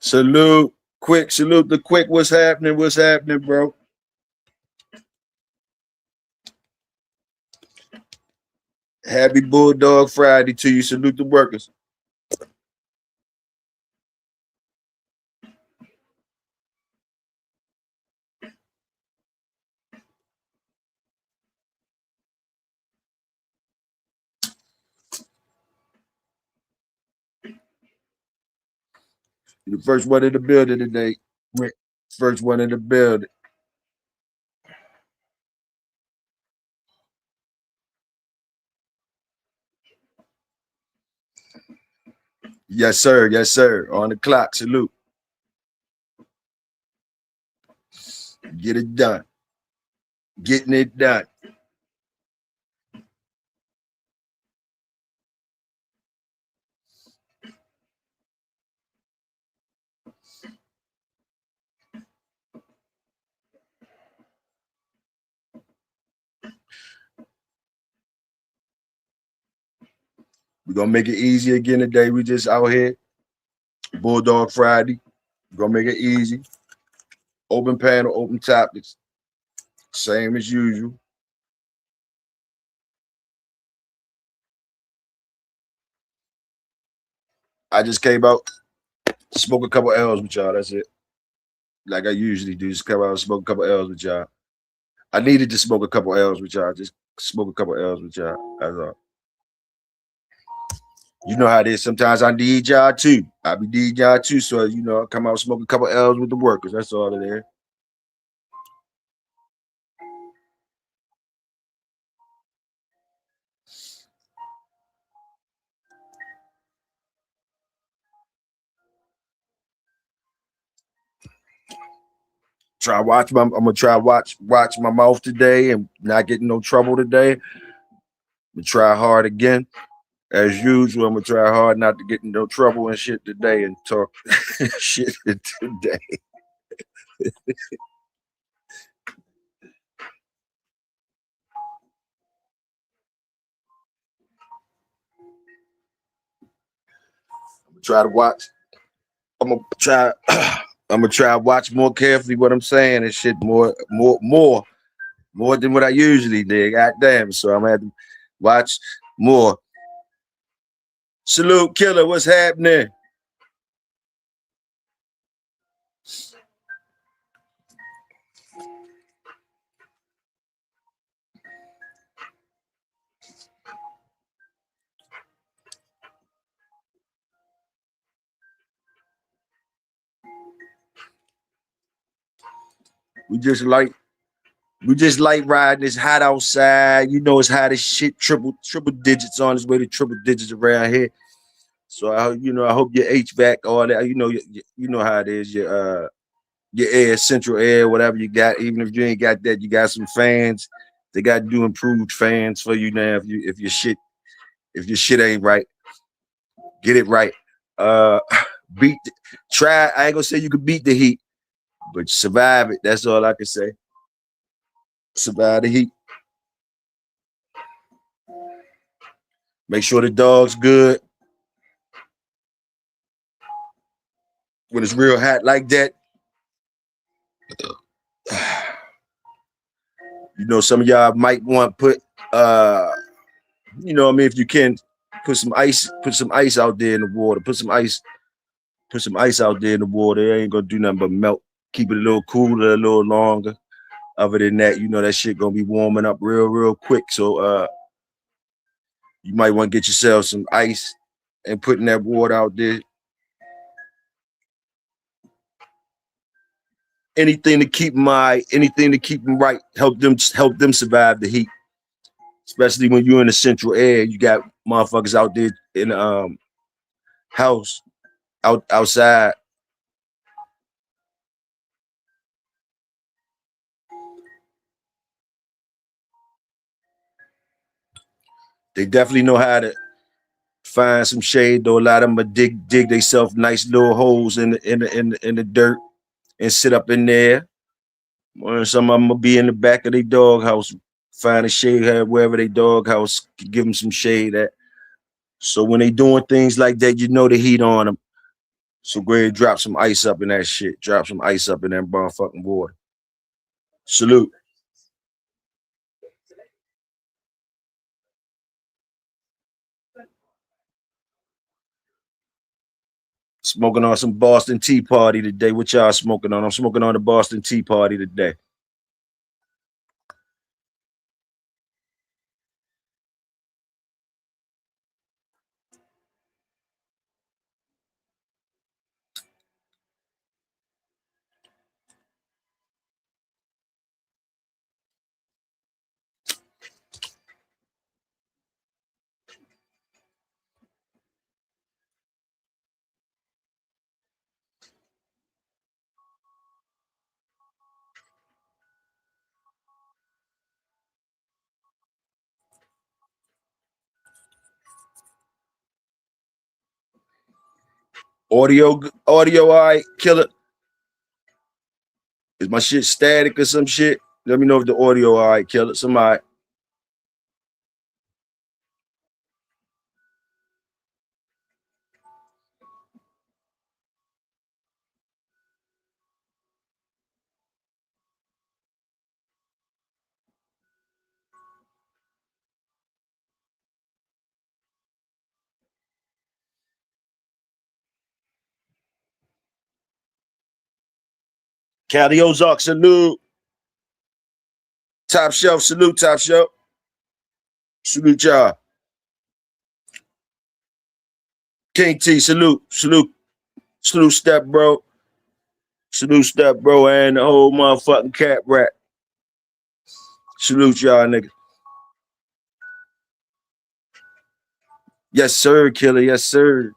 Salute, quick, salute the quick. What's happening? What's happening, bro? Happy Bulldog Friday to you. Salute the workers. The first one in the building today. First one in the building. Yes, sir. Yes, sir. On the clock. Salute. Get it done. Getting it done. We're gonna make it easy again today. We just out here. Bulldog Friday. We're gonna make it easy. Open panel, open topics. Same as usual. I just came out, smoke a couple L's with y'all. That's it. Like I usually do. Just come out and smoke a couple L's with y'all. I needed to smoke a couple L's with y'all. Just smoke a couple L's with y'all. That's all. You know how it is. Sometimes I need y'all too. I be need y'all too. So, you know, I come out, smoke a couple L's with the workers. That's all it is. I'm gonna try watch my mouth today and not get in no trouble today. I'm gonna try hard again. As usual, I'm gonna try hard not to get in no trouble and shit today and talk shit today. Try to watch. I'm gonna try. I'm gonna try to watch more carefully what I'm saying and shit more than what I usually did. God damn. So I'm gonna have to watch more. Salute, killer. What's happening? We just like riding. It's hot outside. You know it's hot as shit. Triple digits on its way to triple digits around here. So I hope your HVAC, all that. You know how it is. Your air, central air, whatever you got. Even if you ain't got that, you got some fans. They got to do improved fans for you now. If your shit ain't right, get it right. Try. I ain't gonna say you could beat the heat, but survive it. That's all I can say. Survive the heat. Make sure the dog's good. When it's real hot like that, you know, some of y'all might want to put, if you can, put some ice out there in the water. Put some ice out there in the water. It ain't gonna do nothing but melt. Keep it a little cooler, a little longer. Other than that, you know that shit gonna be warming up real quick. So you might want to get yourself some ice and putting that water out there. Anything to keep them right, help them survive the heat. Especially when you're in the central air, you got motherfuckers out there in the house, outside. They definitely know how to find some shade, though. A lot of them dig themselves nice little holes in the dirt and sit up in there. Or some of them will be in the back of their doghouse, find a shade wherever their doghouse can give them some shade at. So when they doing things like that, you know the heat on them. So go ahead and drop some ice up in that shit. Drop some ice up in that motherfucking water. Salute. Smoking on some Boston Tea Party today. What y'all smoking on? I'm smoking on the Boston Tea Party today. Audio, all right, killer. Is my shit static or some shit? Let me know if the audio all right, killer. Somebody. Cali Ozark, salute. Top shelf, salute, top shelf. Salute y'all. King T, salute, salute, salute, step bro. Salute, step bro, and the whole motherfucking cat rat. Salute y'all, nigga. Yes, sir, killer. Yes, sir.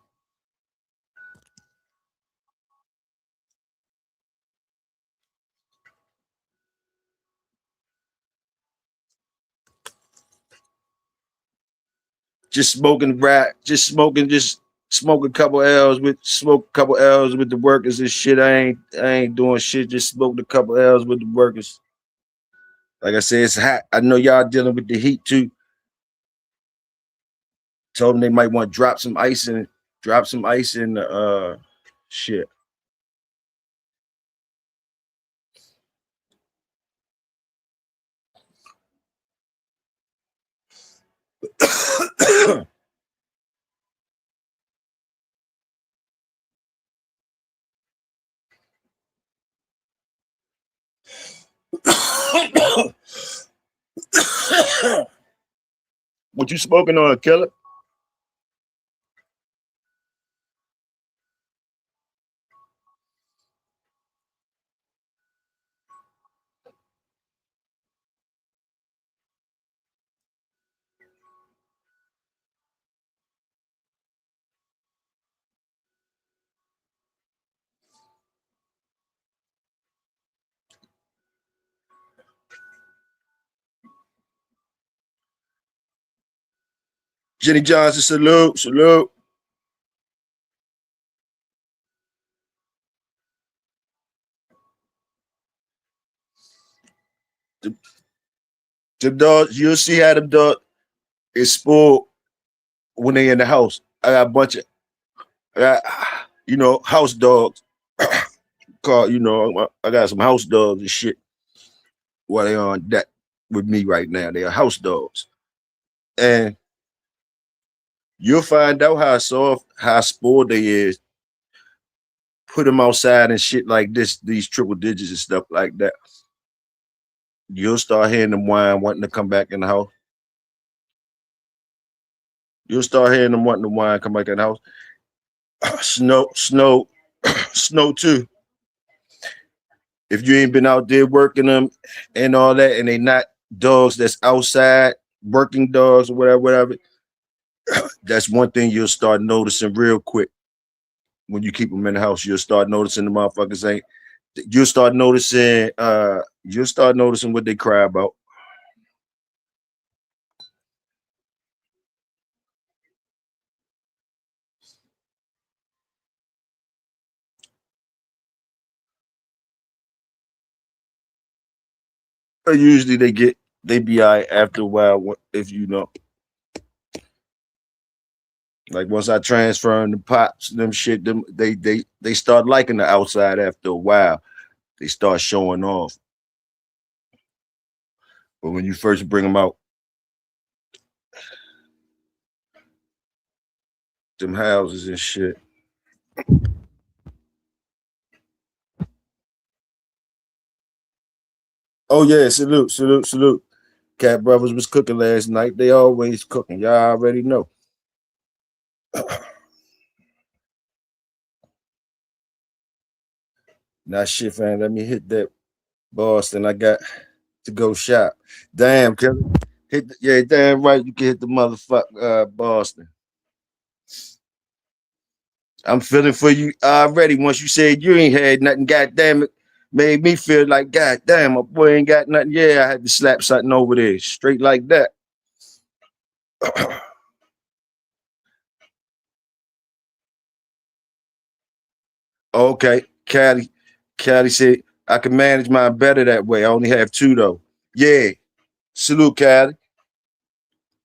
Just smoking rat, just smoke a couple L's with the workers and shit. I ain't doing shit. Just smoked a couple L's with the workers. Like I said, it's hot. I know y'all dealing with the heat too. Told them they might want to drop some ice in it. Drop some ice in the shit. What you smoking on, killer? Jenny Johnson, salute, salute. The, the dogs, you'll see how the dog is spoiled when they in the house. I got a bunch of, I got, house dogs. Called, I got some house dogs and shit. While they on that with me right now, they are house dogs, and you'll find out how soft, how spoiled they is. Put them outside and shit like this, these triple digits and stuff like that. You'll start hearing them whine, wanting to come back in the house. You'll start hearing them wanting to whine, come back in the house. Snow, snow too. If you ain't been out there working them and all that, and they not dogs that's outside, working dogs or whatever, that's one thing you'll start noticing real quick. When you keep them in the house, you'll start noticing the motherfuckers ain't. You'll start noticing what they cry about. But usually they be all right after a while if you know. Like once I transfer them pops, them shit, them they start liking the outside after a while. They start showing off. But when you first bring them out, them houses and shit. Oh yeah, salute, salute, salute. Cat Brothers was cooking last night. They always cooking. Y'all already know. Now shit, fam. Let me hit that Boston. I got to go shop. Damn, Kelly. Yeah, damn right. You can hit the motherfucker Boston. I'm feeling for you already. Once you said you ain't had nothing, goddamn it, made me feel like goddamn, my boy ain't got nothing. Yeah, I had to slap something over there, straight like that. Okay, Caddy said I can manage mine better that way. I only have two though. Yeah, salute, Caddy.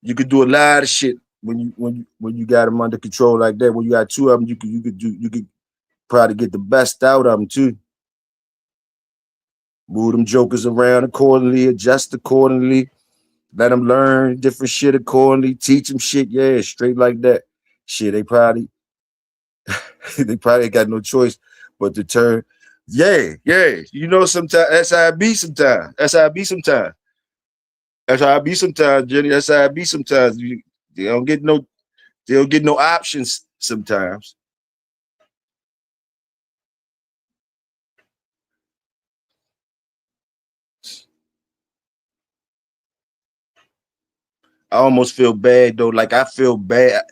You could do a lot of shit when you got them under control like that. When you got two of them, you could probably get the best out of them too. Move them jokers around accordingly, adjust accordingly, let them learn different shit accordingly, teach them shit. Yeah, straight like that. Shit, they probably they probably got no choice but to turn. Yeah, yeah. You know, sometimes that's how I be sometimes. That's how I be sometimes. That's how I be sometimes, Jenny. That's how I be sometimes. They don't get no they don't get no options sometimes. I almost feel bad though. Like I feel bad.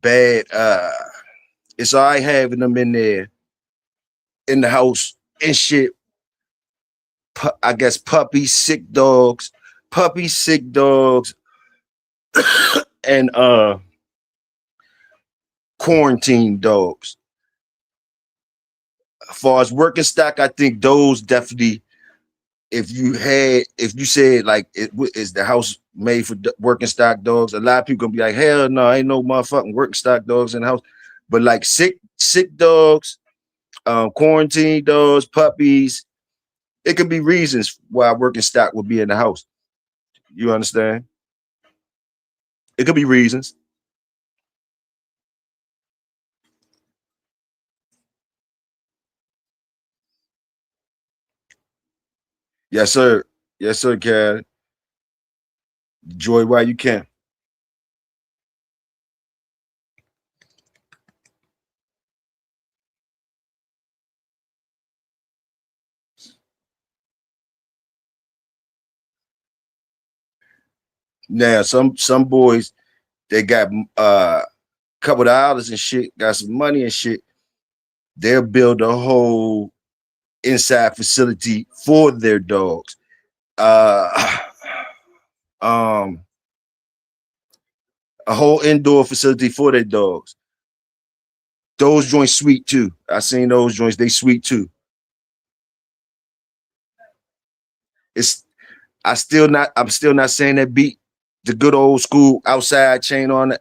It's all right having them in there in the house and shit. I guess puppies, sick dogs, and quarantine dogs. As far as working stock, I think those definitely. If you said like, is the house made for working stock dogs? A lot of people gonna be like, hell no, ain't no motherfucking working stock dogs in the house. But like sick dogs, quarantine dogs, puppies, it could be reasons why working stock would be in the house. You understand? It could be reasons. Yes, sir. Yes, sir, Cat. Enjoy while you can. Now, some boys they got couple of dollars and shit, got some money and shit. They'll build a whole inside facility for their dogs. Uh, um, a whole indoor facility for their dogs. Those joints sweet too. I seen those joints. They sweet too. It's I'm still not saying that beat the good old school outside chain on the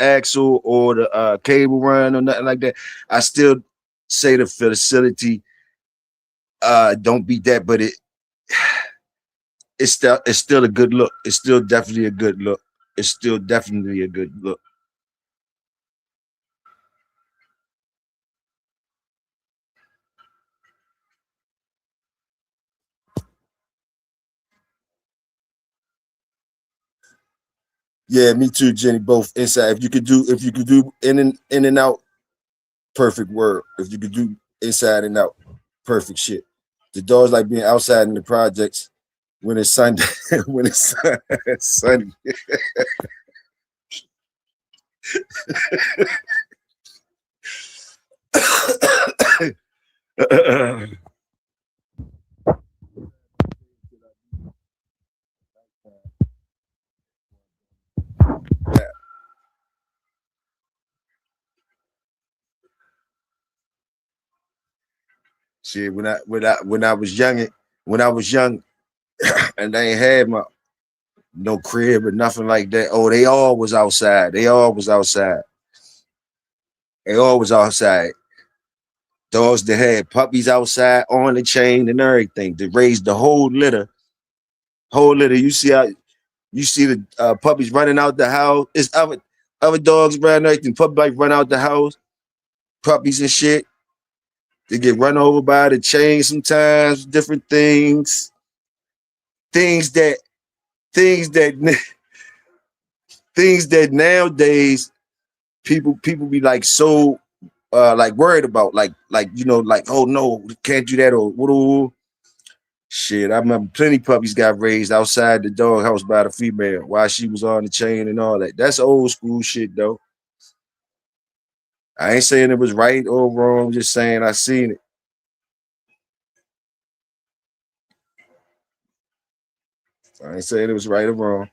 axle or the cable run or nothing like that. I still say the facility don't beat that, but it's still a good look. It's still definitely a good look. It's still definitely a good look. Yeah, me too, Jenny. Both inside. If you could do in and out, perfect word. If you could do inside and out, perfect shit. The dogs like being outside in the projects when it's Sunday, when it's sunny. Shit, when I was young and I ain't had my no crib or nothing like that. Oh, they all was outside. They all was outside. They all was outside. Dogs that had puppies outside on the chain and everything. They raised the whole litter. Whole litter. You see how you see the puppies running out the house. It's other dogs around everything. Puppy like run out the house. Puppies and shit. They get run over by the chain sometimes. Different things. Things that things that things that nowadays people be like so like worried about like you know like oh no can't do that or what shit. I remember plenty puppies got raised outside the dog house by the female while she was on the chain and all that. That's old school shit though. I ain't saying it was right or wrong. I'm just saying I seen it. I ain't saying it was right or wrong.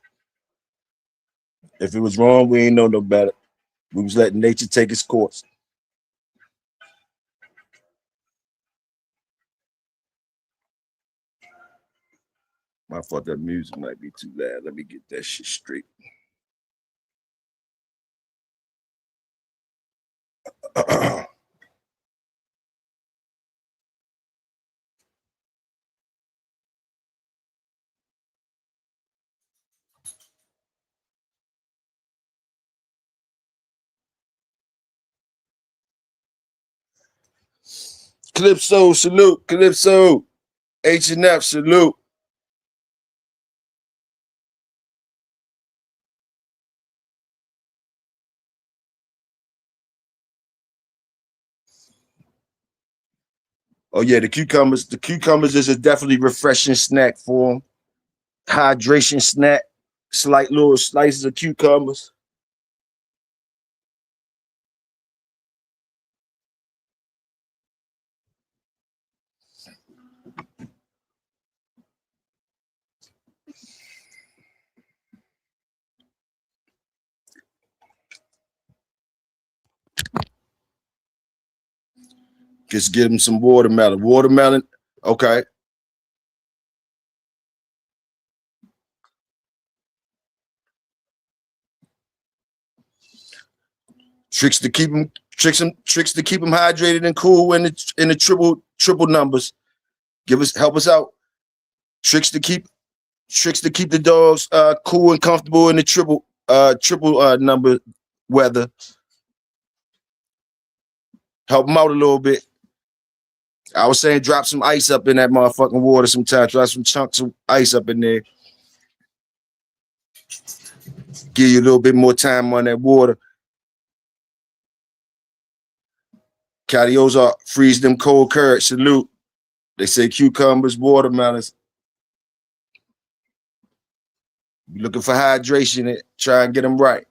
If it was wrong, we ain't know no better. We was letting nature take its course. My fault, that music might be too loud. Let me get that shit straight. Calypso, salute. Calypso. H&F, salute. Oh yeah, the cucumbers. The cucumbers is a definitely refreshing snack for them. Hydration snack. Slight little slices of cucumbers. Just give them some watermelon. Watermelon. Okay. Tricks to keep them. Tricks to keep them hydrated and cool in the triple numbers. Help us out. Tricks to keep the dogs cool and comfortable in the triple number weather. Help them out a little bit. I was saying drop some ice up in that motherfucking water sometimes. Drop some chunks of ice up in there. Give you a little bit more time on that water. Cadiosa, freeze them cold curds. Salute. They say cucumbers, watermelons. You looking for hydration, try and get them right.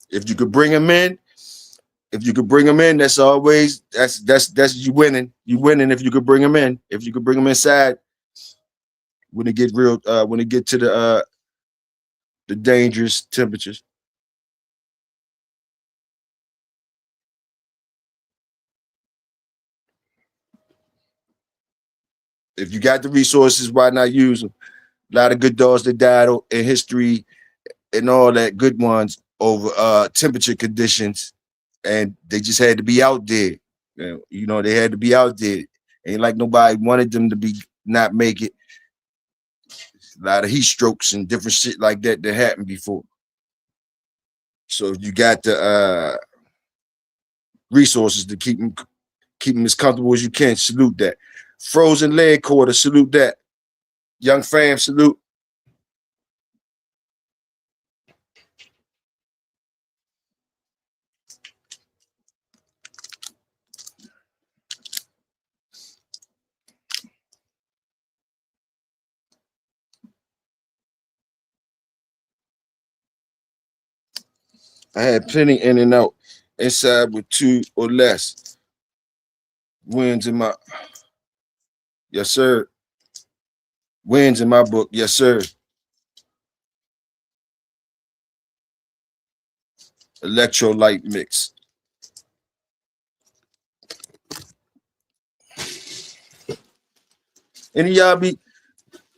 If you could bring them in, that's always that's you winning. You winning if you could bring them in. If you could bring them inside when it get real, when it get to the dangerous temperatures. If you got the resources, why not use them? A lot of good dogs that died in history and all that good ones over temperature conditions, and they just had to be out there. You know, they had to be out there. Ain't like nobody wanted them to be not make it. A lot of heat strokes and different shit like that happened before. So if you got the resources to keep them as comfortable as you can, salute that. Frozen leg quarter, salute that. Young fam, salute. I had plenty in and out inside with 2 or less wins in my yes sir. Wins in my book, yes sir. Electrolyte mix. Any of y'all be?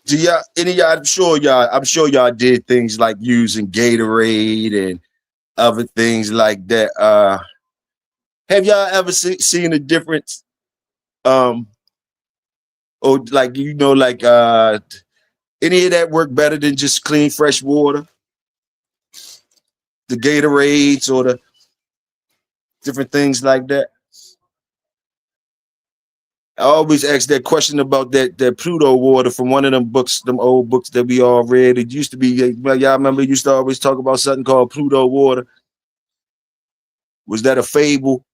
Do y'all? Any of y'all? I'm sure y'all did things like using Gatorade and other things like that. Have y'all ever seen a difference? Or like like any of that work better than just clean fresh water? The Gatorades or the different things like that. I always ask that question about that Pluto water from one of them books, them old books that we all read. It used to be, y'all remember, used to always talk about something called Pluto water. Was that a fable?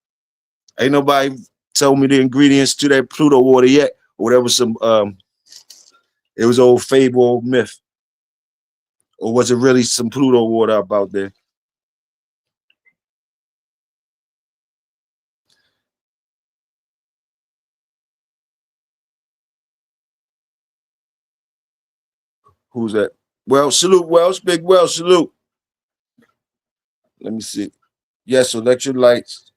Ain't nobody told me the ingredients to that Pluto water yet, or that was some it was old fable, old myth, or was it really some Pluto water up out there? Who's that? Well, salute, Wells, big Wells, salute. Let me see. Yes, electrolytes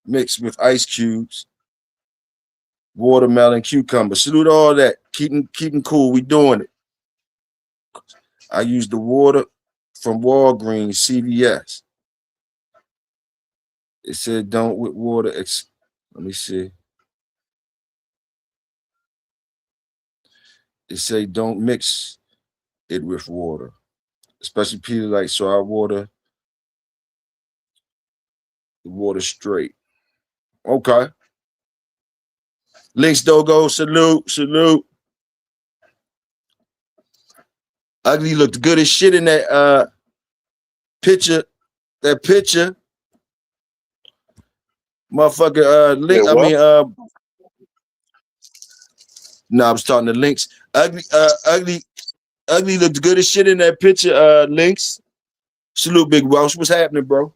mixed with ice cubes, watermelon, cucumber. Salute all that. Keeping cool. We doing it. I use the water from Walgreens, CVS. It said don't with water. Let me see. It say don't mix it with water, especially Pedialyte. So I water the water straight. Okay. Links Dogo, salute, salute. Ugly looked good as shit in that picture. That picture. Motherfucker link. Yeah, I well, mean no, I was talking to Links. Ugly looked good as shit in that picture, Links. Salute, Big Welsh. What's happening, bro?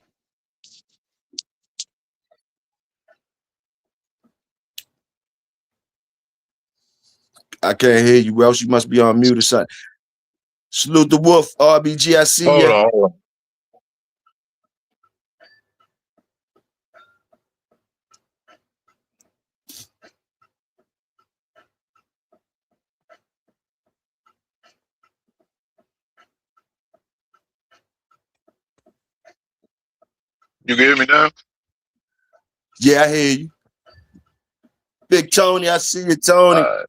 I can't hear you, Welsh. You must be on mute or something. Salute the Wolf, RBG. I see hold ya. on, hold on. You can hear me now? Yeah, I hear you. Big Tony, I see you, Tony. All right.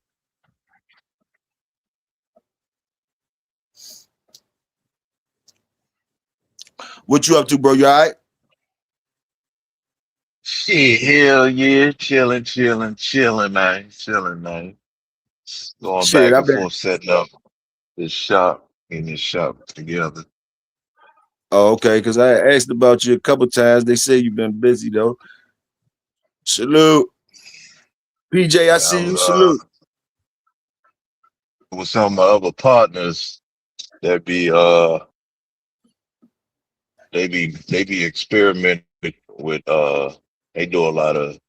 What you up to, bro? You all right? Shit, hell yeah, chilling, chilling, chilling, man, chilling, man. Going Shit, back I and bet. forth, setting up this shop in this shop together. Oh, okay, because I asked about you a couple times. They say you've been busy, though. Salute. PJ, I Yeah, I see was you. Salute. with some of my other partners that be they be experimenting with they do a lot of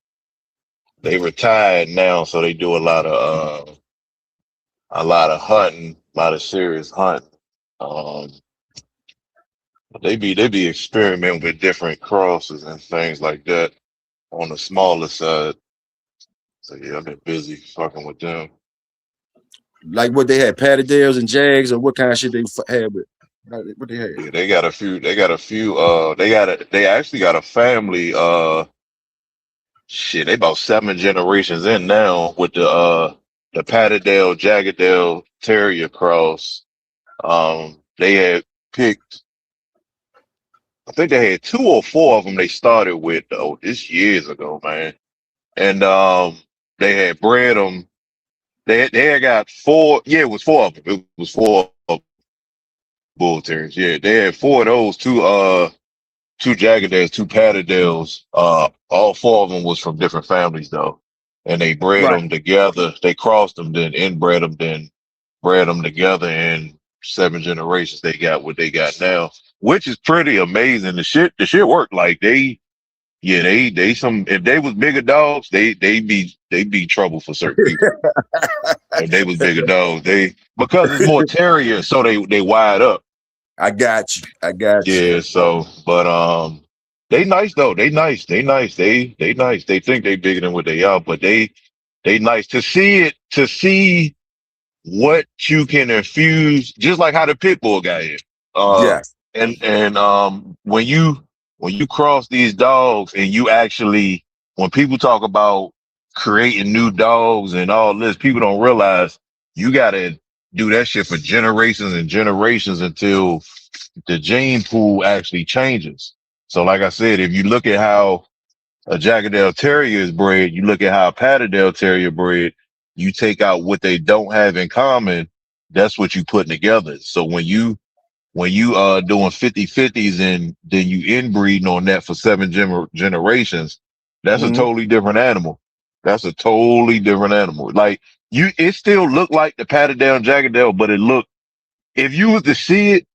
they retired now, so they do a lot of hunting, a lot of serious hunting. Um, they be experimenting with different crosses and things like that on the smaller side. So yeah, I've been busy fucking with them. Like what they had, Patterdales and Jags, or what kind of shit they had with? What they had? Yeah, they got a few. They got a few. They actually got a family. Shit, they about 7 generations in now with the Patterdale Jaggedale Terrier cross. They had picked. I think they had 2 or 4 of them they started with though. This years ago, man. And they had bred them. They had got 4. Yeah, it was 4 of them. It was 4 bull terriers. Yeah, they had 4 of those. Two Jaggedales, 2 Patterdales. All 4 of them was from different families though, and they bred Right. them together. They crossed them, then inbred them, then bred them together. In 7 generations, they got what they got now, which is pretty amazing. The shit worked. Like yeah, they some. If they was bigger dogs, they be trouble for certain people. If they was bigger dogs, because it's more terrier, so they wide up. I got you. I got you. Yeah, so but they nice though. They nice. They nice. They nice. They think they bigger than what they are, but they nice. To see what you can infuse, just like how the pit bull got here. Uh, Yes. and when you cross these dogs and you actually, when people talk about creating new dogs and all this, people don't realize you got to do that shit for generations and generations until the gene pool actually changes. So, like I said, if you look at how a Jaggedale Terrier is bred, you look at how a Patterdale Terrier bred, you take out what they don't have in common, that's what you putting together. So when you doing 50/50s and then you inbreeding on that for seven generations, that's a Hmm. totally different animal. That's a totally different animal. Like it still look like the Patterdale and Jaggedale, but it look, if you was to see it,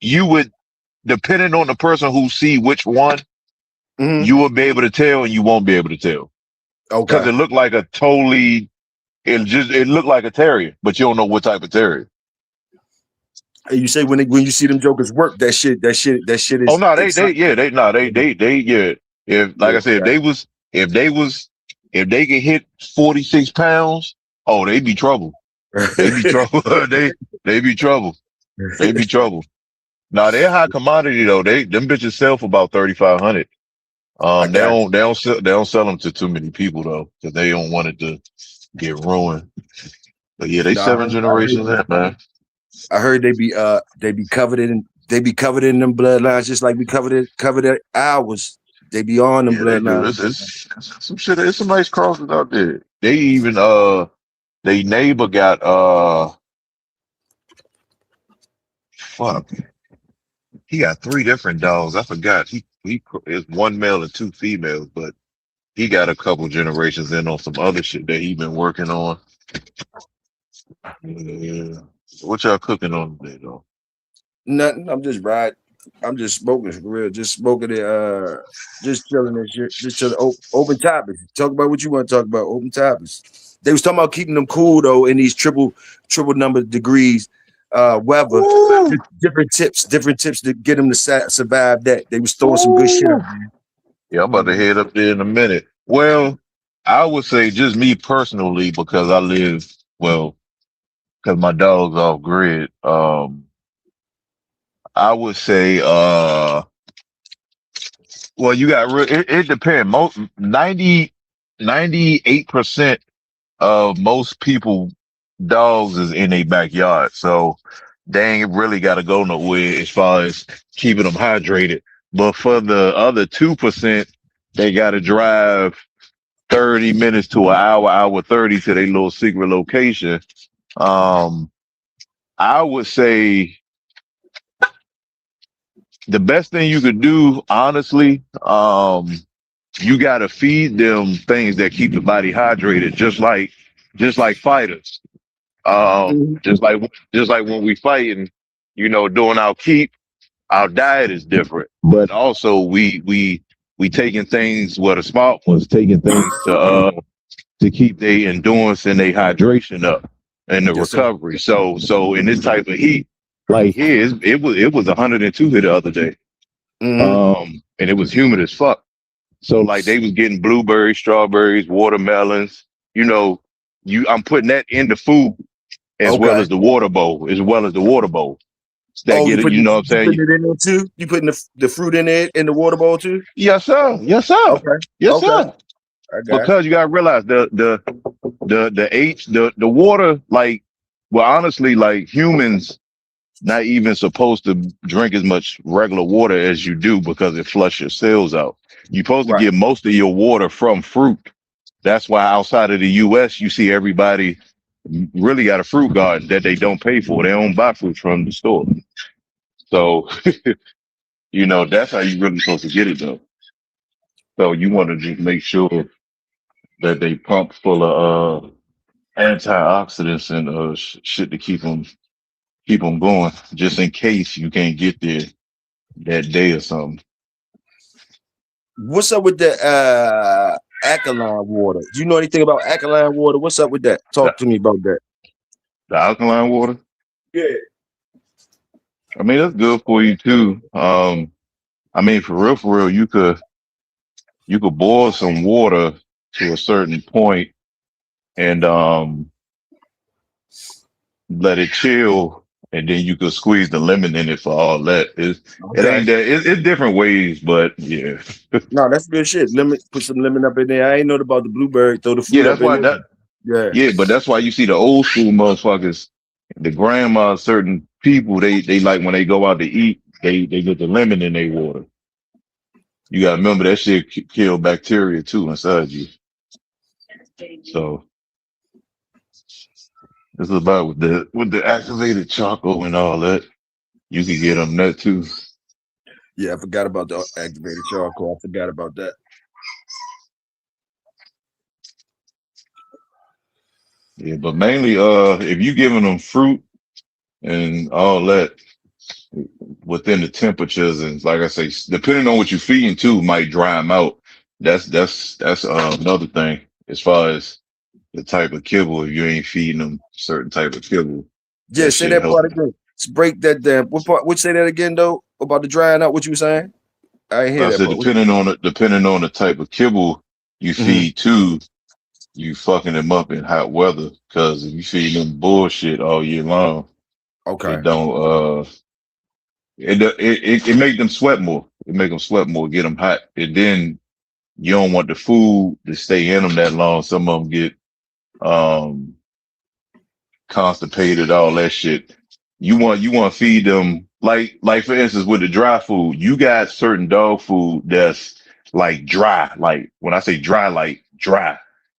you would, depending on the person who see which one, Hmm. you will be able to tell and you won't be able to tell. Because Okay. it looked like a totally, it looked like a terrier, but you don't know what type of terrier. And you say when you see them jokers work, that shit Oh is no, they exciting. yeah, they no, they yeah. If like Yeah. I said, Okay. if they was if they could hit 46 pounds, oh they'd be trouble. They be trouble. They be trouble. They be trouble. Now they're high commodity though. Them bitches sell for about 3,500. I got you. They don't sell them to too many people though, because they don't want it to get ruined. But yeah, they No, I seven heard, I heard, generations in, man. I heard they be covered in them bloodlines just like we covered ours. They be on them Yeah, they do. bloodlines. It's some shit. It's some nice crosses out there. They even they neighbor got fuck. He got three different dogs. I forgot. He is one male and two females, but he got a couple generations in on some other shit that he been working on. Yeah. What y'all cooking on today though? Nothing. I'm just riding. I'm just smoking for real. Just smoking it. Just chilling and shit. Just chilling. Open topics. Talk about what you want to talk about. Open topics. They was talking about keeping them cool though in these triple number degrees. Weather. Ooh, Different tips to get them to survive that. They was throwing some good shit ooh. out there. Yeah, I'm about to Mhm. head up there in a minute. Well, I would say just me personally, because I live, well, because my dog's off grid. I would say, well, it depends. Most 98% of most people dogs is in a backyard, so they ain't really got to go nowhere as far as keeping them hydrated. But for the other 2%, they got to drive 30 minutes to an hour 30 to their little secret location. Um, I would say the best thing you could do, honestly, you got to feed them things that keep the body hydrated, just like fighters. Mhm. Just like when we fight and doing our keep, our diet is different, but also we taking things. Well, the smart ones taking things to keep their endurance and their hydration up and the Yes, sir. recovery. So in this type of heat, like here, it was 102 here the other day, Hmm. and it was humid as fuck. So like they was getting blueberries, strawberries, watermelons. You know, I'm putting that in the food as well Okay. as the water bowl, as well as the water bowl. That Oh, get it, you know what I'm you saying? putting it in there too? You putting the fruit in there in the water bowl too? Yes, sir. Yes, sir. Okay. Yes, Okay. sir. I got Because you gotta realize the water, like, well, honestly, like humans not even supposed to drink as much regular water as you do because it flushes your cells out. You're supposed you. to Right. get most of your water from fruit. That's why outside of the US you see everybody really got a fruit garden that they don't pay for. They don't buy fruit from the store. So, that's how you really supposed to get it though. So you want to just make sure that they pump full of antioxidants and shit to keep them going, just in case you can't get there that day or something. What's up with the alkaline water? Do you know anything about alkaline water? What's up with that? The, Talk to me about that. the alkaline water, Yeah. I mean, that's good for you too. I mean, for real, you could boil some water to a certain point, and let it chill, and then you could squeeze the lemon in it for all that. It Okay. ain't that. It's different ways, but yeah, No, that's good shit. Lemon, put some lemon up in there. I ain't know about the blueberry. Throw the yeah. fruit up That's in why there. that. Yeah. Yeah, but that's why you see the old school motherfuckers, the grandma, certain people, they like when they go out to eat, they get the lemon in their water. You gotta remember that shit kill bacteria too inside you. So this is about with the activated charcoal and all that. You can get them that too. Yeah, I forgot about the activated charcoal. I forgot about that. Yeah, but mainly if you giving them fruit and all that within the temperatures, and like I say, depending on what you're feeding too, might dry them out. That's another thing as far as the type of kibble. If you ain't feeding them certain type of kibble, Yeah, that say shit that help. part again. Let's break that down. What part? Would say that again though about the drying out? What you were saying? I didn't hear I that said part. depending on the type of kibble you Mm-hmm. feed too, you fucking them up in hot weather. Because if you feed them bullshit all year long, Okay. it don't it make them sweat more. It make them sweat more, get them hot, and then you don't want the food to stay in them that long. Some of them get um constipated, all that shit. You want to feed them like for instance with the dry food, you got certain dog food that's like dry, like when I say dry, like dry,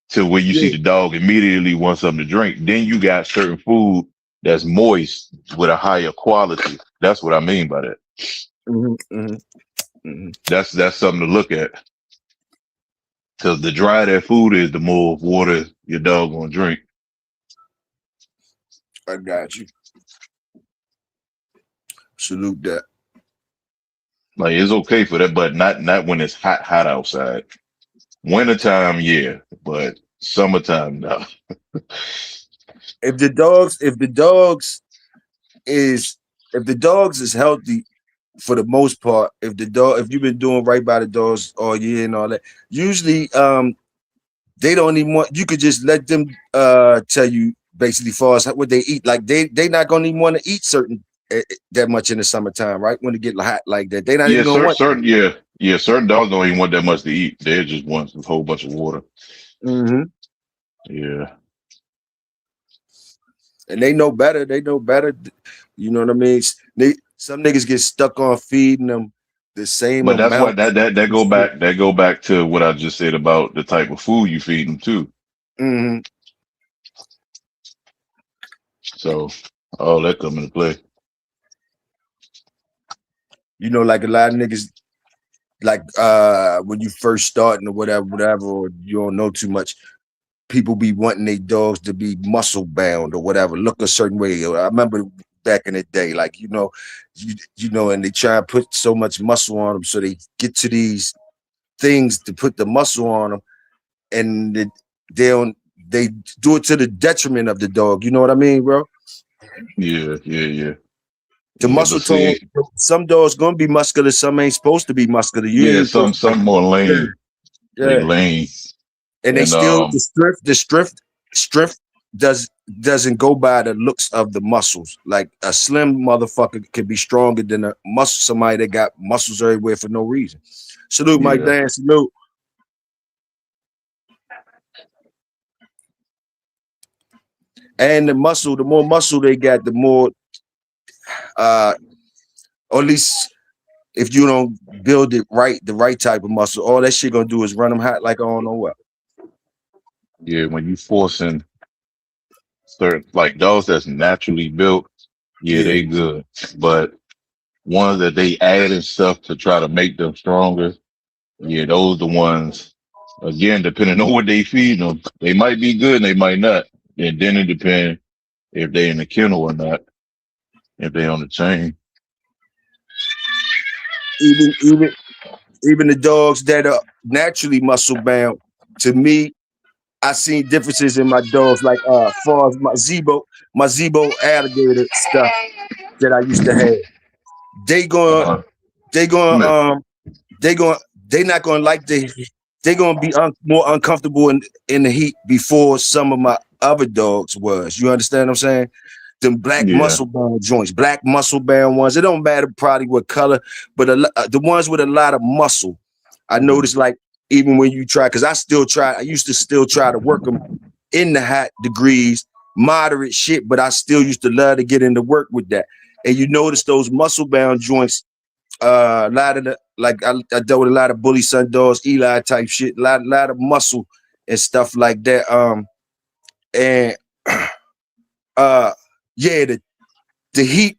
to where you see Yeah. the dog immediately wants something to drink. Then you got certain food that's moist with a higher quality. That's what I mean by that. Mm-hmm. Mm-hmm. Mm-hmm. That's something to look at. Because the drier that food is, the more water your dog gonna drink. I got you. Salute that. Like it's okay for that, but not when it's hot outside. Wintertime, yeah, but summertime, no. If the dogs is if the dogs is healthy for the most part, if you've been doing right by the dogs all year and all that, usually they don't even want you could just let them tell you basically far as what they eat. Like they not gonna even want to eat certain that much in the summertime, right? When it get hot like that. They not Yeah, even gonna want certain yeah, certain dogs don't even want that much to eat. They just want a whole bunch of water. mm-hmm. Yeah, And they know better. They know better. You know what I mean? Some niggas get stuck on feeding them the same but that's what amount. that go back to what I just said about the type of food you feed them too. Mm-hmm. So all that come into play. You know, like a lot of niggas, like when you first starting or whatever, or you don't know too much, people be wanting their dogs to be muscle bound or whatever, look a certain way. I remember back in the day, like and they try and put so much muscle on them, so they get to these things to put the muscle on them, and they don't. They do it to the detriment of the dog. You know what I mean, bro? Yeah, yeah, yeah, The yeah. muscle But tone. see, Some dogs gonna be muscular. Some ain't supposed to be muscular. You ain't yeah, even supposed to. some more Yeah, lane. They yeah. lane. And they And still the strength doesn't go by the looks of the muscles. Like a slim motherfucker can be stronger than a muscle somebody that got muscles everywhere for no reason. Salute, Mike yeah, Dan. Salute. And the more muscle they got, the more or at least if you don't build it right, the right type of muscle, all that shit gonna do is run them hot like I don't know what. yeah. When you forcing certain like those that's naturally built, yeah, Yeah. they good. But ones that they add and stuff to try to make them stronger, yeah, those the ones. Again, depending on what they feed them, they might be good and they might not. And then it depends if they in the kennel or not, if they on the chain. Even even the dogs that are naturally muscle bound, to me, I seen differences in my dogs, like far as my Zebo alligator stuff that I used to have. They going Uh-huh. they Come going here. they going they not going to like they going to be more uncomfortable in the heat before some of my other dogs was. You understand what I'm saying? them black Yeah. muscle bound joints, black muscle bound ones. It don't matter probably what color, but the ones with a lot of muscle. I noticed like even when you try, because I used to still try to work them in the hot degrees, moderate shit, but I still used to love to get into work with that. And you notice those muscle bound joints, a lot of the like I dealt with a lot of bully son dogs, Eli type shit, lot of muscle and stuff like that. And yeah, the heat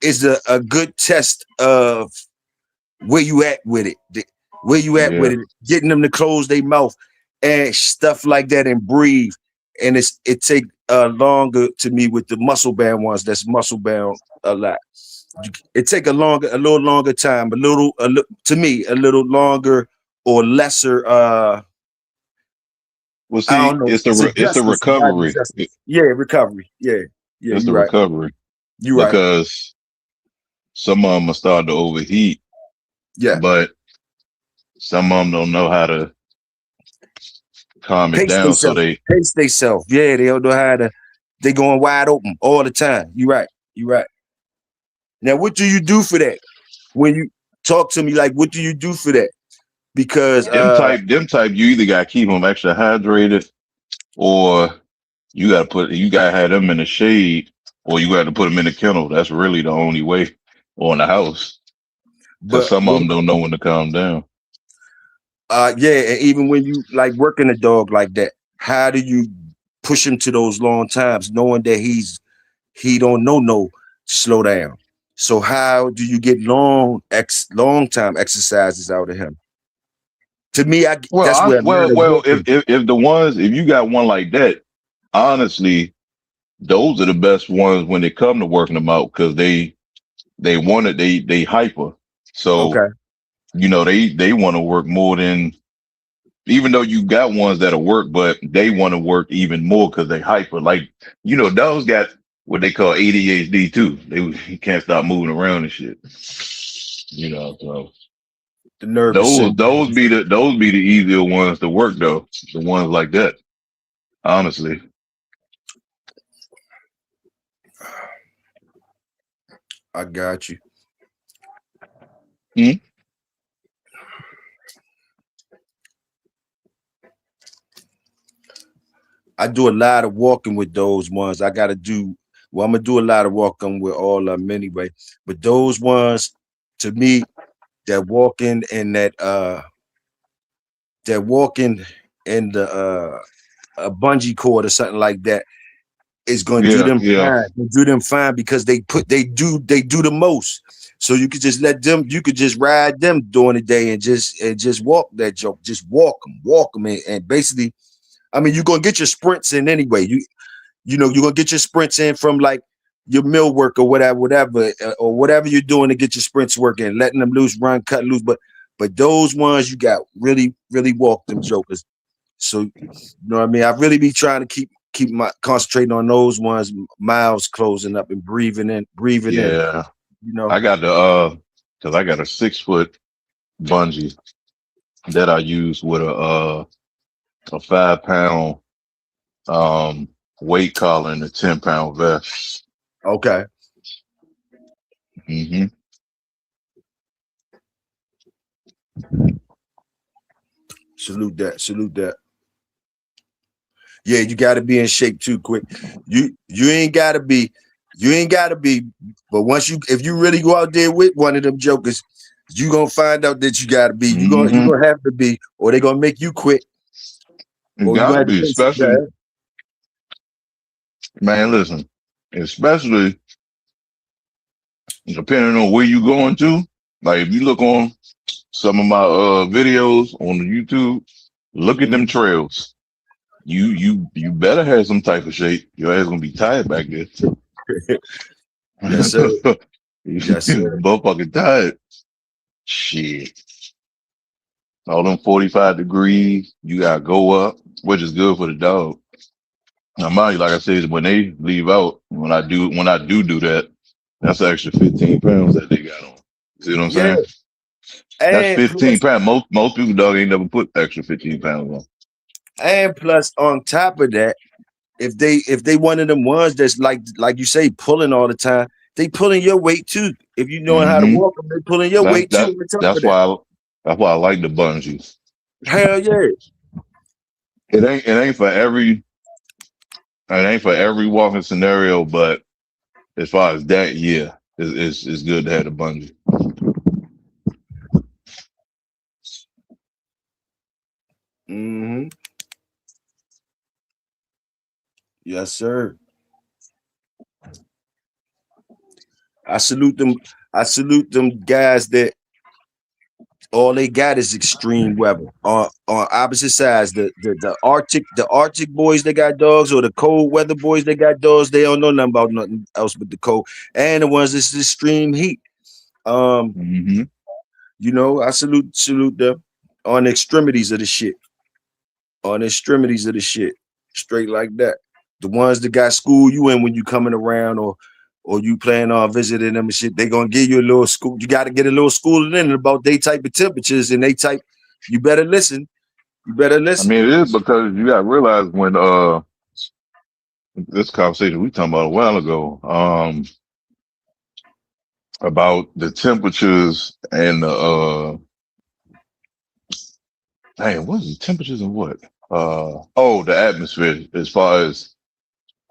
is a good test of where you at with it, where you at with Yeah. it, getting them to close their mouth and stuff like that and breathe. And it take longer to me with the muscle bound ones. That's muscle bound a lot. It take a little longer time, to me, a little longer or lesser. Well, I see, don't know. it's the Justice, not recovery. justice. Yeah, recovery. Yeah, yeah. It's You're the right. recovery You're right. because some of them are starting to overheat, Yeah. but some of them don't know how to calm it Pace down. So themselves. they, Pace themselves. Yeah, they don't know how to. They going wide open all the time. You're right. You're right. Now, what do you do for that? When you talk to me, like, what do you do for that? Because them type, you either got to keep them extra hydrated, or you got to have them in the shade, or you got to put them in the kennel. That's really the only way, or in the house, because but some of when them don't know when to calm down. yeah, and even when you like working a dog like that, how do you push him to those long times, knowing that he don't know no slow down? So how do you get long time exercises out of him? To me, Well, that's where a lot of walking. if you got one like that, honestly, those are the best ones when they come to working them out, because they want it, they hyper. So Okay, they want to work more than, even though you got ones that'll work, but they want to work even more because they hyper. Like, those got what they call ADHD too. He can't stop moving around and shit. So the nervous those system. those be the easier ones to work though. The ones like that, honestly. I got you. Hmm? I do a lot of walking with those ones. I'm gonna do a lot of walking with all of them anyway. But those ones, to me, that walking and that walking in the a bungee cord or something like that is gonna do Yeah, them yeah, fine. Do them fine because they do the most. So you could just you could just ride them during the day and just walk that joke. Just walk them, and basically, I mean, you're gonna get your sprints in anyway. You're gonna get your sprints in from like your mill work or whatever, or whatever you're doing to get your sprints working, letting them loose, run, cut loose. But those ones you got really, really walk them jokers. So you know what I mean? I really be trying to keep my concentrating on those ones, mouths closing up and breathing in, yeah. you know. I got because I got a 6 foot bungee that I use with a 5 pound weight collar and a 10 pound vest. Okay. Hmm. Salute that. Salute that. Yeah, you gotta be in shape too, quick. You ain't gotta be, but if you really go out there with one of them jokers, you gonna find out that you gotta be. You Hmm. gonna have to be, or they gonna make you quit, You or you gonna gotta have to be, face especially, that. man, listen, especially depending on where you going to. Like, if you look on some of my videos on the YouTube, look at them trails. You better have some type of shape. Your ass gonna be tired back there. Yes, sir. You Yes, sir. motherfucking tired. Shit. All them 45 degrees, you gotta go up, which is good for the dog. Now, mind you, like I said, when they leave out, when I do that, that's an extra 15 pounds that they got on. See what I'm Yeah, saying? That's and 15 plus, pounds. Most people, dog, ain't never put extra 15 pounds on. on top of that, if they one of them ones that's like you say pulling all the time, they pulling your weight too. If you know how to Hmm. walk them, they pulling your That's weight too that. on top of That's that. why. That's why I like the bungees. Hell yeah. It ain't. It ain't for every. It ain't for every walking scenario, but as far as that, yeah, it's good to have the bungee. Hmm. Yes, sir. I salute them. I salute them guys that all they got is extreme weather. On opposite sides, the Arctic boys they got dogs, or the cold weather boys they got dogs. They don't know nothing about nothing else but the cold. And the ones that's extreme heat. Um, Hmm. I salute them on the extremities of the shit. On the extremities of the shit. Straight like that. The ones that got school you in when you coming around, or you plan on visiting them and shit, they gonna give you a little school. You gotta get a little schooling in about they type of temperatures and they type. You better listen. You better I listen. mean, it is because you got to realize when this conversation we talking about a while ago about the temperatures and the dang, what is the temperatures and what the atmosphere as far as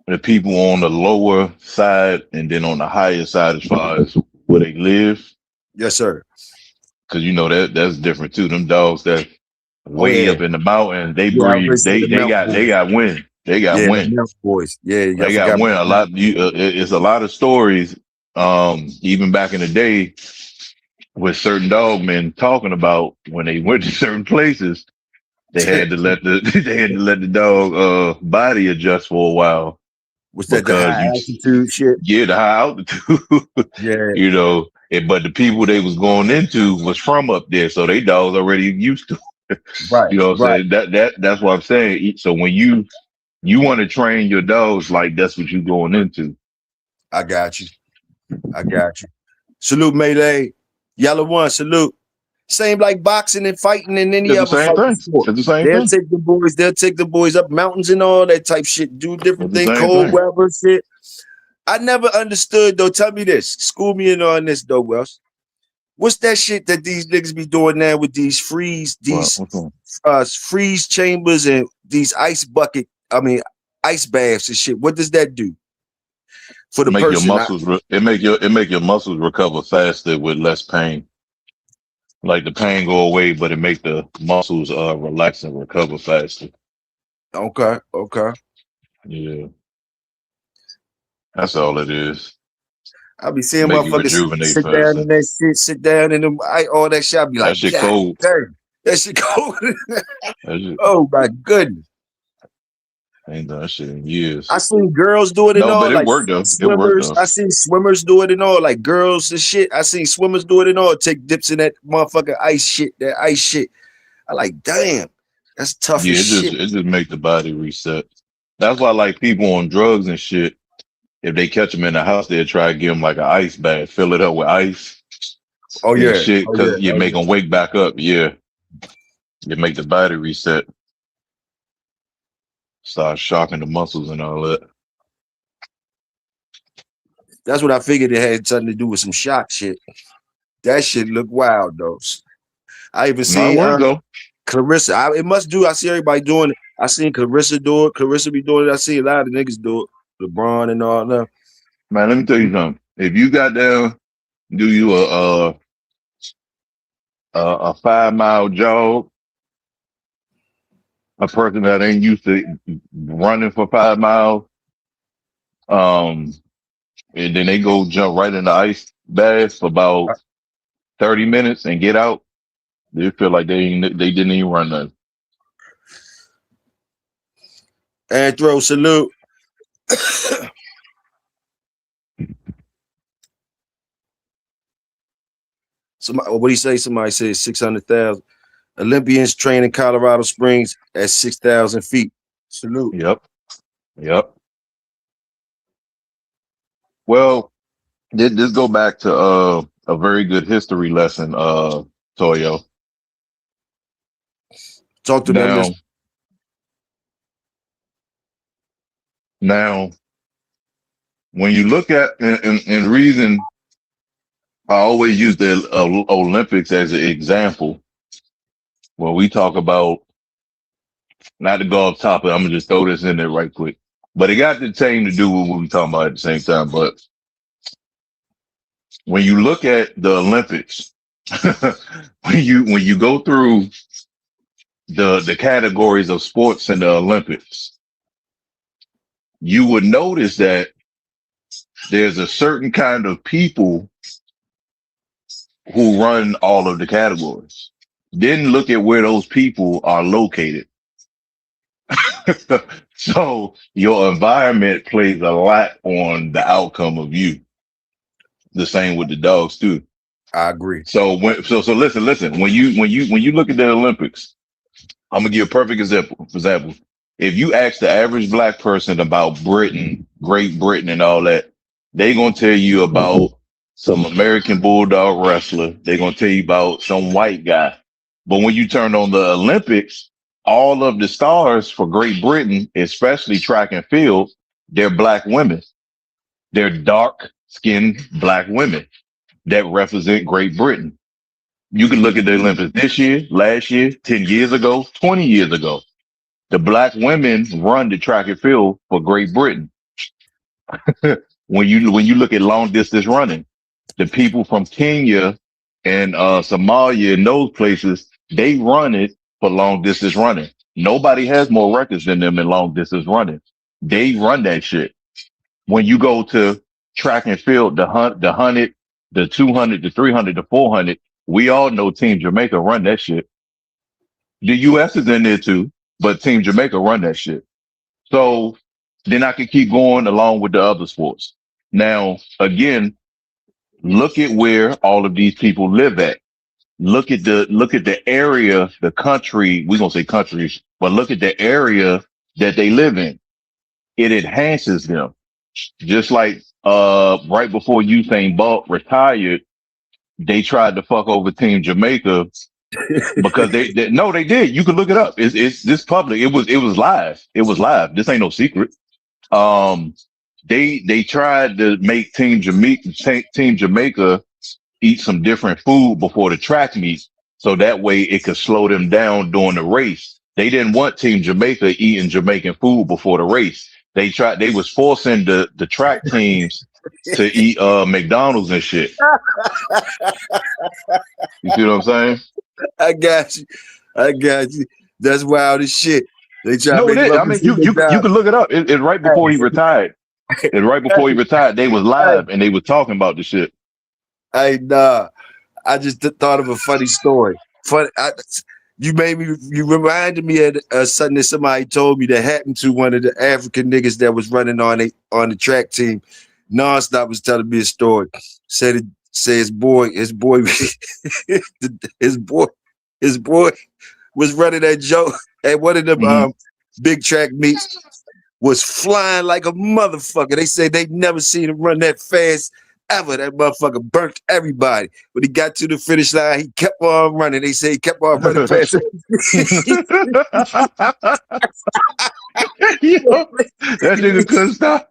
the people on the lower side and then on the higher side as far as where they live. Yes, sir. Because you know that's different too. Them dogs that Oh way yeah. up in the mountain, they Yeah, I was gonna breathe. say They the they Mountain got they Boys. got wind. They got Yeah, the wind. Mountain Boys. Yeah, I They got forgot about wind. A that. lot. It's a lot of stories. Even back in the day, with certain dog men talking about when they went to certain places, they had to let the they had to let the dog body adjust for a while Was that the because high you altitude shit? get high altitude, Yeah. you know. But the people they was going into was from up there, so they dogs already used to. Right, You know what I'm right. saying? That's what I'm saying. So when you want to train your dogs like that's what you going into. I got you. I got you. Salute Melee. Yellow one, salute. Same like boxing and fighting and any It's the other same fighting thing. sport. It's the same They'll thing. take the boys up mountains and all that type shit. Do It's different the thing, same cold thing. weather shit. I never understood though. Tell me this. School me in on this though, Wells. What's that shit that these niggas be doing now with these What's on? freeze chambers and these ice baths and shit? What does that do for the Make your person? muscles. It make your muscles recover faster with less pain. Like the pain go away, but it make the muscles relax and recover faster. Okay, okay. Yeah, that's all it is. I be seeing Make you motherfuckers rejuvenate sit down faster. in that shit, sit down in them, all that shit. I be That like, shit God cold. damn, that shit cold. That shit Oh my goodness. ain't done that shit in I years. seen girls do it and No, all, but it like worked though. It worked swimmers. though. I seen swimmers do it and all, like girls and shit. I seen swimmers do it and all, take dips in that motherfucking ice shit. I like, damn, that's tough as Yeah, shit. it just make the body reset. That's why like people on drugs and shit. If they catch them in the house, they'll try to give them like an ice bath, fill it up with ice Oh and yeah, shit, oh yeah, because you oh make yeah. them wake back up. Yeah, you make the body reset, start shocking the muscles and all that. That's what I figured it had something to do with some shock shit. That shit look wild though. I even No, it seen worked though. Clarissa. It must do. I see everybody doing it. I seen Clarissa do it. Clarissa be doing it. I see a lot of niggas do it. LeBron and all that. Man, let me tell you something. If you got down, do you a 5 mile jog, a person that ain't used to running for 5 miles, um, and then they go jump right in the ice bath for about 30 minutes and get out, they feel like they didn't even run nothing. And throw salute. Somebody, what do you say? Somebody said 600,000. Olympians train in Colorado Springs at 6,000 feet. Salute. Yep, yep. Well, this go back to a very good history lesson, Toyo. Talk to them. This Now, Now, when you look at and reason, I always use the Olympics as an example. When we talk about, not to go off topic, I'm gonna just throw this in there right quick. But it got the same to do with what we're talking about at the same time. But when you look at the Olympics, when you go through the categories of sports in the Olympics, you would notice that there's a certain kind of people who run all of the categories. Then look at where those people are located. So your environment plays a lot on the outcome of you. The same with the dogs too. I agree. So listen. When you look at the Olympics, I'm gonna give a perfect example. For example, if you ask the average black person about Britain, Great Britain, and all that, they gonna tell you about some American Bulldog wrestler. They're gonna tell you about some white guy. But when you turn on the Olympics, all of the stars for Great Britain, especially track and field, they're black women. They're dark-skinned black women that represent Great Britain. You can look at the Olympics this year, last year, 10 years ago, 20 years ago. The black women run the track and field for Great Britain. When you look at long distance running, the people from Kenya and Somalia and those places, they run it for long distance running. Nobody has more records than them in long distance running. They run that shit. When you go to track and field, the 100, the 200, the 300, the 400, we all know Team Jamaica run that shit. The U.S. is in there too, but Team Jamaica run that shit. So then I can keep going along with the other sports. Now, again, look at where all of these people live at. Look at the area, the country, we're gonna say countries, but look at the area that they live in. It enhances them. Just like right before Usain Bolt retired, they tried to fuck over Team Jamaica because they no, they did. You can look it up. It's this public. It was live. It was live. This ain't no secret. They tried to make Team Jamaica eat some different food before the track meet, so that way it could slow them down during the race. They didn't want Team Jamaica eating Jamaican food before the race. They was forcing the track teams to eat McDonald's and shit. You see what I'm saying? I got you. That's wild as shit. They try No, to it make is. I mean, you can look it up. It's right before he retired. It's right before he retired. They was live and they was talking about the shit. Hey, I just thought of a funny story. You reminded me of something that somebody told me that happened to one of the African niggas that was running on the track team. Nonstop was telling me a story. Said his boy his boy was running that joke at one of them big track meets, was flying like a motherfucker. They said they never seen him run that fast ever. That motherfucker burnt everybody. When he got to the finish line, he kept on running. They say he kept on running fast. Yo, that nigga couldn't stop.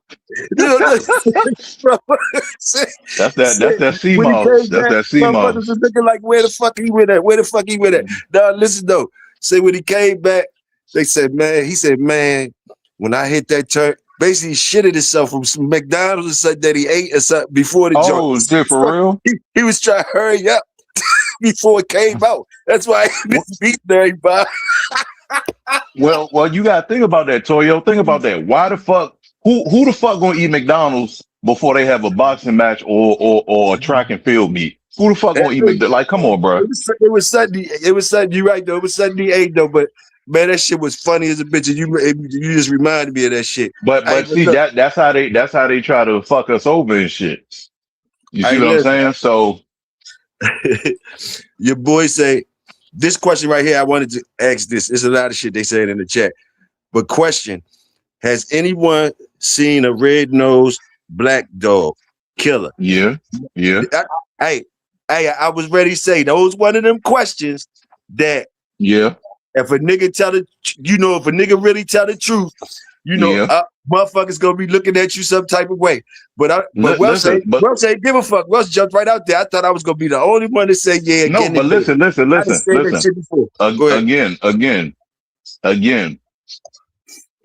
That's that sea moss. That's that sea moss. Looking like, where the fuck he went at? Where the fuck he went at? Now listen though. Say when he came back, they said, man, he said, man, when I hit that turn, basically he shitted himself from some McDonald's or something that he ate or something before the joint. Oh, shit, for real? He was trying to hurry up before it came out. That's why he was beating everybody. Well, you gotta think about that, Toyo. Think about that. Why the fuck? Who the fuck gonna eat McDonald's before they have a boxing match or a track and field meet? Who the fuck gonna eat McDonald's? Like, come on, bro. It was Sunday. You right though. It was Sunday 8 though, but. Man, that shit was funny as a bitch. And you just reminded me of that shit. But see, that's how they try to fuck us over and shit. You see what I'm saying? So your boy say this question right here. I wanted to ask this. There's a lot of shit they said in the chat. But question: has anyone seen a red-nosed black dog killer? Yeah. I was ready to say those one of them questions that yeah. If a nigga really tell the truth, You know, Yeah. motherfuckers gonna be looking at you some type of way. But Welsh Listen, but ain't give a fuck. Welsh jumped right out there. I thought I was gonna be the only one to say yeah no, again but and again. I done said that listen. shit before. Go ahead. Again.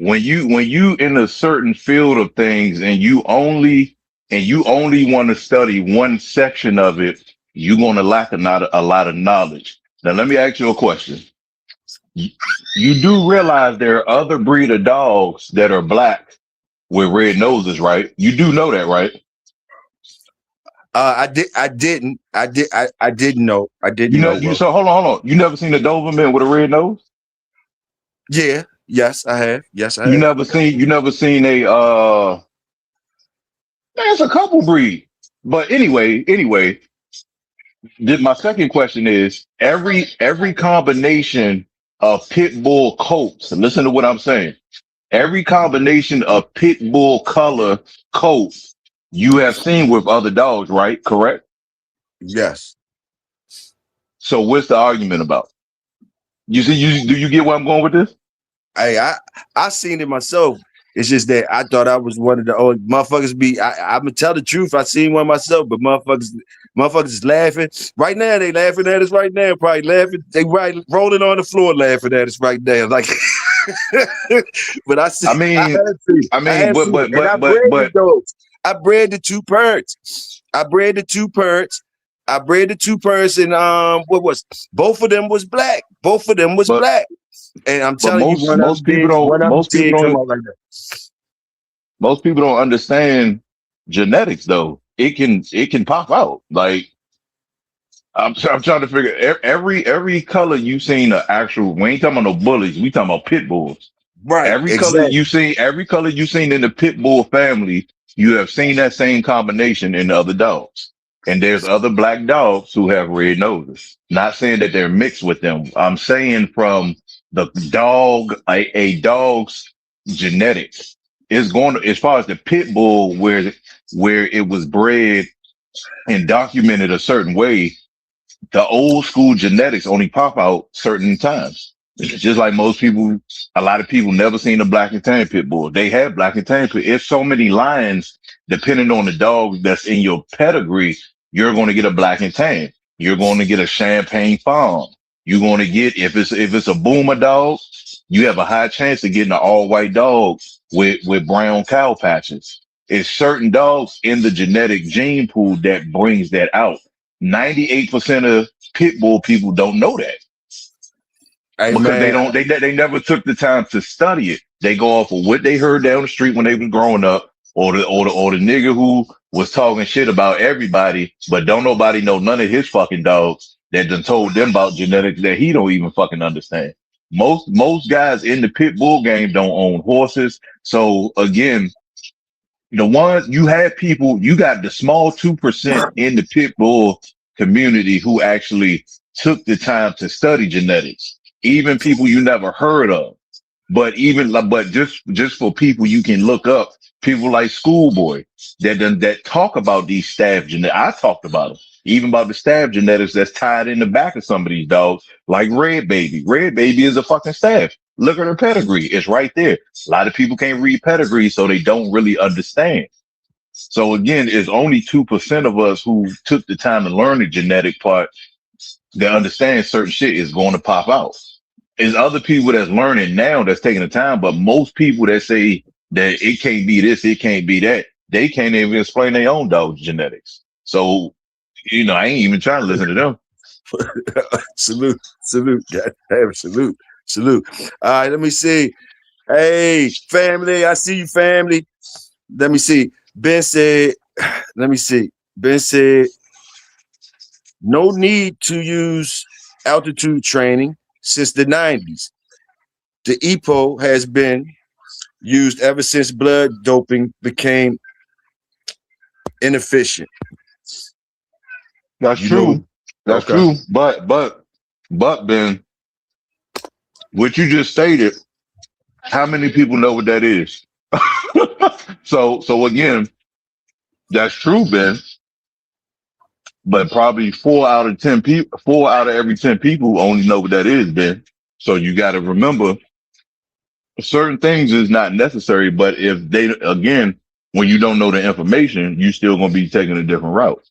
When you in a certain field of things and you only want to study one section of it, you're gonna lack a lot of knowledge. Now, let me ask you a question. You, you do realize there are other breed of dogs that are black with red noses, right? You do know that, right? I didn't know. I You didn't know, know. you Well, so hold on. You never seen a Doberman with a red nose? yeah, yes, I have. Yes, I You have. never seen a there's a couple breed. But anyway, my second question is every combination of pit bull coats, and listen to what I'm saying. Every combination of pit bull color coats you have seen with other dogs, right? Correct? Yes. So what's the argument about? You see, do you get where I'm going with this? Hey, I seen it myself. It's just that I thought I was one of the old motherfuckers. I'm gonna tell the truth. I seen one myself, but motherfuckers is laughing right now. They laughing at us right now. Probably laughing. They right rolling on the floor laughing at us right now. Like, but I see. I mean, I have but seen it, but and I but but bred the but dogs. I bred the two parents. I bred the two parents. I bred the two parents, and what was both of them was black. Both of them was but black. And I'm but telling you, one of them did. One of them did come out like that. most people don't understand genetics though. It can pop out. Like I'm trying to figure every color you seen the actual. We ain't talking about no bullies. We talking about pit bulls. Right. Exactly. Every color you seen in the pit bull family, you have seen that same combination in the other dogs. And there's other black dogs who have red noses. Not saying that they're mixed with them. I'm saying from the dog, a dog's genetics is going to, as far as the pit bull, where it was bred and documented a certain way, the old school genetics only pop out certain times. It's just like most people, a lot of people never seen a black and tan pit bull. They have black and tan pit. If so many lions, depending on the dog that's in your pedigree, you're going to get a black and tan. You're going to get a champagne farm. You're going to get, if it's a boomer dog, you have a high chance of getting an all white dog with brown cow patches. It's certain dogs in the genetic gene pool that brings that out. 98% of pit bull people don't know that Hey because they man. don't they never took the time to study it. They go off of what they heard down the street when they was growing up, or the nigga who was talking shit about everybody, but don't nobody know none of his fucking dogs that done told them about genetics that he don't even fucking understand. Most guys in the pit bull game don't own horses. So again, the ones you have people, you got the small 2% in the pit bull community who actually took the time to study genetics, even people you never heard of. But just for people you can look up, people like Schoolboy that talk about these staff genetics. I talked about them, even about the staff genetics that's tied in the back of some of these dogs, like Red Baby. Red Baby is a fucking staff. Look at her pedigree; it's right there. A lot of people can't read pedigree, so they don't really understand. So again, it's only 2% of us who took the time to learn the genetic part that understand certain shit is going to pop out. There's other people that's learning now that's taking the time, but most people that say that it can't be this, it can't be that, they can't even explain their own dog's genetics. So, I ain't even trying to listen to them. Salute. Goddamn, salute. All right, let me see. Hey, family, I see you, family. Let me see. Ben said, let me see. Ben said, no need to use altitude training since the 90s. The EPO has been used ever since blood doping became inefficient. That's You know, true. That's okay. true. But Ben, what you just stated, how many people know what that is? So again, that's true, Ben. But probably 4 out of 10 people, 4 out of every 10 people only know what that is, Ben. So you got to remember, certain things is not necessary, but if they again, when you don't know the information, you still gonna be taking a different route.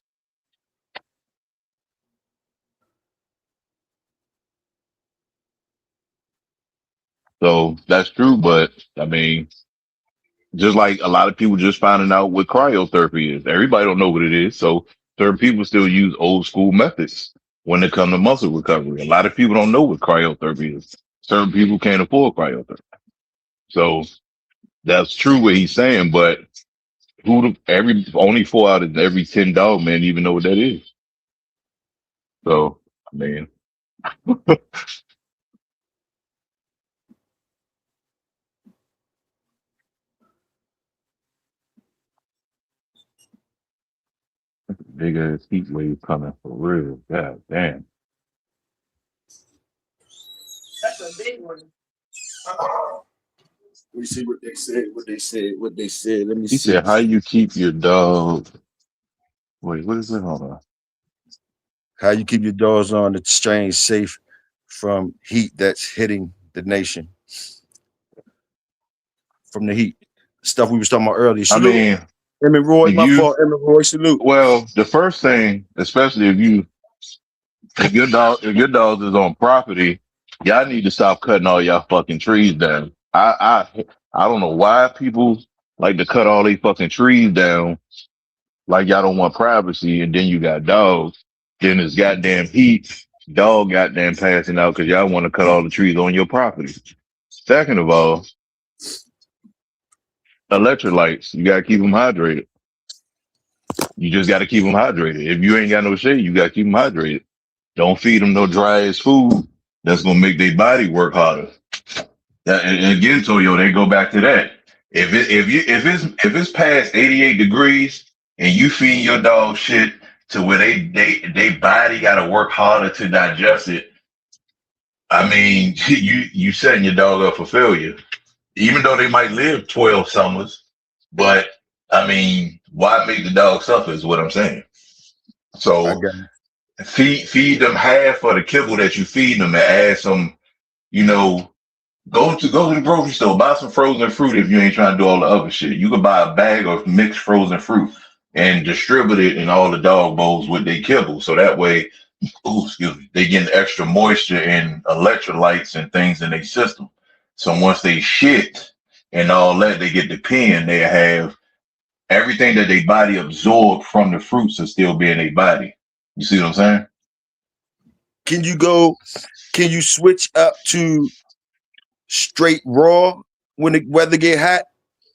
So that's true, but I mean, just like a lot of people just finding out what cryotherapy is. Everybody don't know what it is. So certain people still use old school methods when it comes to muscle recovery. A lot of people don't know what cryotherapy is. Certain people can't afford cryotherapy. So that's true what he's saying, but every only 4 out of every 10 dog man even know what that is. So I mean, big ass heat wave coming for real. God damn. We see what they said. What they said. What they said. Let me He see. said, "How you keep your dog?" Wait, what is it? Hold on. How you keep your dogs on the strain safe from heat that's hitting the nation, from the heat stuff we was talking about earlier. I Salute, mean, Emmett Roy. My you fault, Emmett Roy. Salute. well, the first thing, especially if your dog is on property, y'all need to stop cutting all y'all fucking trees down. I don't know why people like to cut all these fucking trees down like y'all don't want privacy, and then you got dogs. Then it's goddamn heat, dog goddamn passing out because y'all want to cut all the trees on your property. Second of all, electrolytes, you gotta keep them hydrated. You just gotta keep them hydrated. If you ain't got no shade, you gotta keep them hydrated. Don't feed them no dry ass food that's gonna make their body work harder. And again, Toyo, they go back to that. If it's past 88 degrees and you feed your dog shit to where they body gotta work harder to digest it, I mean, you setting your dog up for failure. Even though they might live 12 summers, but I mean, why make the dog suffer is what I'm saying. I So got feed them half of the kibble that you feed them and add some, you know, go to the grocery store, buy some frozen fruit if you ain't trying to do all the other shit. You can buy a bag of mixed frozen fruit and distribute it in all the dog bowls with their kibble. So that way, excuse me, they get extra moisture and electrolytes and things in their system. So once they shit and all that, they get the pen, they have everything that their body absorbed from the fruits will still be in their body. You see what I'm saying? Can you go? Can you switch up to straight raw when the weather get hot?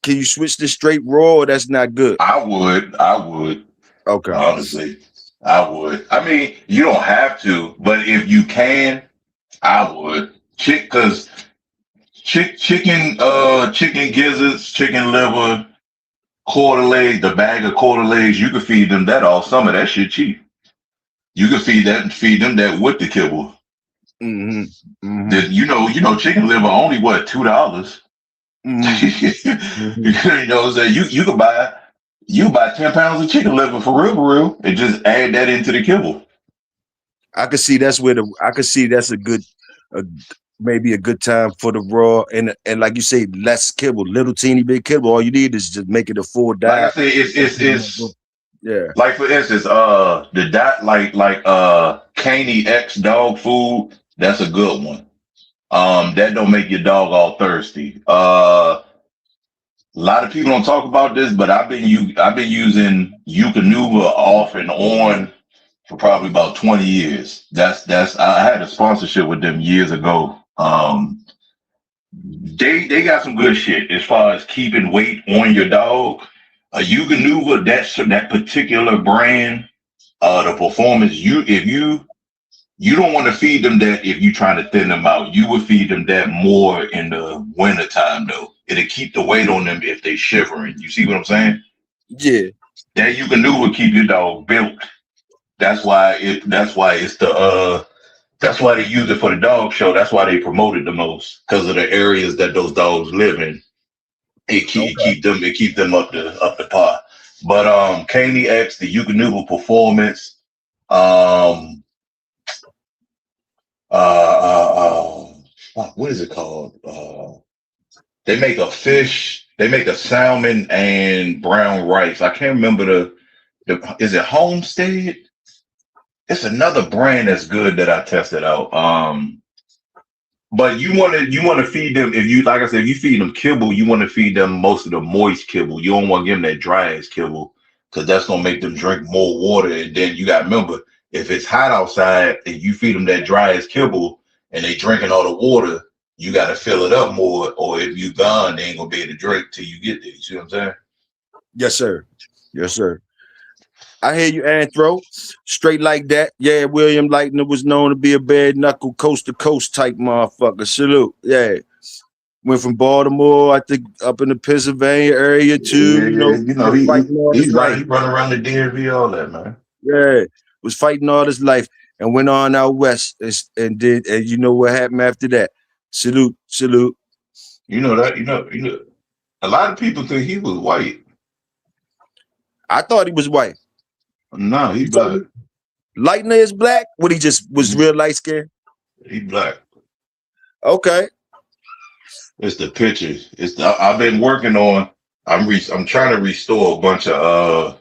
Can you switch to straight raw, or that's not good? I would, Okay. honestly. I would. I mean, you don't have to, but if you can, I would. Cause chicken gizzards, chicken liver, quarter leg, the bag of quarter legs, you can feed them that all summer. That shit cheap. You can feed them that with the kibble. Mm-hmm. Mm-hmm. That chicken liver only what $2. Mm-hmm. Mm-hmm. You know what I'm saying? You buy 10 pounds of chicken liver for real, and just add that into the kibble. I could see that's a good, uh, maybe a good time for the raw and like you say, less kibble, little teeny bit kibble. All you need is just make it a full Like I diet. said, it's Yeah. like for instance, the dot like Caney X dog food, that's a good one. That don't make your dog all thirsty. A lot of people don't talk about this, but I've been using Eukanuba off and on for probably about 20 years. That's I had a sponsorship with them years ago. They got some good shit as far as keeping weight on your dog. Eukanuba, that particular brand, the performance, if you don't want to feed them that if you're trying to thin them out. You would feed them that more in the winter time though. It'll keep the weight on them if they shivering. You see what I'm saying? Yeah. That you can do will keep your dog built. That's why they use it for the dog show. That's why they promote it the most because of the areas that those dogs live in. Okay. It keep them up the par. But Caney X, the Eukanuba performance, um what is it called? They make a fish. They make a salmon and brown rice. I can't remember the. Is it Homestead? It's another brand that's good that I tested out. But you want to feed them if you like I said if you feed them kibble, you want to feed them most of the moist kibble. You don't want to give them that dry ass kibble because that's gonna make them drink more water. And then you got to remember if it's hot outside and you feed them that dry ass kibble and they drinking all the water, you got to fill it up more. Or if you gone, they ain't gonna be able to drink till you get there. You see what I'm saying? Yes, sir. Yes, sir. I hear you, Anthro. Straight like that. Yeah, William Lightner was known to be a bad knuckle, coast to coast type motherfucker. Salute. Yeah. Went from Baltimore, I think, up in the Pennsylvania area too. Yeah, You yeah. know, You know was he fighting all he his run life. he run around the DMV all that man. Yeah, was fighting all his life and went on out west and did. And you know what happened after that? Salute, salute. You know that you know. A lot of people think he was white. I thought he was white. No, he You told black. me Lightner is black. What he just was Mhm. real light skinned. He black. Okay. It's the pictures. I've been working on. I'm trying to restore a bunch of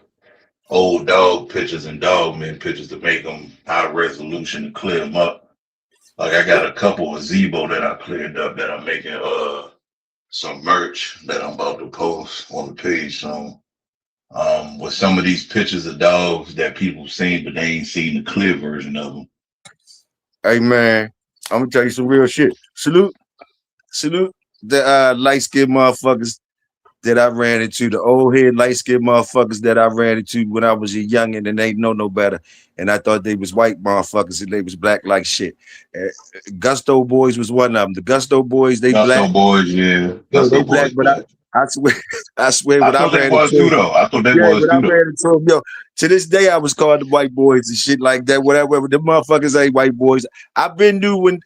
old dog pictures and dog men pictures to make them high resolution and clear them up. Like I got a couple of Zebo that I cleared up that I'm making some merch that I'm about to post on the page soon. With some of these pictures of dogs that people seen, but they ain't seen the clear version of them. Hey man, I'm gonna tell you some real shit. Salute, salute the light skinned motherfuckers that I ran into, the old head light skinned motherfuckers that I ran into when I was a youngin' and they know no better. And I thought they was white motherfuckers and they was black like shit. Uh, Gusto Boys was one of them. The Gusto Boys, they black. Gusto boys, yeah. Yeah, they Gusto black, boys but black. I swear, I swear, I when I thought they ran was into too them, though. I thought they yeah, was when I too though. ran into them, yo, to this day I was called the white boys and shit like that. Whatever, the motherfuckers ain't white boys. I've been new when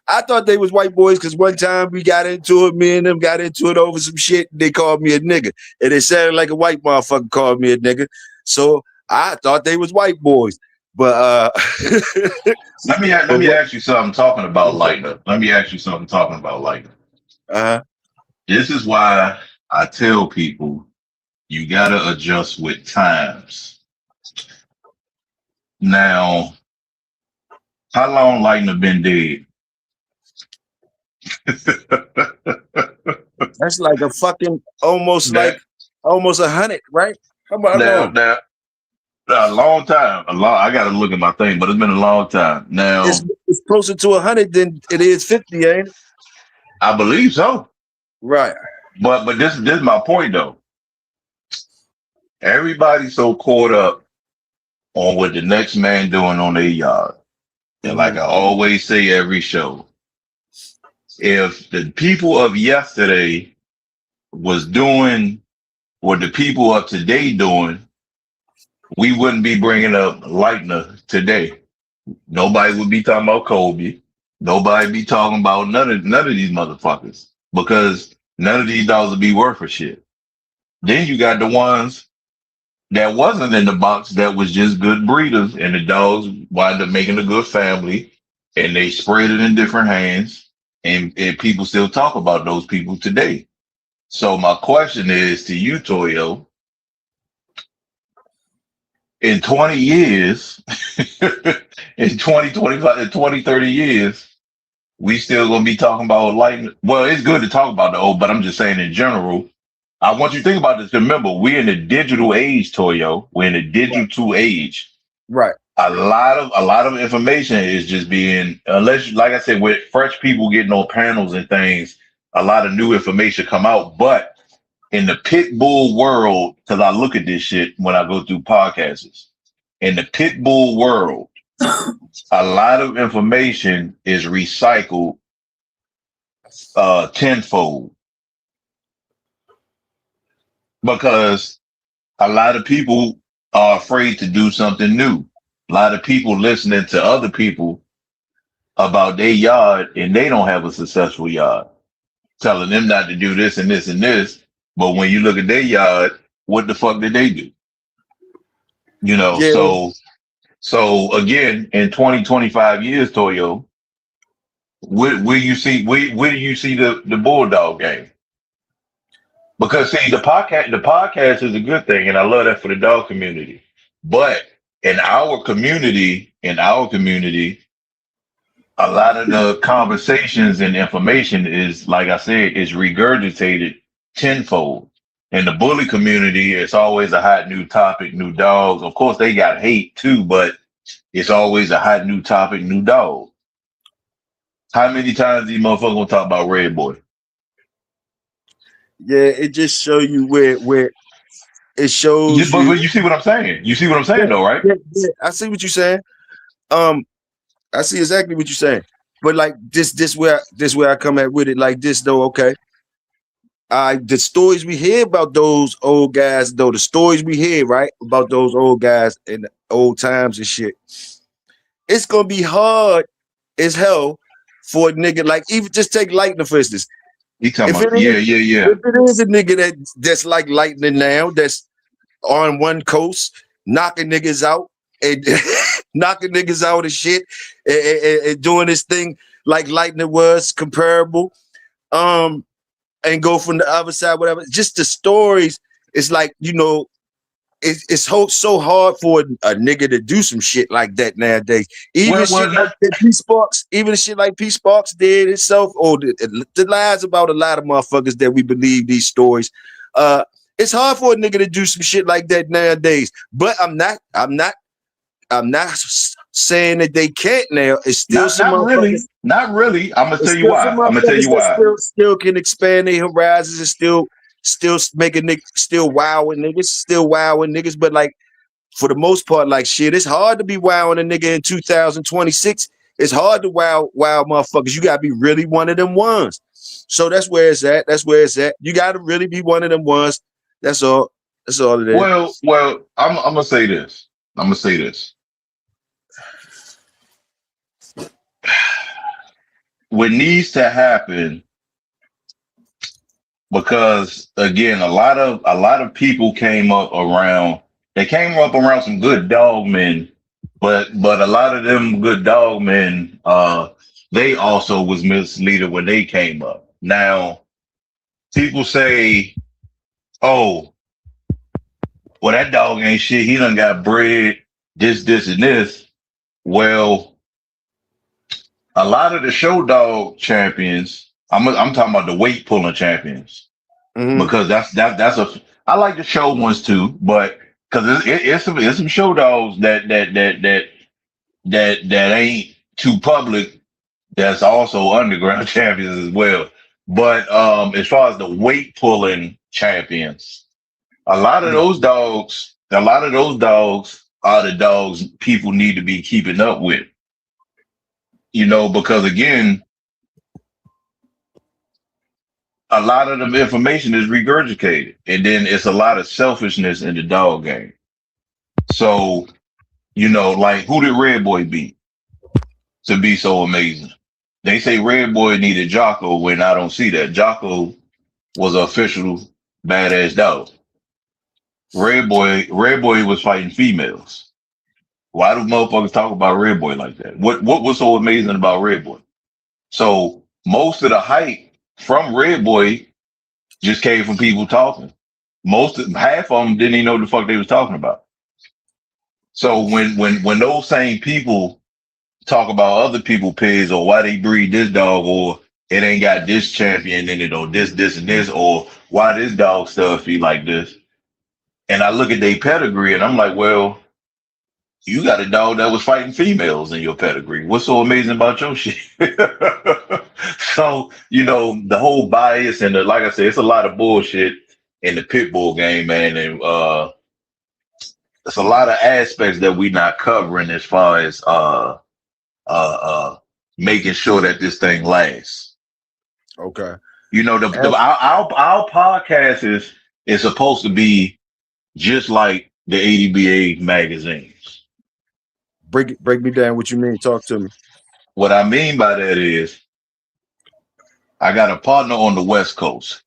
I thought they was white boys because one time we got into it, me and them got into it over some shit. They called me a nigga, and it sounded like a white motherfucker called me a nigga. So I thought they was white boys, but Let but me what? ask you something talking about lightning. Let me ask you something talking about lightning. Uh-huh. This is why I tell people you gotta adjust with times. Now, how long lightning been dead? That's like a fucking almost that like almost 100, right? How about how now long? now a long time. A long I gotta look at my thing, but it's been a long time. It's Now, it's closer to 100 than it is 50, ain't it? I believe so. Right. But this is my point though. Everybody's so caught up on what the next man doing on their yard. And like Mm-hmm. I always say every show, if the people of yesterday was doing what the people of today doing, we wouldn't be bringing up Leitner today. Nobody would be talking about Kobe. Nobody be talking about none of these motherfuckers because none of these dogs would be worth a shit. Then you got the ones that wasn't in the box that was just good breeders, and the dogs wound up making a good family, and they spread it in different hands, and people still talk about those people today. So my question is to you, Toyo, in 20 years, in 20, 25, in 20, 30 years, we still gonna be talking about lightning. Well, it's good to talk about the old, but I'm just saying in general, I want you to think about this. Remember, we're in the digital age, Toyo. We're in the Right. digital age. Right. A lot of information is just being unless like I said, with fresh people getting on panels and things, a lot of new information come out. But in the pit bull world, because I look at this shit when I go through podcasts, in the pit bull world, a lot of information is recycled tenfold because a lot of people are afraid to do something new. A lot of people listening to other people about their yard and they don't have a successful yard, telling them not to do this and this and this. But when you look at their yard, what the fuck did they do? You know, Yeah. so again, in 20, 25 years, Toyo, Where you see where do you see the Bulldog game? Because see, the podcast is a good thing, and I love that for the dog community. But in our community, a lot of the conversations and information is, like I said, is regurgitated tenfold. In the bully community, it's always a hot new topic, new dogs. Of course, they got hate too, but it's always a hot new topic, new dog. How many times these motherfuckers gonna talk about Red Boy? Yeah, it just show you where it Yeah, shows but you. you see what I'm saying? You see what I'm saying, Yeah, though, right? yeah. I see what you're saying. Um, I see exactly what you're saying. But like this where I come at with it like this though. Okay, the stories we hear about those old guys though, the stories we hear right about those old guys and old times and shit. It's gonna be hard as hell for a nigga like even just take Lightning for instance. He talking If it about, yeah, is yeah, yeah. if it is a nigga that's like Lightning now, that's on one coast, knocking niggas out and knocking niggas out and shit, and doing this thing like Lightning was comparable. And go from the other side, whatever. Just the stories. It's like it's so hard for a nigga to do some shit like that nowadays. Even Well, shit like that P Sparks, even shit like P Sparks did itself, or the lies about a lot of motherfuckers that we believe these stories. It's hard for a nigga to do some shit like that nowadays. But I'm not saying that they can't now. It's still not some not motherfuckers. really, not really. I'm gonna It's tell you still some why. I'm gonna tell motherfuckers you that why. still can expand their horizons and still making niggas still wowing niggas. But like for the most part, like shit, it's hard to be wowing a nigga in 2026. It's hard to wow motherfuckers. You gotta be really one of them ones. So that's where it's at. That's where it's at. You gotta really be one of them ones. That's all. That's all it is. Well, I'm gonna say this. I'm gonna say this. What needs to happen, because again, a lot of people came up around. They came up around some good dog men, but a lot of them good dog men, they also was misleaded when they came up. Now, people say, "Oh, well, that dog ain't shit. He done got bred this, and this." Well, a lot of the show dog champions, I'm talking about the weight pulling champions, Mm-hmm. because that's a I like the show ones too, but because it's some show dogs that ain't too public, that's also underground champions as well. But as far as the weight pulling champions, a lot of those dogs are the dogs people need to be keeping up with. Because again, a lot of the information is regurgitated, and then it's a lot of selfishness in the dog game. So, like, who did Red Boy beat to be so amazing? They say Red Boy needed Jocko, when I don't see that. Jocko was an official badass dog. Red Boy was fighting females. Why do motherfuckers talk about Red Boy like that? What was so amazing about Red Boy? So most of the hype from Red Boy just came from people talking. Half of them didn't even know the fuck they was talking about. So when those same people talk about other people pigs, or why they breed this dog, or it ain't got this champion in it, or this and this, or why this dog stuffy like this, and I look at their pedigree and I'm like, well, you got a dog that was fighting females in your pedigree. What's so amazing about your shit? So, the whole bias and like I said, it's a lot of bullshit in the pit bull game, man. And it's a lot of aspects that we not covering, as far as uh making sure that this thing lasts. Okay. Our podcast is supposed to be just like the ADBA magazines. Break me down. What you mean? Talk to me. What I mean by that is, I got a partner on the West Coast.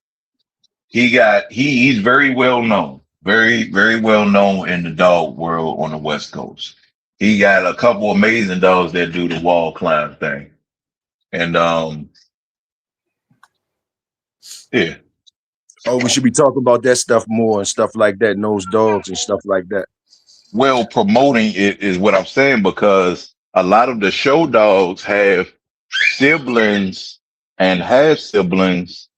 He's very well known, very, very well known in the dog world on the West Coast. He got a couple amazing dogs that do the wall climb thing. And yeah. Oh, we should be talking about that stuff more and stuff like that, nose dogs and stuff like that. Well, promoting it is what I'm saying because a lot of the show dogs have siblings and have siblings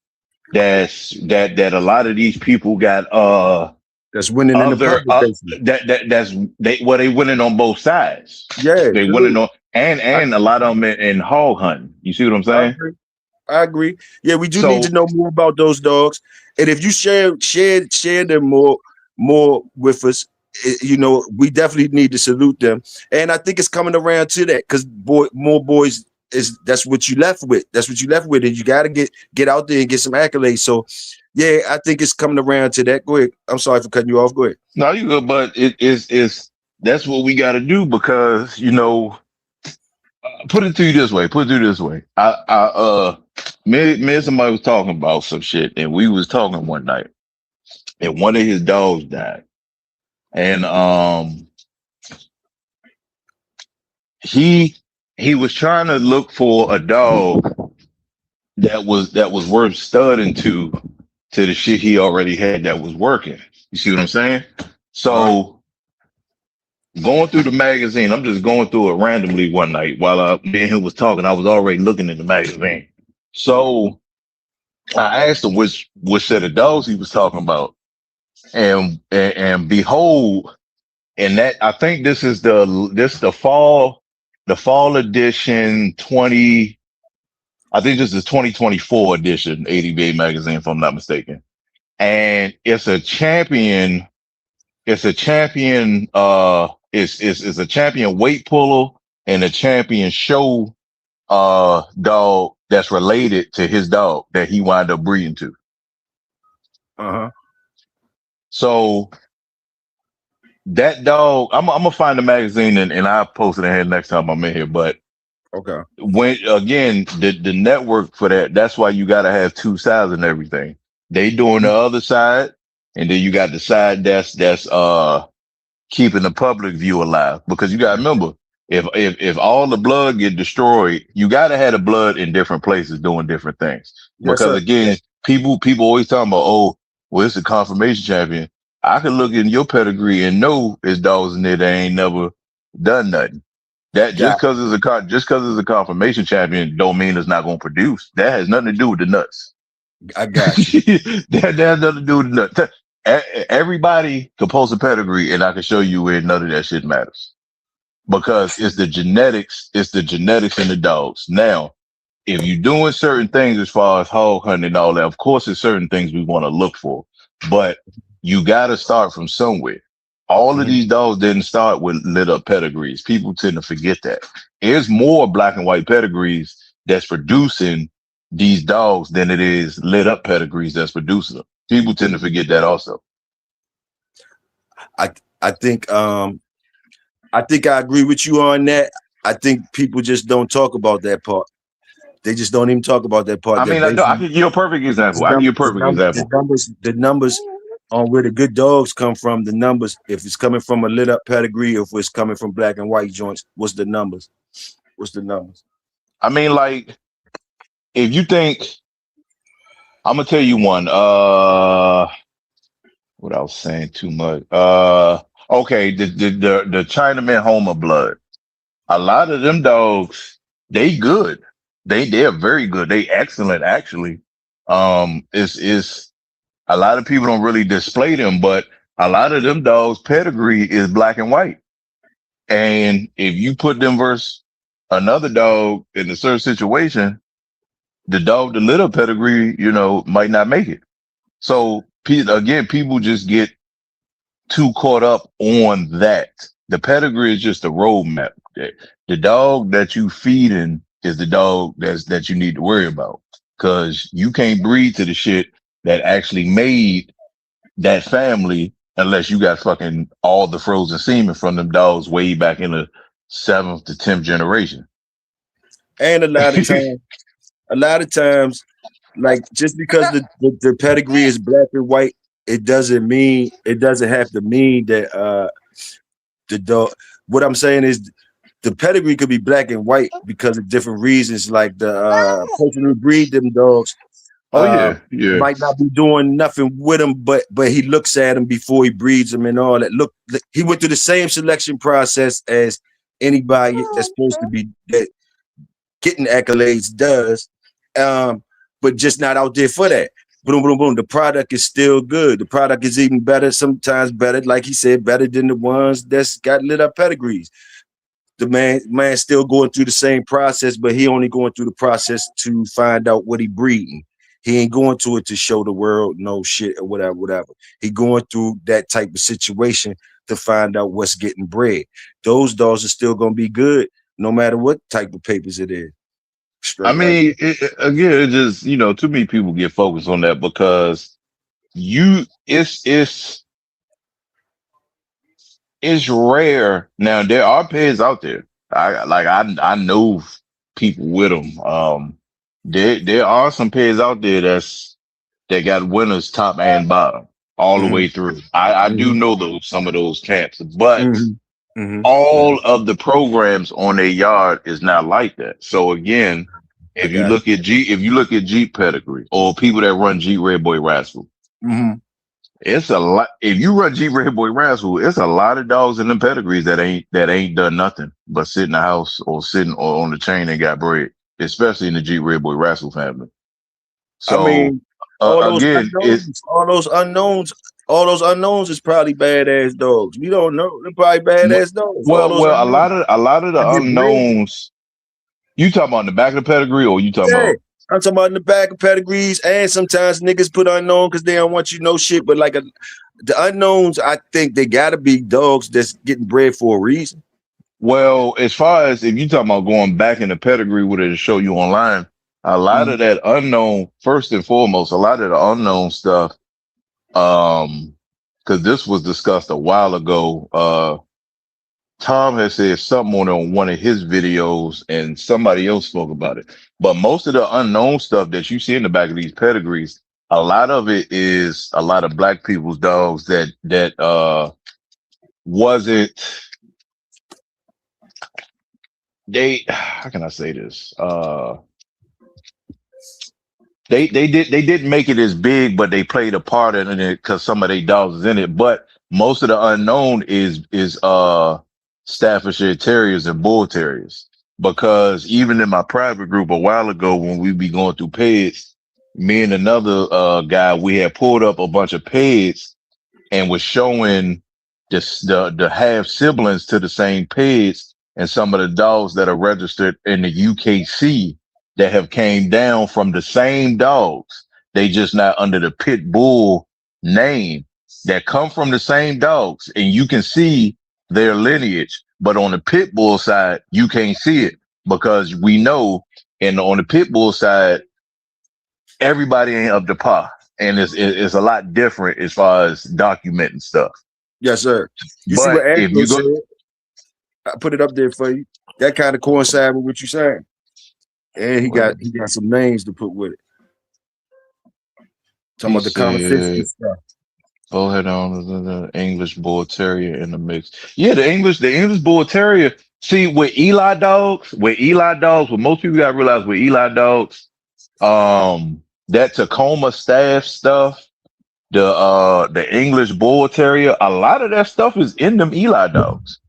that a lot of these people got That's winning in the other public, basically. that's they winning on both sides. Yeah, They winning true. on I, and a lot of them in hog hunting. You see what I'm I saying? agree. I agree. Yeah, we do need to So know more about those dogs, and if you share them more with us, we definitely need to salute them. And I think it's coming around to that because more boys that's what you left with. That's what you left with, and you got to get out there and get some accolades. So, yeah, I think it's coming around to that. Go ahead. I'm sorry for cutting you off. Go ahead. no, you good, but is that's what we got to do because put it to you this way. Put it to you this way. Me and somebody was talking about some shit, and we was talking one night, and one of his dogs died, and he was trying to look for a dog that was worth studying to the shit he already had that was working. You see what I'm saying? So going through the magazine, I'm just going through it randomly one night while me and him was talking. I was already looking in the magazine. So I asked him which set of dogs he was talking about, and behold, and that I think this is the fall edition 20. I think this is 2024 edition ADBA magazine, if I'm not mistaken. And it's a champion. It's a champion. It's a champion weight puller and a champion show dog that's related to his dog that he wound up breeding to. So that dog, I'm gonna find the magazine and I'll post it in here next time I'm in here. But Okay. when again the network for that's why you gotta have two sides and everything. They doing the other side, and then you got the side that's keeping the public view alive. Because you gotta remember, if all the blood get destroyed, you gotta have the blood in different places doing different things. Yes, Because sir. again, people always talking about, oh, well, it's a confirmation champion. I can look in your pedigree and know it's dogs in there that ain't never done nothing. That Got just because it's a confirmation champion don't mean it's not going to produce. That has nothing to do with the nuts. I got you. That has nothing to do with the nuts. Everybody can post a pedigree, and I can show you where none of that shit matters because it's the genetics. It's the genetics in the dogs. Now, if you're doing certain things as far as hog hunting and all that, of course, there's certain things we want to look for, but you got to start from somewhere. All of these dogs didn't start with lit up pedigrees. People tend to forget that. There's more black and white pedigrees that's producing these dogs than it is lit up pedigrees that's producing them. People tend to forget that also. I think I agree with you on that. I think people just don't talk about that part. They just don't even talk about that part. I mean, I can give you a perfect example. I can give you a perfect example. The numbers on where the good dogs come from, the numbers, if it's coming from a lit up pedigree or if it's coming from black and white joints, what's the numbers? I mean, like, if you think, I'm gonna tell you one. What I was saying too much. Okay, the Chinaman Homer blood. A lot of them dogs, they good. They are very good. They excellent actually. It's a lot of people don't really display them, but a lot of them dogs' pedigree is black and white. And if you put them versus another dog in a certain situation, the dog, the little pedigree, might not make it. So again, people just get too caught up on that. The pedigree is just a roadmap. The dog that you feeding is the dog that you need to worry about because you can't breed to the shit that actually made that family unless you got fucking all the frozen semen from them dogs way back in the 7th to 10th generation. And a lot of times, like just because the pedigree is black and white, it doesn't have to mean that the dog. What I'm saying is the pedigree could be black and white because of different reasons. Like the person who breed them dogs Oh uh, yeah, yeah. might not be doing nothing with him, but he looks at him before he breeds him and all that. Look, he went through the same selection process as anybody that's supposed to be that getting accolades does, um, but just not out there for that. Boom, boom, boom. The product is still good. The product is even better, sometimes better, like he said, better than the ones that's got lit up pedigrees. The man still going through the same process, but he only going through the process to find out what he breeding. He ain't going to it to show the world no shit or whatever, whatever. He going through that type of situation to find out what's getting bred. Those dogs are still gonna be good no matter what type of papers it is. I Straight like mean, again, it just too many people get focused on that because you it's rare. Now there are pairs out there. I know people with them. There are some pairs out there that got winners top and bottom all the way mm-hmm, through. I do mm-hmm, know some of those camps, but mm-hmm, mm-hmm, all of the programs on their yard is not like that. So again, I got it. if you look at Jeep pedigree or people that run Jeep Red Boy Rascal, Mm-hmm. it's a lot. If you run Jeep Red Boy Rascal, it's a lot of dogs in the pedigrees that ain't done nothing but sit in the house or sitting or on the chain and got bred, especially in the Jeep Red Boy Rascal family. I So mean, all those again, it's unknowns, all those unknowns is probably badass dogs. We don't know. They're probably badass dogs. All those well, unknowns. a lot of I the get bred. unknowns. You talking about in the back of the pedigree, or you talking Yeah. about? I'm talking about in the back of pedigrees, and sometimes niggas put unknown because they don't want you to know shit. But the unknowns, I think they gotta be dogs that's getting bred for a reason. Well, as far as if you talking about going back in the pedigree with it to show you online, a lot of Mm-hmm. that unknown, first and foremost, a lot of the unknown stuff, because this was discussed a while ago. Tom has said something on one of his videos, and somebody else spoke about it. But most of the unknown stuff that you see in the back of these pedigrees, a lot of it is a lot of black people's dogs that wasn't they how can I say this? They didn't make it as big, but they played a part in it because some of their dogs is in it. But most of the unknown is Staffordshire Terriers and Bull Terriers. Because even in my private group a while ago when we be going through peds, me and another guy, we had pulled up a bunch of peds and was showing the half siblings to the same peds and some of the dogs that are registered in the UKC that have came down from the same dogs. They just not under the pit bull name that come from the same dogs, and you can see their lineage. But on the pit bull side, you can't see it because we know, and on the pit bull side, everybody ain't up to par, and it's a lot different as far as documenting stuff. Yes, sir. You see But what if Angelo you go, said? I put it up there for you. That kind of coincide with what you saying. And he got some names to put with it. Talking he about the conversation said, stuff. "Go ahead on the English Bull Terrier in the mix." Yeah, the English Bull Terrier. See, with Eli dogs, what most people got to realize with Eli dogs, that Tacoma staff stuff, the English Bull Terrier, a lot of that stuff is in them Eli dogs.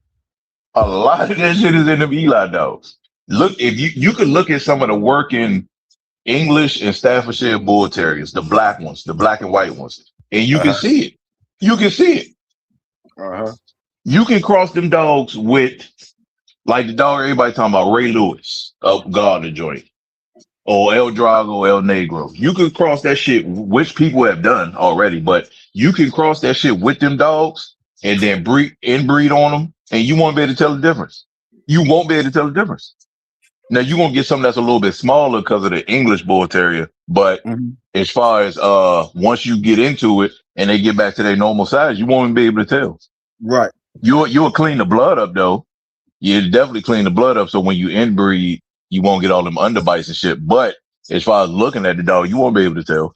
A lot of that shit is in them Eli dogs. Look, if you could look at some of the working English and Staffordshire Bull Terriers, the black ones, the black and white ones, and you can Uh-huh. see it. You can see it. Uh-huh. You can cross them dogs with like the dog everybody talking about, Ray Lewis up Gardner joint or El Drago, El Negro. You can cross that shit, which people have done already, but you can cross that shit with them dogs and then inbreed on them, and you won't be able to tell the difference. You won't be able to tell the difference. Now you're gonna get something that's a little bit smaller because of the English Bull Terrier, but Mm-hmm. as far as once you get into it and they get back to their normal size, you won't even be able to tell. Right. You'll clean the blood up though. You definitely clean the blood up so when you inbreed, you won't get all them underbites and shit. But as far as looking at the dog, you won't be able to tell.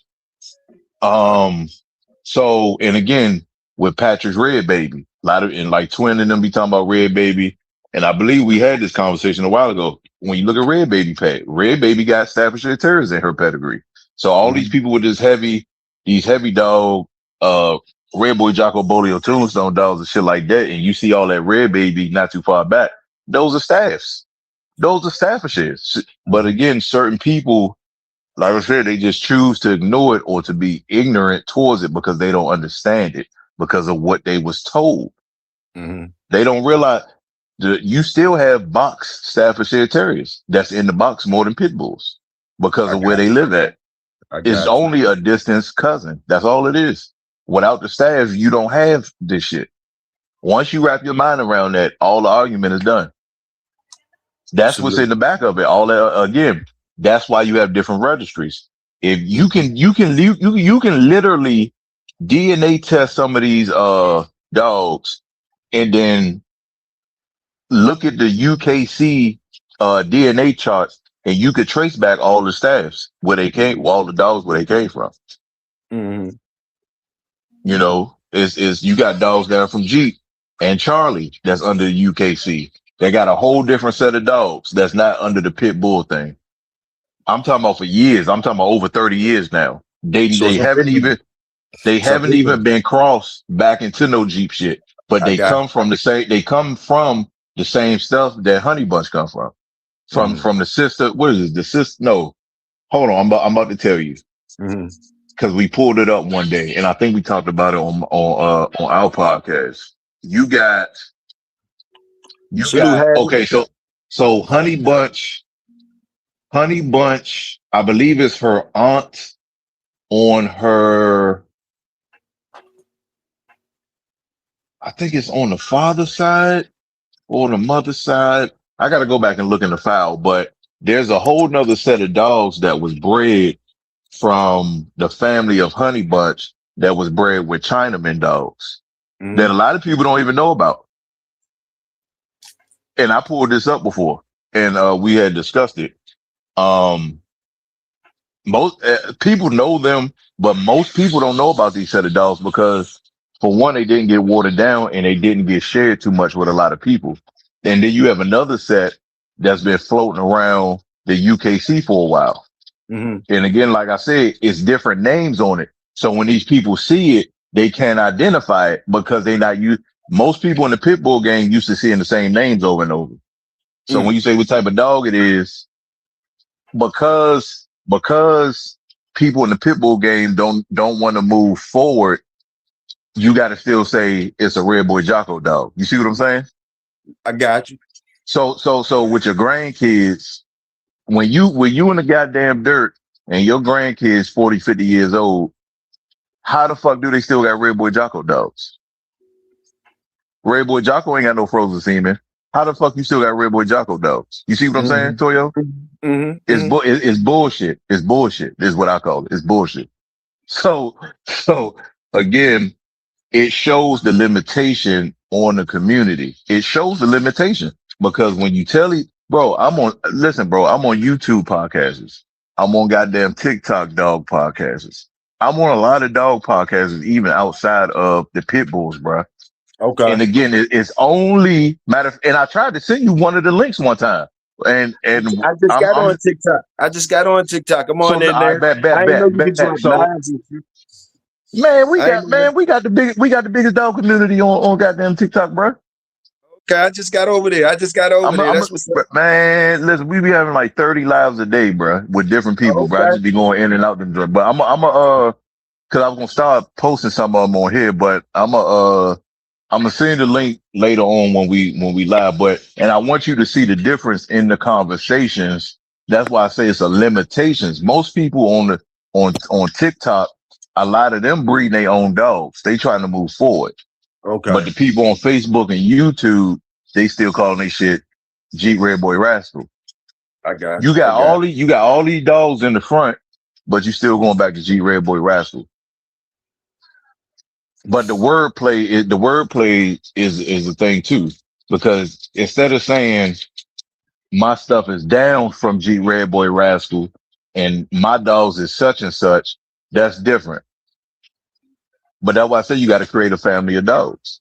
So and again with Patrick's Red Baby, a lot of and like Twin and them be talking about Red Baby. And I believe we had this conversation a while ago. When you look at Red Baby Pat, Red Baby got Staffordshire Terriers in her pedigree. So all these Mm-hmm. people with these heavy dog, uh, Red Boy Jocko Bolio Tombstone dogs and shit like that, and you see all that Red Baby not too far back, those are staffs. Those are Staffordshires. But again, certain people, like I said, they just choose to ignore it or to be ignorant towards it because they don't understand it because of what they was told. Mm-hmm. They don't realize that you still have box Staffordshire Terriers that's in the box more than pit bulls because I of where got they live at. I It's got you. only a distance cousin. That's all it is. Without the staffs, you don't have this shit. Once you wrap your mind around that, all the argument is done. That's what's Salute. in the back of it. All that, again, that's why you have different registries. If you can literally DNA test some of these dogs and then look at the UKC DNA charts, and you could trace back all the staffs where they came, all the dogs where they came from. Mm-hmm. You know, is you got dogs down from Jeep and Charlie that's under the UKC. They got a whole different set of dogs that's not under the pit bull thing. I'm talking about for years. I'm talking about over 30 years now. They So they haven't even they some haven't people even been crossed back into no Jeep shit. But I got they come from the same stuff that Honey Bunch come from. mm-hmm. From the sister, what is it? The sister, no, hold on, I'm about to tell you. Mm-hmm. Because we pulled it up one day, and I think we talked about it on our podcast. You got Salute Harry. okay, so Honey Bunch, I believe is her aunt on her. I think it's on the father's side or the mother's side. I got to go back and look in the file, but there's a whole nother set of dogs that was bred from the family of Honey Bunch that was bred with Chinaman dogs that Mm-hmm. a lot of people don't even know about. And I pulled this up before, and we had discussed it. Um, most people know them, but most people don't know about these set of dogs because, for one, they didn't get watered down and they didn't get shared too much with a lot of people. And then you have another set that's been floating around the UKC for a while. Mm-hmm. And again, like I said, it's different names on it. So when these people see it, they can't identify it because they not used. Most people in the pit bull game used to seeing the same names over and over. So when you say what type of dog it is, because people in the pit bull game don't want to move forward, you got to still say it's a Red Boy Jocko dog. You see what I'm saying? I got you. So with your grandkids, when you in the goddamn dirt and your grandkids 40, 50 years old, how the fuck do they still got Red Boy Jocko dogs? Red Boy Jocko ain't got no frozen semen. How the fuck you still got Red Boy Jocko dogs? You see what I'm saying, Mm-hmm. Toyo? Mm-hmm. It's bullshit. It's bullshit. Is what I call it. It's bullshit. So again, it shows the limitation on the community. It shows the limitation because when you tell it, bro, I'm on YouTube podcasts. I'm on goddamn TikTok dog podcasts. I'm on a lot of dog podcasts, even outside of the pit bulls, bro. Okay. And again, it's only and I tried to send you one of the links one time. And I just got I'm on TikTok. I'm so on there I now. I didn't know you could drop So lives and shit. man, I ain't know. we got the biggest dog community on goddamn TikTok, bro. Okay, I just got over there. That's what's up. Man, listen, we be having like 30 lives a day, bro, with different people, bro. I Okay. just be going in and out them, but cause I'm gonna start posting some of them on here, but I'm gonna send the link later on when we live, and I want you to see the difference in the conversations. That's why I say it's a limitations. Most people on TikTok, a lot of them breeding their own dogs. They trying to move forward. But Okay. the people on Facebook and YouTube, they still calling their shit Jeep Red Boy Rascal. I got You you. got all these dogs in the front, but you still going back to Jeep Red Boy Rascal. But the wordplay is a thing too, because instead of saying my stuff is down from G Red Boy Rascal and my dogs is such and such, that's different. But that's why I say you got to create a family of dogs.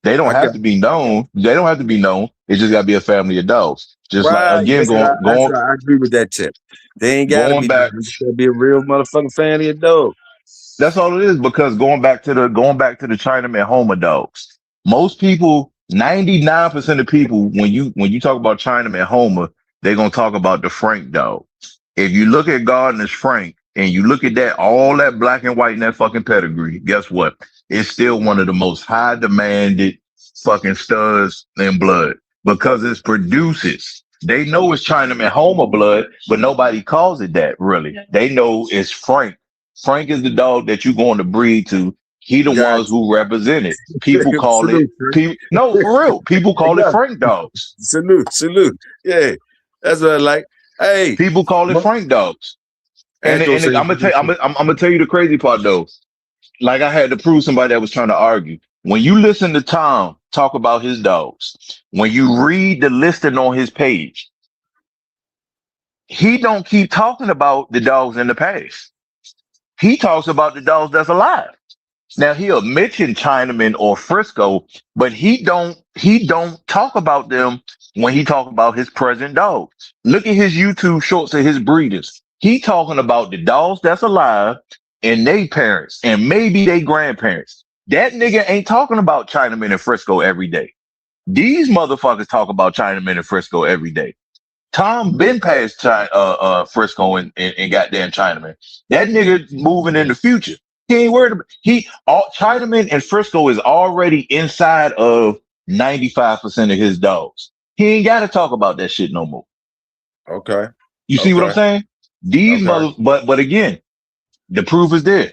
They don't I have got to be known. They don't have to be known. It just got to be a family of dogs. Just like right. again, That's right. I agree with that tip. They ain't gotta going be. back. They just gotta be a real motherfucking family of dog. That's all it is because going back to the Chinaman Homer dogs. Most people, 99% of people, when you talk about Chinaman Homer, they're gonna talk about the Frank dog. If you look at Gardner's Frank and you look at that all that black and white in that fucking pedigree, guess what? It's still one of the most high demanded fucking studs in blood because it produces. They know it's Chinaman Homer blood, but nobody calls it that really. They know it's Frank. Frank is the dog that you're going to breed to. He the Got ones who represent it. People you. call it Salute, sir. people. No, for real. People Hey, call it yo, Frank dogs. salute. Yeah, that's what I like. Hey, People call it Frank dogs. And Andrew and say I'm gonna tell I'm gonna tell you the crazy part though. Like I had to prove somebody that was trying to argue. When you listen to Tom talk about his dogs, when you read the listing on his page, he don't keep talking about the dogs in the past. He talks about the dogs that's alive. Now he'll mention Chinaman or Frisco, but he don't talk about them when he talk about his present dogs. Look at his YouTube shorts of his breeders. He talking about the dogs that's alive and they parents and maybe they grandparents. That nigga ain't talking about Chinaman and Frisco every day. These motherfuckers talk about Chinaman and Frisco every day. Tom been past Frisco and goddamn Chinaman. That nigga moving in the future. He ain't worried about Chinaman and Frisco is already inside of 95% of his dogs. He ain't got to talk about that shit no more. okay, You see what I'm okay, saying? These okay. but again, the proof is there.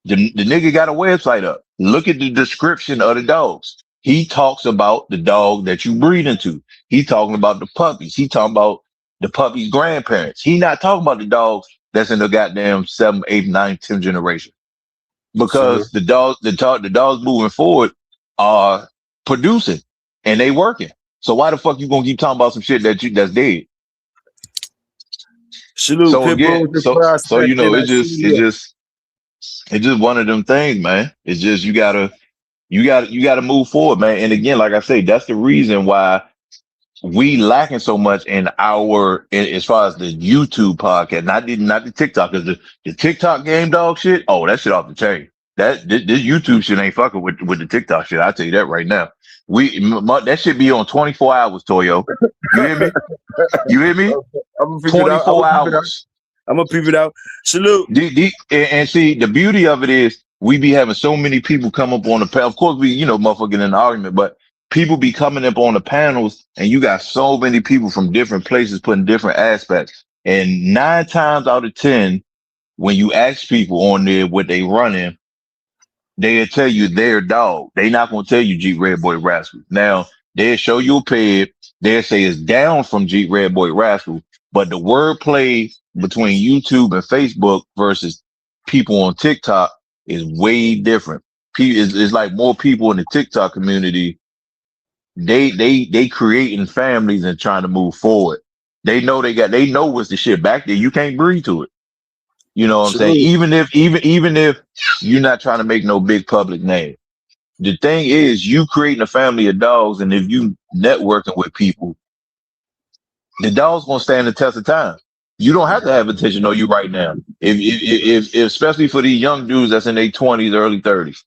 The nigga got a website up. Look at the description of the dogs. He talks about the dog that you breed into. He talking about the puppies. He talking about the puppy's grandparents. He not talking about the dogs that's in the goddamn 7, 8, 9, 10 generation. Salute. Because the dogs moving forward are producing and they working. So why the fuck you gonna keep talking about some shit that's dead? Salute, So pit again, bulls and so prospecting. I see you. it's just one of them things, man. It's just you gotta move forward, man. And again, like I say, that's the reason why we lacking so much as far as the YouTube podcast, not the TikTok, because the TikTok game dog shit. Oh, that shit off the chain. This YouTube shit ain't fucking with the TikTok shit. I tell you that right now. That shit be on 24 hours, Toyo. You hear me? You hear me? I'm gonna peep it out. 24 hours. I'm gonna peep it out. Salute. And see, the beauty of it is we be having so many people come up on the panel. Of course, motherfucker in an argument, but people be coming up on the panels and you got so many people from different places putting different aspects. And 9 times out of 10, when you ask people on there what they running, they'll tell you their dog. They not gonna tell you Jeep Red Boy Rascal. Now they'll show you a peg. They'll say it's down from Jeep Red Boy Rascal, but the wordplay between YouTube and Facebook versus people on TikTok is way different. It's like more people in the TikTok community. They creating families and trying to move forward. They know what's the shit back there. You can't breathe to it. You know what I'm saying? Salute. Even if you're not trying to make no big public name. The thing is, you creating a family of dogs, and if you networking with people, the dog's gonna stand the test of time. You don't have to have attention on you right now. If especially for these young dudes that's in their 20s, early 30s,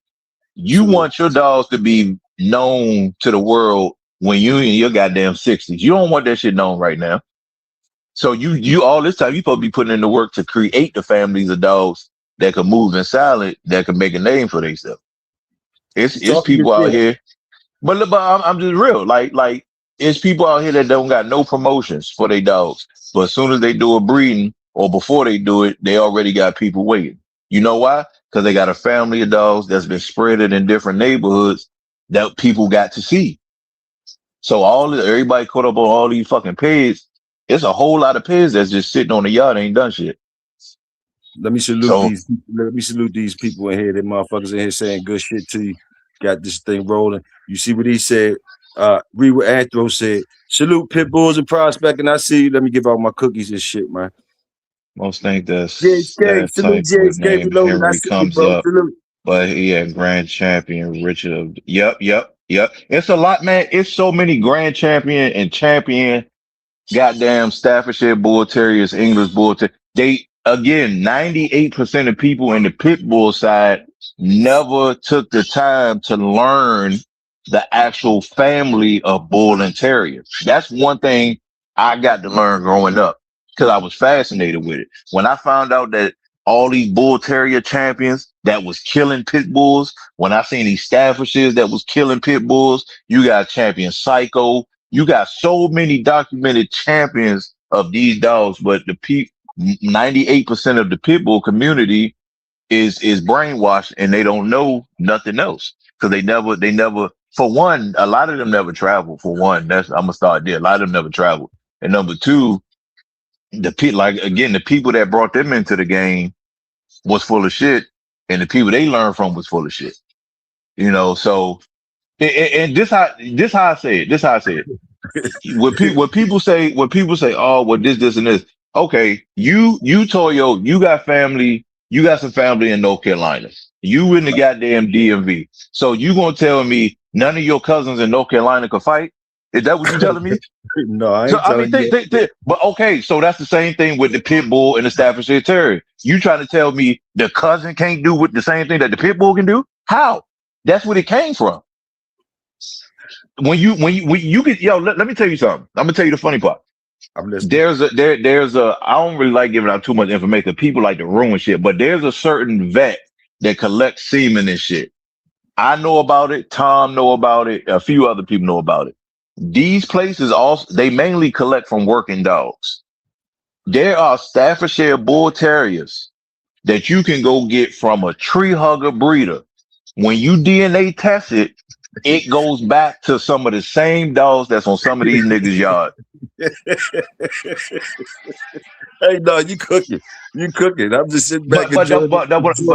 you Salute. want your dogs to be known to the world when you in your goddamn 60s. You don't want that shit known right now. So you all this time you supposed to be putting in the work to create the families of dogs that can move in silent, that can make a name for themselves. You It's talking your people out shit. here, but I'm just real. Like it's people out here that don't got no promotions for their dogs, but as soon as they do a breeding or before they do it, they already got people waiting. You know why? Because they got a family of dogs that's been spreaded in different neighborhoods that people got to see. So everybody caught up on all these fucking pigs. It's a whole lot of pigs that's just sitting on the yard ain't done shit. Let me salute So these. Let me salute these people in here. They motherfuckers in here saying good shit to you. Got this thing rolling. You see what he said? Read what Anthro said. Salute pit bulls and prospecting. I see you. Let me give out my cookies and shit, man. most think JSK. that Salute type with JSK name reloaded. I Henry see you, comes bro. up, Salute. but he had grand champion Richard. Yep. Yeah, it's a lot, man. It's so many grand champion and champion goddamn Staffordshire Bull Terriers, English Bull Terriers. They again, 98% of people in the pit bull side never took the time to learn the actual family of bull and terrier. That's one thing I got to learn growing up because I was fascinated with it. When I found out that all these bull terrier champions that was killing pit bulls, when I seen these Staffordshires that was killing pit bulls, you got champion Psycho, you got so many documented champions of these dogs, but the 98% of the pit bull community is brainwashed and they don't know nothing else because they never for one, a lot of them never travel. For one, that's I'm gonna start there. A lot of them never travel, and number two, the people that brought them into the game was full of shit, and the people they learned from was full of shit. So and this how I say it. This how I say it. When people say, oh, well, this and this. Okay, you Toyo, you got family, you got some family in North Carolina. You in the goddamn DMV. So you gonna tell me none of your cousins in North Carolina could fight? Is that what you telling me? No, I So ain't I mean, telling you. but okay, so that's the same thing with the pit bull and the Staffordshire Terrier. You trying to tell me the cousin can't do with the same thing that the pit bull can do? How? That's where it came from. When you get let me tell you something. I'm gonna tell you the funny part. I'm listening. There's a I don't really like giving out too much information. People like to ruin shit, but there's a certain vet that collects semen and shit. I know about it. Tom know about it. A few other people know about it. These places also they mainly collect from working dogs. There are Staffordshire Bull Terriers that you can go get from a tree hugger breeder. When you DNA test it, it goes back to some of the same dogs that's on some of these niggas' yard. Hey, no, you cooking. You cooking. I'm just sitting back But enjoying, enjoying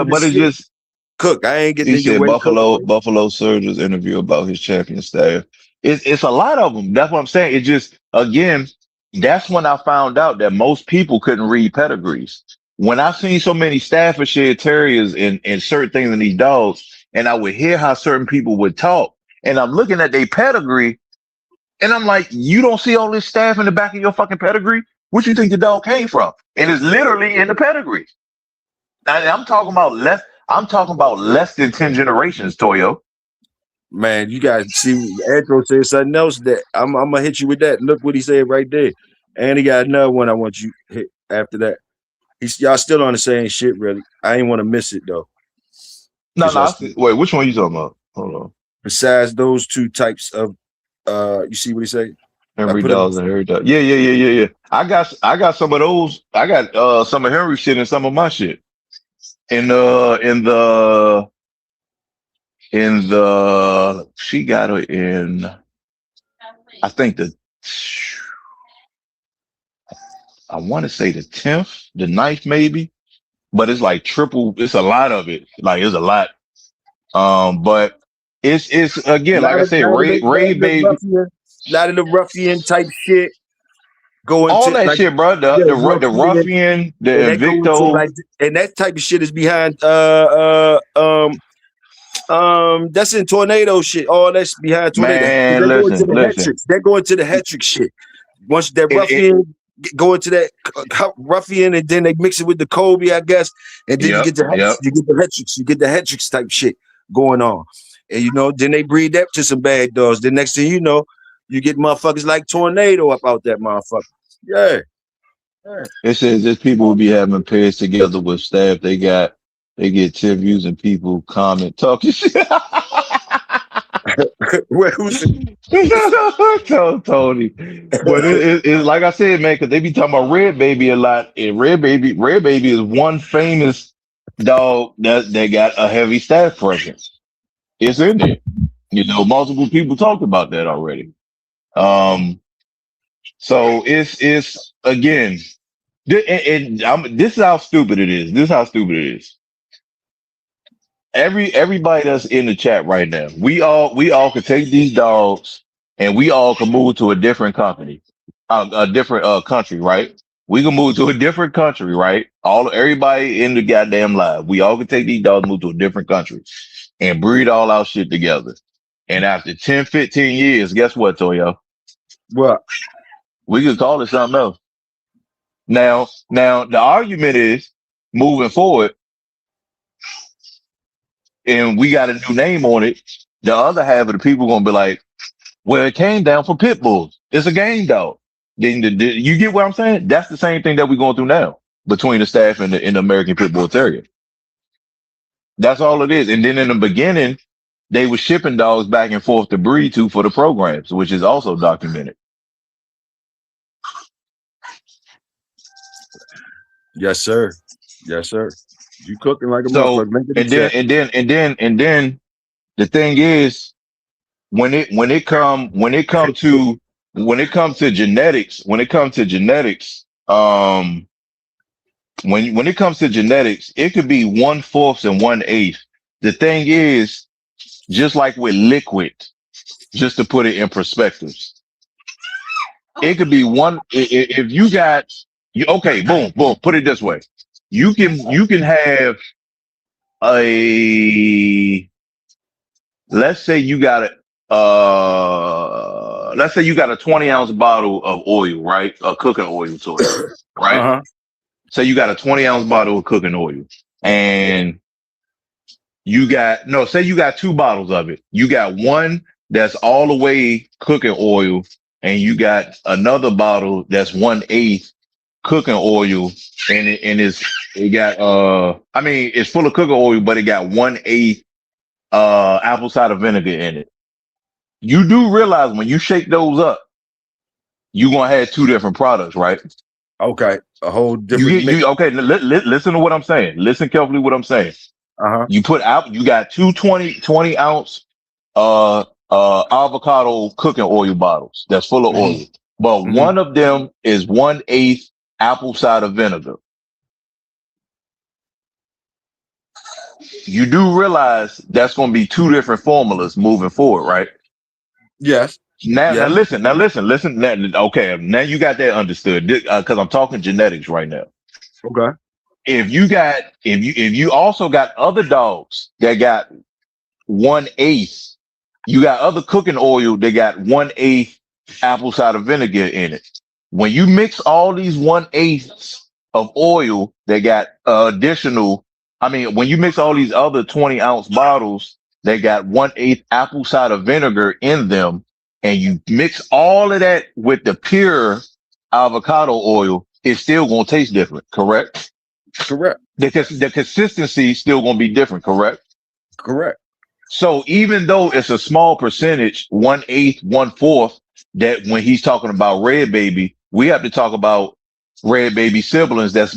but this it's shit. just Cook. I ain't getting he in your said way. Cook. Buffalo Surgeon's interview about his champion staff. It's a lot of them. That's what I'm saying. It just again, that's when I found out that most people couldn't read pedigrees. When I seen so many Staffordshire Terriers and certain things in these dogs, and I would hear how certain people would talk, and I'm looking at their pedigree, and I'm like, you don't see all this staff in the back of your fucking pedigree? What you think the dog came from? And it's literally in the pedigree. And I'm talking about less. I'm talking about less than 10 generations, Toyo. Man, you guys see Andrew said something else that I'm gonna hit you with that. Look what he said right there. And he got another one I want you to hit after that. Y'all still on the same shit, really. I ain't want to miss it though. No, Cause no. y'all still, Wait, which one you talking about? Hold on. besides those two types of you see what he say? I Henry put it Dawes and Henry Dawes. Yeah. I got some of those. I got some of Henry shit and some of my shit. In the she got it in I think I want to say the 10th, the ninth maybe, but it's like triple, it's a lot of it. Like it's a lot. But it's again, like I said, Ray baby, lot of the ruffian type shit going all to that like shit, bro. yeah, The ruffian, the and that go into Invicto. like and that type of shit is behind that's in tornado shit. All that's behind tornado. They Man, go into the listen. hetrics. They go into the hetric shit. Once that It ruffian go into that ruffian, and then they mix it with the Kobe, I guess, and then you Yep, get the yep. you get the hetrics type shit going on, and then they breed that to some bad dogs. The next thing you know, you get motherfuckers like tornado up out that motherfucker. Yeah. It says this people will be having pairs together with staff. They get 10 views and people comment talking shit. Who's Tony. But it's like I said, man, because they be talking about Red Baby a lot. And Red Baby is one famous dog that got a heavy staff presence. It's in there. Multiple people talked about that already. So it's again, this is how stupid it is. This is how stupid it is. Everybody that's in the chat right now, we all could take these dogs and we all can move to a different company, a different country, right? We can move to a different country, right? Everybody in the goddamn live, we all can take these dogs, move to a different country, and breed all our shit together. And after 10, 15 years, guess what, Toyo? Well, We could call it something else. Now the argument is moving forward, and we got a new name on it. The other half of the people gonna be like, "Well, it came down from pit bulls. It's a game dog." Then you get what I'm saying? That's the same thing that we're going through now between the staff and the American Pit Bull Terrier. That's all it is. And then in the beginning, they were shipping dogs back and forth to breed to for the programs, which is also documented. yes, sir. Yes, sir. You cooking like a So motherfucker. Link in the and then chat. and then the thing is when it comes to genetics, when it comes to genetics, it could be 1/4 and 1/8. The thing is, just like with liquid, just to put it in perspectives, it could be if you got you okay, boom, boom, put it this way. You can have a let's say you got a 20-ounce bottle of oil, right? A cooking oil to it, right? Uh-huh. So you got a 20-ounce bottle of cooking oil, and say you got two bottles of it. You got one that's all the way cooking oil, and you got another bottle that's 1/8 cooking oil, and it's full of cooking oil, but it got 1/8 apple cider vinegar in it. You do realize when you shake those up, you're gonna have two different products, right? Okay. A whole different mix. Listen to what I'm saying. Listen carefully what I'm saying. Uh-huh. You got two 20 ounce avocado cooking oil bottles that's full of oil, but one of them is 1/8 apple cider vinegar. You do realize that's going to be two different formulas moving forward, right? Yes. Now listen. Okay, now you got that understood because I'm talking genetics right now. Okay. If you also got other dogs that got 1/8, you got other cooking oil that got 1/8 apple cider vinegar in it. When you mix all these 1/8 of oil that got when you mix all these other 20-ounce bottles that got 1/8 apple cider vinegar in them, and you mix all of that with the pure avocado oil, it's still gonna taste different, correct? Correct. The consistency is still gonna be different, correct? Correct. So even though it's a small percentage, 1/8, 1/4, that when he's talking about red baby, we have to talk about red baby siblings that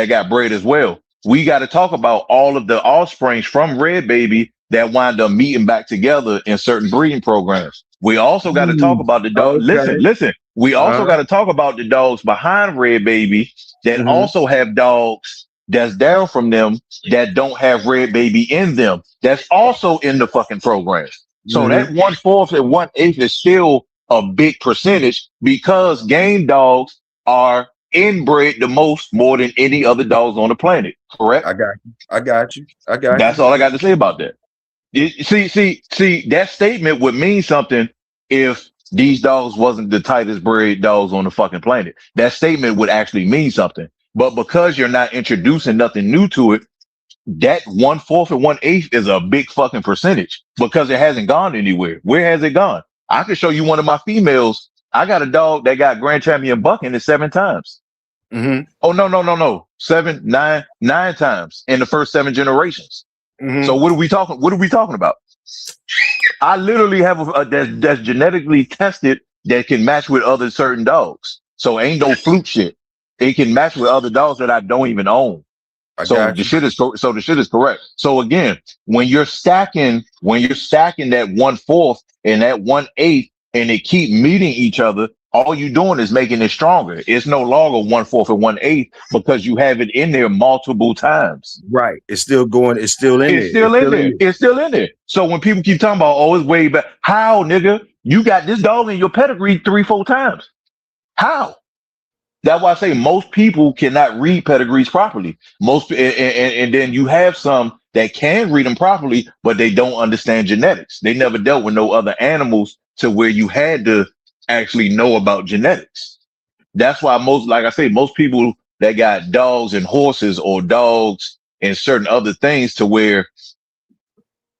got bred as well. We got to talk about all of the offsprings from red baby that wind up meeting back together in certain breeding programs. We also got to talk about the dog. Okay. Listen. We also got to talk about the dogs behind red baby that also have dogs that's down from them that don't have red baby in them. That's also in the fucking program. So that 1/4 and 1/8 is still a big percentage because game dogs are inbred the most, more than any other dogs on the planet. Correct? I got you. That's all I got to say about that. See, that statement would mean something if these dogs wasn't the tightest bred dogs on the fucking planet. That statement would actually mean something. But because you're not introducing nothing new to it, that 1/4 and 1/8 is a big fucking percentage because it hasn't gone anywhere. Where has it gone? I could show you one of my females. I got a dog that got Grand Champion buck in it 7 times. Oh, no. 9 times in the first 7 generations. So what are we talking about? I literally have that's genetically tested that can match with other certain dogs. So ain't no fluke shit. It can match with other dogs that I don't even own. So the shit is correct. So again, when you're stacking that 1/4 and that 1/8 and they keep meeting each other, all you're doing is making it stronger. It's no longer 1/4 and 1/8 because you have it in there multiple times. Right. It's still going. It's still in there. It's still in there. So when people keep talking about, oh, it's way back. How, nigga? You got this dog in your pedigree 3-4 times. How? That's why I say most people cannot read pedigrees properly. And then you have some that can read them properly, but they don't understand genetics. They never dealt with no other animals to where you had to actually know about genetics. That's why most, like I say, most people that got dogs and horses or dogs and certain other things to where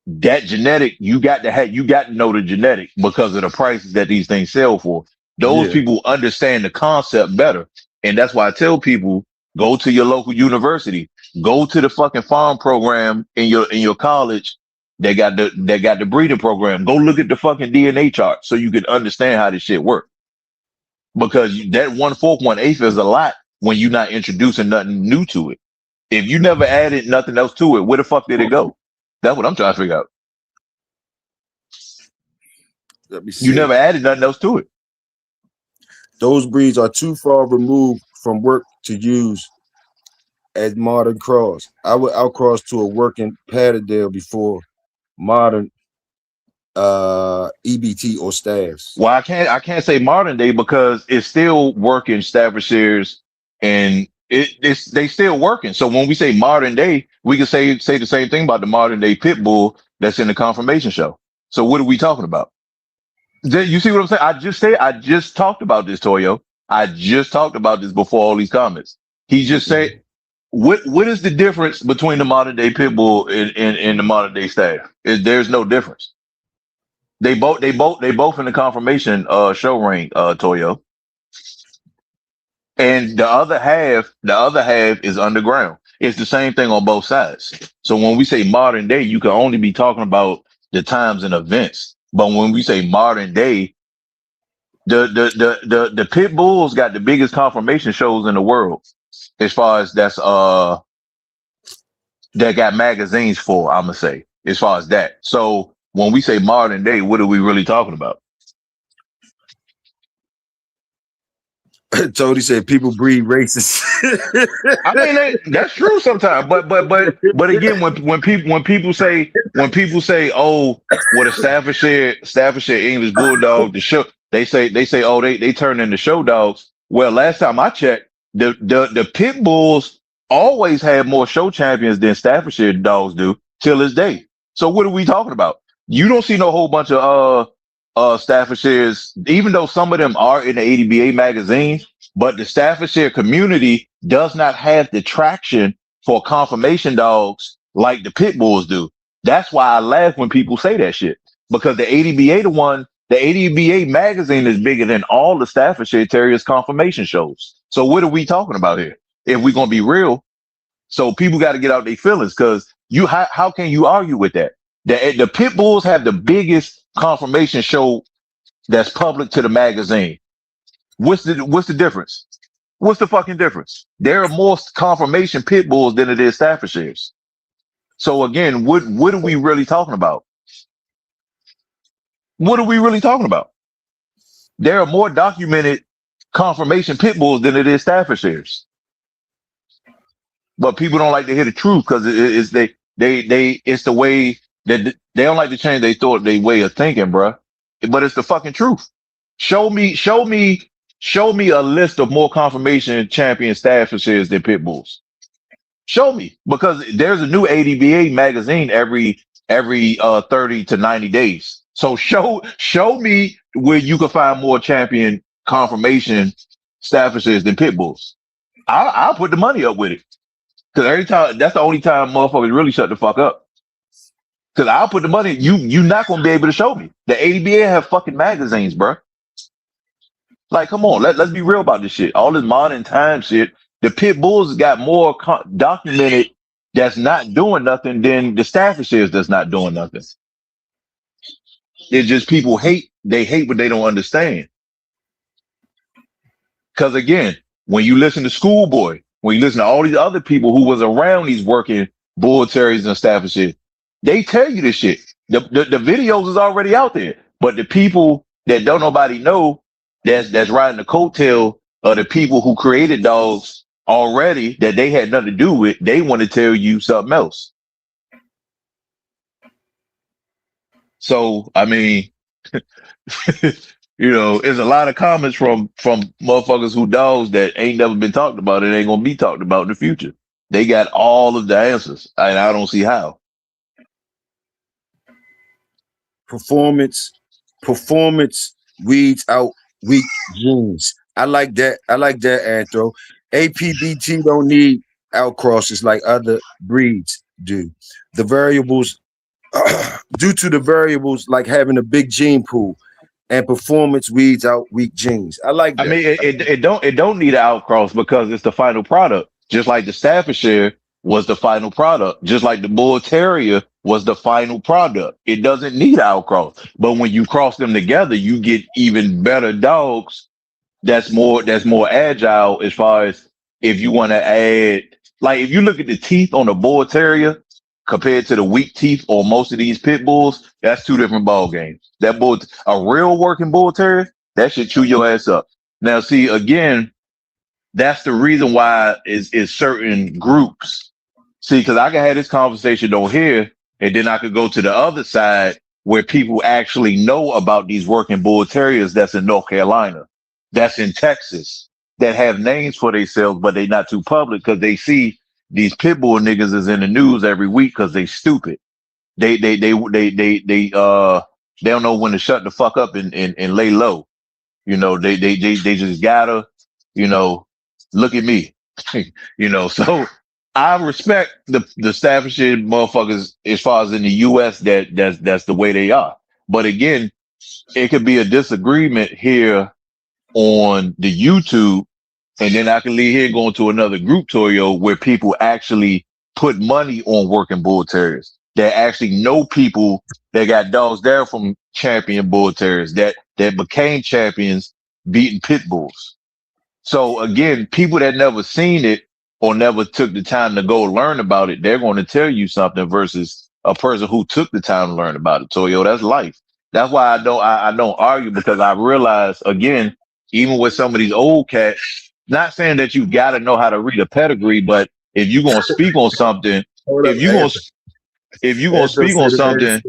that genetic, you got to know the genetic because of the prices that these things sell for. Those Yeah. people understand the concept better. And that's why I tell people, go to your local university, go to the fucking farm program in your college. They got the breeding program. Go look at the fucking DNA chart so you can understand how this shit works. Because that 1/4, 1/8 is a lot when you're not introducing nothing new to it. If you never added nothing else to it, where the fuck did it go? That's what I'm trying to figure out. Let me You see. never added nothing else to it. Those breeds are too far removed from work to use as modern cross. I would outcross to a working Patterdale before modern EBT or staffs. Well, I can't say modern day because it's still working Staffordshires and it's they still working. So when we say modern day, we can say the same thing about the modern day pit bull that's in the confirmation show. So what are we talking about? You see what I'm saying? I just talked about this, Toyo. I just talked about this before all these comments. He just said, what is the difference between the modern day pit bull and the modern day staff? There's no difference. They both in the confirmation show ring, Toyo. And the other half is underground. It's the same thing on both sides. So when we say modern day, you can only be talking about the times and events. But when we say modern day, the pit bulls got the biggest confirmation shows in the world, as far as that got magazines for, I'm gonna say, as far as that. So when we say modern day, what are we really talking about? Tony said people breed racist. I mean that's true sometimes, but again, when people say, oh, what a Staffordshire English Bulldog, the show they say, oh, they turn into show dogs. Well, last time I checked, the pit bulls always had more show champions than Staffordshire dogs do till this day. So what are we talking about? You don't see no whole bunch of Staffordshires, even though some of them are in the ADBA magazine, but the Staffordshire community does not have the traction for confirmation dogs like the pit bulls do. That's why I laugh when people say that shit, because the ADBA magazine is bigger than all the Staffordshire Terriers confirmation shows. So what are we talking about here? If we're gonna be real, so people got to get out their feelings, because how can you argue with that? The pit bulls have the biggest confirmation show that's public to the magazine. What's the difference? What's the fucking difference? There are more confirmation pit bulls than it is Staffordshires. So again, what are we really talking about? What are we really talking about? There are more documented confirmation pit bulls than it is Staffordshires. But people don't like to hear the truth because it's it's the way that they don't like to change their way of thinking, bruh. But it's the fucking truth. Show me a list of more confirmation champion Staffordshires than pit bulls. Show me, because there's a new ADBA magazine every 30 to 90 days. So show me where you can find more champion confirmation Staffordshires than pit bulls. I'll put the money up with it. Because every time, that's the only time motherfuckers really shut the fuck up. Because I'll put the money. You're not gonna be able to show me. The ADBA have fucking magazines, bro. Like, come on, let's be real about this shit. All this modern time shit. The pit bulls got more documented that's not doing nothing than the Staffordshires that's not doing nothing. It's just people hate. They hate what they don't understand. Because again, when you listen to Schoolboy, when you listen to all these other people who was around these working bull terriers and Staffordshire, they tell you this shit. The videos is already out there, but the people that don't nobody know that's riding the coattail of the people who created dogs already that they had nothing to do with, they want to tell you something else. So I mean, there's a lot of comments from motherfuckers who dogs that ain't never been talked about and ain't gonna be talked about in the future. They got all of the answers, and I don't see how. performance performance weeds out weak genes. I like that. I like that, Anthro. APBT don't need outcrosses like other breeds do. The variables due to the variables like having a big gene pool and performance weeds out weak genes. I like I that. mean, it don't need an outcross because it's the final product. Just like the Staffordshire was the final product, just like the Bull Terrier was the final product. It doesn't need an outcross, but when you cross them together, you get even better dogs that's more agile as far as if you want to add, like if you look at the teeth on a bull terrier compared to the weak teeth on most of these pit bulls, that's two different ball games. That bull, a real working bull terrier, that should chew your ass up. Now, see, again, that's the reason why is certain groups. See, because I can have this conversation on here, and then I could go to the other side where people actually know about these working bull terriers that's in North Carolina, that's in Texas, that have names for themselves, but they not too public because they see these pit bull niggas is in the news every week because they stupid. They don't know when to shut the fuck up and lay low. They just gotta, you know, look at me. So I respect the Staffordshire motherfuckers as far as in the US that's the way they are. But again, it could be a disagreement here on the YouTube, and then I can leave here and go into another group, Toyo, where people actually put money on working bull terriers. That actually know people that got dogs there from champion bull terriers that became champions beating pit bulls. So again, people that never seen it or never took the time to go learn about it, they're going to tell you something versus a person who took the time to learn about it. Toyo, that's life. That's why I don't argue, because I realize again, even with some of these old cats, not saying that you got to know how to read a pedigree, but if you're gonna speak on something, Hold up, if you're gonna if you're gonna Anthro speak said on the something,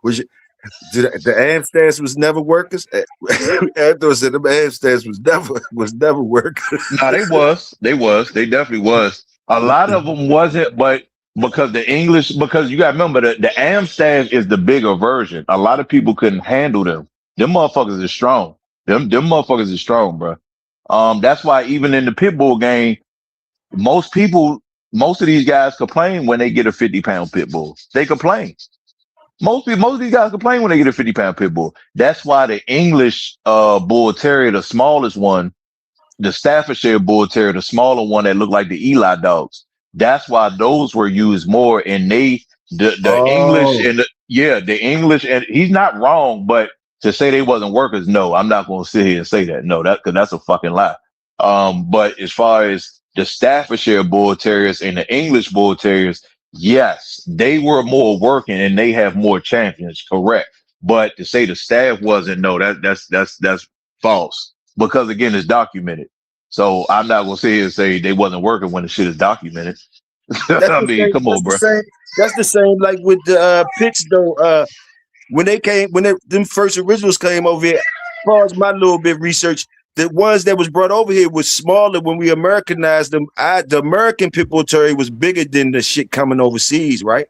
Amsterdams. The Amsterdams was never workers? Anthro said the Amsterdams was never workers. nah, they definitely was. A lot of them wasn't, but because the English, because you gotta remember that the Amstaff is the bigger version. A lot of people couldn't handle them. Them motherfuckers is strong. Them motherfuckers is strong, bro. That's why even in the pit bull game, most people, most of these guys complain when they get a 50-pound pit bull. They complain. Most of these guys complain when they get a 50-pound pit bull. That's why the English bull terrier, the smallest one, the Staffordshire bull terrier, the smaller one that looked like the Eli dogs. That's why those were used more. And the English Oh, and the English, and he's not wrong, but to say they wasn't workers, no, I'm not going to sit here and say that. No, because that's a fucking lie. But as far as the Staffordshire bull terriers and the English bull terriers, yes, they were more working and they have more champions, correct. But to say the staff wasn't, no, that's false. Because again, it's documented. So I'm not gonna sit here and say they wasn't working when the shit is documented. that's I the mean, same. come That's on, the bro. same. That's the same. Like with the pitch though. When they came, them first originals came over here, as far as my little bit research, the ones that was brought over here was smaller when we Americanized them. The American pit bull terrier was bigger than the shit coming overseas, right?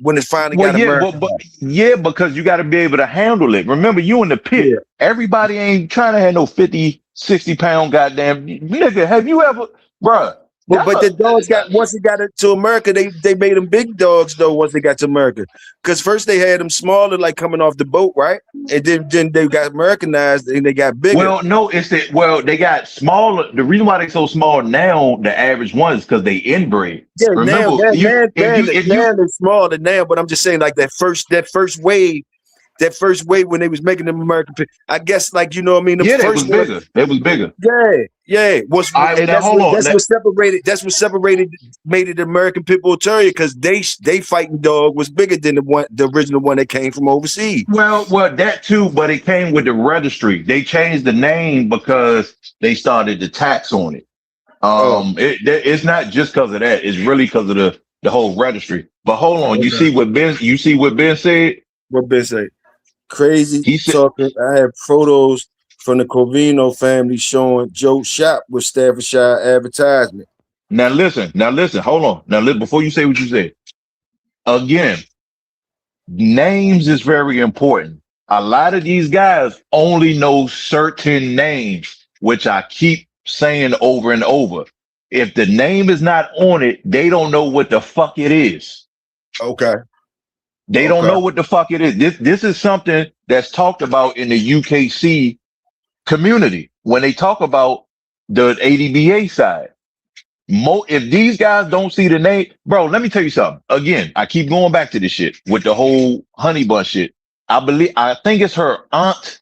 When it finally Well, got yeah, but Americanized. yeah, because you got to be able to handle it. Remember, you in the pit. Yeah. Everybody ain't trying to have no 50, 60 pound goddamn nigga. Have you ever, bruh? But the dogs got once it got to America, they made them big dogs though. Once they got to America, because first they had them smaller, like coming off the boat, right? And then they got Americanized and they got bigger. Well, no, it's that. Well, they got smaller. The reason why they so small now, the average one, is because they inbred. Yeah, now Remember, now you now if now, you if you now they're smaller now. But I'm just saying, like that first wave when they was making them American, I guess, like you know what I mean. The yeah, they first was one, bigger. They was bigger. yeah. All right, And now that's hold what on. that's what separated. That's what separated, made it American Pit Bull Terrier because they fighting dog was bigger than the original one that came from overseas. Well, that too, but it came with the registry. They changed the name because they started the tax on it. Oh, It's not just because of that. It's really because of the whole registry. But hold on, okay. you see what Ben said? What Ben say? Crazy He said, talking. I have photos from the Covino family showing Joe shop with Staffordshire advertisement. now listen, hold on. Now before you say what you said, again, names is very important. A lot of these guys only know certain names, which I keep saying over and over. If the name is not on it, they don't know what the fuck it is. Okay. They don't Okay. know what the fuck it is. This is something that's talked about in the UKC community when they talk about the ADBA side. If these guys don't see the name, bro, let me tell you something. Again, I keep going back to this shit with the whole honey bun shit. I think it's her aunt.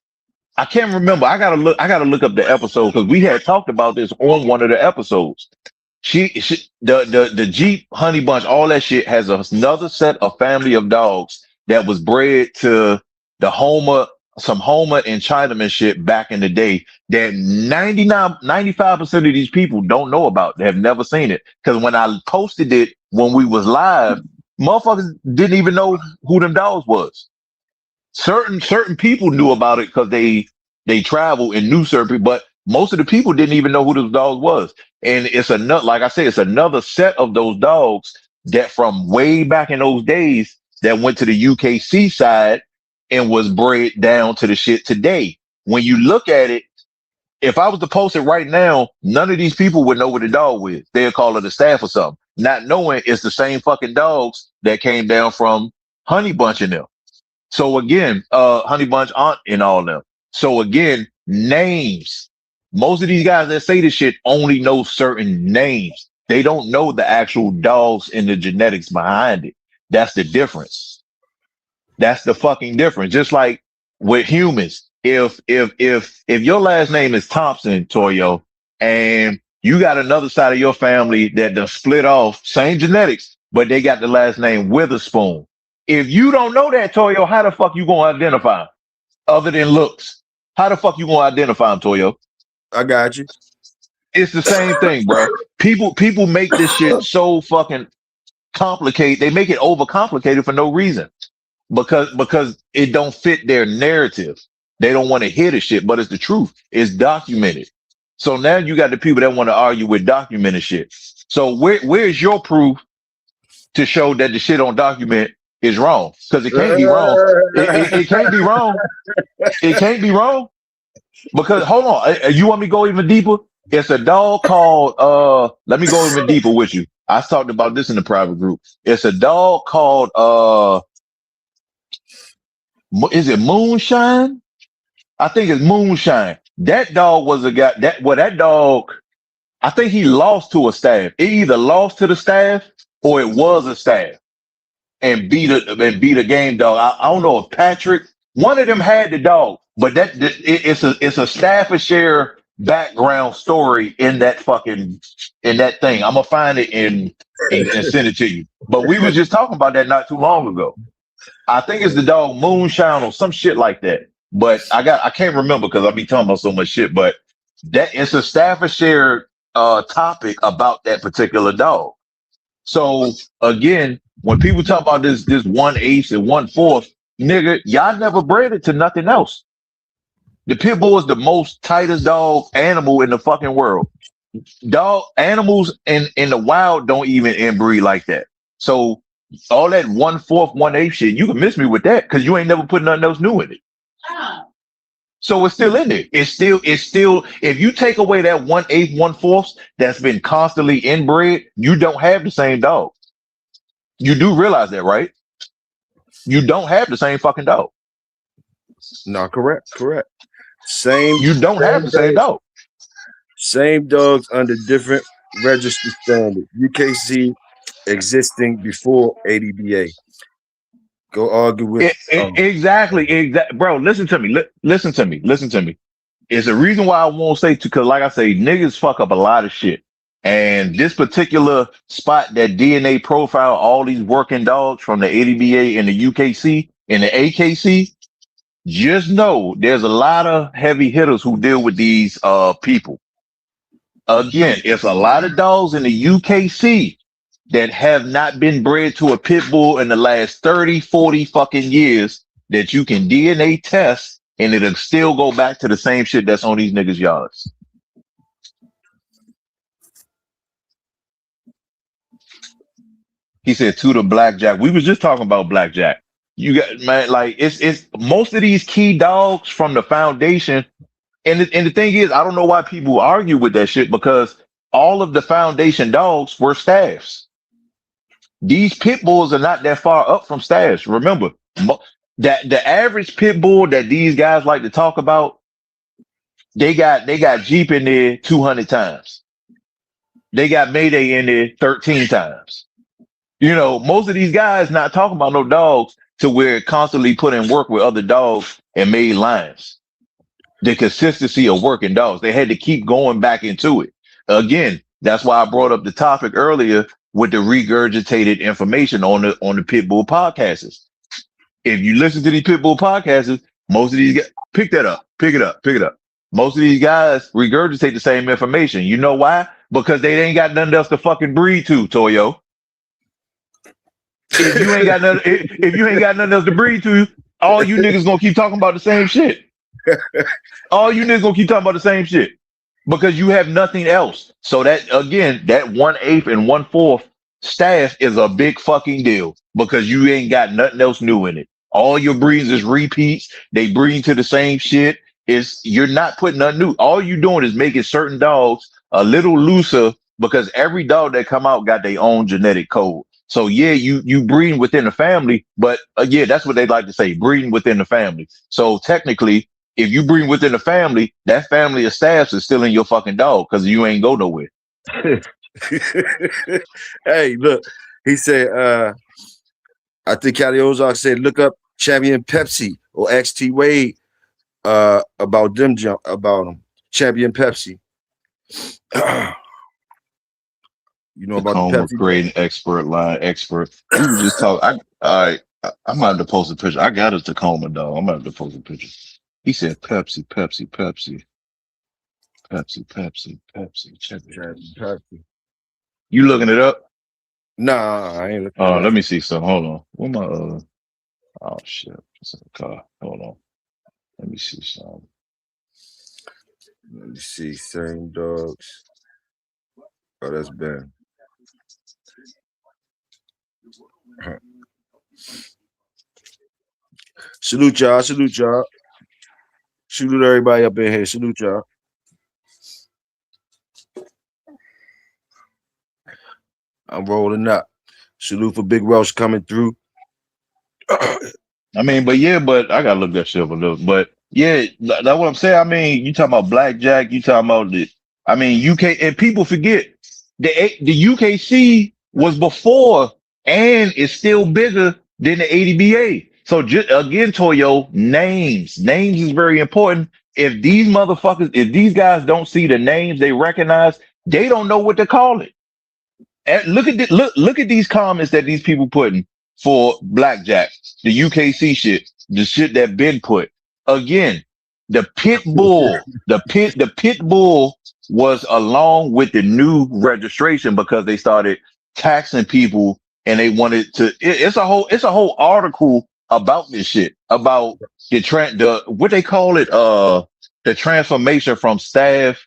I can't remember. I gotta look up the episode because we had talked about this on one of the episodes. The Jeep Honey Bunch, all that shit has another set of family of dogs that was bred to the some Homer and Chinaman shit back in the day that 95% of these people don't know about. They have never seen it. Because when I posted it when we was live, motherfuckers didn't even know who them dogs was. Certain people knew about it because they travel and knew certain people, but most of the people didn't even know who those dogs was. And it's another, like I said, it's another set of those dogs that from way back in those days that went to the UKC side and was bred down to the shit today. When you look at it, if I was to post it right now, none of these people would know what the dog was. They'll call it a staff or something, not knowing it's the same fucking dogs that came down from Honey Bunch and them. So again, Honey Bunch aunt and all them. So again, names. Most of these guys that say this shit only know certain names. They don't know the actual dogs and the genetics behind it. That's the difference. That's the fucking difference. Just like with humans, if your last name is Thompson, Toyo, and you got another side of your family that done split off, same genetics, but they got the last name Witherspoon. If you don't know that, Toyo, how the fuck you gonna identify him? Other than looks, how the fuck you gonna identify him, Toyo? I got you. It's the same thing, bro. People make this shit so fucking complicated. They make it overcomplicated for no reason because it don't fit their narrative. They don't want to hear the shit, but it's the truth. It's documented. So now you got the people that want to argue with documented shit. So where's your proof to show that the shit on document is wrong? Because it can't be wrong. It can't be wrong. It can't be wrong. Because hold on, you want me to go even deeper? It's a dog called let me go even deeper with you. I talked about this in the private group. It's a dog called is it Moonshine? I think it's Moonshine. That dog was a guy that dog, I think he lost to a staff. It either lost to the staff or it was a staff and beat a game dog. I don't know if Patrick, one of them had the dog, but it's a Staffordshire background story in that thing. I'm gonna find it and send it to you. But we was just talking about that not too long ago. I think it's the dog Moonshine or some shit like that. But I can't remember because I be talking about so much shit. But that it's a Staffordshire topic about that particular dog. So again, when people talk about this 1/8 and 1/4, nigga, y'all never bred it to nothing else. The pit bull is the most tightest dog animal in the fucking world. Dog animals in the wild don't even inbreed like that. So all that 1/4, 1/8 shit, you can miss me with that because you ain't never put nothing else new in it. So it's still in there. It's still, if you take away that 1/8, 1/4 that's been constantly inbred, you don't have the same dog. You do realize that, right? You don't have the same fucking dog. No, correct. Same. You don't have the same dog. Same dogs under different register standard. UKC existing before ADBA. Go argue with Exactly. Bro, listen to me. Listen to me. It's a reason why I won't say to, because like I say, niggas fuck up a lot of shit. And this particular spot that DNA profile all these working dogs from the ADBA and the UKC and the AKC, just know there's a lot of heavy hitters who deal with these people. Again, it's a lot of dogs in the UKC that have not been bred to a pit bull in the last 30, 40 fucking years that you can DNA test and it'll still go back to the same shit that's on these niggas' yards. He said to the blackjack. We was just talking about blackjack. You got man, like it's most of these key dogs from the foundation. And the thing is, I don't know why people argue with that shit because all of the foundation dogs were staffs. These pit bulls are not that far up from staffs. Remember that the average pit bull that these guys like to talk about, they got Jeep in there 200 times. They got Mayday in there 13 times. You know, most of these guys not talking about no dogs to where it constantly put in work with other dogs and made lines. The consistency of working dogs. They had to keep going back into it. Again, that's why I brought up the topic earlier with the regurgitated information on the Pit Bull podcasts. If you listen to these Pit Bull podcasts, most of these guys pick that up, pick it up, pick it up. Most of these guys regurgitate the same information. You know why? Because they ain't got nothing else to fucking breed to, Toyo. If you ain't got nothing, if you ain't got nothing else to breed to, all you niggas gonna keep talking about the same shit. All you niggas gonna keep talking about the same shit because you have nothing else. So that again, that 1/8 and 1/4 staff is a big fucking deal because you ain't got nothing else new in it. All your breeds is repeats. They breed to the same shit. You're not putting nothing new. All you doing is making certain dogs a little looser because every dog that come out got their own genetic code. So yeah, you breeding within the family, but yeah, that's what they like to say, breeding within the family. So technically, if you breed within the family, that family of staffs is still in your fucking dog because you ain't go nowhere. Hey, look, he said, I think Cali Ozark said, look up Champion Pepsi or XT Wade about them about him. Champion Pepsi. You know about the Pepsi? Grading expert, line expert. We were just talking. I'm gonna have to post a picture. I got a Tacoma dog. I'm gonna have to post a picture. He said Pepsi, Pepsi, Pepsi, Pepsi, Pepsi, Pepsi. Check it. Pepsi. You looking it up? Nah, I ain't looking. Oh, let me see some. Hold on. Where my oh shit. It's in the car. Hold on. Let me see some. Let me see. Same dogs. Oh, that's Ben. Salute y'all. Salute y'all. Salute everybody up in here. Salute y'all. I'm rolling up. Salute for Big Welsh coming through. I mean, but I gotta look that shit up a little. But yeah, that's what I'm saying. I mean, you talking about blackjack, you talking about the I mean UK, and people forget the UKC was before and is still bigger than the ADBA. So just again, Toyo, names is very important. If these guys don't see the names they recognize, they don't know what to call it. And look at these comments that these people putting for blackjack, the UKC shit, the shit that Ben put. Again, the pit bull was along with the new registration because they started taxing people and they wanted to. It's a whole article about this shit, about the what they call it, the transformation from staff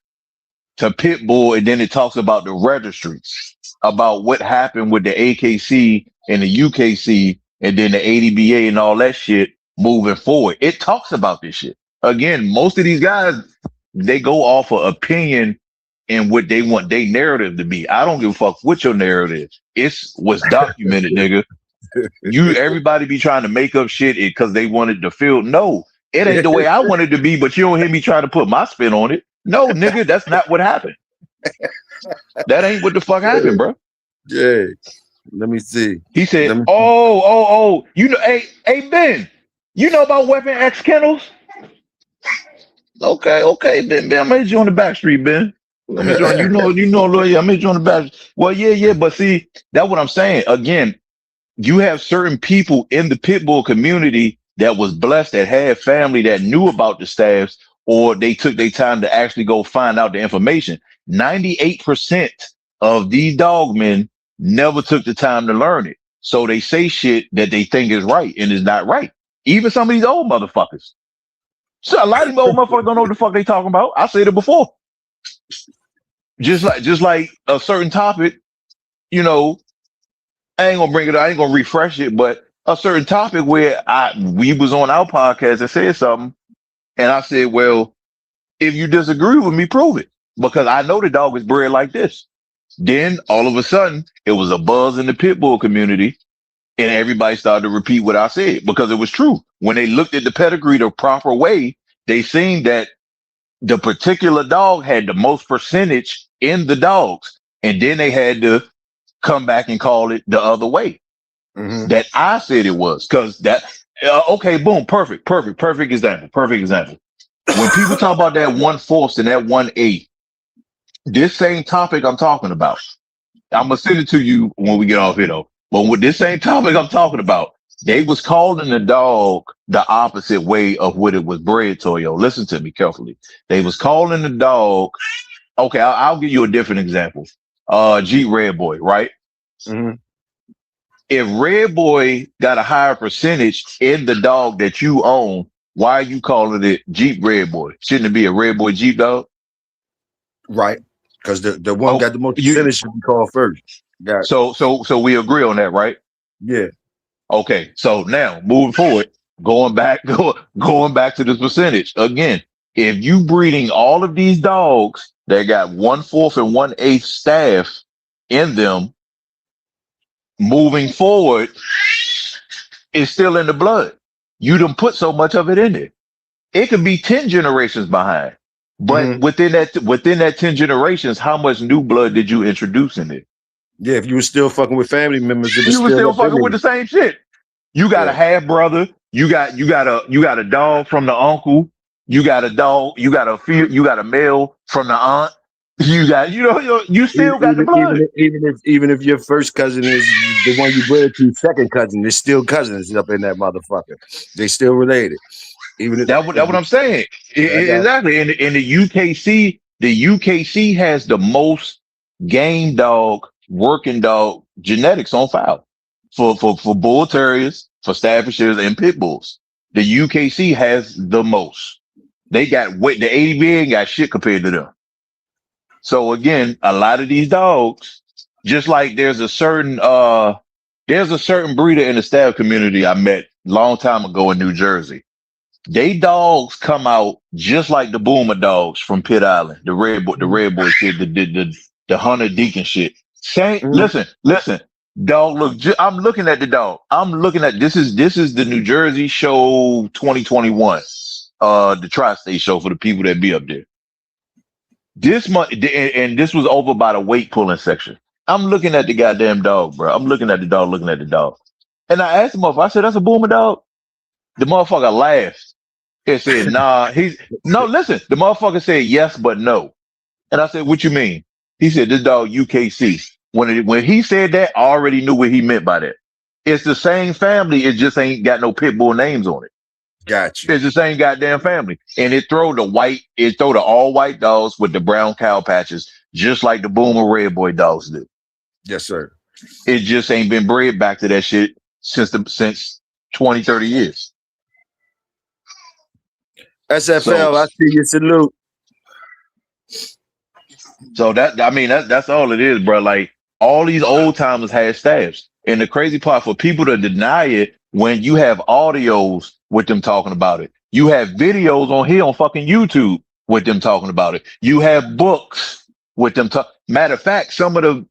to pit bull, and then it talks about the registries, about what happened with the AKC and the UKC and then the ADBA and all that shit moving forward. It talks about this shit. Again, most of these guys, they go off of opinion and what they want their narrative to be. I don't give a fuck what your narrative is. It's what's documented, nigga. Everybody be trying to make up shit because they wanted to feel. No, it ain't the way I want it to be, but you don't hear me trying to put my spin on it. No, nigga, that's not what happened. That ain't what the fuck happened, bro. Yeah. Let me see. He said, oh, you know, hey, Ben, you know about Weapon X kennels? Okay, Ben, I made you on the back street, Ben. Let me join, I made you on the back. Well, yeah, but see, that's what I'm saying. Again, you have certain people in the pit bull community that was blessed, that had family that knew about the staffs, or they took their time to actually go find out the information. 98% of these dogmen never took the time to learn it. So they say shit that they think is right and is not right. Even some of these old motherfuckers. So a lot of these old motherfuckers don't know what the fuck they talking about. I said it before. Just like a certain topic, you know, I ain't gonna bring it up, I ain't gonna refresh it, but a certain topic where we was on our podcast and said something, and I said, well, if you disagree with me, prove it. Because I know the dog is bred like this. Then all of a sudden, it was a buzz in the pit bull community, and everybody started to repeat what I said because it was true. When they looked at the pedigree the proper way, they seen that the particular dog had the most percentage in the dogs. And then they had to come back and call it the other way that I said it was. Because that, okay, boom, perfect example. Perfect example. When people talk about that 1/4 and that 1/8, this same topic I'm talking about, I'm gonna send it to you when we get off here though. But with this same topic I'm talking about, they was calling the dog the opposite way of what it was bred, Toyo. Listen to me carefully. They was calling the dog. Okay, I'll give you a different example. Jeep Red Boy, right? If Red Boy got a higher percentage in the dog that you own, why are you calling it Jeep Red Boy? Shouldn't it be a Red Boy Jeep dog? Right. Because the one got the most percentage should be called first. So we agree on that, right? Yeah. Okay. So now moving forward, going back to this percentage again. If you breeding all of these dogs that got 1/4 and 1/8 staff in them, moving forward, it's still in the blood. You done put so much of it in there. It could be 10 generations behind. But within that 10 generations, how much new blood did you introduce in it? Yeah, if you were still fucking with family members, you were still fucking with the same shit. You got a half brother. You got a dog from the uncle. You got a dog. You got a male from the aunt. You still got the blood. Even if your first cousin is the one you bred to, second cousin, there's still cousins up in that motherfucker. They still related. Even if that's what I'm saying. Exactly. In the UKC has the most game dog, working dog genetics on file for bull terriers, for Staffordshires, and pit bulls. The UKC has the most. They got the ADB ain't got shit compared to them. So again, a lot of these dogs, just like there's a certain breeder in the staff community I met a long time ago in New Jersey. They dogs come out just like the Boomer dogs from Pitt Island, the red boy shit, the Hunter Deacon shit. Listen, dog. Look, I'm looking at the dog. I'm looking at this is the New Jersey show 2021, the Tri-State show for the people that be up there. This month, and this was over by the weight pulling section. I'm looking at the goddamn dog, bro. I'm looking at the dog, and I asked him I said, "That's a Boomer dog." The motherfucker laughed. It said, nah, listen, the motherfucker said yes, but no. And I said, what you mean? He said, this dog UKC. When he said that, I already knew what he meant by that. It's the same family. It just ain't got no pit bull names on it. Gotcha. It's the same goddamn family. And it throw the all white dogs with the brown cow patches, just like the Boomer Red Boy dogs do. Yes, sir. It just ain't been bred back to that shit since 20, 30 years. SFL, I see you. Salute. So that's all it is, bro. Like all these old timers had staffs. And the crazy part for people to deny it, when you have audios with them talking about it, you have videos on here on fucking YouTube with them talking about it. You have books with them matter of fact, some of the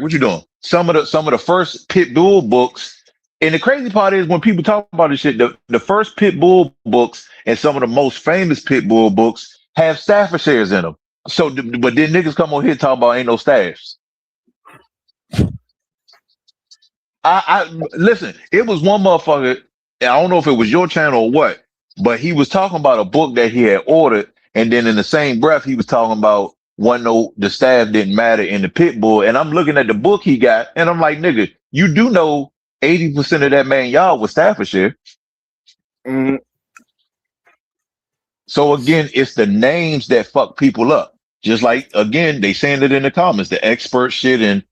what you doing? Some of the first pit bull books. And the crazy part is when people talk about this shit, the first pit bull books and some of the most famous pit bull books have Staffordshires in them. So, but then niggas come on here talking about ain't no staffs. I listen. It was one motherfucker. I don't know if it was your channel or what, but he was talking about a book that he had ordered, and then in the same breath he was talking about the staff didn't matter in the pit bull. And I'm looking at the book he got, and I'm like, nigga, you do know 80% of that man Yall was Staffordshire. So again, it's the names that fuck people up. Just like again, they saying it in the comments, the expert shit, and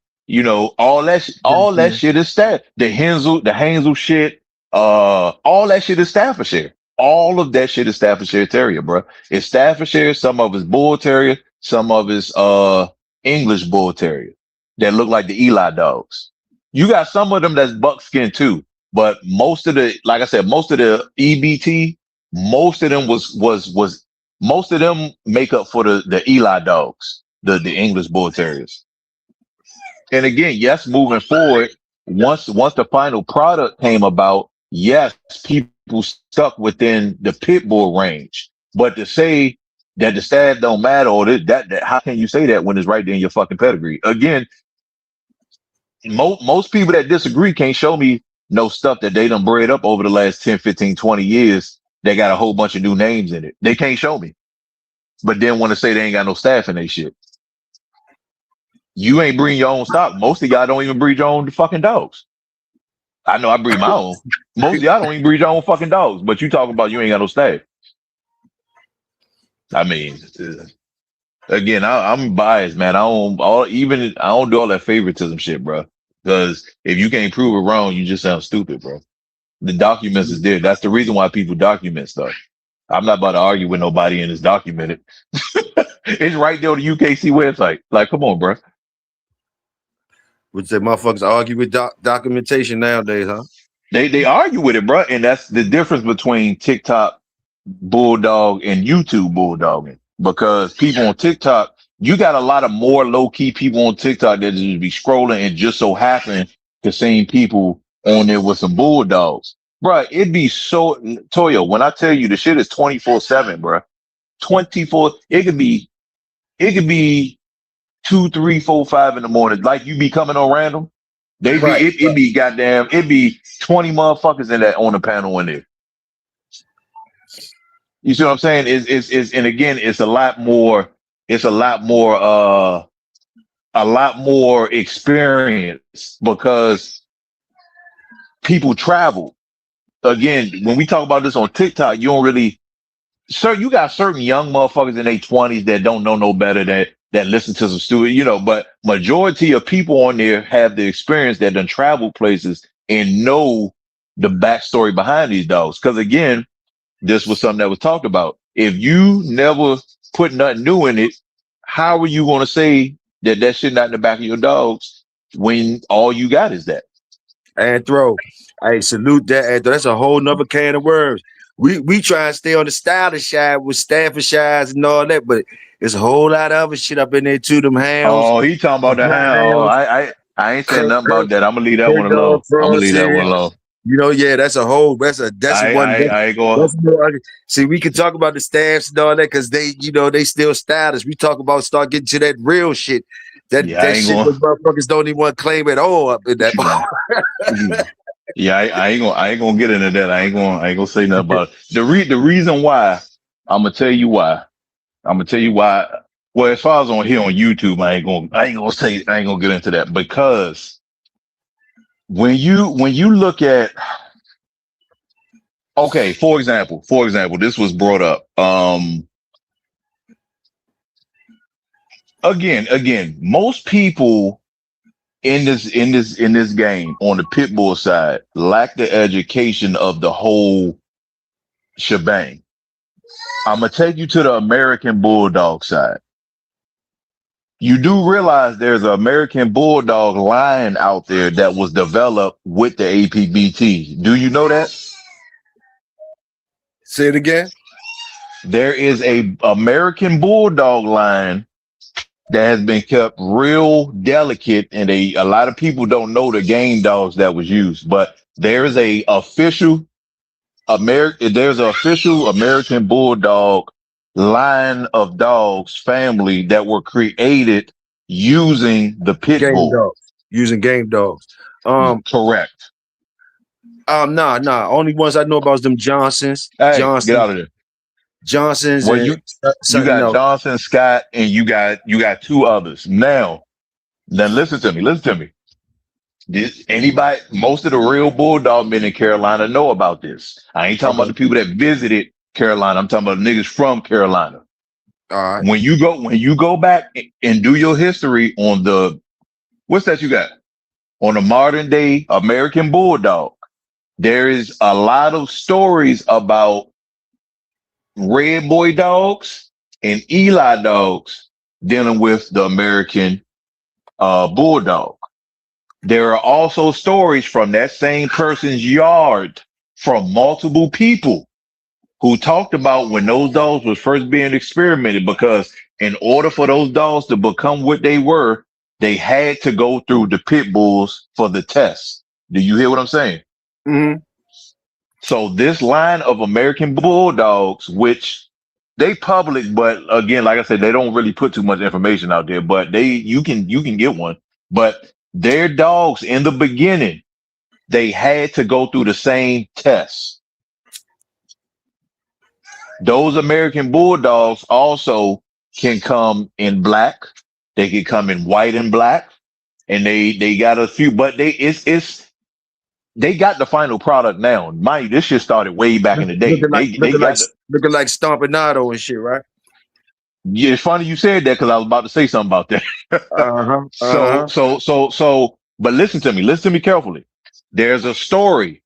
all that shit is staff. The Hansel shit, all that shit is Staffordshire. All of that shit is Staffordshire Terrier, bro. It's Staffordshire. Some of it's Bull Terrier, some of it's English Bull Terrier that look like the Eli dogs. You got some of them that's buckskin too, But most of the, like I said, most of the EBT, most of them most of them make up for the Eli dogs, the English Bull Terriers. And again, yes, moving forward, once the final product came about, yes, people stuck within the pit bull range. But to say that the stats don't matter, or that how can you say that when it's right there in your fucking pedigree? Again, most people that disagree can't show me no stuff that they done bred up over the last 10, 15, 20 years. They got a whole bunch of new names in it. They can't show me. But then want to say they ain't got no staff in they shit. You ain't breeding your own stock. Most of y'all don't even breed your own fucking dogs. I know I breed my own. Most of y'all don't even breed your own fucking dogs. But you talking about you ain't got no staff. I mean, again, I'm biased, man. I don't do all that favoritism shit, bro. Because if you can't prove it wrong, you just sound stupid, bro. The documents is there. That's the reason why people document stuff. I'm not about to argue with nobody and it's documented. It's right there on the UKC website. Like, come on, bro. Would say motherfuckers argue with documentation nowadays, huh? They argue with it, bro. And that's the difference between TikTok Bulldog and YouTube Bulldogging. Because people on TikTok, you got a lot of more low-key people on TikTok that just be scrolling and just so happen to same people on there with some bulldogs. Bro, it'd be so Toyo, when I tell you the shit is 24/7, bro. 24, it could be 2, 3, 4, 5 in the morning. Like you be coming on random. It'd be goddamn, it'd be 20 motherfuckers in that on the panel in there. You see what I'm saying? And again, it's a lot more experience because people travel. Again, when we talk about this on TikTok, you got certain young motherfuckers in their 20s that don't know no better that listen to some stupid, but majority of people on there have the experience that done travel places and know the backstory behind these dogs. Because again, this was something that was talked about. If you never put nothing new in it, how are you going to say that shit not in the back of your dogs when all you got is that? Anthro, I salute that. Anthro. That's a whole nother can of worms. We try and stay on the stylish side with Staffordshires and all that, but there's a whole lot of other shit up in there too. Them hounds. Oh, he talking about the hound. I ain't saying nothing about that. I'm gonna leave that one alone. Yeah, that's a whole. That's one. I ain't going. See, we can talk about the staffs and all that because they still stylish. We talk about start getting to that real shit. That shit that motherfuckers don't even want to claim at all up in that. Yeah, I ain't gonna get into that. I ain't gonna say nothing about it. The reason why I'm gonna tell you why. Well, as far as on here on YouTube, I ain't gonna get into that because when you look at, okay, for example, this was brought up. Again, most people in this game on the pit bull side lack the education of the whole shebang. I'm gonna take you to the American Bulldog side. You do realize there's an American Bulldog line out there that was developed with the APBT. Do you know that? Say it again. There is a American Bulldog line that has been kept real delicate, and a lot of people don't know the game dogs that was used, but there's an official American Bulldog line of dogs family that were created using the pit bull. Dogs. Using game dogs. Correct. Nah. Only ones I know about is them Johnsons. Hey, get out of there. Johnsons. Well, you got Johnson, Scott, and you got two others. Now listen to me. Most of the real Bulldog men in Carolina know about this. I ain't talking about the people that visited Carolina. I'm talking about niggas from Carolina. All right. When you go back and do your history on what's that you got? On the modern day American Bulldog, there is a lot of stories about red boy dogs and Eli dogs dealing with the American Bulldog. There are also stories from that same person's yard from multiple people who talked about when those dogs was first being experimented, because in order for those dogs to become what they were, they had to go through the pit bulls for the test. Do you hear what I'm saying? Mm-hmm. So this line of American Bulldogs, which they public, but again, like I said, they don't really put too much information out there. But you can get one. But their dogs in the beginning, they had to go through the same tests. Those American Bulldogs also can come in black. They can come in white and black, and they got a few, but they got the final product now. Mind you, this shit started way back in the day. Looking like Stompinado and shit, right? Yeah, it's funny you said that because I was about to say something about that. But listen to me carefully. There's a story.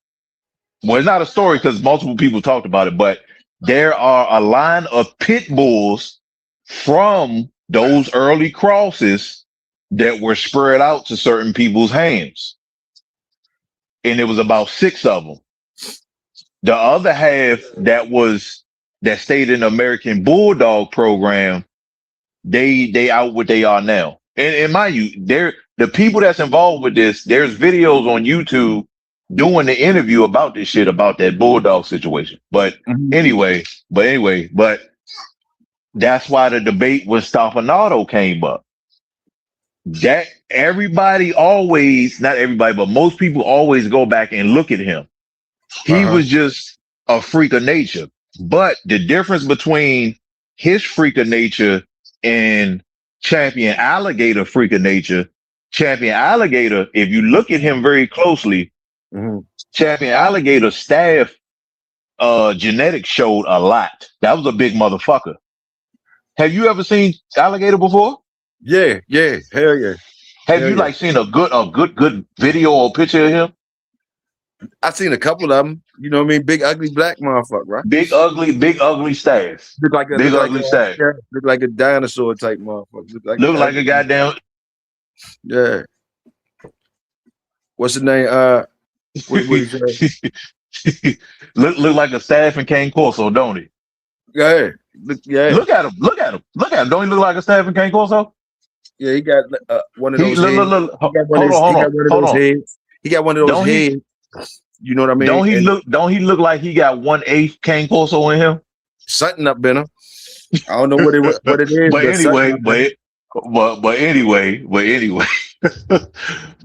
Well, it's not a story because multiple people talked about it, but there are a line of pit bulls from those early crosses that were spread out to certain people's hands. And it was about 6 of them. The other half that stayed in the American Bulldog program, they out what they are now. And mind you, the people that's involved with this, there's videos on YouTube doing the interview about this shit, about that Bulldog situation. But anyway, that's why the debate with Stompinado came up. That everybody always, not everybody, but most people always go back and look at him. He was just a freak of nature. But the difference between his freak of nature and Champion Alligator freak of nature, Champion Alligator, if you look at him very closely, Champion Alligator staff genetics showed a lot. That was a big motherfucker. Have you ever seen Alligator before? Yeah, hell yeah. Have you like seen a good video or picture of him? I've seen a couple of them. You know what I mean? Big ugly black motherfucker, right? Big ugly staff. Look like a staff. Look like a dinosaur type motherfucker. Look like a goddamn. Yeah. What's the name? Look like a staff and cane corso, don't he? Yeah. Look at him. Don't he look like a staff and cane corso? Yeah, he got one of those heads. Hold on. He got one of those heads. You know what I mean? Don't he look like he got 1/8 cane corso in him? Something up in him. I don't know what it is. but anyway,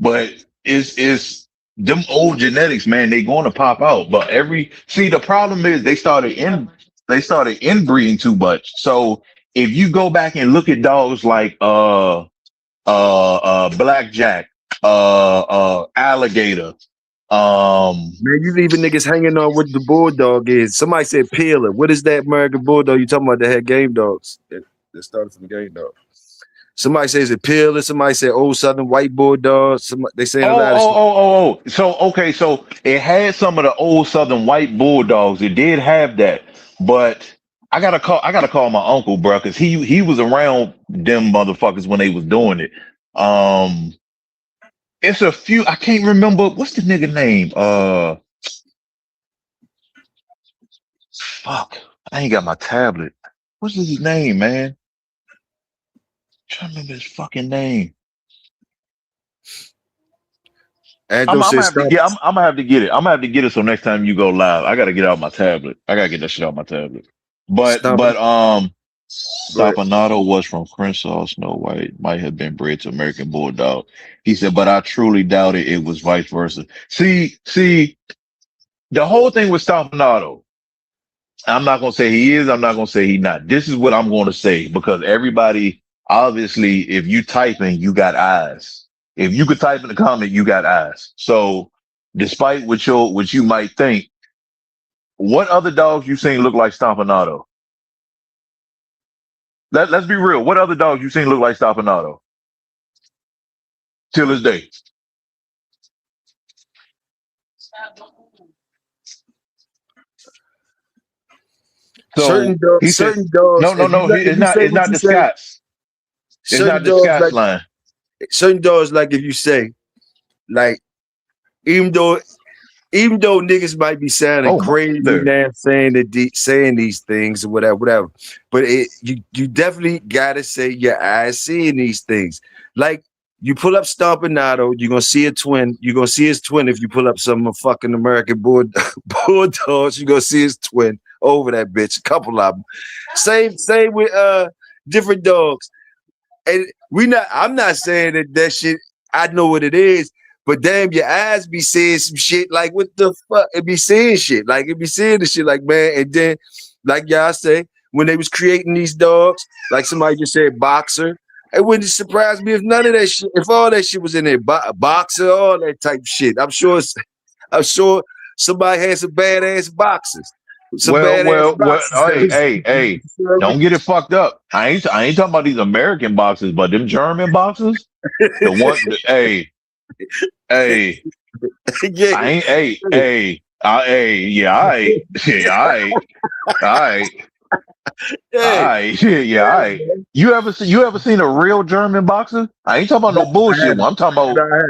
but it's them old genetics, man. They going to pop out. But the problem is they started inbreeding too much. So if you go back and look at dogs like Blackjack, Alligator. Man, you leaving niggas hanging on what the Bulldog is. Somebody said Peeler. What is that American Bulldog you talking about that had game dogs? That started from the game dog. Somebody says it Peeler. Somebody said Old Southern White Bulldog. They say a lot of shit. So it had some of the Old Southern White Bulldogs. It did have that, but I gotta call my uncle, bro, because he was around them motherfuckers when they was doing it. It's a few. I can't remember what's the nigga name. Fuck, I ain't got my tablet. What's his name, man? I'm trying to remember his fucking name. I'm gonna have to get it. I'm gonna have to get it. So next time you go live, I gotta get out my tablet. I gotta get that shit out my tablet. Stompinado was from Crenshaw, Snow White, might have been bred to American Bulldog. He said, but I truly doubt it was vice versa. See, the whole thing with Stompinado, I'm not going to say he is, I'm not going to say he not. This is what I'm going to say, because everybody, obviously, if you typing, you got eyes. If you could type in the comment, you got eyes. So despite what you might think, what other dogs you seen look like Stompinado? Let's be real. What other dogs you seen look like Stompinado? Till this day. So certain dogs. No. It's not the Scots. It's not the Scots line. Certain dogs, like if you say Like even though even though niggas might be sounding Oh my crazy there. now saying saying these things or whatever, but you definitely gotta say your eyes seeing these things. Like you pull up Stompanato, you're gonna see a twin. You're gonna see his twin if you pull up some fucking American bulldogs. You're gonna see his twin over that bitch. A couple of them. Same with different dogs. And I'm not saying that shit, I know what it is, but damn, your eyes be seeing some shit like what the fuck? It be seeing shit. Like it be seeing the shit like, man, and then like y'all say, when they was creating these dogs, like somebody just said boxer, it wouldn't surprise me if none of that shit, if all that shit was in there, boxer, all that type of shit. I'm sure somebody had some badass boxers. Some badass Well. Hey, boxers. hey, hey! You know what Don't get it fucked up. I ain't talking about these American boxers, but them German boxers, the one. Hey, I mean? Yeah. I ain't. Yeah, I, I, Yeah. yeah, I. You ever seen a real German boxer? I ain't talking about no I bullshit one. haven't. I'm talking about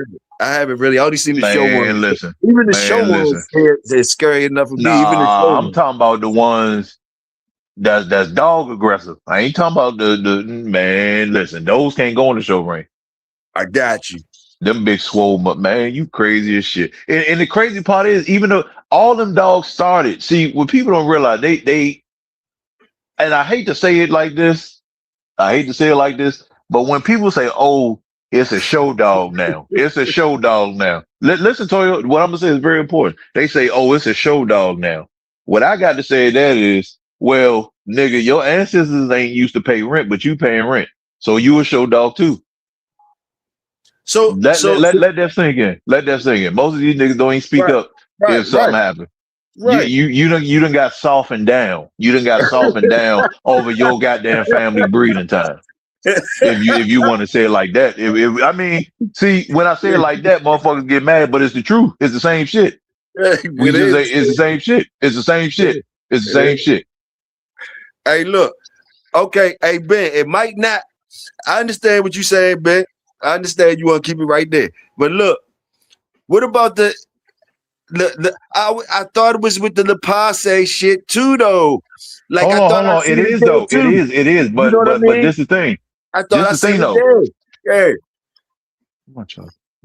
I haven't really. I only seen the show man. ones. Listen, Even the show man, ones, listen. they're scary enough for me. Even the show Nah, I'm ones. talking about the ones that's dog aggressive. I ain't talking about the man. Listen, those can't go in the show ring. I got you. Them big swole, but man, you crazy as shit. And the crazy part is, even though all them dogs started, see, what people don't realize, they, and I hate to say it like this, but when people say, "Oh, it's a show dog now," it's a show dog now. Listen to you, what I'm gonna say is very important. They say, "Oh, it's a show dog now." What I got to say to that is, well, nigga, your ancestors ain't used to pay rent, but you paying rent, so you a show dog too. So, Let that sink in. Let that sink in. Most of these niggas don't even speak right, up right, if something right, happens. right. You done got softened down. You done got softened down over your goddamn family breeding time. If you want to say it like that. I mean, see, when I say it like that, motherfuckers get mad, but it's the truth. It's the same shit. We It just say is. it's the same shit. It's the same shit. It's the It same is. shit. Hey, look. Okay, hey Ben, it might not. I understand what you saying, Ben. I understand you want to keep it right there. But look, what about I thought it was with the Passe shit too, though. Like I thought Hold I on. It seen it is there though. too. It is. You know what I But mean? this is the thing. I thought This I the thing seen it though. there.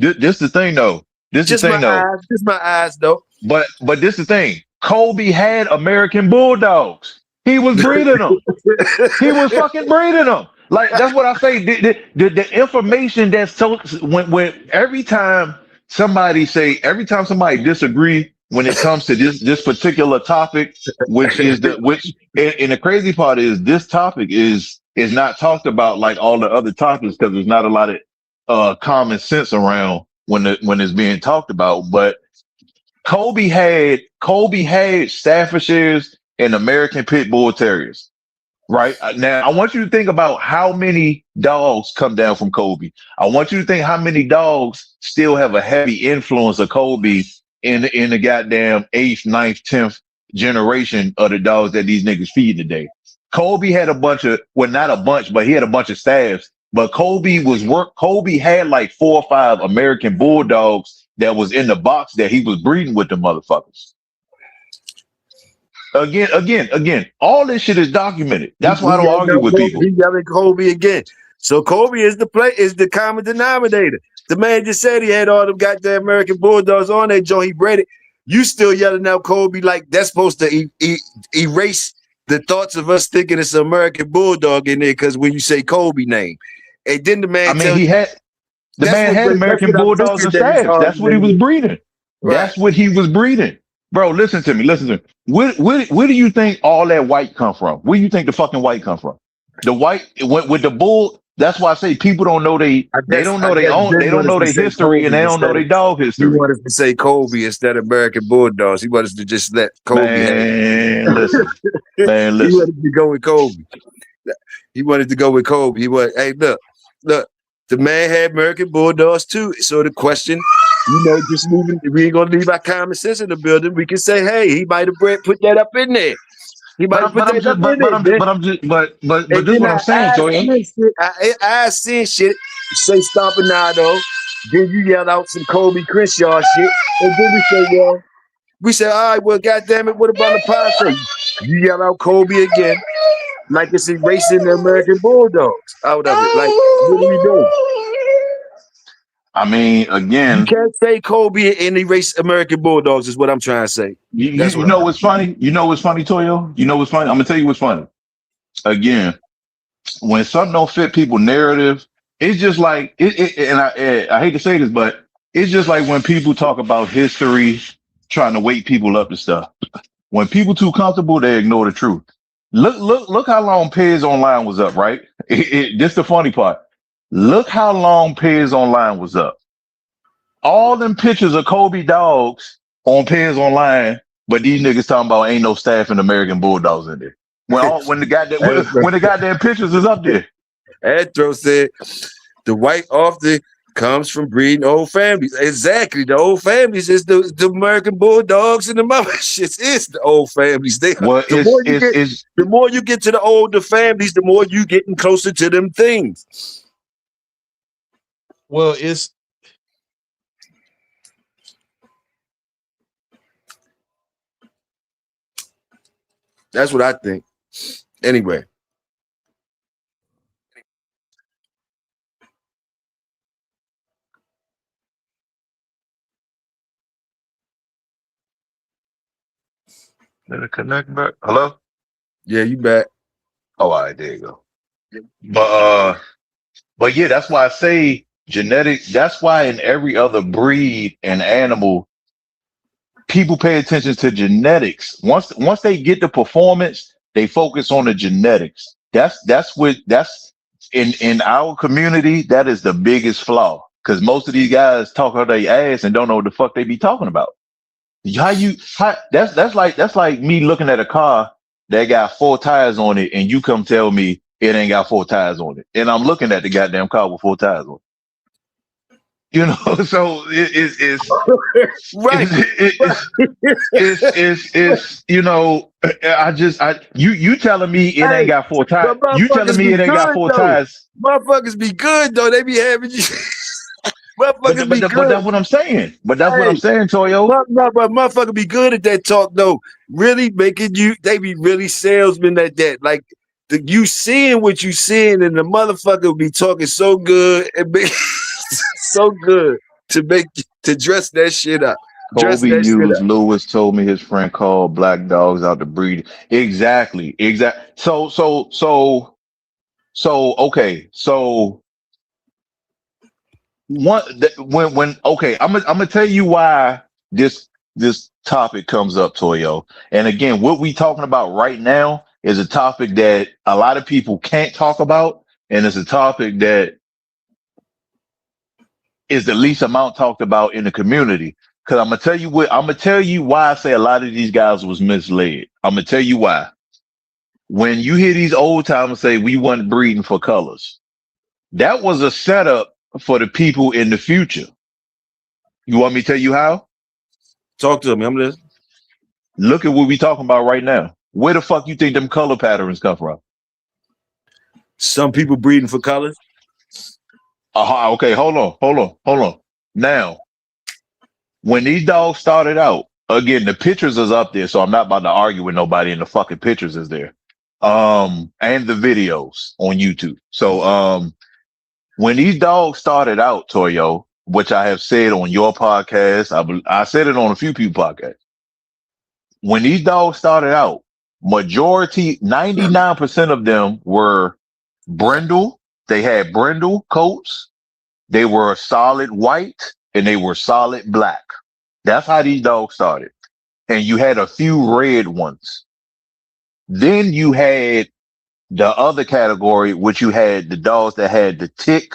Yeah. This the thing though. This the Just my thing though. eyes. Just my eyes, though. But this the thing. Kobe had American Bulldogs. He was breeding them. He was fucking breeding them. Like that's what I say. The information that's so when every time somebody disagree when it comes to this particular topic, and the crazy part is this topic is not talked about like all the other topics because there's not a lot of common sense around when it's being talked about. But Kobe had Staffordshires and American Pit Bull Terriers. Right now, I want you to think about how many dogs come down from Kobe. I want you to think how many dogs still have a heavy influence of Kobe in the goddamn eighth, ninth, 10th generation of the dogs that these niggas feed today. Kobe had a bunch of, well, not a bunch, but he had a bunch of staffs. But Kobe had like 4 or 5 American Bulldogs that was in the box that he was breeding with the motherfuckers. Again, all this shit is documented. That's why I don't argue with people. He yelling Kobe again. So Kobe is the common denominator. The man just said he had all them goddamn American Bulldogs on that joint. He bred it. You still yelling out Kobe like that's supposed to erase the thoughts of us thinking it's an American Bulldog in there because when you say Kobe name, and then the man I mean, tells you the man had that's American what I'm Bulldogs thinking and that he's staffs. That's what he was arguing. breeding. Right. That's what he was breeding. Bro, listen to me. Where do you think all that white come from? Where do you think the fucking white come from? The white with the bull. That's why I say people don't know they don't know their own. They Ben don't wanted us know to their say history and Kobe they don't know instead their of dog he history. wanted us to say Kobe instead of American Bulldogs. He wanted us to just let Kobe have it. Man, listen. Man, He listen. wanted to go with Kobe. He wanted to go with Kobe. He was, hey, look, the man had American Bulldogs too. So the question, just leaving, we ain't gonna leave our common sense in the building. We can say, hey, he might have put that up in there. He might have put that up in there. But And this is then what I'm saying, Toya. I seen shit. Say Stompanato. Then you yell out some Kobe Crenshaw shit, and then we say, all right, well, goddamn it, what about LaPonte? You yell out Kobe again, like it's erasing the American Bulldogs out of it. Like, what are we doing? I mean, You again, can't say Kobe and erase American Bulldogs is what I'm trying to say. That's you what know what's funny? You know what's funny, Toyo? You know what's funny? I'm gonna tell you what's funny. Again, when something don't fit people's narrative, it's just like and I hate to say this, but it's just like when people talk about history, trying to wake people up to stuff. When people too comfortable, they ignore the truth. Look how long Pez Online was up, right? This the funny part. Look how long Pez Online was up. All them pictures of Kobe dogs on Pez Online, but these niggas talking about ain't no staff in American Bulldogs in there. When the goddamn pictures is up there. Astro said the white often comes from breeding old families. Exactly. The old families is the American Bulldogs and the mother shits is the old families. Well, The more you get to the older families, the more you getting closer to them things. Well, that's what I think. Anyway. Did it connect back? Hello? Yeah, you back. Oh, all right, there you go. But yeah, that's why I say genetic. That's why in every other breed and animal, people pay attention to genetics. Once they get the performance, they focus on the genetics. That's in our community, that is the biggest flaw. Because most of these guys talk out their ass and don't know what the fuck they be talking about. That's like me looking at a car that got 4 tires on it, and you come tell me it ain't got 4 tires on it, and I'm looking at the goddamn car with 4 tires on it. You know, so it's right. It's you know, you telling me it ain't got 4 tires. You telling me it ain't got 4 tires. Motherfuckers be good though. They be having you. But that's what I'm saying. But that's what I'm saying, Toyo. But motherfucker be good at that talk though. Really making you. They be really salesmen at that. Like you seeing what you seeing, and the motherfucker will be talking so good and be so good to dress that shit up. Kobe used Lewis told me his friend called black dogs out to breed. Exactly. So okay. So I'm gonna tell you why this topic comes up, Toyo. And again, what we talking about right now is a topic that a lot of people can't talk about, and it's a topic that is the least amount talked about in the community. Because I'm gonna tell you why I say a lot of these guys was misled. I'm gonna tell you why. When you hear these old timers say we wasn't breeding for colors, that was a setup for the people in the future. You want me to tell you how? Talk to me. I'm listening. Look at what we talking about right now. Where the fuck you think them color patterns come from? Some people breeding for colors. Okay, hold on. Now, when these dogs started out, again, the pictures is up there, so I'm not about to argue with nobody, and the fucking pictures is there. And the videos on YouTube. So when these dogs started out, Toyo, which I have said on your podcast, I said it on a few people podcasts. When these dogs started out, majority, 99% of them were brindle. They had brindle coats. They were solid white and they were solid black. That's how these dogs started. And you had a few red ones. Then you had the other category, which you had the dogs that had the tick.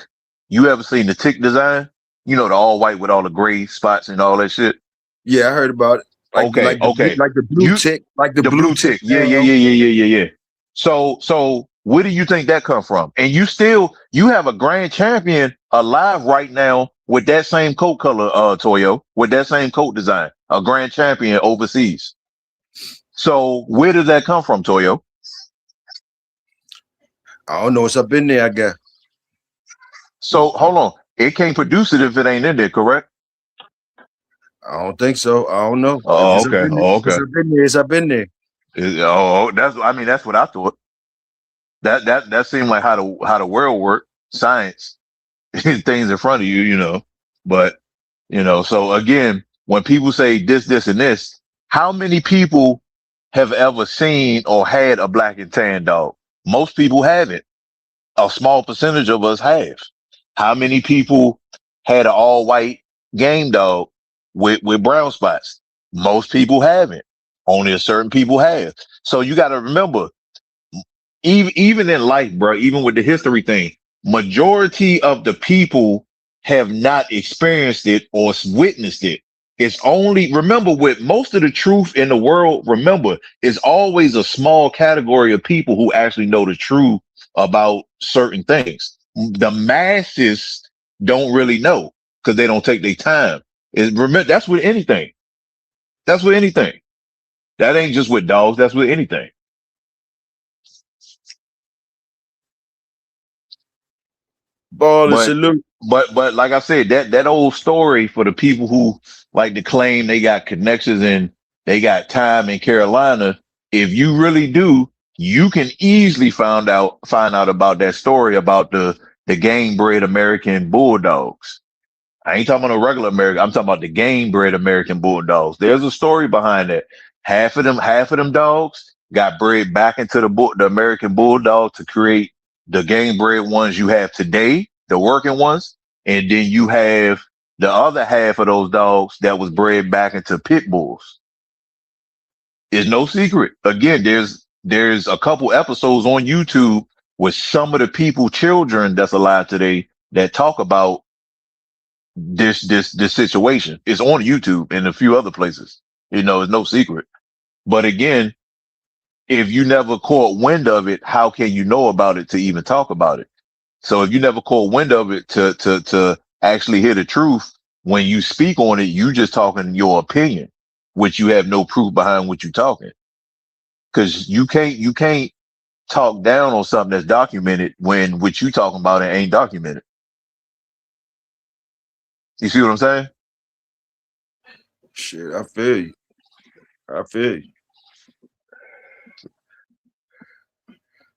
You ever seen the tick design? You know, the all white with all the gray spots and all that shit. Yeah, I heard about it. Like the blue tick, like the blue tick. Yeah. So where do you think that come from? And you have a grand champion alive right now with that same coat color, Toyo, with that same coat design, a grand champion overseas. So where did that come from, Toyo? I don't know. It's up in there, I guess. So hold on. It can't produce it if it ain't in there, correct? I don't think so. I don't know. If Oh, it's up okay. in there, Oh, if it's okay. up in there, it's up in there. That's, I mean, that's what I thought. That seemed like how the world work, science, things in front of you, you know. But so again, when people say this, and this, how many people have ever seen or had a black and tan dog? Most people haven't. A small percentage of us have. How many people had an all white game dog with brown spots? Most people haven't. Only a certain people have. So you got to remember, even in life, bro, even with the history thing, majority of the people have not experienced it or witnessed it. It's only, remember, with most of the truth in the world, remember, it's always a small category of people who actually know the truth about certain things. The masses don't really know because they don't take their time. Remember, that's with anything. That's with anything. That ain't just with dogs. That's with anything. Ball and But salute. but like I said, that old story for the people who like to claim they got connections and they got time in Carolina, if you really do, you can easily find out about that story about the game bred American bulldogs. I ain't talking about a regular American. I'm talking about the game bred American bulldogs. There's a story behind that. Half of them dogs got bred back into the American bulldog to create the game bred ones you have today, the working ones, and then you have the other half of those dogs that was bred back into pit bulls. It's no secret. Again, there's a couple episodes on YouTube with some of the people, children that's alive today that talk about this situation. It's on YouTube and a few other places. It's no secret. But again, if you never caught wind of it, how can you know about it to even talk about it? So if you never caught wind of it to actually hear the truth, when you speak on it, you just talking your opinion, which you have no proof behind what you're talking. Because you can't talk down on something that's documented when what you talking about it ain't documented. You see what I'm saying? Shit, I feel you. I feel you.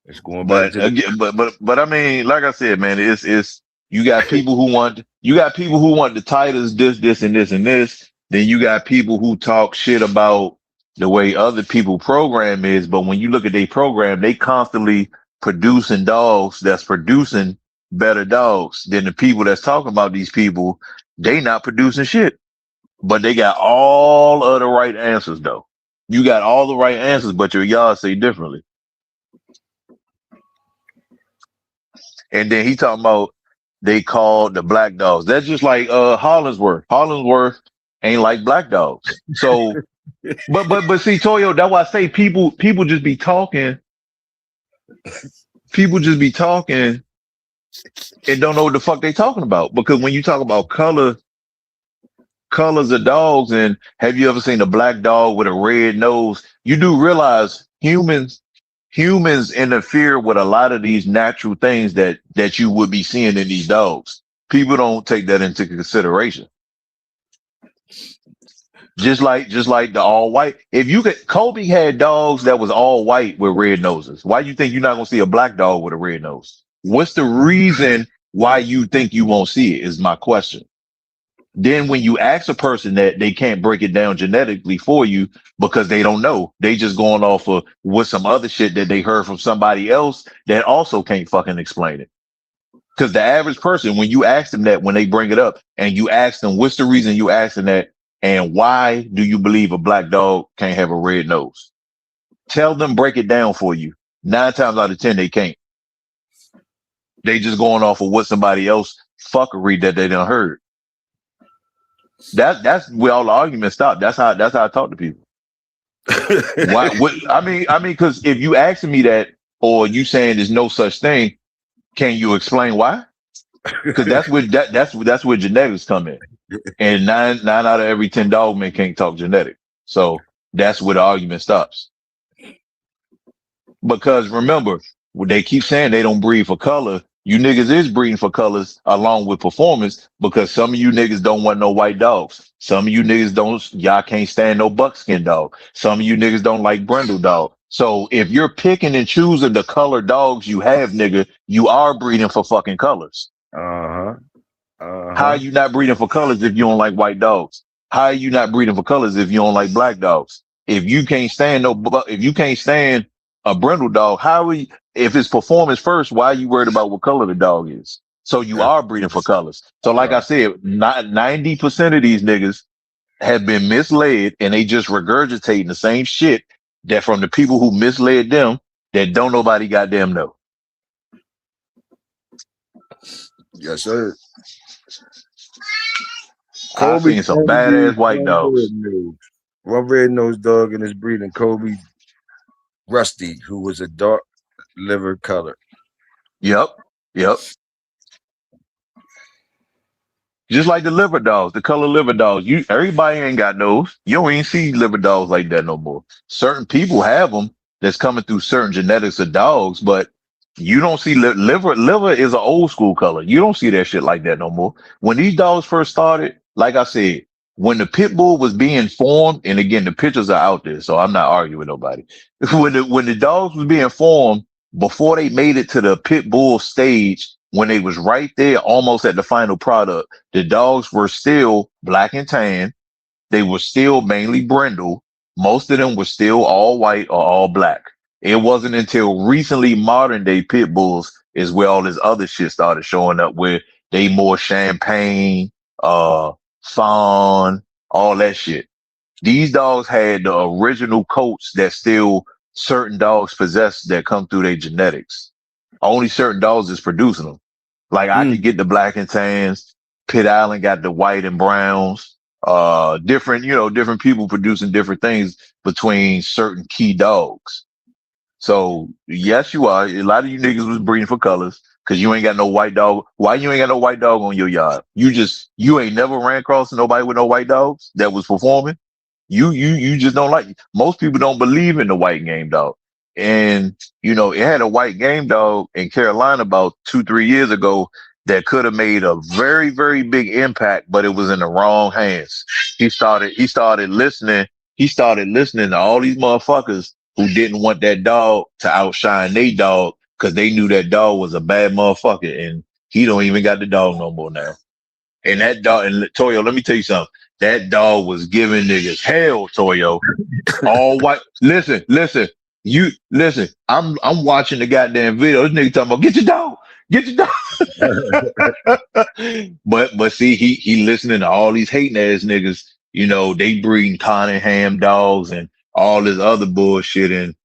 It's going back But to the again, but I mean, like I said, man, it's you got people who want the titles, this, and this, and this. Then you got people who talk shit about the way other people program is. But when you look at their program, they constantly producing dogs that's producing better dogs than the people that's talking about these people. They not producing shit, but they got all of the right answers though. You got all the right answers, but your y'all say differently. And then he talking about they called the black dogs. That's just like Hollinsworth. Hollinsworth ain't like black dogs. So but see, Toyo, that's why I say people just be talking. People just be talking and don't know what the fuck they talking about. Because when you talk about colors of dogs, and have you ever seen a black dog with a red nose? You do realize humans interfere with a lot of these natural things that you would be seeing in these dogs. People don't take that into consideration. Just like the all white. If you could, Kobe had dogs that was all white with red noses. Why you think you're not gonna see a black dog with a red nose? What's the reason why you think you won't see it? Is my question. Then when you ask a person that, they can't break it down genetically for you because they don't know. They just going off of what some other shit that they heard from somebody else that also can't fucking explain it. Because the average person, when you ask them that, when they bring it up and you ask them, what's the reason you asking that? And why do you believe a black dog can't have a red nose? Tell them, break it down for you. 9 times out of 10, they can't. They just going off of what somebody else fuckery that they done heard. That's where all the arguments stop. That's how I talk to people. Why? What? Because if you asking me that, or you saying there's no such thing, can you explain why? Because that's where genetics come in, and nine out of every 10 dog men can't talk genetic. So that's where the argument stops. Because remember, they keep saying they don't breed for color. You niggas is breeding for colors along with performance because some of you niggas don't want no white dogs. Some of you niggas y'all can't stand no buckskin dog. Some of you niggas don't like brindle dog. So if you're picking and choosing the color dogs you have, nigga, you are breeding for fucking colors. Uh-huh. How are Uh-huh. you not breeding for colors if you don't like white dogs? How are you not breeding for colors if you don't like black dogs? If you can't stand if you can't stand a brindle dog, how are you, if it's performance first, why are you worried about what color the dog is? So you That's are breeding for colors. So like I right. said, not 90% of these niggas have been misled and they just regurgitating the same shit that from the people who misled them that don't nobody goddamn know. Yes, sir. I've Kobe seen some only badass breeds white one red dogs. nose. One red nosed dog in his breeding. Kobe Rusty, who was a dark liver color. Yep. Yep. Just like the liver dogs, the color liver dogs. Everybody ain't got those. You don't even see liver dogs like that no more. Certain people have them that's coming through certain genetics of dogs, but you don't see liver. Liver is an old school color. You don't see that shit like that no more. When these dogs first started, like I said, when the pit bull was being formed, and again the pictures are out there, so I'm not arguing with nobody. When the dogs was being formed before they made it to the pit bull stage, when they was right there almost at the final product, the dogs were still black and tan. They were still mainly brindle. Most of them were still all white or all black. It wasn't until recently modern day pit bulls is where all this other shit started showing up, where they more champagne, fawn, all that shit. These dogs had the original coats that still certain dogs possess that come through their genetics. Only certain dogs is producing them. Like I Mm. could get the black and tans. Pitt Island got the white and browns. Different people producing different things between certain key dogs. So yes, you are. A lot of you niggas was breeding for colors because you ain't got no white dog. Why you ain't got no white dog on your yard? You ain't never ran across nobody with no white dogs that was performing. You just don't like. Most people don't believe in the white game dog. And it had a white game dog in Carolina about 2-3 years ago that could have made a very, very big impact, but it was in the wrong hands. He started listening. He started listening to all these motherfuckers who didn't want that dog to outshine they dog because they knew that dog was a bad motherfucker, and he don't even got the dog no more now. And that dog, and Toyo, let me tell you something. That dog was giving niggas hell, Toyo. All white. Listen. You listen. I'm watching the goddamn video. This nigga talking about get your dog. but see, he listening to all these hating ass niggas. They breeding Cunningham dogs and all this other bullshit. And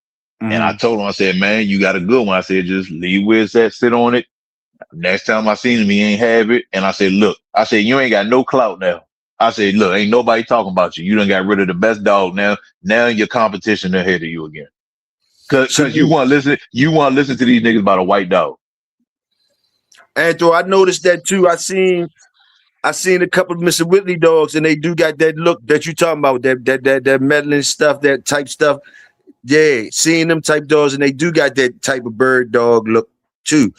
I Mm-hmm. told him, I said, man, you got a good one. I said, just leave where it's at, sit on it. Next time I seen him, he ain't have it. And I said, look, you ain't got no clout now. I said, look, ain't nobody talking about you. You done got rid of the best dog now. Now your competition ahead of you again. Cause you Salute. want to listen to these niggas about a white dog. Anthony, I noticed that too. I seen a couple of Mr. Whitley dogs, and they do got that look that you talking about, that meddling stuff, that type stuff. Yeah, seeing them type dogs, and they do got that type of bird dog look too.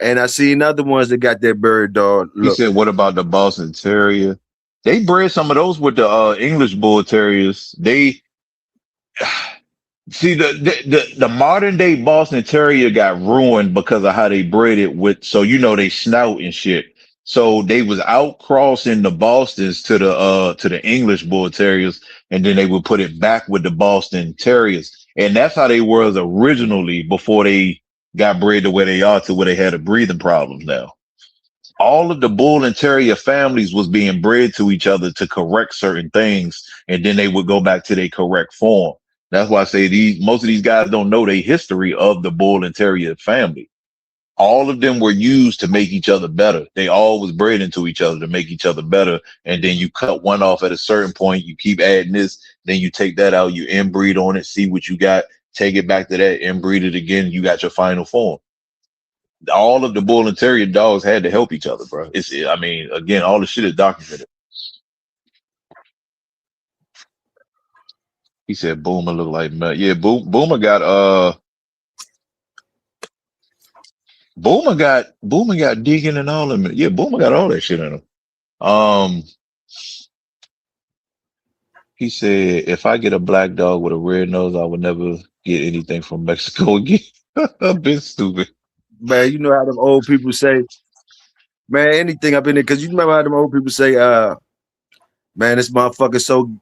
And I seen other ones that got that bird dog He look. said, what about the Boston Terrier? They bred some of those with the English Bull Terriers. They See the modern day Boston Terrier got ruined because of how they bred it with they snout and shit. So they was out crossing the Bostons to the English Bull Terriers, and then they would put it back with the Boston Terriers. And that's how they was originally before they got bred to where they are to where they had a breathing problems now. All of the bull and terrier families was being bred to each other to correct certain things, and then they would go back to their correct form. That's why I say most of these guys don't know the history of the bull and terrier family. All of them were used to make each other better. They all was bred into each other to make each other better. And then you cut one off at a certain point, you keep adding this, then you take that out, you inbreed on it, see what you got, take it back to that, inbreed it again, you got your final form. All of the bull and terrier dogs had to help each other, bro. Again, all the shit is documented. He said Boomer look like Mel. Yeah, Boomer got Boomer got Deacon and all of them. Yeah, Boomer got all that shit in him. He said, if I get a black dog with a red nose, I would never get anything from Mexico again. I've been stupid. Man, you know how them old people say, man, anything up in there, because you remember how them old people say, man, this motherfucker so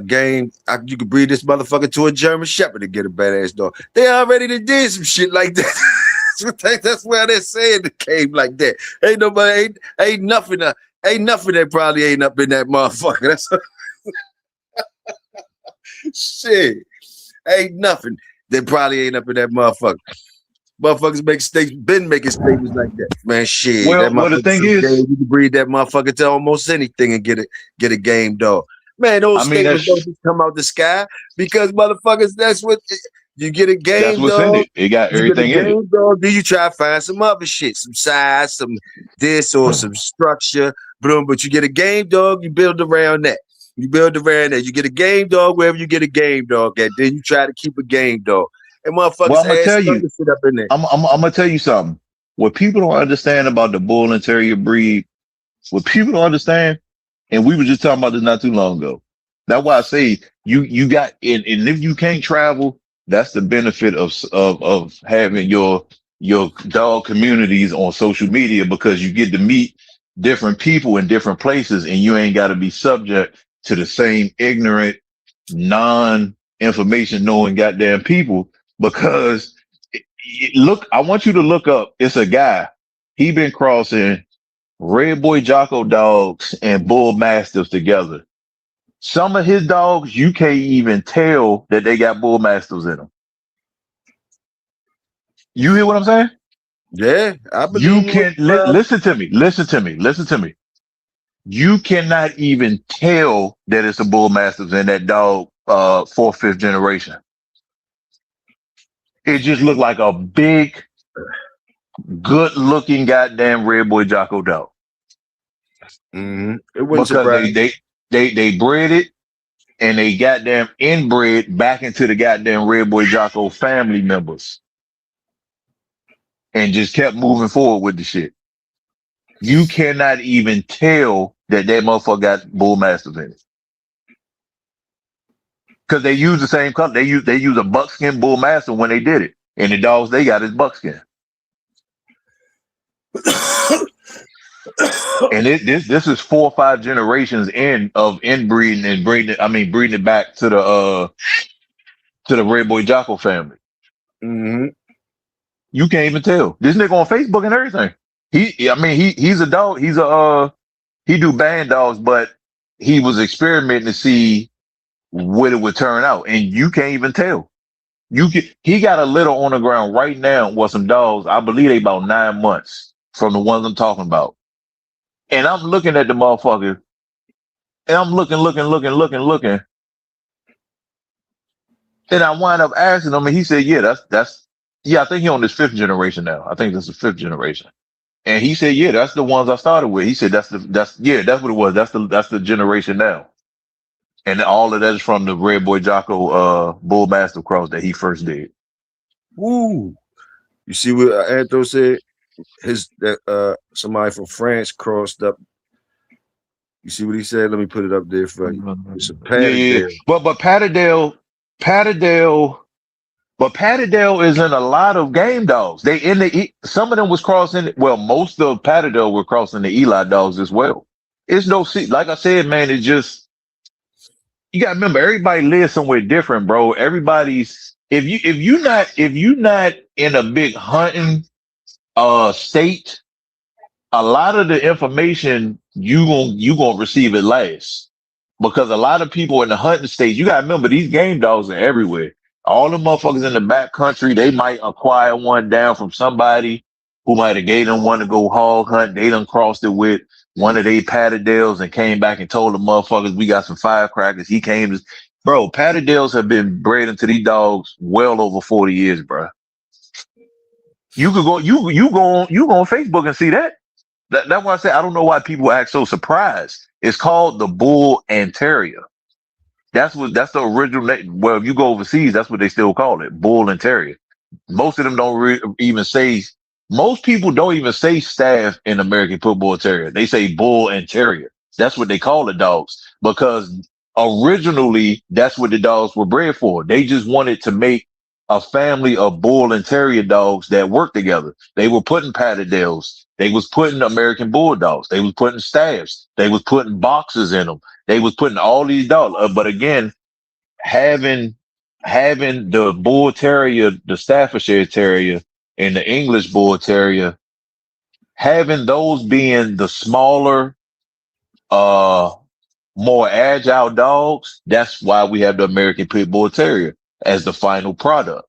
game, you could breed this motherfucker to a German Shepherd to get a badass dog. They already did some shit like that. That's why they're saying it came like that. Ain't nobody, ain't nothing that probably ain't up in that motherfucker. That's shit. Ain't nothing that probably ain't up in that motherfucker. Motherfuckers been making statements like that. Man, shit. That Well, the motherfucker thing so is, game, you can breed that motherfucker to almost anything and get a game dog. Man, those I mean, statements don't just come out the sky because motherfuckers, that's what you get a that's game what's in dog. it. It got You get a everything in it. game dog, then you try to find some other shit, some size, some this or some structure, boom. But you get a game dog, you build around that. You build around that. You get a game dog wherever you get a game dog at. Then you try to keep a game dog. And Well, motherfuckers I'm gonna add tell some you, other shit up in there. I'm gonna tell you something. What people don't understand about the bull and terrier breed, what people don't understand, and we were just talking about this not too long ago. That's why I say you got and if you can't travel, that's the benefit of having your dog communities on social media because you get to meet different people in different places and you ain't got to be subject to the same ignorant, non-information knowing goddamn people because look, I want you to look up. It's a guy. He been crossing Red Boy Jocko dogs and Bull Mastiffs together. Some of his dogs, you can't even tell that they got Bull Mastiffs in them. You hear what I'm saying? Yeah, I You believe you. can listen to me. Listen to me. Listen to me. You cannot even tell that it's a Bull Mastiff in that dog, fourth, fifth generation. It just looked like a big, good looking goddamn Red Boy Jocko dog. It wouldn't Because surprise me. they bred it and they goddamn inbred back into the goddamn Red Boy Jocko family members and just kept moving forward with the shit. You cannot even tell that motherfucker got Bull Mastiff in it. Because they use the same color. They use a buckskin Bull Mastiff when they did it. And the dogs they got is buckskin. And this is 4 or 5 generations of inbreeding and breeding it back to the Red Boy Jocko family. You can't even tell. This nigga on Facebook and everything. He's a dog. He do band dogs, but he was experimenting to see what it would turn out, and you can't even tell. He got a litter on the ground right now with some dogs. I believe they about 9 months from the ones I'm talking about. And I'm looking at the motherfucker, and I'm looking. And I wind up asking him, and he said, "Yeah, I think he on his 5th generation now. I think this is 5th generation." And he said, "Yeah, that's the ones I started with." He said, that's what it was. That's the generation now." And all of that is from the Red Boy Jocko Bull Mastiff cross that he first did. Woo! You see what Anthro said? Somebody from France crossed up. You see what he said? Let me put it up there for you. It's a Yeah. Patterdale. But Patterdale is in a lot of game dogs. Some of them was crossing. Well, most of Patterdale were crossing the Eli dogs as well. It's no like I said, man. It's just you got to remember everybody lives somewhere different, bro. Everybody's if you not in a big hunting state, a lot of the information you gonna receive it last because a lot of people in the hunting states, you gotta remember these game dogs are everywhere. All the motherfuckers in the back country, they might acquire one down from somebody who might have gave them one to go hog hunt. They done crossed it with one of they Patterdales and came back and told the motherfuckers we got some firecrackers. He came to bro, Patterdales have been bred into these dogs well over 40 years, bro. You could go you go on Facebook and see that. That's why I say I don't know why people act so surprised. It's called the Bull and Terrier. That's the original name. Well, if you go overseas, that's what they still call it, Bull and Terrier. Most of them don't even say Most people don't even say staff in American Football Terrier. They say bull and terrier. That's what they call the dogs because originally that's what the dogs were bred for. They just wanted to make a family of bull and terrier dogs that work together. They were putting patterdales. They was putting American bulldogs. They was putting staffs. They was putting boxes in them. They was putting all these dogs. But again, having the bull terrier, the Staffordshire terrier, and the English bull terrier, having those being the smaller, more agile dogs, that's why we have the American Pit Bull Terrier as the final product.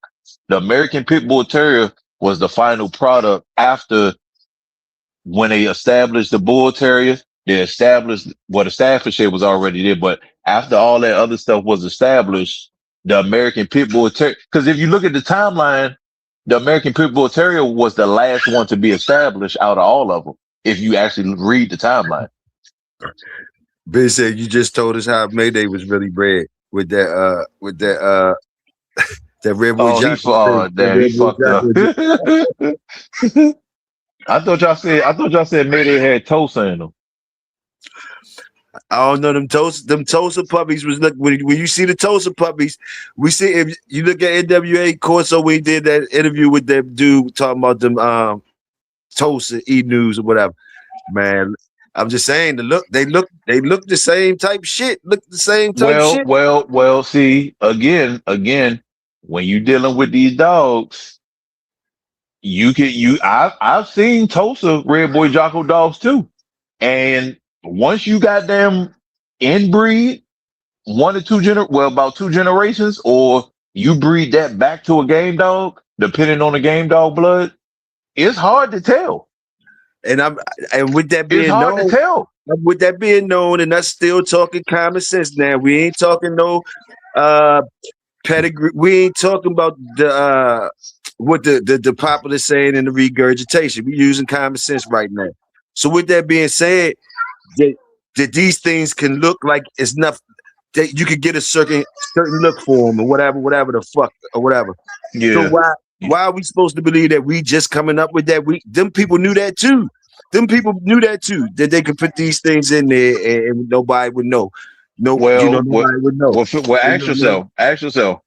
The American Pit Bull Terrier was the final product after when they established the Bull Terrier. They established the Staffordshire was already there, but after all that other stuff was established, the American Pit Bull Terrier. Because if you look at the timeline, the American Pit Bull Terrier was the last one to be established out of all of them. If you actually read the timeline. Ben said you just told us how Mayday was really bred with that that Red Boy Jocko. Damn, he fucked up. I thought y'all said Mayday had Tulsa in them. I don't know them Tulsa puppies was look when you see the Tulsa puppies, we see if you look at NWA Corso, we did that interview with that dude talking about them Tulsa E-News or whatever. Man, I'm just saying they look the same type shit. Look the same type shit. Well, see, again, when you dealing with these dogs, I've seen Tulsa Red Boy Jocko dogs too. And once you got them inbreed about 2 generations, or you breed that back to a game dog, depending on the game dog blood, it's hard to tell. And with that being known, to tell. With that being known, and that's still talking common sense now. We ain't talking no pedigree. We ain't talking about the what the popular saying and the regurgitation. We're using common sense right now. So with that being said, that these things can look like it's enough that you could get a certain look for them or whatever the fuck or whatever. Yeah. So why are we supposed to believe that we just coming up with that? Them people knew that too. Them people knew that too, that they could put these things in there and nobody would know. Nobody would know. Well, ask yourself,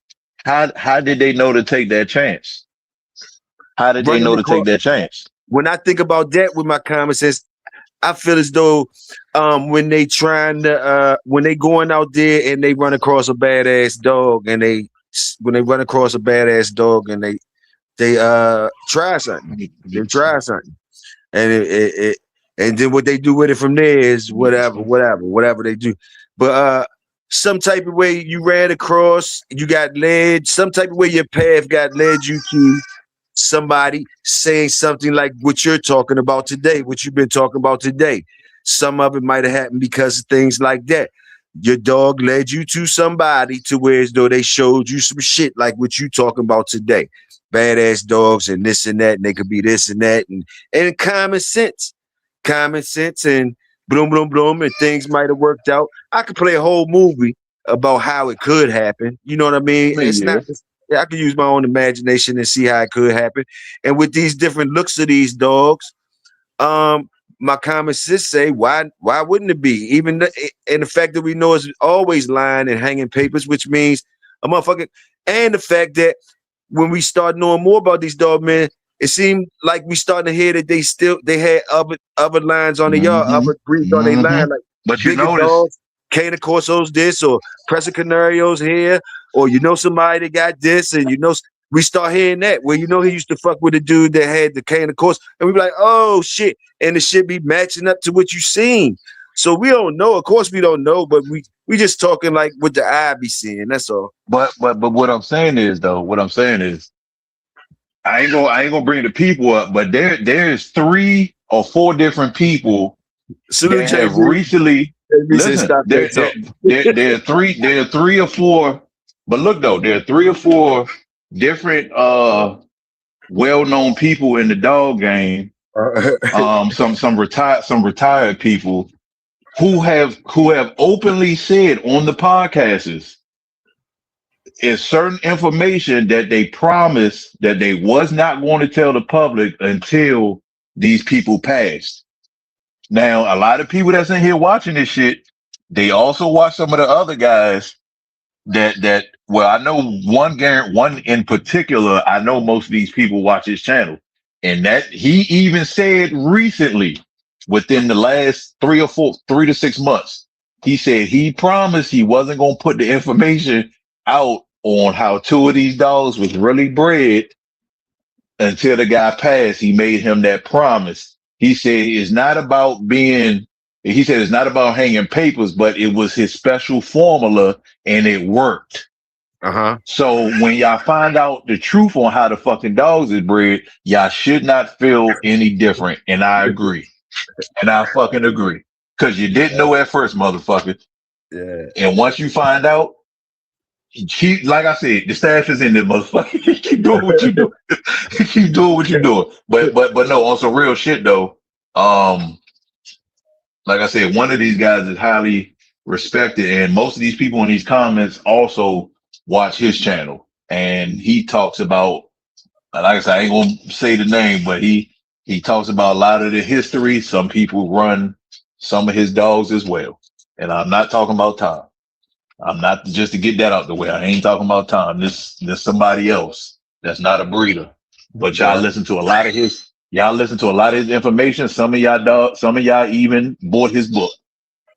how did they know to take that chance? How did they know to take that chance? When I think about that with my common sense, I feel as though when they when they going out there and they run across a badass dog and they try something. They try something. And and then what they do with it from there is whatever they do. But some type of way you ran across, you got led, some type of way your path got led you to somebody saying something like what you're talking about today, what you've been talking about today. Some of it might have happened because of things like that. Your dog led you to somebody to where as though they showed you some shit like what you talking about today. Badass dogs and this and that, and they could be this and that, and common sense and bloom, and things might have worked out. I could play a whole movie about how it could happen. You know what I mean? It's not. I could use my own imagination and see how it could happen. And with these different looks of these dogs, my common sense say, why wouldn't it be? Even and the fact that we know it's always lying and hanging papers, which means a motherfucker, and the fact that when we start knowing more about these dog men, it seemed like we starting to hear that they had other lines on the yard, other breeds on their line, like but you notice dogs, Cane Corsos this or Presa Canarios here, or somebody that got this, and we start hearing that where he used to fuck with a dude that had the Cane Corso, and we be like, oh shit, and the shit be matching up to what you seen. So we don't know. Of course we don't know, but we just talking like what the eye be seeing. That's all. But what I'm saying is I ain't gonna bring the people up, but there's 3 or 4 different people that have recently. Listen, there are 3 or 4. But look though, there are 3 or 4 different well-known people in the dog game. Some retired people who have openly said on the podcasts is certain information that they promised that they was not going to tell the public until these people passed. Now, a lot of people that's in here watching this shit, they also watch some of the other guys that well, I know one in particular, I know most of these people watch his channel. And that he even said recently, within the last 3 to 6 months, he said he promised he wasn't gonna put the information out on how two of these dogs was really bred until the guy passed. He made him that promise. He said it's not about being, he said it's not about hanging papers, but it was his special formula and it worked. So when y'all find out the truth on how the fucking dogs is bred, y'all should not feel any different. And I agree. And I fucking agree. Cause you didn't know at first, motherfucker. Yeah. And once you find out, like I said, the staff is in there, motherfucker. Keep doing what you do. Keep doing what you're doing. But no, on some real shit though. Like I said, one of these guys is highly respected, and most of these people in these comments also watch his channel. And he talks about, like I said, I ain't gonna say the name, but he talks about a lot of the history. Some people run some of his dogs as well. And I'm not talking about Tom. I'm not, just to get that out the way, I ain't talking about Tom. This somebody else that's not a breeder. But y'all listen to a lot of his information. Some of y'all even bought his book.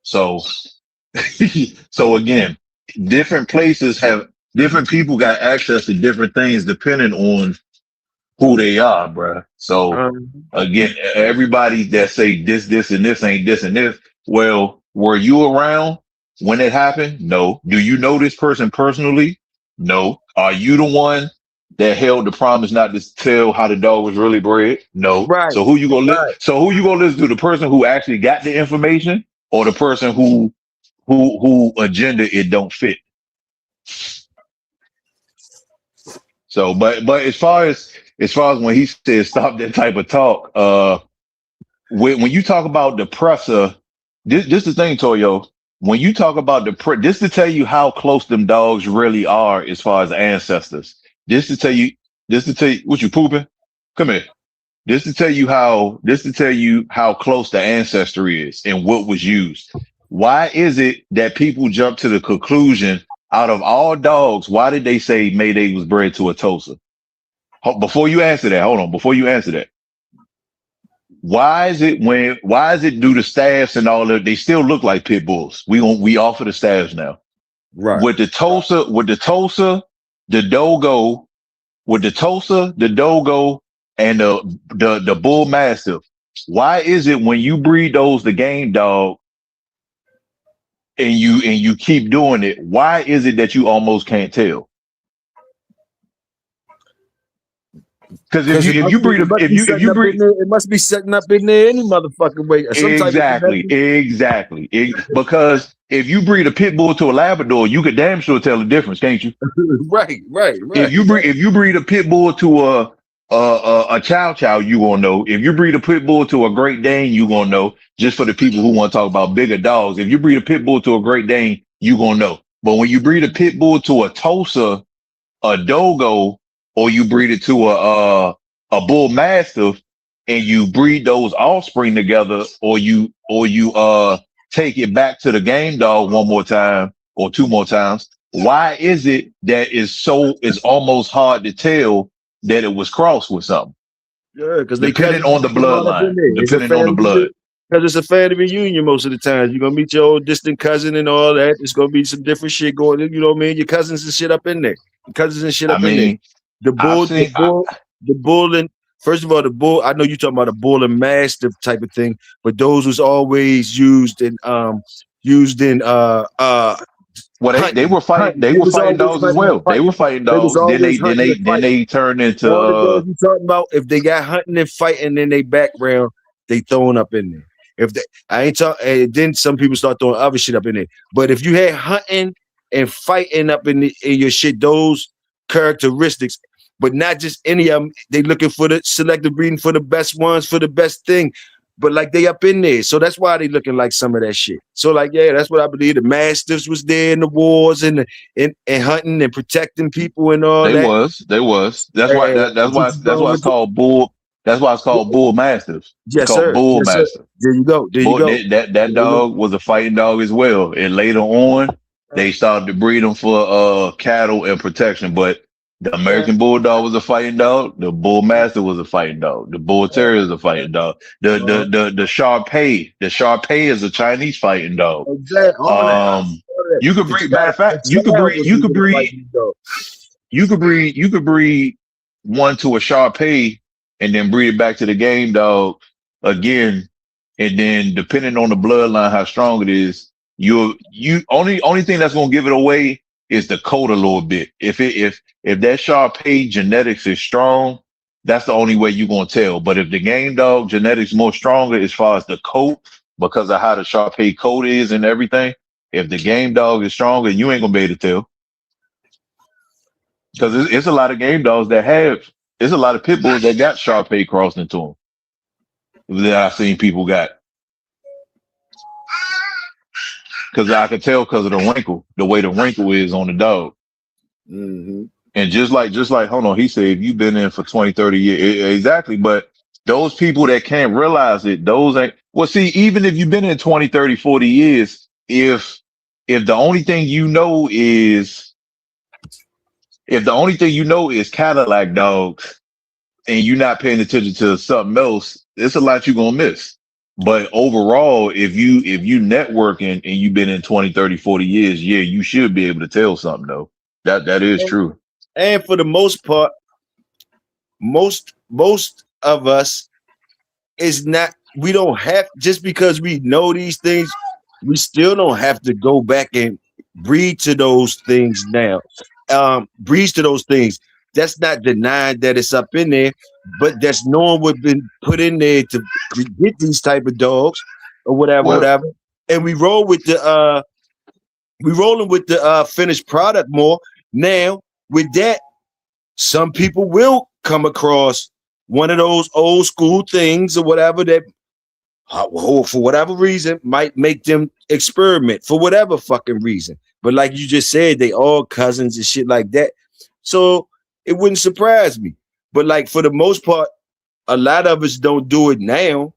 So so again, different people got access to different things depending on who they are, bruh. So again, everybody that say this and this ain't this and this, well, were you around when it happened? No. Do you know this person personally? No. Are you the one that held the promise not to tell how the dog was really bred? No. Right. So who you gonna listen to? The person who actually got the information, or the person who agenda it don't fit? So, but as far as when he said stop that type of talk, when you talk about the presser, this the thing, Toyo. When you talk about this to tell you how close them dogs really are as far as ancestors. This to tell you what you pooping? Come here. This to tell you how close the ancestry is and what was used. Why is it that people jump to the conclusion, out of all dogs, why did they say Mayday was bred to a Tosa? Before you answer that, why is it do the staffs and all that, they still look like pit bulls? We offer the staffs now. Right. With the Tosa, the Dogo, and the Bull Mastiff. Why is it when you breed those the game dog and you keep doing it, why is it that you almost can't tell? Because if you breed it must be setting up in there any motherfucking way. Exactly. Because if you breed a pit bull to a Labrador, you could damn sure tell the difference, can't you? Right. If you breed a pit bull to a chow chow, you gonna know. If you breed a pit bull to a Great Dane, you gonna know. Just for the people who want to talk about bigger dogs, if you breed a pit bull to a Great Dane, you gonna know. But when you breed a pit bull to a Tosa, a Dogo, or you breed it to a Bull Mastiff, and you breed those offspring together, or you take it back to the game dog one more time or two more times, why is it that it's almost hard to tell that it was crossed with something? Yeah, because depending on the bloodline, depending on the blood. Because it's a family reunion most of the time. You're gonna meet your old distant cousin and all that. There's gonna be some different shit going on. You know what I mean? Your cousins and shit up in there. The bull and first of all, the bull. I know you're talking about a bull and mastiff type of thing, but those was always used in well, they were fighting dogs as well. They were fighting dogs. Then they turned into all the dogs you talking about. If they got hunting and fighting in their background, they throwing up in there. If they, I ain't talking, then some people start throwing other shit up in there. But if you had hunting and fighting up in your shit, those characteristics, but not just any of them. They looking for the selective breeding for the best ones, for the best thing. but like they up in there. So that's why they looking like some of that shit. So like, yeah, that's what I believe. The Mastiffs was there in the wars and hunting and protecting people and all They that. was, they was. That's why And that's why it's called bull. That's why it's called bull mastiffs. It's yes, called sir. bull Yes, sir. mastiff. There you go. There you Bull, go. that There you dog was a fighting dog as well. And later on, they started to breed them for cattle and protection. But the go. American Bulldog was a fighting dog. The Bull Mastiff was a fighting dog. The Bull Terrier is a fighting dog. The Shar Pei is a Chinese fighting dog. Exactly. All that. All that. You could breed. Matter of fact, The child was even a fighting dog. you could breed one to a Shar Pei and then breed it back to the game dog again, and then depending on the bloodline how strong it is, you only thing that's gonna give it away is the coat a little bit. If that Shar Pei genetics is strong, that's the only way you're gonna tell. But if the game dog genetics more stronger as far as the coat, because of how the Shar Pei coat is and everything, if the game dog is stronger, you ain't gonna be able to tell. Because it's a lot of game dogs that have, it's a lot of pit bulls that got Shar Pei crossed into them that I've seen people got. Because I could tell because of the wrinkle, the way the wrinkle is on the dog. Mm-hmm. And just like, hold on, he said, if you've been in for 20, 30 years, exactly. But those people that can't realize it, those ain't, well, see, even if you've been in 20, 30, 40 years, if the only thing you know is, Cadillac dogs and you're not paying attention to something else, it's a lot you're going to miss. But overall, if you networking and you've been in 20, 30, 40 years, yeah, you should be able to tell something though. That is true. And for the most part, most of us is not, we don't have, just because we know these things, we still don't have to go back and breed to those things now. Breed to those things. That's not denying that it's up in there, but that's knowing what's been put in there to get these type of dogs or whatever. And we roll with the rolling with the finished product more. Now, with that, some people will come across one of those old school things or whatever that, for whatever reason, might make them experiment for whatever fucking reason. But like you just said, they all cousins and shit like that. So it wouldn't surprise me. But like for the most part, a lot of us don't do it now,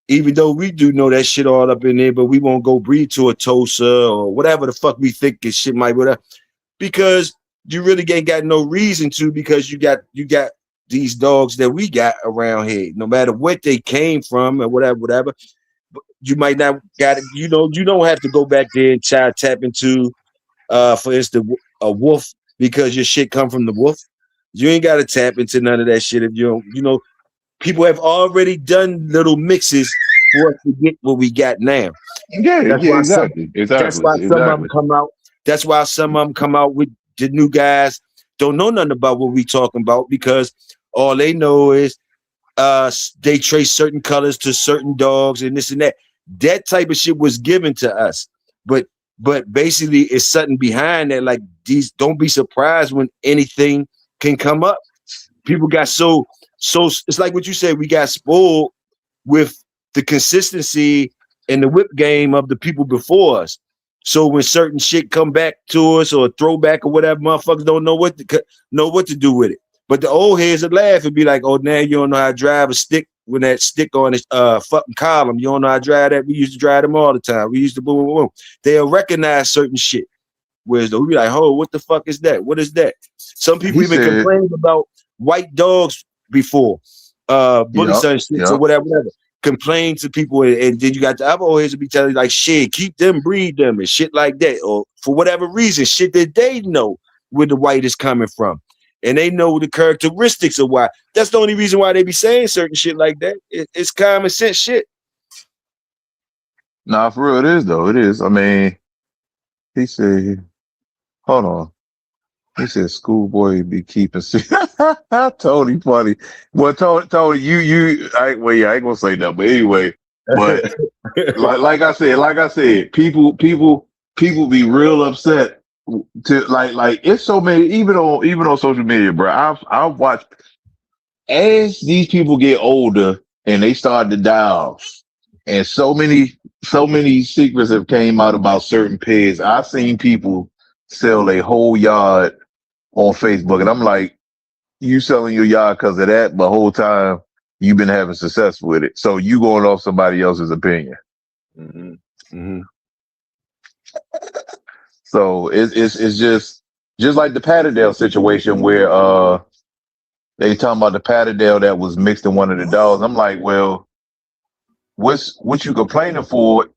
even though we do know that shit all up in there, but we won't go breed to a Tosa or whatever the fuck we think this shit might be, because you really ain't got no reason to, because you got these dogs that we got around here, no matter what they came from or whatever. You might not got it, you don't have to go back there and try to tap into, for instance, a wolf, because your shit come from the wolf. You ain't got to tap into none of that shit if you don't, people have already done little mixes for us to get what we got now. Exactly. That's why some of them come out. That's why some of them come out with the new guys don't know nothing about what we talking about, because all they know is they trace certain colors to certain dogs and this and that. That type of shit was given to us, but basically it's something behind that. Like, these, don't be surprised when anything can come up. People got so it's like what you said, we got spoiled with the consistency and the whip game of the people before us. So when certain shit come back to us or a throwback or whatever, motherfuckers don't know what to do with it. But the old heads would laugh and be like, "Oh, now you don't know how to drive a stick with that stick on its fucking column. You don't know how to drive that. We used to drive them all the time. We used to boom, boom, boom." They'll recognize certain shit. Whereas though we be like, "Oh, what the fuck is that? What is that?" Some people even complain about white dogs before, bully son shit or whatever. Complain to people, and then you got the other heads to be telling you like, "Shit, keep them, breed them," and shit like that, or for whatever reason, shit that they know where the white is coming from. And they know the characteristics of why. That's the only reason why they be saying certain shit like that. It's common sense shit. Nah, for real, it is though. It is. I mean, he said, hold on. He said, "Schoolboy be keeping." Totally funny. Well, Tony, I ain't gonna say that, but anyway. But like I said, people be real upset to like it's so many, even on social media, bro. I've watched, as these people get older, and they started to die off. And so many secrets have came out about certain pigs. I've seen people sell a whole yard on Facebook, and I'm like, you selling your yard because of that, but the whole time you've been having success with it. So you going off somebody else's opinion. Mm-hmm. Mm-hmm. So it's just like the Patterdale situation where they talking about the Patterdale that was mixed in one of the dogs. I'm like, well, what you complaining for?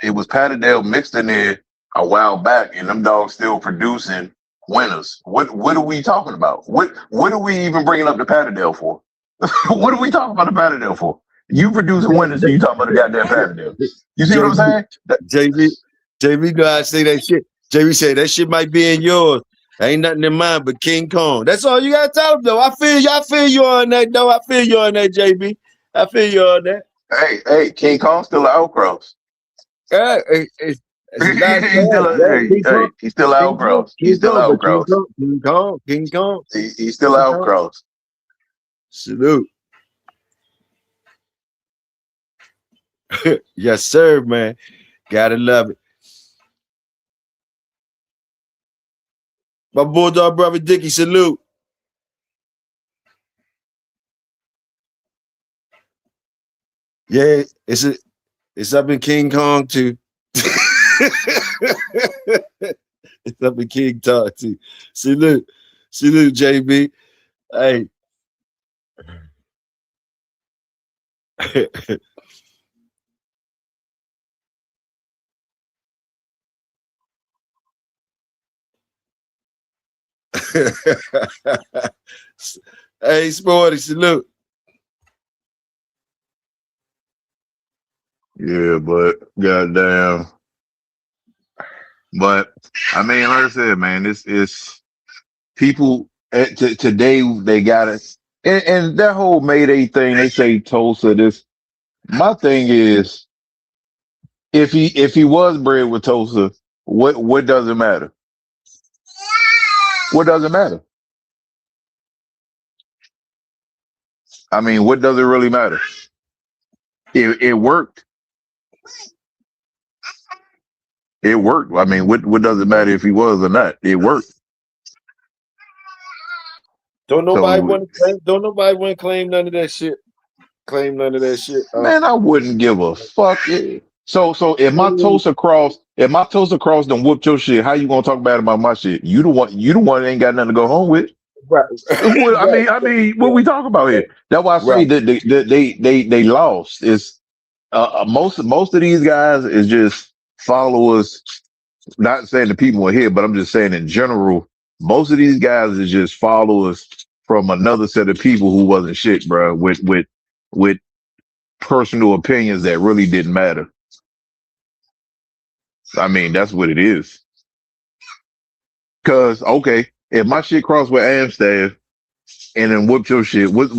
It was Patterdale mixed in there a while back, and them dogs still producing winners. What are we talking about? What are we even bringing up the Patterdale for? What are we talking about the Patterdale for? You producing winners, and you talking about the goddamn Patterdale. You see what I'm saying? JB know how to say that shit. JB say that shit might be in yours. Ain't nothing in mine but King Kong. That's all you gotta tell him though. I feel you on that though. I feel you on that, JB. I feel you on that. Hey, King Kong still an outcross. It's He's still outcross. He's still outcross. King Kong. He's still outcross. Salute. Yes, sir, man. Gotta love it. My Bulldog brother Dickie, salute. Yeah, it's up in King Kong too. It's up in King Kong too. Salute, JB. Hey. Hey, Sporty, salute. Yeah, but goddamn. But I mean, like I said, man, it's people today they got it, and that whole Mayday thing. They say Tulsa. This my thing is, if he was bred with Tulsa, what does it matter? What does it matter? I mean, what does it really matter? It worked. It worked. I mean, what does it matter if he was or not? It worked. Don't nobody want to claim none of that shit. Claim none of that shit. Man, I wouldn't give a fuck. So if my Tulsa cross done whooped your shit, how you gonna talk bad about my shit? You the one that ain't got nothing to go home with. Right. I mean, what we talking about here? That's why I say that they lost. It's most of these guys is just followers. Not saying the people are here, but I'm just saying in general, most of these guys is just followers from another set of people who wasn't shit, bro. With personal opinions that really didn't matter. I mean, that's what it is. Cause okay, if my shit crossed with Amstaff and then whooped your shit, what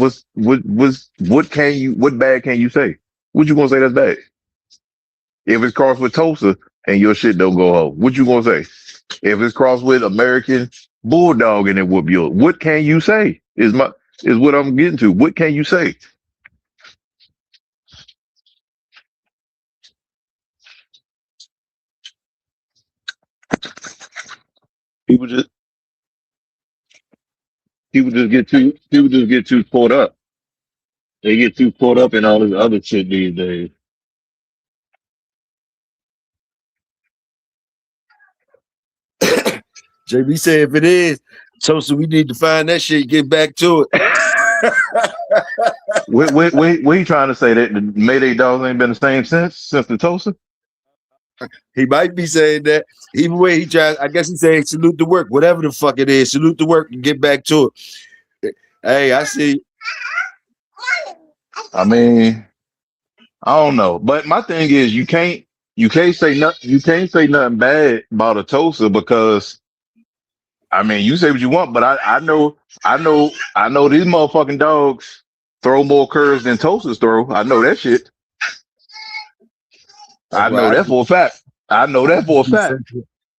bad can you say? What you gonna say that's bad? If it's crossed with Tulsa and your shit don't go home, what you gonna say? If it's crossed with American Bulldog and it whoop you, what can you say? Is what I'm getting to. What can you say? People just get too caught up. They get too caught up in all this other shit these days. JB said if it is, so we need to find that shit, get back to it. What you trying to say that the Mayday dogs ain't been the same since the Tulsa? He might be saying that. Either way, he tries. I guess he's saying salute the work, whatever the fuck it is. Salute the work and get back to it. Hey, I see. I mean, I don't know, but my thing is, you can't say nothing. You can't say nothing bad about a Tulsa because, I mean, you say what you want, but I know these motherfucking dogs throw more curves than Tulsas throw. I know that shit. I know that for a fact.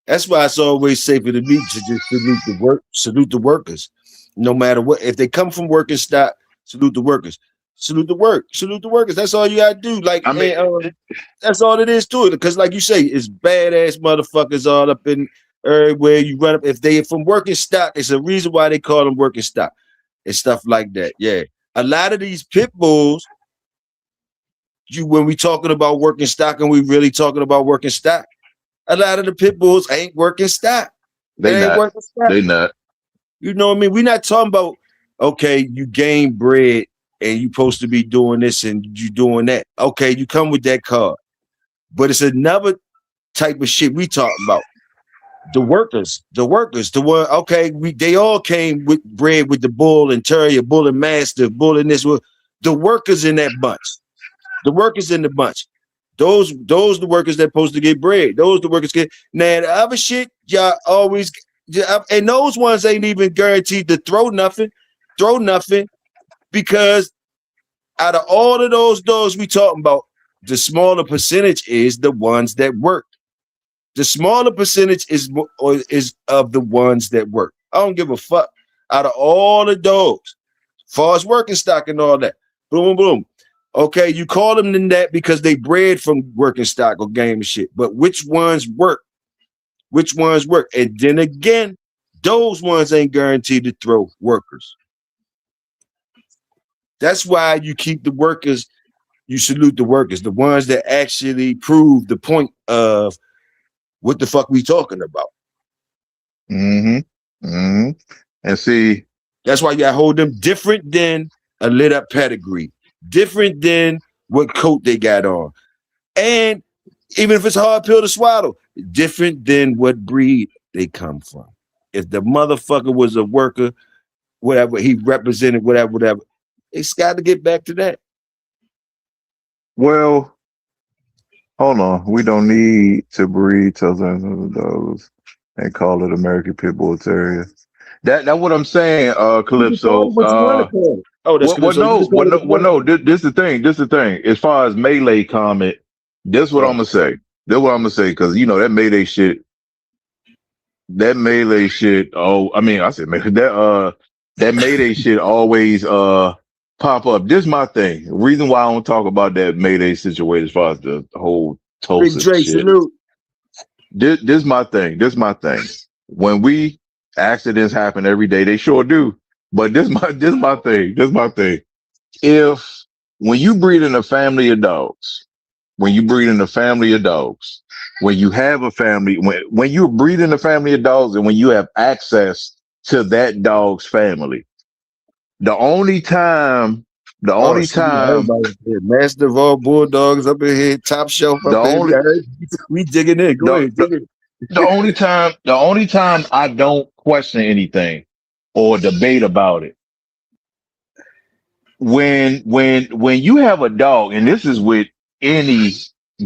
That's why it's always safer to me to just salute the workers. No matter what. If they come from working stock, salute the workers. Salute the work. Salute the workers. That's all you gotta do. Like, I mean, that's all it is to it. Because, like you say, it's badass motherfuckers all up in everywhere you run up. If they from working stock, it's a reason why they call them working stock and stuff like that. Yeah, a lot of these pit bulls. When we talking about working stock and we really talking about working stock, a lot of the pit bulls ain't working stock. they Ain't not. working stock. They not. You know what I mean? We're not talking about, okay, you gain bread and you supposed to be doing this and you doing that. Okay, you come with that card. But it's another type of shit we talking about. The workers, the one, okay, they all came with bread with the bull and terrier, bull and mastiff, bull and this. The workers in that bunch. The workers in the bunch. Those the workers that supposed to get bread. Those the workers get. Now the other shit, y'all always, and those ones ain't even guaranteed to throw nothing, because out of all of those dogs we talking about, the smaller percentage is the ones that work. The smaller percentage is of the ones that work. I don't give a fuck. Out of all the dogs, as far as working stock and all that, boom, boom. Okay, you call them in that because they bred from working stock or game and shit. But which ones work? Which ones work? And then again, those ones ain't guaranteed to throw workers. That's why you keep the workers, you salute the workers, the ones that actually prove the point of what the fuck we talking about. Mm-hmm. Mm-hmm. And see, that's why you gotta hold them different than a lit up pedigree, different than what coat they got on. And even if it's a hard pill to swallow, different than what breed they come from. If the motherfucker was a worker, whatever, he represented, whatever, it's got to get back to that. Well, hold on. We don't need to breed thousands of those and call it American Pit Bull Terrier. That's what I'm saying, Calypso. Oh, that's no. This the thing. As far as Melee comment, this what I'm gonna say. Because that Mayday shit. That Melee shit. Oh, I mean, I said that Mayday shit always pop up. This my thing. The reason why I don't talk about that Mayday situation as far as the whole Tulsa Big Dre, shit. salute. This my thing. When accidents happen every day, they sure do. But this my thing. If when you breed in a family of dogs, when you have a family, when you breed in a family of dogs, and when you have access to that dog's family, the only time master of all bulldogs up in here, top shelf up here. We digging in. Go ahead, dig in. The only time I don't question anything or debate about it, when you have a dog, and this is with any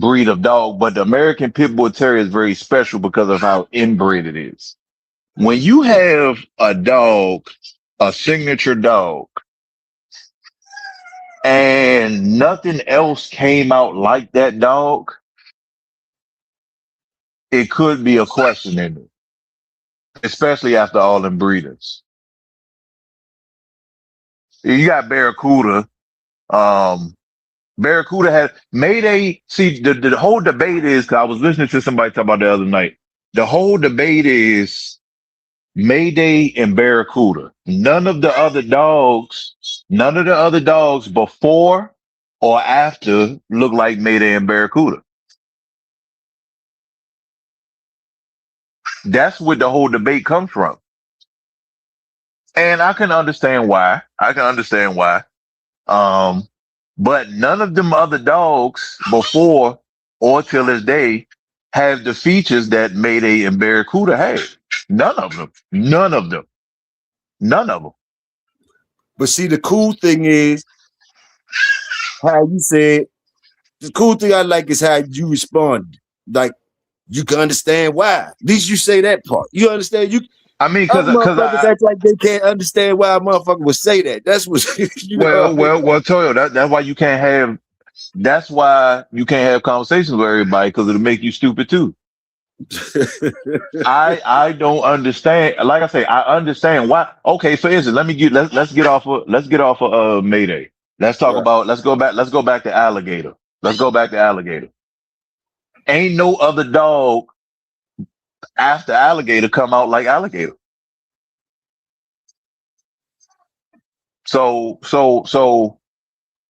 breed of dog, but the American Pit Bull Terrier is very special because of how inbred it is. When you have a dog, a signature dog, and nothing else came out like that dog, it could be a question in it, especially after all them breeders. You got Barracuda. Barracuda had Mayday. See, the whole debate is, cause I was listening to somebody talk about the other night. The whole debate is Mayday and Barracuda. None of the other dogs before or after look like Mayday and Barracuda. That's where the whole debate comes from. And I can understand why. But none of them other dogs before or till this day have the features that Mayday and Barracuda had. None of them. But see, the cool thing is how you said. The cool thing I like is how you respond. Like, you can understand why. At least you say that part. You understand? I mean, because that's like they can't understand why a motherfucker would say that. That's what. Toyo. That's why you can't have. That's why you can't have conversations with everybody, because it'll make you stupid too. I don't understand. Like I say, I understand why. Okay, for instance, let's get off of Mayday. Let's talk Right. about. Let's go back to alligator. Let's go back to alligator. Ain't no other dog after alligator come out like alligator. So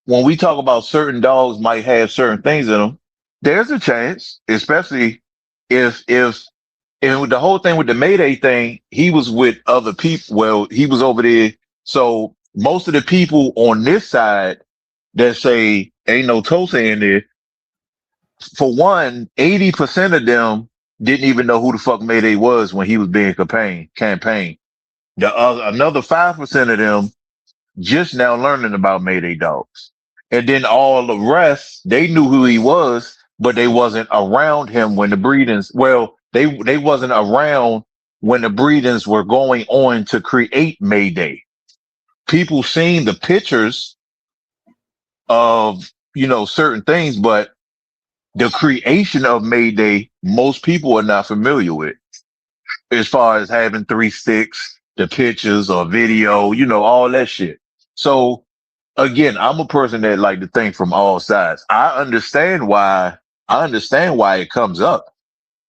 when we talk about certain dogs might have certain things in them, there's a chance, especially if and with the whole thing with the Mayday thing, he was with other people. Well, he was over there. So most of the people on this side that say ain't no Tulsa in there, for one, 80% of them didn't even know who the fuck Mayday was when he was being campaign. The other another 5% of them just now learning about Mayday dogs. And then all the rest, they knew who he was, but they wasn't around him when the breedings, well, they wasn't around when the breedings were going on to create Mayday. People seen the pictures of, certain things, but the creation of Mayday, most people are not familiar with as far as having three sticks, the pictures or video, all that shit. So again, I'm a person that like to think from all sides. I understand why it comes up.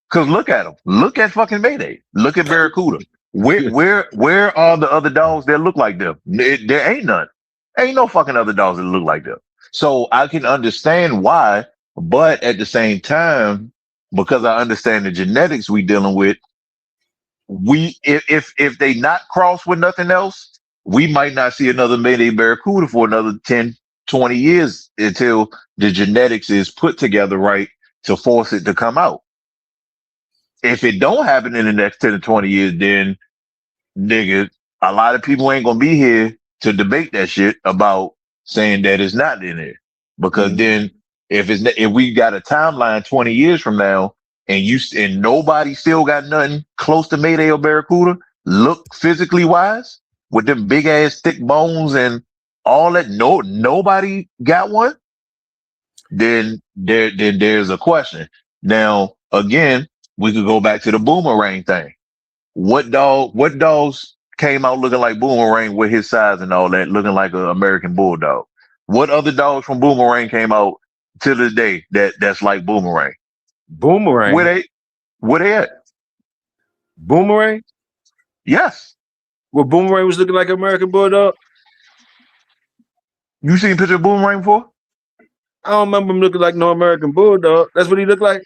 Cause look at them. Look at fucking Mayday. Look at Barracuda. Where are the other dogs that look like them? There ain't none. Ain't no fucking other dogs that look like them. So I can understand why, but at the same time, because I understand the genetics we dealing with, if they not crossed with nothing else, we might not see another Mayday Barracuda for another 10, 20 years until the genetics is put together right to force it to come out. If it don't happen in the next 10 to 20 years, then nigga, a lot of people ain't gonna be here to debate that shit about saying that it's not in there. Because then if we got a timeline 20 years from now and nobody still got nothing close to Mayday or Barracuda, look physically wise, with them big ass thick bones and all that, nobody got one, then there's a question. Now, again, we could go back to the boomerang thing. What dogs came out looking like Boomerang with his size and all that, looking like an American Bulldog? What other dogs from Boomerang came out to this day that's like Boomerang? Boomerang. Where they at? Boomerang? Yes. What Boomerang was looking like American Bulldog? You seen a picture of Boomerang before? I don't remember him looking like no American Bulldog. That's what he looked like.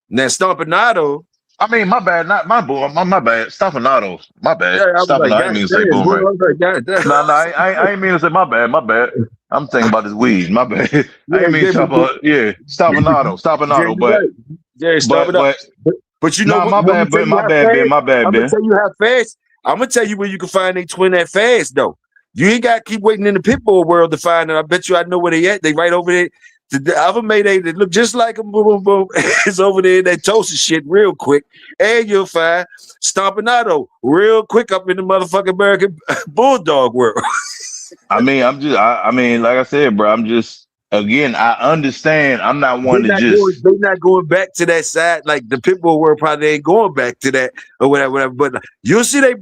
Now Stompanato. I mean, my bad, not my bull, my bad. Stompanato, my bad. Yeah, I was Stompanato, like, I didn't mean to say damn, Boomerang. I was like, God damn. No, I ain't mean to say my bad, my bad. I'm thinking about this weed, my bad. I ain't mean to talk about, Stompanato, but Right. Yeah, stop it up. But you know nah, what? my bad, Ben, my bad, Ben. I'm gonna tell you how fast. I'm gonna tell you where you can find a twin that fast though. You ain't gotta keep waiting in the pit bull world to find it. I bet you I know where they at. They right over there. The other Mayday that look just like them, boom, boom, boom. It's over there in that toasted shit real quick. And you'll find Stompanato real quick up in the motherfucking American Bulldog world. I mean, I mean, like I said, bro, again, I understand. I'm not one to just. They're not going back to that side. Like the Pitbull world probably ain't going back to that or whatever. But you'll see they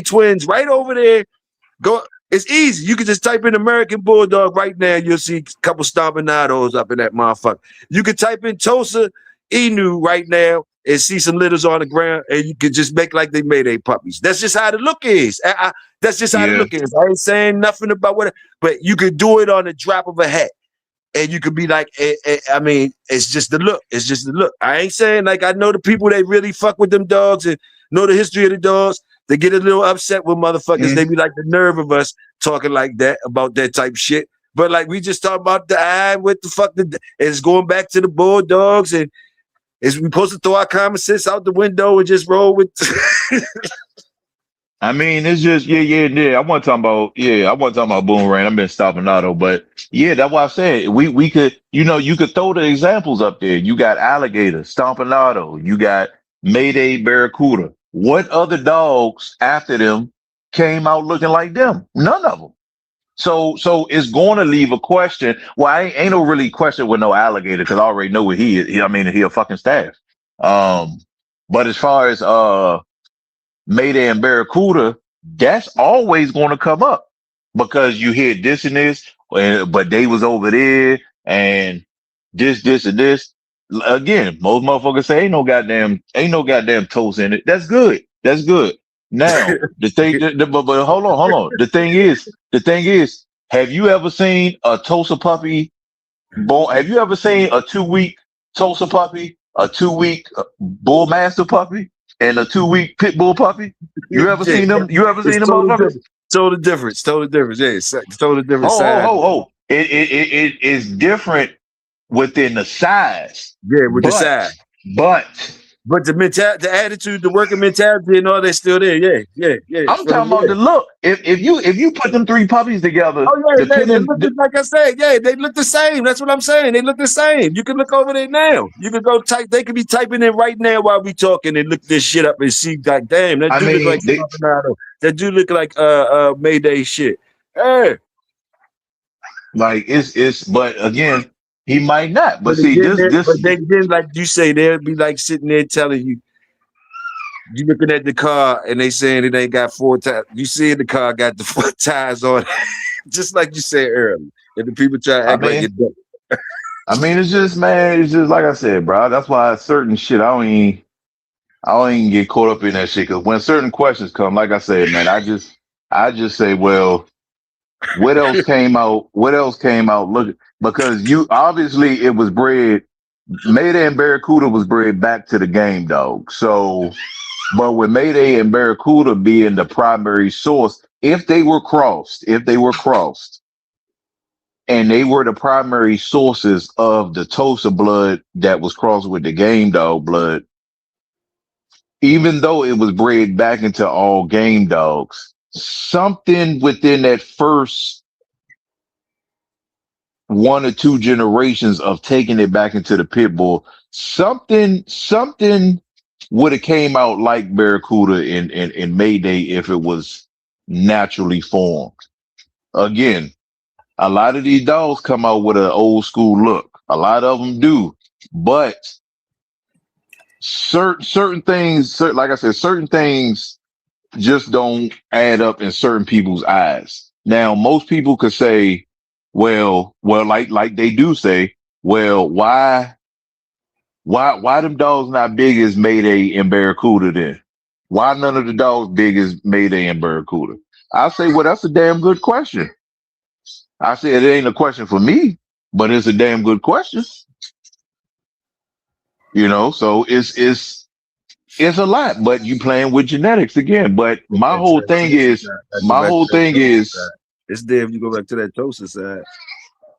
twins right over there. Go. It's easy. You can just type in American Bulldog right now. You'll see a couple Stompanados up in that motherfucker. You can type in Tosa Inu right now and see some litters on the ground, and you can just make like they made a puppies. That's just how the look is. That's just how the look is. I ain't saying nothing about what, but you could do it on the drop of a hat. And you could be like, I mean, it's just the look. It's just the look. I ain't saying like I know the people that really fuck with them dogs and know the history of the dogs. They get a little upset with motherfuckers. They be like the nerve of us talking like that about that type of shit. But like we just talk about the eye, what the fuck? It's going back to the Bulldogs, and is we supposed to throw our common sense out the window and just roll with? I mean, it's just yeah. I want to talk about Boomerang. I've been stopping auto, but yeah, that's why I said we could, you could throw the examples up there. You got Alligator, Stomping Auto, you got Mayday Barracuda. What other dogs after them came out looking like them? None of them. So it's going to leave a question. Well, ain't no really question with no Alligator because I already know what he is. He a fucking staff. But as far as Mayday and Barracuda, that's always going to come up. because you hear this and this, but they was over there and this and this. Again, most motherfuckers say ain't no goddamn toast in it. That's good. That's good. Now the thing, but hold on. The thing is, have you ever seen a toaster puppy born? Have you ever seen a 2 week toaster puppy, a 2 week bull master puppy, and a 2 week pit bull puppy? You ever Yeah, seen them? You ever it's seen them totally motherfuckers? different. Totally different. Totally different. Yeah, it's totally different Oh, oh, size. oh, oh. It is different within the size, Yeah, with the but size. but But the mentality, the attitude, the working mentality, and all that's still there. Yeah. I'm From talking about the look. If you put them three puppies together, oh yeah, they depending, look like I said. Yeah, they look the same. That's what I'm saying. They look the same. You can look over there now. You can go type. They could be typing in right now while we talking and look this shit up and see. Like, damn, that I do look mean, like Scarpinato. That do look like Mayday shit. Hey, like it's. But again, he might not. But but see, again, this. but they then like you say, they'll be like sitting there telling you. You looking at the car and they saying it ain't got 4 tires. You see the car got the 4 tires on it, just like you said earlier. And the people try to I act like mean, it don't. it's just man. It's just like I said, bro. That's why certain shit I don't even get caught up in that shit. Because when certain questions come, like I said, man, I just say, well, what else came out? What else came out? Look, because you obviously it was bred. Mayday and Barracuda was bred back to the game, dog. So, but with Mayday and Barracuda being the primary source, if they were crossed, and they were the primary sources of the Tosa blood that was crossed with the game dog blood, even though it was bred back into all game dogs, something within that first 1 or 2 generations of taking it back into the pit bull, something would have came out like Barracuda in Mayday if it was naturally formed. Again, a lot of these dogs come out with an old school look. A lot of them do, but certain things, like I said, certain things just don't add up in certain people's eyes. Now, most people could say, well, like they do say, well, why them dogs not big as Mayday and Barracuda then? Why none of the dogs big as Mayday and Barracuda? I say, well, that's a damn good question. I say it ain't a question for me, but it's a damn good question. So it's a lot, but you playing with genetics again. But my That's whole that thing toaster is, side. I go my back to whole that thing toaster is, side. It's there if you go back to that toaster side.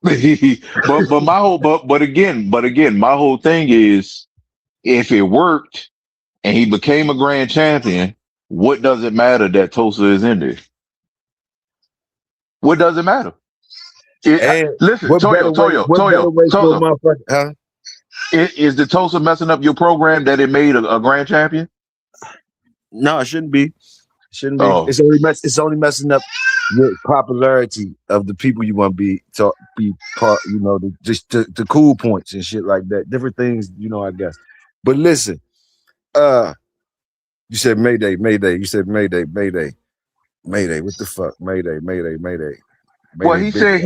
but my whole but again, my whole thing is, if it worked and he became a grand champion, what does it matter that Tulsa is in there? What does it matter? And Listen, Toyo, Toyo, what better Toyo, way for a Toyo. motherfucker? Huh? Is the Tulsa messing up your program that it made a grand champion? No, it shouldn't be. Shouldn't be. Oh, It's only messing up your popularity of the people you want to be part. Just the cool points and shit like that. Different things. I guess. But listen, you said Mayday, Mayday. You said Mayday, Mayday, Mayday. What the fuck? Mayday, Mayday, Mayday, well, Mayday. he Big said, dog.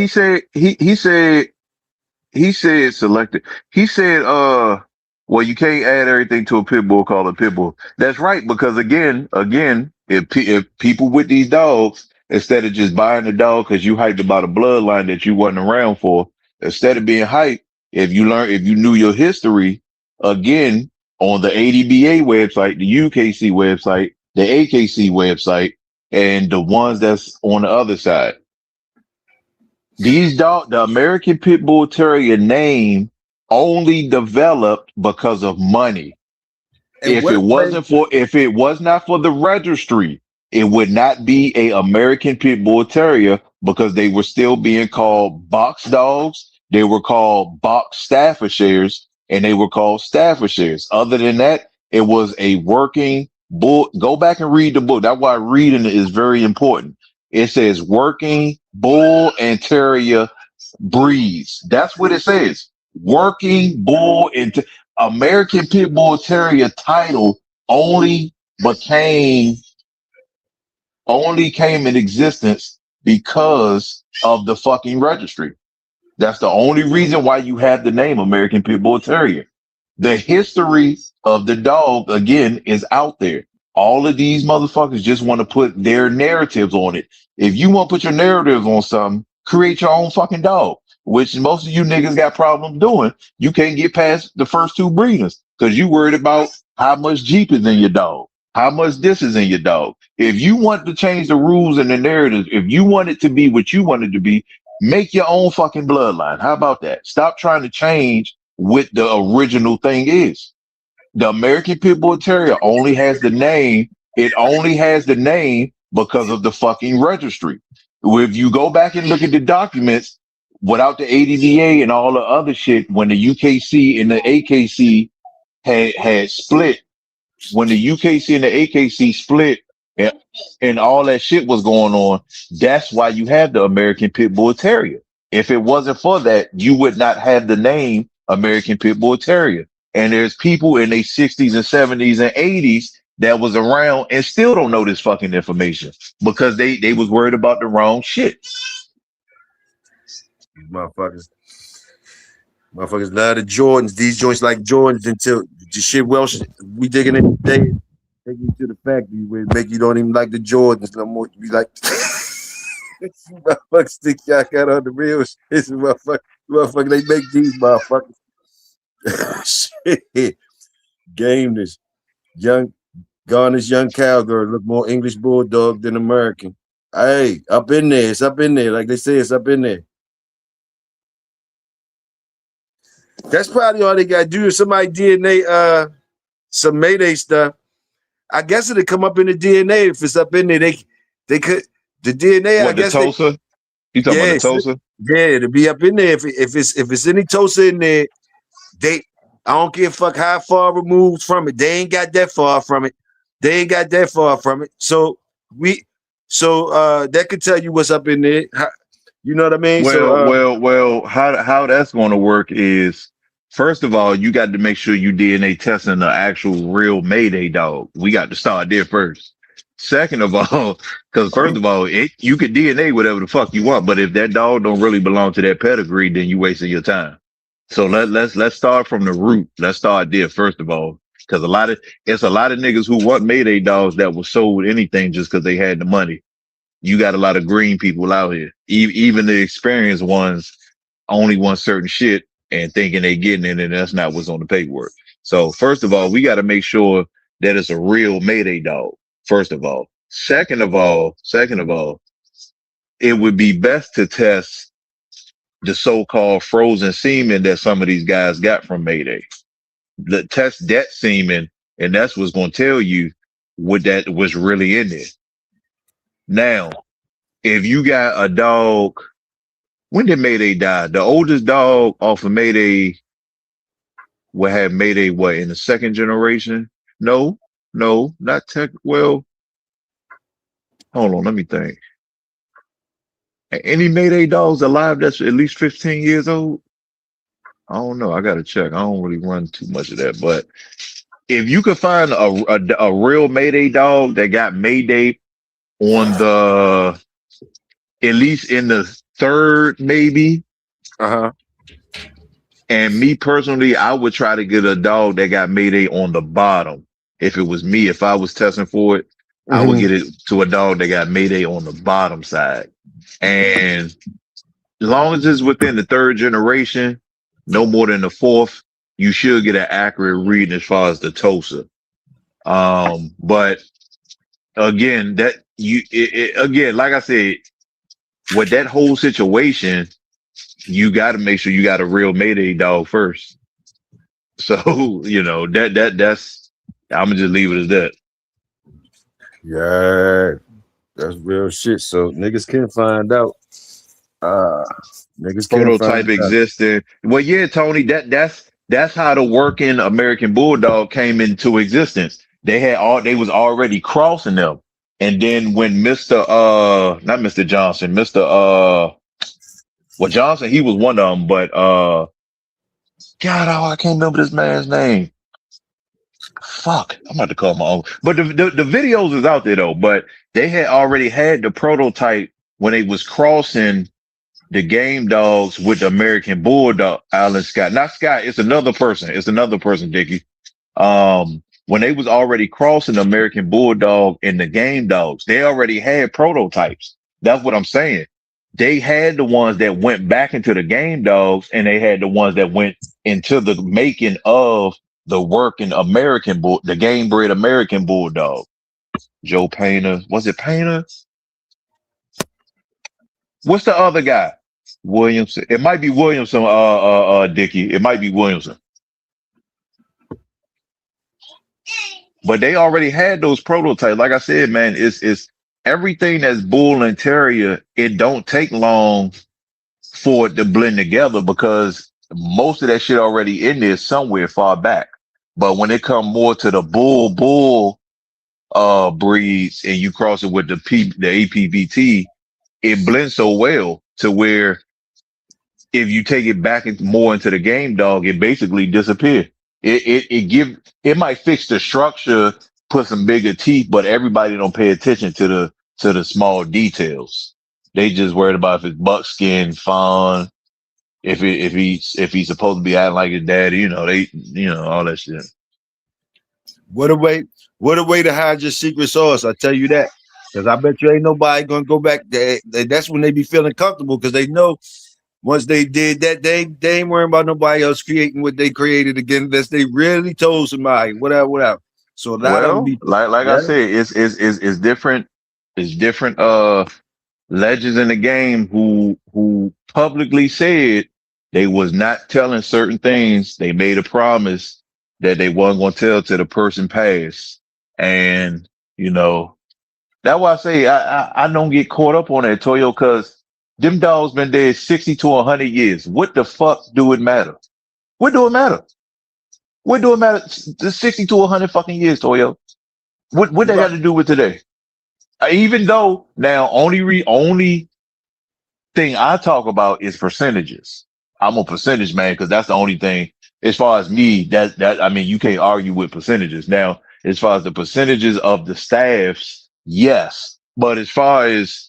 he said selected. He said, well, you can't add everything to a pit bull, call it pit bull. That's right, because again, if people with these dogs, instead of just buying the dog because you hyped about a bloodline that you wasn't around for, instead of being hyped, if you knew your history, again, on the ADBA website, the UKC website, the AKC website, and the ones that's on the other side. The American Pit Bull Terrier name only developed because of money. And what made If it was not for the registry, it would not be a American Pit Bull Terrier, because they were still being called box dogs. They were called box Staffordshires, and they were called Staffordshires. Other than that, it was a working bull. Go back and read the book. That's why reading is very important. It says working bull and terrier breeds. That's what it says. Working bull and American Pit Bull Terrier title only became only came in existence because of the fucking registry. That's the only reason why you have the name American Pit Bull Terrier. The history of the dog, again, is out there. All of these motherfuckers just want to put their narratives on it. If you want to put your narrative on something, create your own fucking dog, which most of you niggas got problems doing. You can't get past the first two breeders because you worried about how much Jeep is in your dog, how much this is in your dog. If you want to change the rules and the narrative, if you want it to be what you want it to be, make your own fucking bloodline. How about that? Stop trying to change what the original thing is. The American Pit Bull Terrier only has the name. It only has the name because of the fucking registry. If you go back and look at the documents without the ADDA and all the other shit, when the UKC and the AKC had split, when the UKC and the AKC split and all that shit was going on, that's why you have the American Pit Bull Terrier. If it wasn't for that, you would not have the name American Pit Bull Terrier. And there's people in their 60s and 70s and 80s that was around and still don't know this fucking information because they was worried about the wrong shit. Motherfuckers love the Jordans. These joints like Jordans until the shit Welsh. We digging in today. Take you to the factory where it make you don't even like the Jordans no more. You be like, motherfuckers think y'all got on the real shit. This motherfucker, they make these motherfuckers. Shit. Game this. Garner's young cowgirl look more English bulldog than American. Hey, up in there. It's up in there. Like they say, it's up in there. That's probably all they got to do. If somebody DNA, some Mayday stuff, I guess it'll come up in the DNA. If it's up in there, they could, the DNA, what, I guess. The TOSA? You talking about the TOSA? Yeah, it'll be up in there. If it's any TOSA in there, I don't give a fuck how far removed from it. They ain't got that far from it. So that could tell you what's up in there. You know what I mean? Well, how that's going to work is, first of all, you got to make sure you DNA testing the actual real Mayday dog. We got to start there first. Second of all, because first of all, you could DNA whatever the fuck you want, but if that dog don't really belong to that pedigree, then you wasting your time. So let's start from the root. Let's start there first of all, because it's a lot of niggas who want Mayday dogs that were sold anything just because they had the money. You got a lot of green people out here. Even the experienced ones only want certain shit and thinking they getting it, and that's not what's on the paperwork. So first of all, we got to make sure that it's a real Mayday dog. First of all, second of all, it would be best to test the so-called frozen semen that some of these guys got from Mayday. Test that semen, and that's what's going to tell you what that was really in there. Now, if you got a dog, when did Mayday die? The oldest dog off of Mayday will have Mayday in the second generation? No, not tech. Well, hold on, let me think. Any Mayday dogs alive that's at least 15 years old? I don't know. I gotta check. I don't really run too much of that. But if you could find a real Mayday dog that got Mayday on at least in the third, maybe. And me personally, I would try to get a dog that got Mayday on the bottom. If it was me, if I was testing for it, I would get it to a dog that got Mayday on the bottom side. And as long as it's within the third generation, no more than the fourth, you should get an accurate reading as far as the TOSA. But again, again, like I said, with that whole situation, you got to make sure you got a real Mayday dog first. So, that's, I'm gonna just leave it as that. Yeah, that's real shit. So niggas can find out. Niggas can Prototype existed. Well, yeah, Tony, that's how the working American Bulldog came into existence. They was already crossing them. And then when not Mr. Johnson, Johnson, he was one of them, but God, I can't remember this man's name. Fuck, I'm about to call my own. But the videos is out there though, but they had already had the prototype when they was crossing the game dogs with the American Bulldog, Alan Scott. Not Scott, it's another person. It's another person, Dickie. When they was already crossing the American Bulldog and the game dogs, they already had prototypes. That's what I'm saying. They had the ones that went back into the game dogs, and they had the ones that went into the making of the working American bull, the game bred American Bulldog. Joe Painter. Was it Painter? What's the other guy? Williamson. It might be Williamson, Dickie. It might be Williamson. But they already had those prototypes. Like I said, man, it's everything that's bull and terrier. It don't take long for it to blend together because most of that shit already in there somewhere far back. But when it come more to the bull breeds and you cross it with the APVT, it blends so well to where if you take it back more into the game dog, it basically disappears. It might fix the structure, put some bigger teeth, but everybody don't pay attention to the small details. They just worried about if it's buckskin, fawn, if he's supposed to be acting like his daddy, all that shit. What a way to hide your secret sauce, I tell you that. Because I bet you ain't nobody gonna go back there. That's when they be feeling comfortable because they know once they did that, they ain't worrying about nobody else creating what they created again unless they really told somebody, whatever. So a lot of them be like I said, it's different. It's different legends in the game who publicly said they was not telling certain things. They made a promise that they wasn't gonna tell till the person passed. And that's why I say I don't get caught up on that, Toyo, because them dogs been dead 60 to 100 years. What the fuck do it matter? What do it matter? What do it matter? 60 to 100 fucking years, Toyo. What they got to do with today? Even though now only thing I talk about is percentages. I'm a percentage man because that's the only thing as far as me that I mean you can't argue with percentages. Now as far as the percentages of the staffs, yes, but as far as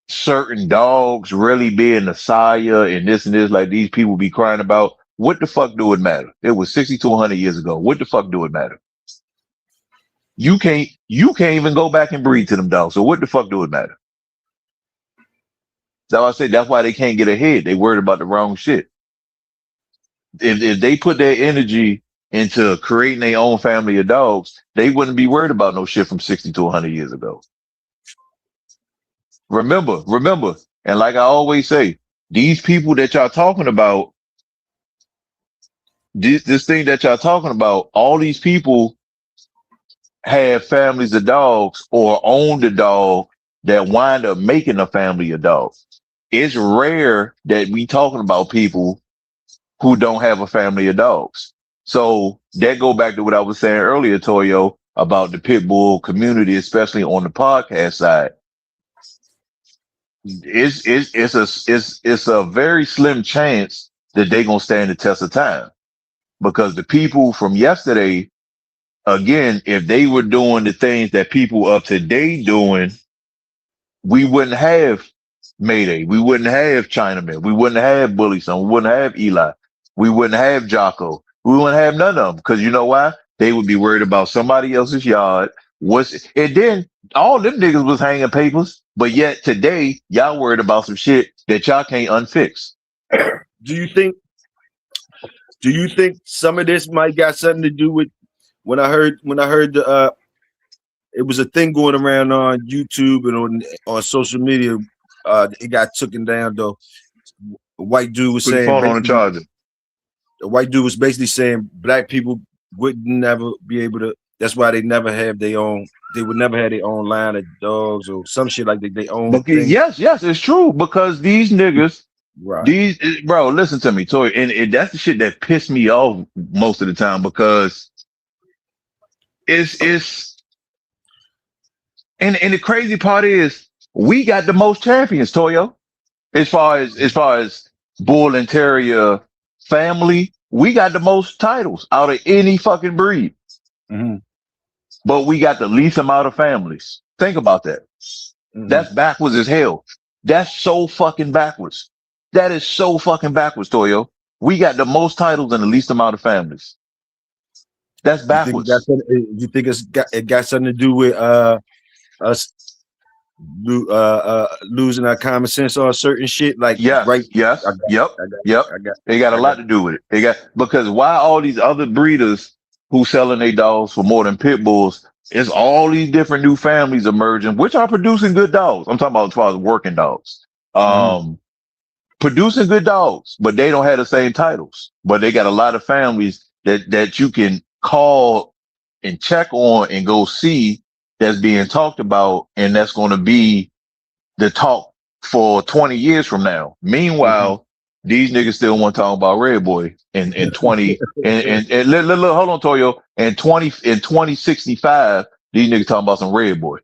certain dogs really being the sire and this like these people be crying about, what the fuck do it matter? It was 60 to 100 years ago. What the fuck do it matter? You can't even go back and breed to them dogs. So what the fuck do it matter? So I said that's why they can't get ahead. They worried about the wrong shit. If they put their energy into creating their own family of dogs, they wouldn't be worried about no shit from 60 to 100 years ago. Remember, and like I always say, these people that y'all talking about, this thing that y'all talking about, all these people have families of dogs or own the dog that wind up making a family of dogs. It's rare that we talking about people who don't have a family of dogs. So that go back to what I was saying earlier, Toyo, about the pit bull community, especially on the podcast side. It's a very slim chance that they're gonna stand the test of time because the people from yesterday, again, if they were doing the things that people of today doing, we wouldn't have Mayday, we wouldn't have Chinaman, we wouldn't have Bully Son, we wouldn't have Eli, we wouldn't have Jocko, we wouldn't have none of them because you know why? They would be worried about somebody else's yard. And then all them niggas was hanging papers, but yet today y'all worried about some shit that y'all can't unfix. Do you think some of this might got something to do with when I heard the it was a thing going around on YouTube and on social media. It got taken down though. A white dude was saying phone on the charger. The white dude was basically saying black people would never be able to. That's why they never have their own. They would never have their own line of dogs or some shit like they own. Yes, it's true because these niggas, right? Bro, listen to me, Toy, and that's the shit that pissed me off most of the time because it's and the crazy part is we got the most champions, Toyo. As far as bull and terrier family, we got the most titles out of any fucking breed. Mm-hmm. But we got the least amount of families. Think about that. Mm-hmm. That's backwards as hell. That's so fucking backwards. That is so fucking backwards, Toyo. We got the most titles and the least amount of families. That's You think it got backwards. something, you think it got something to do with us losing our common sense on certain shit? Like right, Yes, I yes, got, yep, I got, yep. I got, They got a I got. lot to do with it. They got because why all these other breeders who selling their dogs for more than pit bulls? It's all these different new families emerging, which are producing good dogs. I'm talking about as far as working dogs. Mhm. Producing good dogs, but they don't have the same titles. But they got a lot of families that you can call and check on and go see that's being talked about, and that's going to be the talk for 20 years from now. Mhm. Meanwhile, these niggas still want to talk about Red Boy in 20 and look, hold on, Toyo. In 2065, these niggas talking about some Red Boy.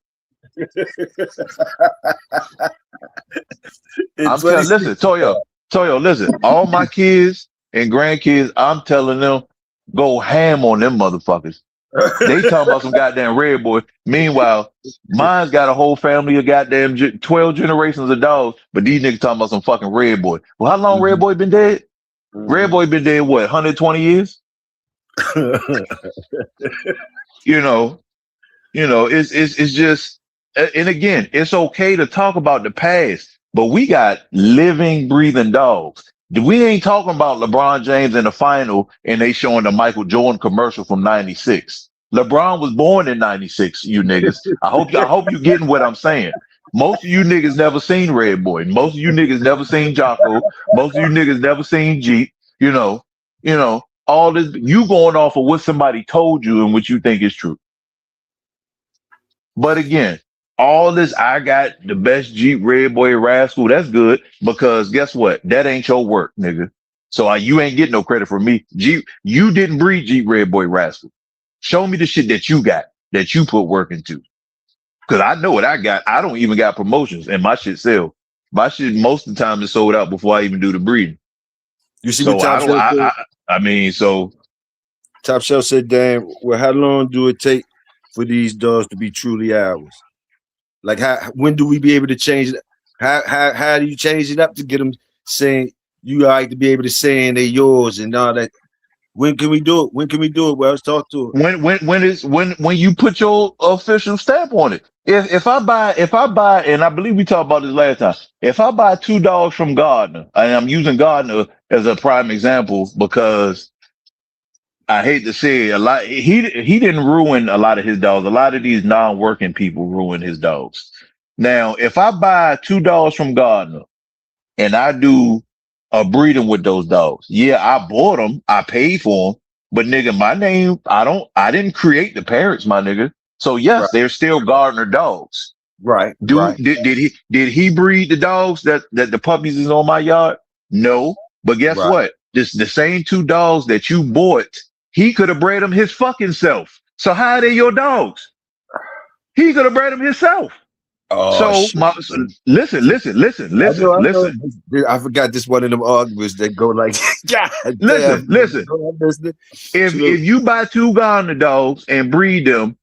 In I'm telling, listen, 2065. Toyo, listen, all my kids and grandkids, I'm telling them, go ham on them motherfuckers. They talking about some goddamn Red Boy. Meanwhile, mine's got a whole family of goddamn 12 generations of dogs, but these niggas talking about some fucking Red Boy. Well, how long Red Mhm. Boy been dead? Red Mhm. Boy been dead, what, 120 years? You know, it's just, and again, it's okay to talk about the past, but we got living, breathing dogs. We ain't talking about LeBron James in the final and they showing the Michael Jordan commercial from '96. LeBron was born in '96. You niggas, I hope you getting what I'm saying. Most of you niggas never seen Red Boy. Most of you niggas never seen Jocko. Most of you niggas never seen Jeep. You know, all this. You going off of what somebody told you and what you think is true. But again, all this, I got the best Jeep Red Boy Rascal. That's good because guess what? That ain't your work, nigga. So you ain't getting no credit from me. Jeep, you didn't breed Jeep Red Boy Rascal. Show me the shit that you got that you put work into. Cause I know what I got. I don't even got promotions and my shit sell. My shit most of the time is sold out before I even do the breeding. You see what So Top I don't. Shelf said? I mean, so Top Shelf said, "Damn, well, how long do it take for these dogs to be truly ours? Like, when do we be able to change it? How do you change it up to get them saying you like to be able to saying they're yours and all that? When can we do it? When can we do it? Well, let's talk to it. when you put your official stamp on it. If I buy and I believe we talked about this last time. If I buy two dogs from Gardner, and I'm using Gardner as a prime example because I hate to say it, a lot he didn't ruin a lot of his dogs. A lot of these non-working people ruin his dogs. Now, if I buy two dogs from Gardner and I do a breeding with those dogs. Yeah, I bought them, I paid for them, but nigga, my name, I didn't create the parents, my nigga. So Right, yes, they're still Gardner dogs. right, Do right, did he breed the dogs that the puppies is on my yard? No, but guess right. what? This the same two dogs that you bought. He could have bred them his fucking self. So how are they your dogs? He could have bred them himself. Oh So shit. I know. listen. I forgot this one of them arguments that go like, God damn. Listen. I'm listening. If True. you buy two Ghana dogs and breed them,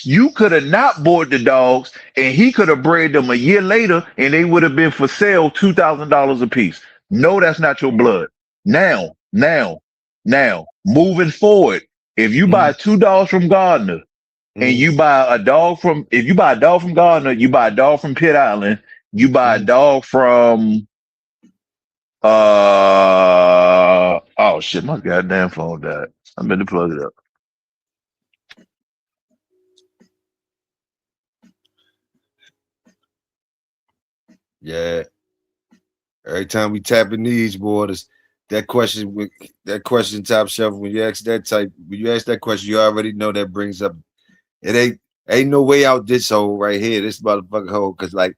you could have not bought the dogs, and he could have bred them a year later, and they would have been for sale $2,000 a piece. No, that's not your blood. Now, moving forward, if you buy Mhm, two dogs from Gardner and mhm, if you buy a dog from Gardner, you buy a dog from Pitt Island, you buy a mhm. dog from oh shit, my goddamn phone died. I meant to plug it up. Yeah. Every time we tap in these waters, that question Top Shelf, when you ask that question, you already know that brings up it ain't no way out this hole right here, this motherfucking hole, because like,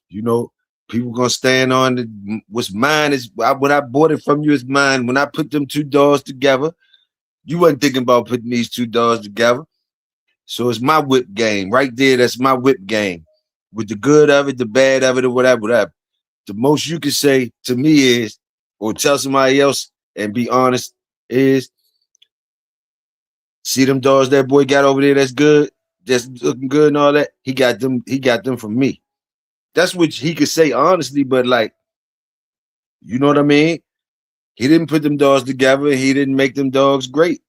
you know, people gonna stand on what's mine is when I bought it from you is mine. When I put them two dogs together, you wasn't thinking about putting these two dogs together. So it's my whip game right there. That's my whip game with the good of it, the bad of it, or whatever. The most you can say to me is, or tell somebody else and be honest, is see them dogs that boy got over there that's good, that's looking good and all that. He got them from me. That's what he could say honestly, but like, you know what I mean? He didn't put them dogs together. He didn't make them dogs great.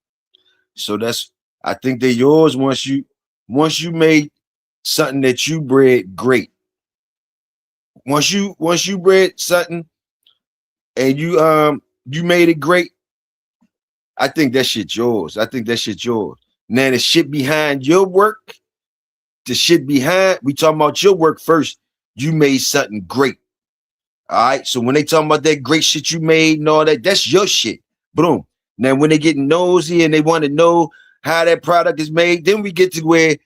So that's I think they're yours once you made something that you bred great. Once you bred something and you made it great, I think that shit's yours. I think that shit's yours. Now the shit behind your work, the shit behind, we talking about your work first. You made something great. All right. So when they talking about that great shit you made and all that, that's your shit. Boom. Now when they get nosy and they want to know how that product is made, then we get to where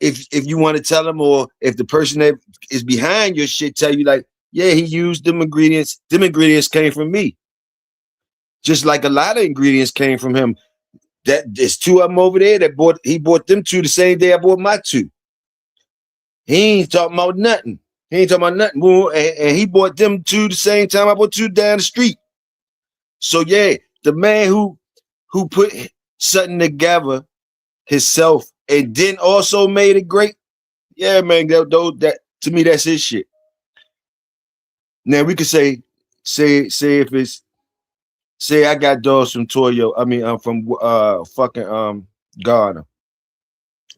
if you want to tell them, or if the person that is behind your shit tell you like, yeah, he used them ingredients. Them ingredients came from me. Just like a lot of ingredients came from him. That there's two of them over there that he bought them two the same day I bought my two. He ain't talking about nothing. He ain't talking about nothing. And he bought them two the same time I bought two down the street. So yeah, the man who put something together himself and then also made it great. Yeah, man, that to me that's his shit. Now we could say if it's say I got dogs from Toyo. I mean, I'm from fucking Ghana,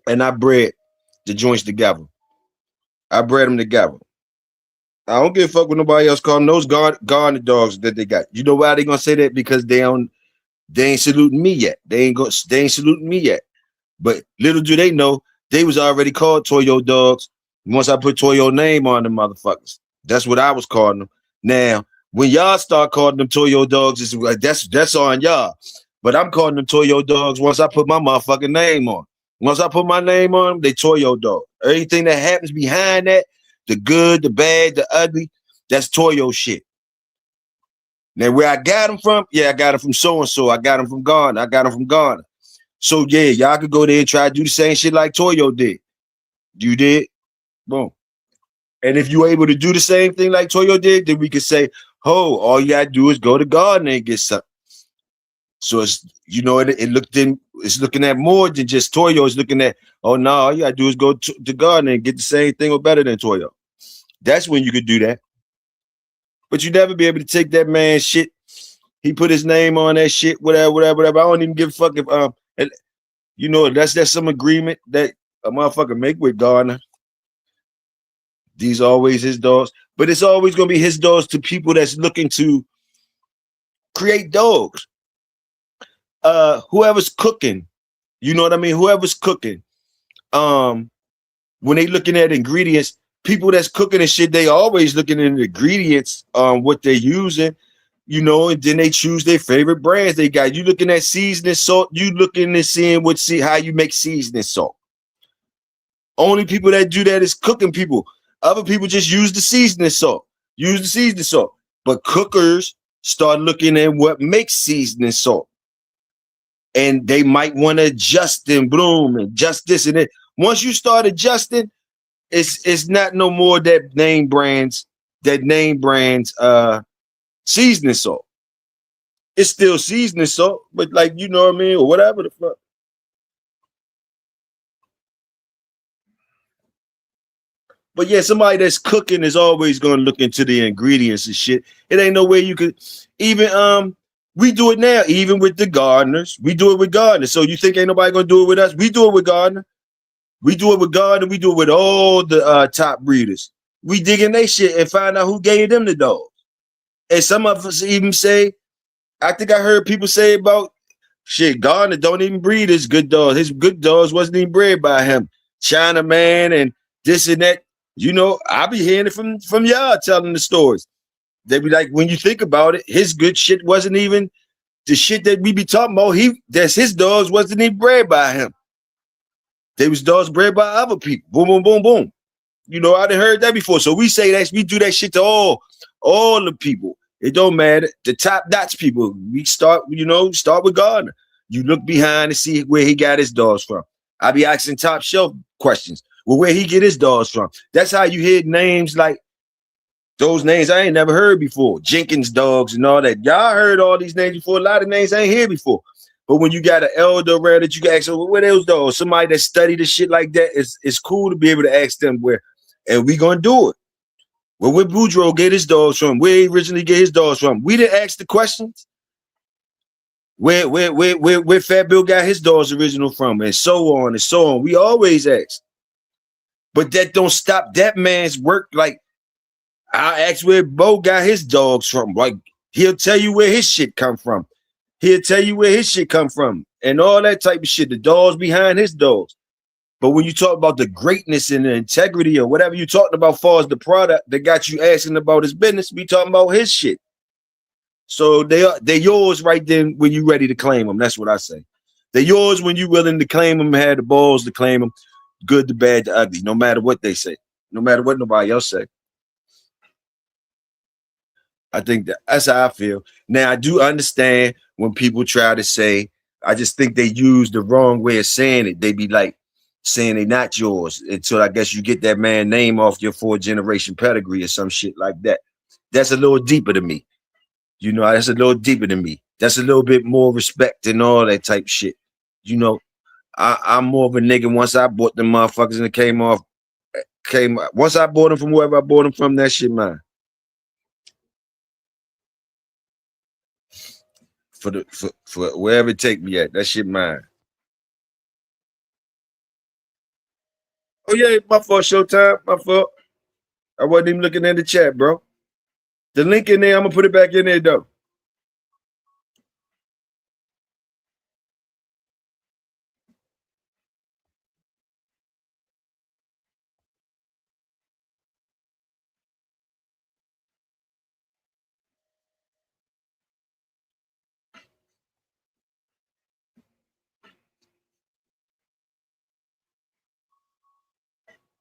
and I bred the joints together. I bred them together. I don't give a fuck what nobody else call them. Those Ghana dogs that they got. You know why they gonna say that? Because they ain't saluting me yet. They ain't saluting me yet. But little do they know, they was already called Toyo dogs once I put Toyo name on them motherfuckers. That's what I was calling them. Now, when y'all start calling them Toyo dogs, that's on y'all. But I'm calling them Toyo dogs once I put my motherfucking name on. Once I put my name on them, they Toyo dog. Everything that happens behind that, the good, the bad, the ugly, that's Toyo shit. Now, where I got them from, yeah, I got them from so-and-so. I got them from Ghana. So, yeah, y'all could go there and try to do the same shit like Toyo did. You did? Boom. And if you're able to do the same thing like Toyo did, then we could say, oh, all you gotta do is go to Garden and get something. So it's, it's looking at more than just Toyo. It's looking at, oh no, all you gotta do is go to Garden and get the same thing or better than Toyo. That's when you could do that. But you never be able to take that man's shit. He put his name on that shit, whatever. I don't even give a fuck if that's some agreement that a motherfucker make with Gardner. These are always his dogs, but it's always gonna be his dogs to people that's looking to create dogs. Whoever's cooking, you know what I mean? Whoever's cooking, when they looking at ingredients, people that's cooking and shit, they always looking at the ingredients, what they're using, and then they choose their favorite brands they got. You looking at seasoning salt, you looking and seeing how you make seasoning salt. Only people that do that is cooking people. Other people just use the seasoning salt. But cookers start looking at what makes seasoning salt. And they might want to adjust and bloom and just this and that. Once you start adjusting, it's not no more that name brands seasoning salt. It's still seasoning salt, but like, you know what I mean, or whatever the fuck. But yeah, somebody that's cooking is always going to look into the ingredients and shit. It ain't no way you could even we do it now, even with the gardeners. We do it with gardeners. So you think ain't nobody gonna do it with us? We do it with gardener. We do it with gardener. We do it with all the top breeders. We dig in their shit and find out who gave them the dogs. And some of us even say, I think I heard people say about shit, Gardner don't even breed his good dogs. His good dogs wasn't even bred by him. China man and this and that. I be hearing it from y'all telling the stories. They be like, when you think about it, his good shit wasn't even the shit that we be talking about. That's his dogs wasn't even bred by him. They was dogs bred by other people. Boom, boom, boom, boom. I done heard that before. So we say that we do that shit to all the people. It don't matter. The top dots people. We start with Gardner. You look behind and see where he got his dogs from. I be asking top shelf questions. Well, where he get his dogs from. That's how you hear names like those names I ain't never heard before. Jenkins dogs and all that. Y'all heard all these names before. A lot of names I ain't heard before. But when you got an elder around that you can ask, where those dogs? Somebody that studied the shit like that, it's cool to be able to ask them where. And we gonna do it. Well, where Boudreaux get his dogs from? Where he originally get his dogs from? We didn't ask the questions. Where Fat Bill got his dogs original from, and so on and so on. We always ask. But that don't stop that man's work. Like, I ask where Bo got his dogs from. Like, he'll tell you where his shit come from. He'll tell you where his shit come from. And all that type of shit. The dogs behind his dogs. But when you talk about the greatness and the integrity or whatever you talking about far as the product that got you asking about his business, we talking about his shit. So they're yours right then when you ready to claim them. That's what I say. They're yours when you willing to claim them, have the balls to claim them, good, the bad, the ugly, no matter what they say, no matter what nobody else say. I think that's how I feel. Now, I do understand when people try to say, I just think they use the wrong way of saying it. They be like saying they not yours until I guess you get that man name off your 4-generation pedigree or some shit like that. That's a little deeper to me. You know, that's a little deeper than me. That's a little bit more respect and all that type of shit. You know, I'm more of a nigga once I bought them motherfuckers and it once I bought them from wherever I bought them from, that shit mine. For wherever it take me at, that shit mine. Oh yeah, my fault, Showtime. My fault. I wasn't even looking at the chat, bro. The link in there, I'm gonna put it back in there though.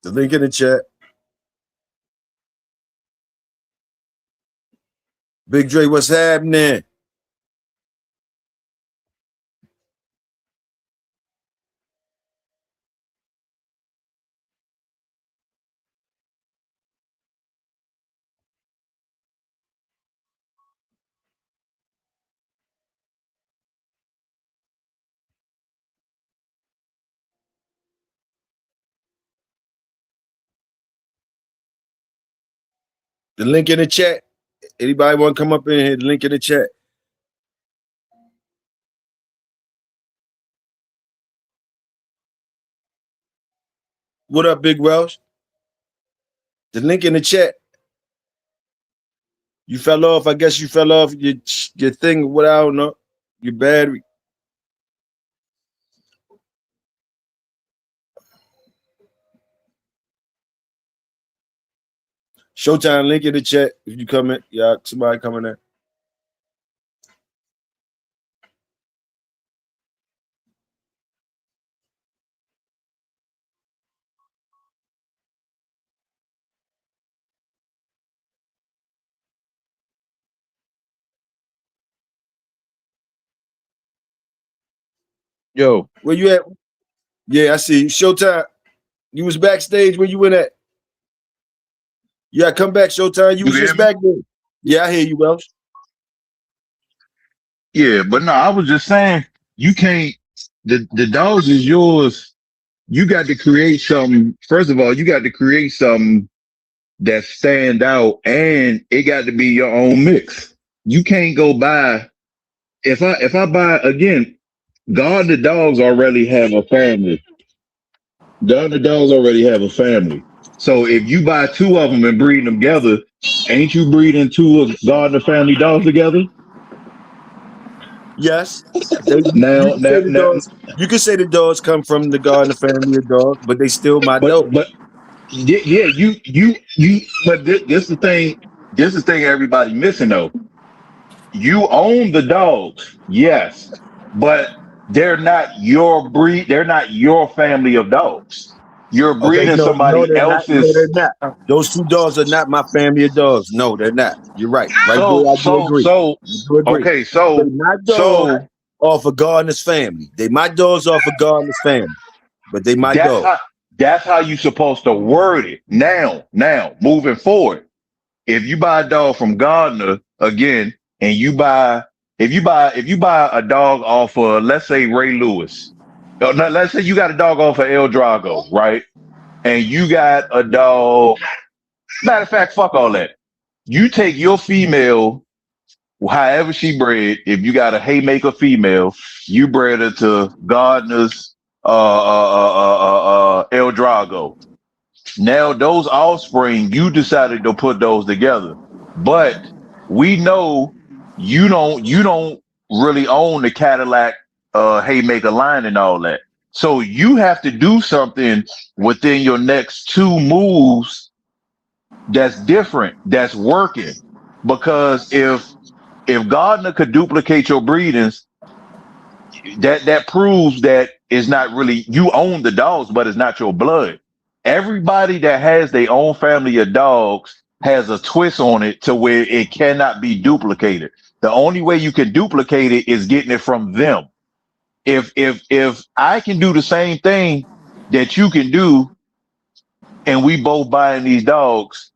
The link in the chat. Big Dre, what's happening? The link in the chat. Anybody want to come up in here? The link in the chat. What up, Big Welsh? The link in the chat. You fell off. I guess you fell off your thing. What I don't know. Your battery. Showtime link in the chat. If you come in, yeah, somebody coming in. Yo, where you at? Yeah, I see. Showtime. You was backstage where you went at. Yeah, come back, Showtime. You was just back there. Yeah, I hear you, Welsh. Yeah, but no, I was just saying you can't. The dogs is yours. You got to create something. First of all, you got to create something that stand out, and it got to be your own mix. You can't go buy. If I buy again, God the dogs already have a family. God the dogs already have a family. So if you buy two of them and breed them together, ain't you breeding two of God the family dogs together? Yes. Now, You can say the dogs come from the Gardner family of dogs, but they still my dogs. but yeah, you. But this the thing. This is the thing everybody missing though. You own the dogs, yes, but they're not your breed. They're not your family of dogs. You're Okay, breeding no, somebody they're not. No, else's. they're not. Those two dogs are not my family of dogs. No, they're not. You're right. Right there, I do agree. I do agree. Okay, But my dogs are for Gardner's family. They my dogs are for Gardner's family, but they my dogs. That's how you supposed to word it. Now, moving forward, if you buy a dog from Gardner again, and if you buy a dog off of, let's say, Ray Lewis, let's say you got a dog off of El Drago, right? And you got a dog Matter of fact, fuck all that. You take your female, however she bred. If you got a haymaker female, you bred her to Gardner's, El Drago. Now those offspring, you decided to put those together, but we know you don't really own the Cadillac haymaker line and all that. So you have to do something within your next two moves that's different, that's working. Because if Gardner could duplicate your breedings, that proves that it's not really you own the dogs, but it's not your blood. Everybody that has their own family of dogs has a twist on it to where it cannot be duplicated. The only way you can duplicate it is getting it from them. If I can do the same thing that you can do, and we both buying these dogs,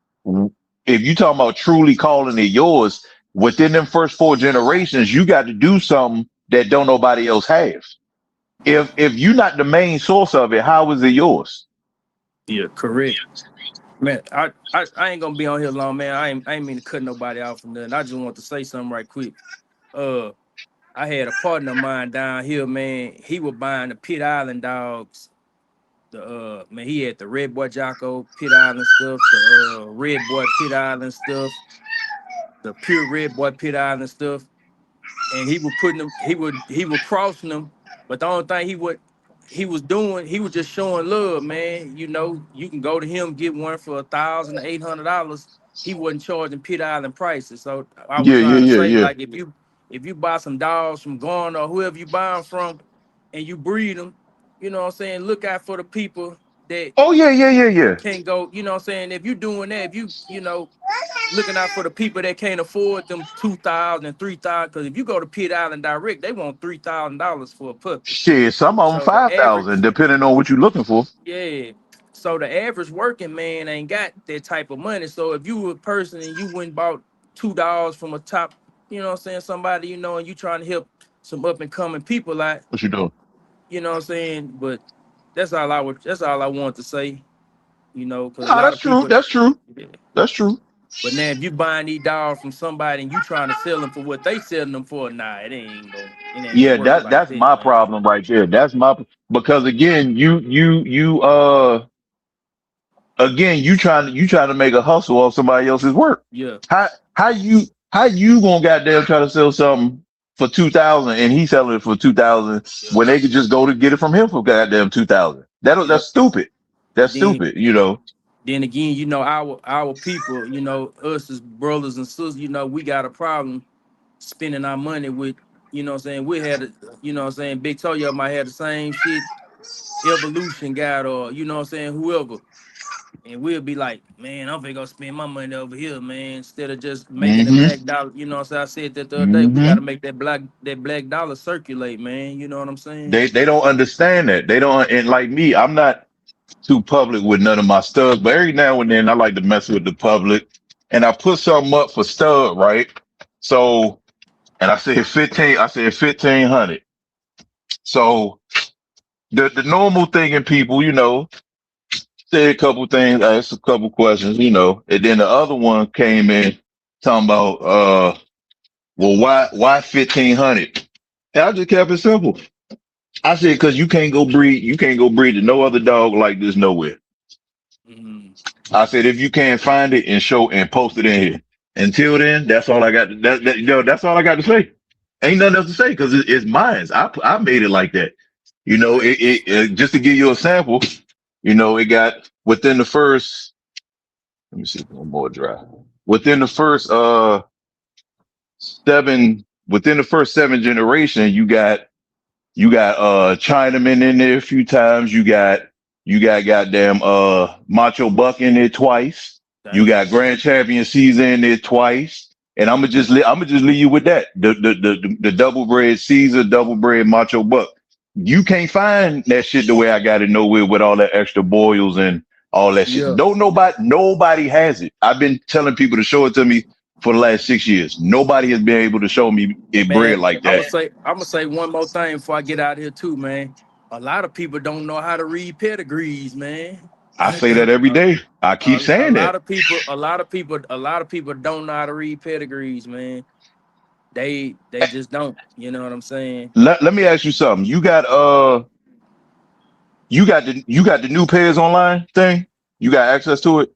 if you talking about truly calling it yours, within them first four generations, you got to do something that don't nobody else have. If you're not the main source of it, how is it yours? Yeah, correct. Man, I ain't gonna be on here long, man. I ain't mean to cut nobody off from nothing. I just want to say something right quick. Uh, I had a partner of mine down here, man. He was buying the Pit Island dogs. The man, he had the Red Boy Jocko Pit Island stuff, the Red Boy Pit Island stuff, the pure Red Boy Pit Island stuff, and he was putting them, he was crossing them, but the only thing he was doing, he was just showing love, man. You know, you can go to him, get one for $1,800. He wasn't charging Pit Island prices. So I was Yeah, yeah, trying to yeah, say, yeah. like, if you buy some dogs from Garner or whoever you buy them from, and you breed them, you know what I'm saying? Look out for the people that Oh yeah, yeah, yeah, yeah. can't go. You know what I'm saying? If you doing that, if you know looking out for the people that can't afford them 2,000 and 3,000. Because if you go to Pit Island direct, they want $3,000 for a puppy. Shit, some of them So the 5,000, average, depending on what you're looking for. yeah. So the average working man ain't got that type of money. So if you were a person and you went and bought $2 from a top, you know what I'm saying, somebody you know, and you trying to help some up and coming people out, What you doing? you know what I'm saying. But that's all I wanted to say, you know, because a No, lot that's of true. people. That's true. Yeah. That's true. But now, if you buying these dogs from somebody and you trying to sell them for what they selling them for, nah, it ain't gonna Yeah, work like that's that, my man. problem right there. That's my because again, you trying to make a hustle off somebody else's work. Yeah, How how you gonna goddamn try to sell something for 2,000 and he selling it for 2,000 yeah, when they could just go to get it from him for goddamn 2,000? yeah. That's stupid. That's Then, stupid. You know. then again, you know, our people, you know, us as brothers and sisters, you know, we got a problem spending our money with, you know what I'm saying. We had, you know what I'm saying. Big Toya might have the same shit. Evolution got or you know what I'm saying, whoever. And we'll be like, man, I'm finna go spend my money over here, man. Instead of just making the Hmm. black dollar, you know what I'm saying? I said that the other day, we Hmm. gotta make that black dollar circulate, man. You know what I'm saying? They don't understand that. They don't. And like me, I'm not too public with none of my stuff, but every now and then I like to mess with the public. And I put something up for stud, right? So, and I said 1,500. So the normal thing in people, say a couple things, ask a couple questions, and then the other one came in talking about well, why 1,500? And I just kept it simple. I said, because you can't go breed to no other dog like this nowhere. Mhm. I said, if you can't find it and show and post it in here. Until then, that's all I got. That's all I got to say. Ain't nothing else to say because it's mine. I made it like that. Just to give you a sample, it got within the first. Let me see one more dry. Within the first seven generations, you got Chinaman in there a few times. You got goddamn Macho Buck in there twice. You Damn. got Grand Champion Caesar in there twice. And I'm gonna just leave you with that. The double bred Caesar, double bred Macho Buck. You can't find that shit the way I got it nowhere with all that extra boils and all that shit. Yeah, Don't nobody has it. I've been telling people to show it to me for the last 6 years. Nobody has been able to show me it bred man. like I'm gonna that. say I'm gonna say one more thing before I get out of here too, man. A lot of people don't know how to read pedigrees, man. I say that every day. I keep A saying lot that. of people, don't know how to read pedigrees, man. They just don't. You know what I'm saying? Let me ask you something. You got the new pairs online thing? You got access to it?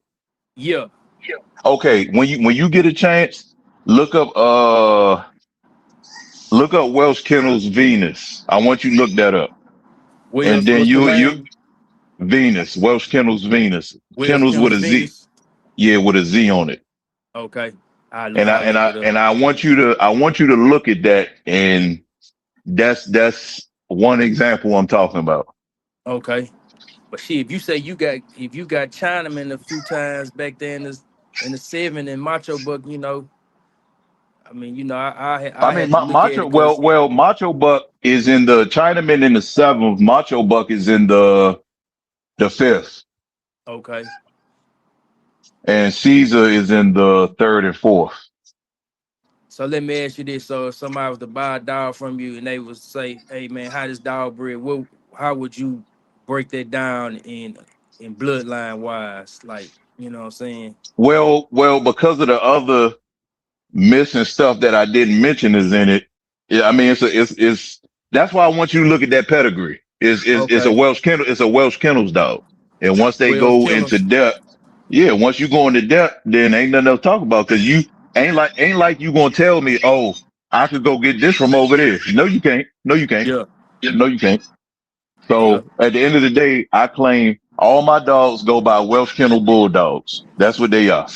Yeah. Okay, when you get a chance, look up look up Welsh Kennels Venus. I want you to look that up. And then What's the you name? Venus, Welsh Kennels Venus. Wells Kennels with Kennels a Z. Venus. Yeah, with a Z on it. Okay. And I'll look it up. I want you to look at that, and that's one example I'm talking about. Okay. But shit, if you got Chinaman a few times back there in the seven and Macho Buck, I mean, I I mean, had to look at Macho. it because Well, Macho Buck is in the Chinaman in the seventh. Macho Buck is in the fifth, okay. and Caesar is in the third and fourth. So let me ask you this: so if somebody was to buy a dog from you and they would say, "Hey man, how this dog bred? How would you break that down in bloodline wise? Like, you know what I'm saying? Well, because of the other missing stuff that I didn't mention is in it. Yeah, I mean, it's that's why I want you to look at that pedigree. It's a Okay. Welsh Kennel. It's a Welsh Kennels dog, and once they Wells go into Kennels. depth, yeah, once you go into depth, then ain't nothing else to talk about because you ain't like you gonna tell me, oh, I could go get this from over there. No, you can't. No, you can't. Yeah. No, you can't. Yeah. So at the end of the day, I claim all my dogs go by Welsh Kennel Bulldogs. That's what they are.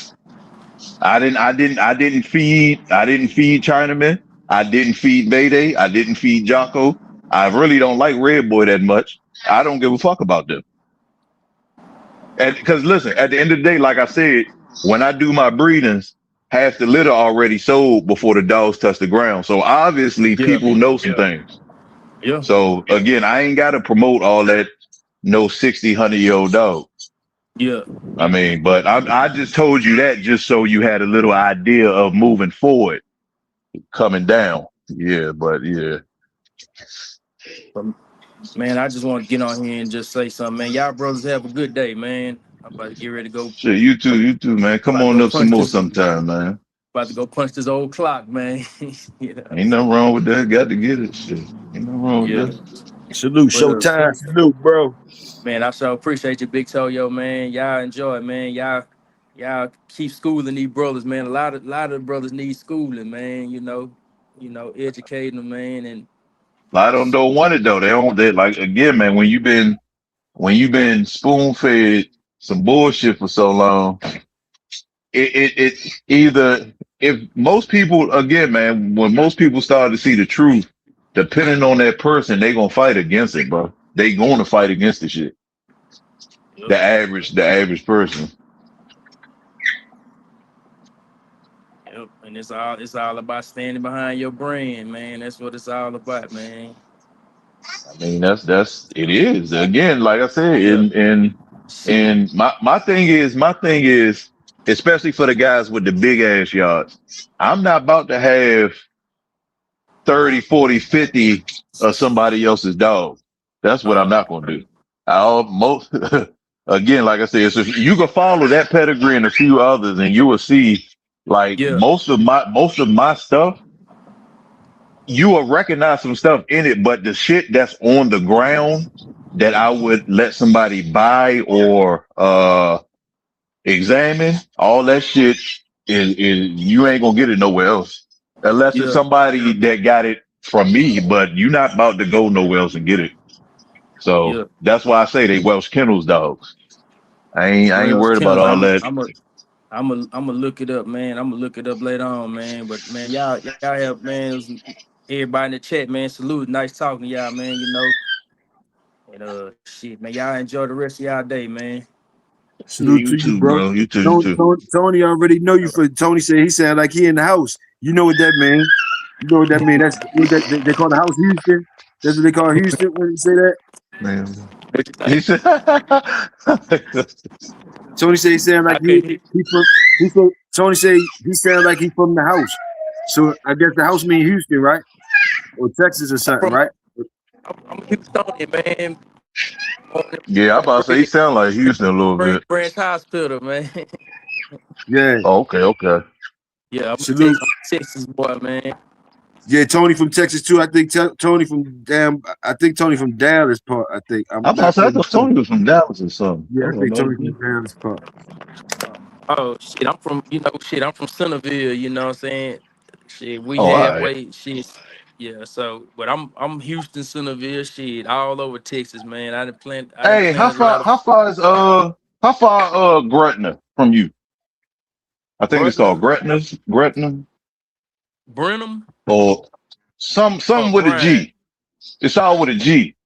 I didn't feed Chinaman. I didn't feed Mayday. I didn't feed Jocko. I really don't like Red Boy that much. I don't give a fuck about them. And because listen, at the end of the day, like I said, when I do my breedings, half the litter already sold before the dogs touch the ground. So obviously Yeah. people know some things. Yeah. So again, I ain't got to promote all that no 60, 100-year-old dog. Yeah. I mean, but I just told you that just so you had a little idea of moving forward, coming down. Yeah, but yeah. But, man, I just want to get on here and just say something, man. Y'all brothers have a good day, man. I'm about to get ready to go. Shit, you too, man. Come About to on go up some punch more this. sometime, man. About to go punch this old clock, man. You know what I'm Ain't nothing saying? wrong with that. Got to get it. Shit. Ain't nothing wrong with Yeah. that. Salute, But Showtime, salute, bro. man, I sure appreciate you, Big Toe, yo, man. Y'all enjoy it, man. Y'all keep schooling these brothers, man. A lot of the brothers need schooling, man. Educating them, man. And A lot of them don't want it though. They don't. They like again, man. When you been spoon fed some bullshit for so long, it either if most people again, man, when most people start to see the truth, depending on that person, they gonna fight against it, bro. They gonna fight against the shit. yep, The average person. yep. And it's all about standing behind your brand, man. That's what it's all about, man. I mean, that's it is. Again, like I said, Yeah. Shit. and my thing is, especially for the guys with the big ass yards, I'm not about to have 30, 40, 50 of somebody else's dog. That's what I'm Uh, not gonna do. I'll most again, like I said, so you can follow that pedigree and a few others, and you will see like yeah. most of my stuff you will recognize some stuff in it, but the shit that's on the ground that I would let somebody buy or examine, all that shit is you ain't gonna get it nowhere else. Unless it's Yeah. somebody that got it from me, but you're not about to go nowhere else and get it. So Yeah. that's why I say they Welsh Kennels dogs. I ain't Well, worried about Kennels, all I'm that. I'm a I'm gonna look it up, man. I'm gonna look it up later on, man. But man, y'all have, man. It was everybody in the chat, man. Salute, nice talking to y'all, man. And shit, man. Y'all enjoy the rest of y'all day, man. Yeah, Salute you to you, too, bro. bro. You too, you too. Tony already know you for Tony said he sound like he in the house. You know what that mean? You know what that mean? That's what they call the house Houston. That's what they call Houston when you say that. Man. What you He think? said Tony say he sound like I can't hear. he from he said Tony say he sound like he from the house. So I guess the house mean Houston, right? Or Texas or I'm something, from. right? I'm a Houstonian, man. Yeah, I'm about to say he sound like Houston a little bit. Branch Hospital, man. Yeah. Oh, okay. Yeah, Salute. I'm a Texas boy, man. Yeah, Tony from Texas too. I think Tony from I think Tony from Dallas part. I think I'm I'm about to not say I pretty thought sure. Tony was from Dallas or something. Yeah, I I don't think Tony know. from Dallas part. Oh shit, I'm from Centerville, you know what I'm saying? Shit, we Oh, all right. halfway shit. Yeah, so but I'm Houston, Centerville, shit, all over Texas, man. I done Hey, planted a lot of how far Gretna from you? I think it's called Bruckner, Gretna Brenham, or or some with a Brian. G. It's all with a G.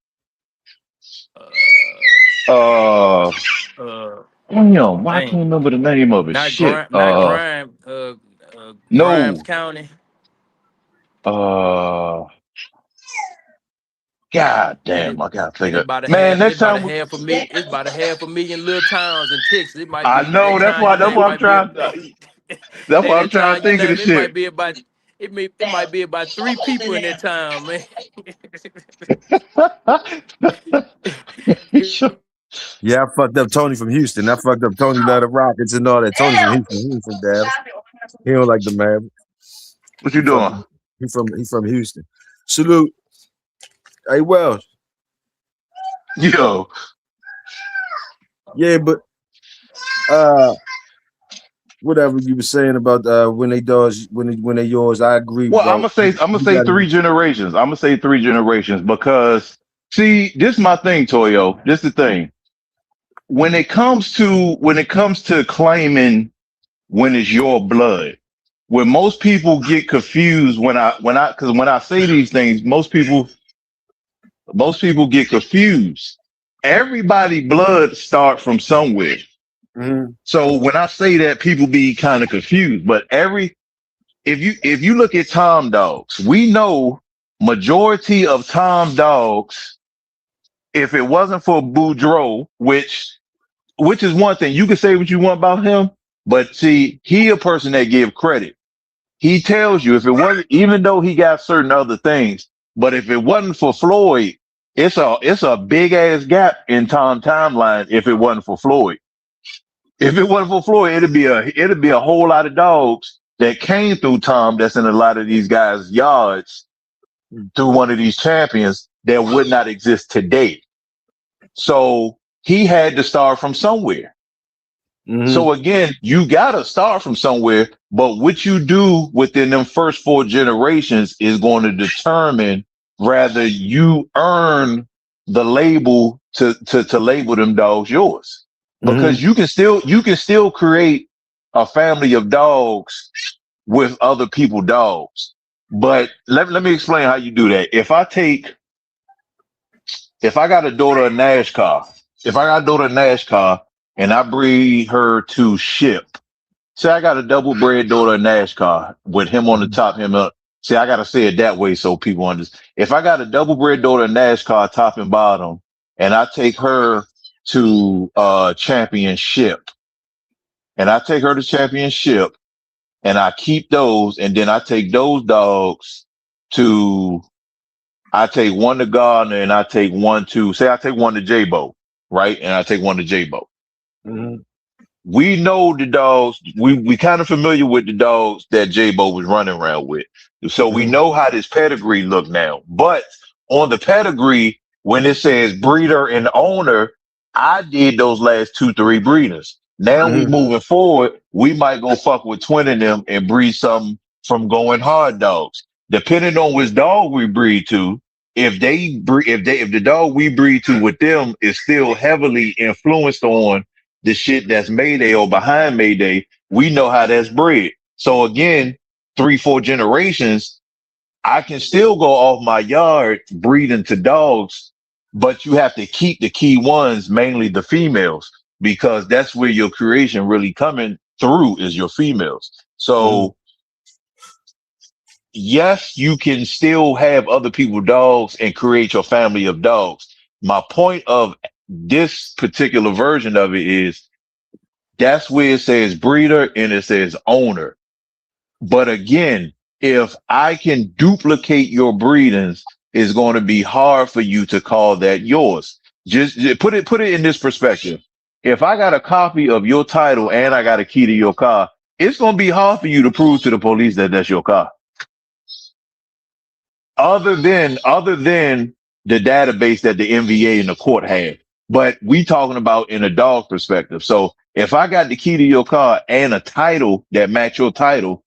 Uh Uh uh damn, why I can't dang. remember the name of it? Shit. Not Grime, Grimes No. County. Uh God Man, damn, I gotta man, think of man, next it's about a time half a million, it's about a half a million little towns in Texas. It might I be that know town you that's name why I'm might be a trying that's hey, why I'm that trying to town you think of the name, it might shit. be about it might be about 3 people in that town, man. Yeah, I fucked up Tony from Houston. I fucked up Tony love the Rockets and all that. Tony from Houston. He ain't from Dallas. He don't like the Mavericks. What you He doing? from he from Houston. Salute. Hey, well, Yo, yeah, but whatever you were saying about when they yours, I agree, well, bro. I'm gonna You say gotta. 3 generations. I'm gonna say 3 generations because see, this is my thing, Toyo. This is the thing. When it comes to claiming when it's your blood, when most people get confused because when I say these things, most people get confused. Everybody blood start from somewhere. Mhm, So when I say that, people be kind of confused. But if you look at Tom dogs, we know majority of Tom dogs, if it wasn't for Boudreaux, which is one thing, you can say what you want about him, but see, he a person that give credit. He tells you if it wasn't, even though he got certain other things, but if it wasn't for Floyd, it's a big ass gap in Tom timeline. If it wasn't for Floyd, if it wasn't for Floyd, it'd be a whole lot of dogs that came through Tom that's in a lot of these guys' yards through one of these champions that would not exist today. So he had to start from somewhere. mhm, So again, you gotta start from somewhere, but what you do within them first 4 generations is going to determine whether you earn the label to label them dogs yours. Because mhm, you can still create a family of dogs with other people dogs. But let me explain how you do that. If I got a daughter of NASCAR, if I got a daughter of NASCAR and I breed her to Ship, say I got a double bred daughter of NASCAR with him on the mhm, top, him up. See, I got to say it that way so people understand. If I got a double bred daughter of NASCAR top and bottom, and I take her to championship, and I take her to championship, and I keep those, and then I take those dogs to I take one to Gardner and I take one to say I take one to J-Bo, right? And I take one to J-Bo. mhm, We know the dogs, we kind of familiar with the dogs that J-Bo was running around with. So we mhm, know how this pedigree look now. But on the pedigree, when it says breeder and owner, I did those last 2, 3 breeders. Now we mhm, moving forward, we might go fuck with twin in them and breed some from going hard dogs. Depending on which dog we breed to, if the dog we breed to with them is still heavily influenced on the shit that's Mayday or behind Mayday, we know how that's bred. So again, 3, 4 generations, I can still go off my yard breeding to dogs, but you have to keep the key ones, mainly the females, because that's where your creation really coming through is your females. mhm, So yes, you can still have other people dogs and create your family of dogs. My point of this particular version of it is that's where it says breeder and it says owner. But again, if I can duplicate your breedings, it's going to be hard for you to call that yours. Just put it in this perspective. If I got a copy of your title and I got a key to your car, it's gonna be hard for you to prove to the police that that's your car. Other than the database that the MVA and the court have. But we talking about in a dog perspective. So if I got the key to your car and a title that match your title,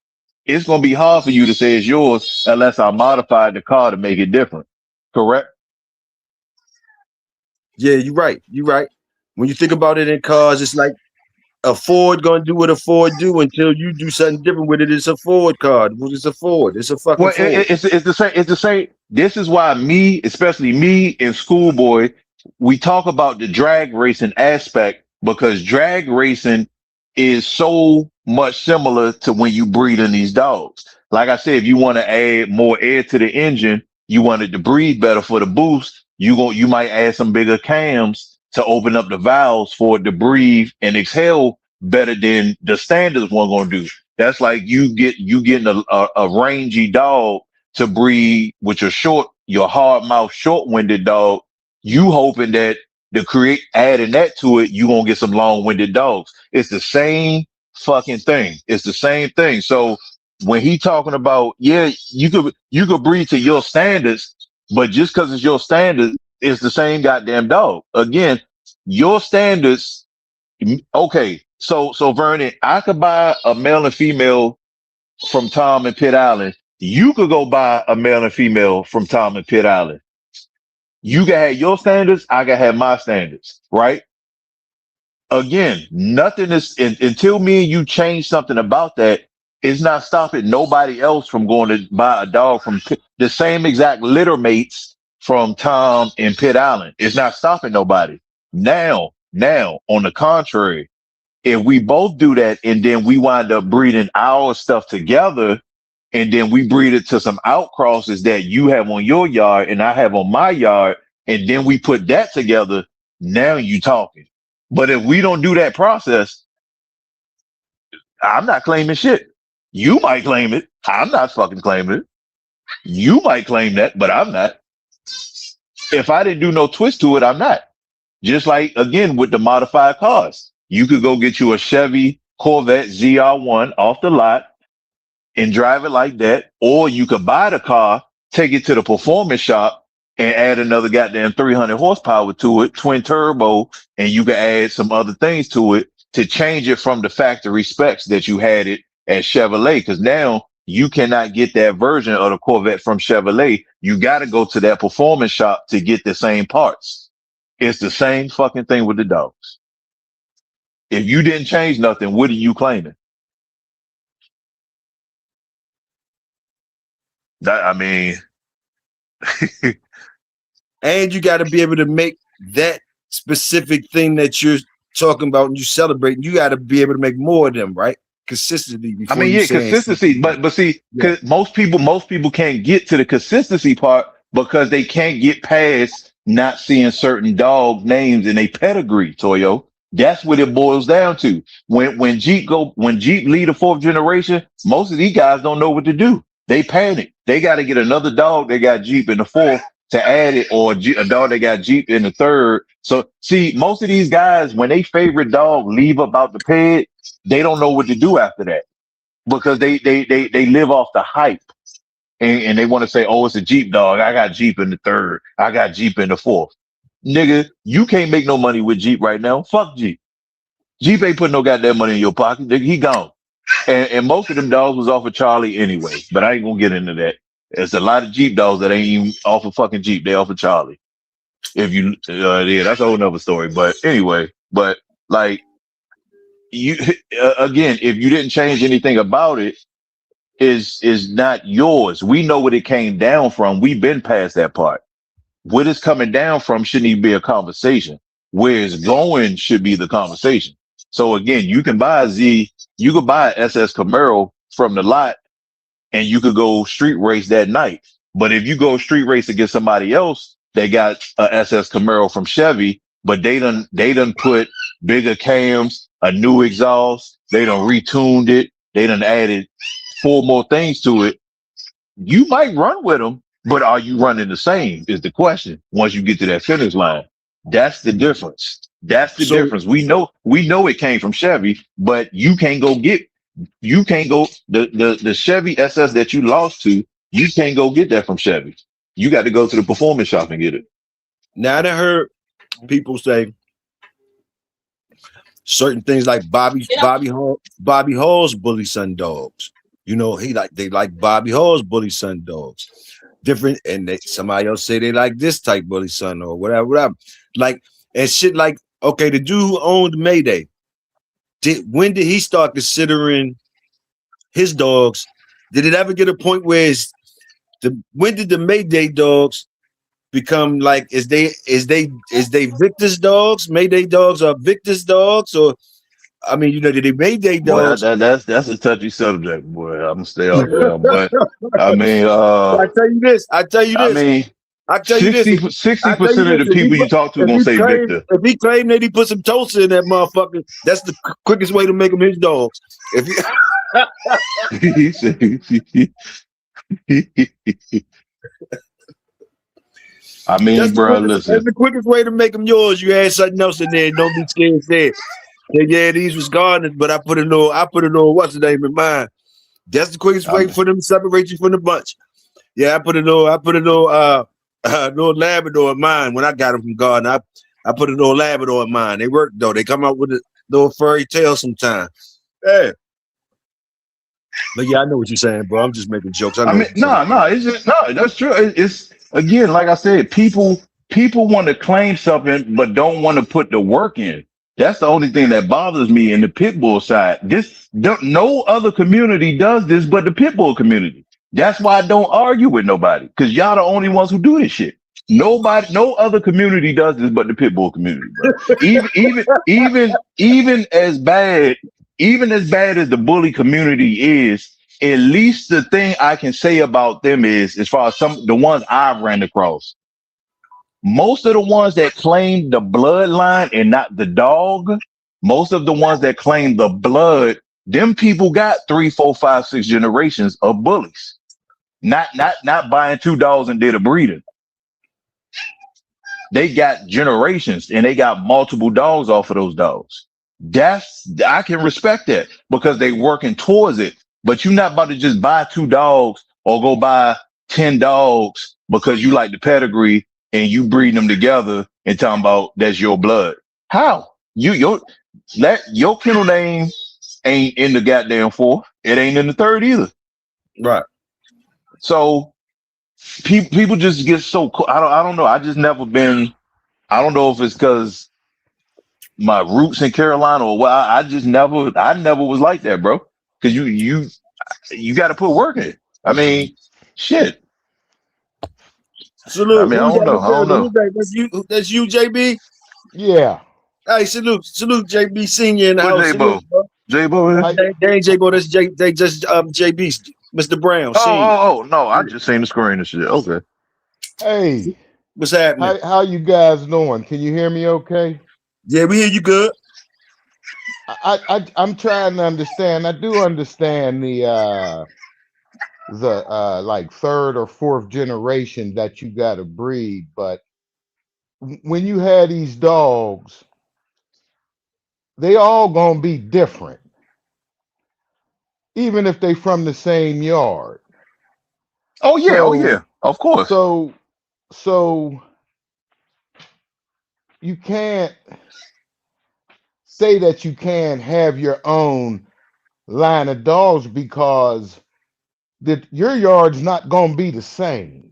it's gonna be hard for you to say it's yours unless I modified the car to make it different. Correct? Yeah, you're right. You're right. When you think about it in cars, it's like a Ford gonna do what a Ford do until you do something different with it. It's a Ford car. Well, it's a Ford. It's a fucking Well, Ford. it's the same. It's the same. This is why me, especially me and Schoolboy, we talk about the drag racing aspect because drag racing is so much similar to when you breed in these dogs. Like I said, if you want to add more air to the engine, you want it to breathe better for the boost. You might add some bigger cams to open up the valves for it to breathe and exhale better than the standards one gonna do. That's like you getting a rangy dog to breed with your hard mouth, short winded dog. You hoping that to create adding that to it, you gonna get some long winded dogs. It's the same fucking thing. It's the same thing. So when he talking about, yeah, you could breed to your standards, but just because it's your standards, it's the same goddamn dog. Again, your standards. Okay, so Vernon, I could buy a male and female from Tom and Pitt Island. You could go buy a male and female from Tom and Pitt Island. You can have your standards, I can have my standards, right? Again, nothing is until me and you change something about that, it's not stopping nobody else from going to buy a dog from the same exact litter mates from Tom and Pitt Island. It's not stopping nobody. Now, on the contrary, if we both do that and then we wind up breeding our stuff together and then we breed it to some outcrosses that you have on your yard and I have on my yard, and then we put that together, now you talking. But if we don't do that process, I'm not claiming shit. You might claim it. I'm not fucking claiming it. You might claim that, but I'm not. If I didn't do no twist to it, I'm not. Just like, again, with the modified cars. You could go get you a Chevy Corvette ZR1 off the lot and drive it like that. Or you could buy the car, take it to the performance shop and add another goddamn 300 horsepower to it, twin turbo, and you can add some other things to it to change it from the factory specs that you had it at Chevrolet. Because now you cannot get that version of the Corvette from Chevrolet. You got to go to that performance shop to get the same parts. It's the same fucking thing with the dogs. If you didn't change nothing, what are you claiming? I mean, And you got to be able to make that specific thing that you're talking about and you celebrating. You got to be able to make more of them, right? Consistently. Consistency. But see, Yeah. most people can't get to the consistency part because they can't get past not seeing certain dog names in a pedigree, Toyo. That's what it boils down to. When Jeep lead the fourth generation, most of these guys don't know what to do. They panic. They got to get another dog. They got Jeep in the fourth to add it, or a dog they got Jeep in the third. So see, most of these guys, when they favorite dog leave about the peg, they don't know what to do after that because they live off the hype and they want to say, oh, it's a Jeep dog. I got Jeep in the third. I got Jeep in the fourth. Nigga, you can't make no money with Jeep right now. Fuck Jeep. Jeep ain't putting no goddamn money in your pocket. Nigga, he gone. And most of them dogs was off of Charlie anyway, but I ain't gonna get into that. There's a lot of Jeep dogs that ain't even off of fucking Jeep. They off of Charlie. If you, yeah, that's a whole nother story. But anyway, like you, again, if you didn't change anything about it, is not yours. We know what it came down from. We've been past that part. What it's coming down from shouldn't even be a conversation. Where it's going should be the conversation. So again, you can buy you could buy an SS Camaro from the lot and you could go street race that night. But if you go street race against somebody else, they got a SS Camaro from Chevy, but they done put bigger cams, a new exhaust, they done retuned it, they done added 4 more things to it. You might run with them, but are you running the same is the question once you get to that finish line. That's the difference. That's the So difference. We know it came from Chevy, but you can't go the Chevy SS that you lost to, you can't go get that from Chevy. You got to go to the performance shop and get it. now I heard people say certain things like Bobby Hall's bully son dogs. You know, they like Bobby Hall's bully son dogs. Different, and somebody else say they like this type bully son or whatever. Like and shit. Like okay, the dude who owned Mayday. When did he start considering his dogs? Did it ever get a point where when did the Mayday dogs become like is they Victor's dogs? Mayday dogs are Victor's dogs, or I mean, you know, did they Mayday Boy, dogs? that's a touchy subject, boy. I'm gonna stay off there. But I mean, I tell you this. I tell you I this. mean, I tell you this. 60% of the people you talk to gonna say Victor. If he claimed that he put some toast in that motherfucker, that's the quickest way to make him his dogs. If he, I mean, bro, that's listen. the quickest way to make them yours. You add something else in there. Don't be scared to say it. Yeah, these was gardeners, but I put a little what's the name in mine. That's the quickest way for them to separate you from the bunch. Yeah, I put a little little Labrador in mine when I got them from garden. I put a little Labrador in mine. They work though. They come out with a little furry tail sometimes. Yeah. But yeah, I know what you're saying, bro. I'm just making jokes. I mean, it's just that's true. It's again, like I said, people want to claim something but don't want to put the work in. That's the only thing that bothers me in the pit bull side. No other community does this but the pit bull community. That's why I don't argue with nobody, because y'all the only ones who do this shit. No other community does this but the pit bull community, bro. Even as bad as the bully community is, at least the thing I can say about them is, as far as the ones I've ran across, most of the ones that claim the bloodline and not the dog, most of the ones that claim the blood, them people got 3, 4, 5, 6 generations of bullies. Not buying 2 dogs and did a breeding. They got generations and they got multiple dogs off of those dogs. I can respect that because they working towards it. But you're not about to just buy 2 dogs or go buy 10 dogs because you like the pedigree and you breed them together and talking about that's your blood. How? Your kennel name ain't in the goddamn 4th. It ain't in the 3rd either. Right. So people just get so cool. I don't know. I just never been. I don't know if it's because my roots in Carolina or what. I never was like that, bro. Because you got to put work in. I mean, shit. Salute. I mean, I don't know. That's you, JB. Yeah. Hey, salute, JB Senior in the house. J-Bo? J-Bo? They ain't J-Bo. That's they just JB, Mr. Brown. Oh, no, I just seen the screen and shit. Okay. Hey, what's happening? how you guys doing? Can you hear me okay? Yeah, we hear you good. I'm trying to understand. I do understand the like 3rd or 4th generation that you got to breed, but when you had these dogs, they all gonna be different, even if they from the same yard. Oh yeah, of course. So you can't say that you can't have your own line of dogs because your yard's not gonna be the same.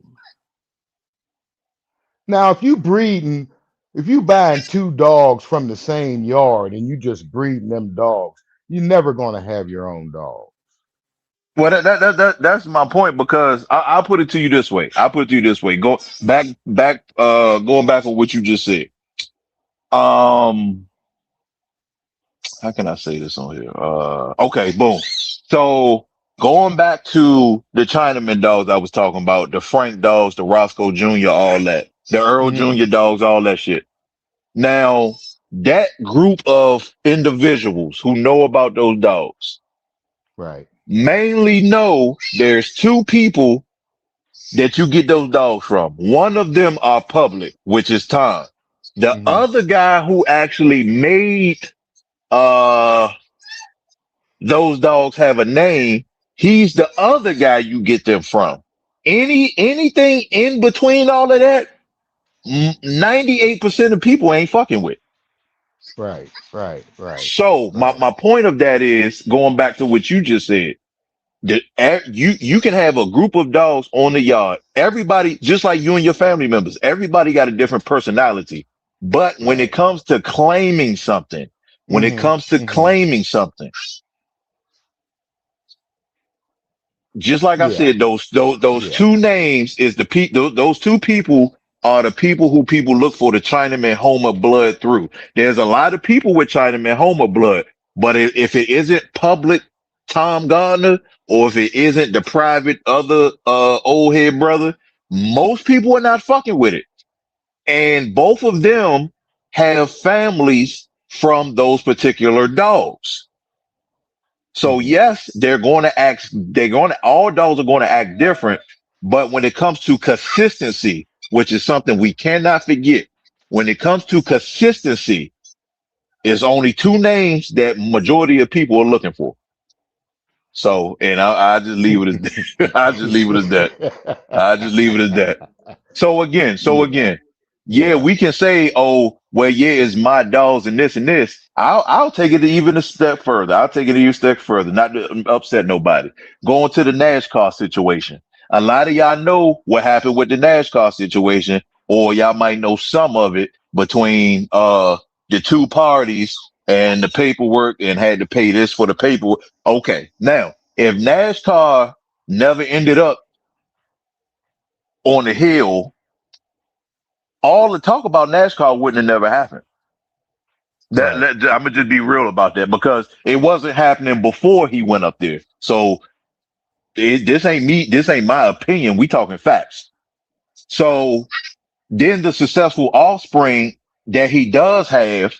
Now, if you buying 2 dogs from the same yard and you just breeding them dogs, you're never gonna have your own dog. Well, that's my point, because I'll put it to you this way. Go going back on what you just said. How can I say this on here? Okay, boom. So going back to the Chinaman dogs I was talking about, the Frank dogs, the Roscoe Jr., all that, the Earl Jr. dogs, all that shit. Now, that group of individuals who know about those dogs, Right. mainly know there's 2 people that you get those dogs from. One of them are public, which is Tom. The Hmm. other guy who actually made uh those dogs have a name, he's the other guy you get them from. Anything in between all of that, 98% of people ain't fucking with. Right, right, right, So right. my point of that is going back to what you just said. You can have a group of dogs on the yard. Everybody, just like you and your family members, everybody got a different personality. But when it Right. comes to claiming something, when it Hmm. comes to Hmm. claiming something, just like I Yeah. said, those Yeah. two names is those two people are the people who people look for the Chinaman Homer blood through. There's a lot of people with Chinaman Homer blood, but if it isn't public Tom Gardner, or if it isn't the private other old head brother, most people are not fucking with it. And both of them have families from those particular dogs. So Hmm. yes, all dogs are going to act different, but when it comes to consistency, which is something we cannot forget, when it comes to consistency, it's only two names that majority of people are looking for. So, and I just leave it as I just leave it as that. I just leave it as that. Yeah. So again, yeah, Yeah. we can say, oh, well, yeah, it's my dogs and this and this. I'll take it even a step further. I'll take it even a step further, not to upset nobody. Going to the NASCAR situation. A lot of y'all know what happened with the NASCAR situation, or y'all might know some of it between the two parties and the paperwork and had to pay this for the paperwork. Okay. Now, if NASCAR never ended up on the hill, all the talk about NASCAR wouldn't have never happened. Right. I'm gonna just be real about that because it wasn't happening before he went up there. So this ain't me. This ain't my opinion. We talking facts. So then the successful offspring that he does have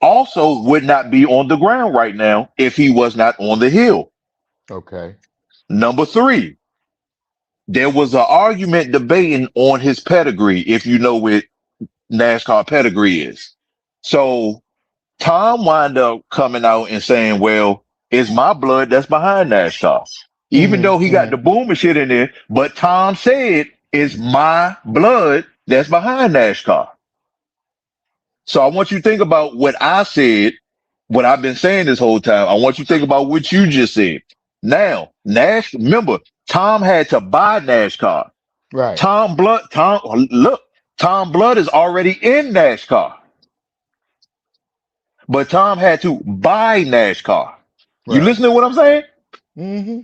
also would not be on the ground right now if he was not on the hill. Okay. Number three, there was an argument debating on his pedigree. If you know what NASCAR pedigree is, so Tom wound up coming out and saying, well, it's my blood that's behind NASCAR. Even Hmm. though he got Hmm. the boom and shit in there, but Tom said it's my blood that's behind NASCAR. So I want you to think about what I said, what I've been saying this whole time. I want you to think about what you just said. Now, remember, Tom had to buy NASCAR. Right. Tom Blood is already in NASCAR. But Tom had to buy NASCAR. You Right. listen to what I'm saying? Hmm.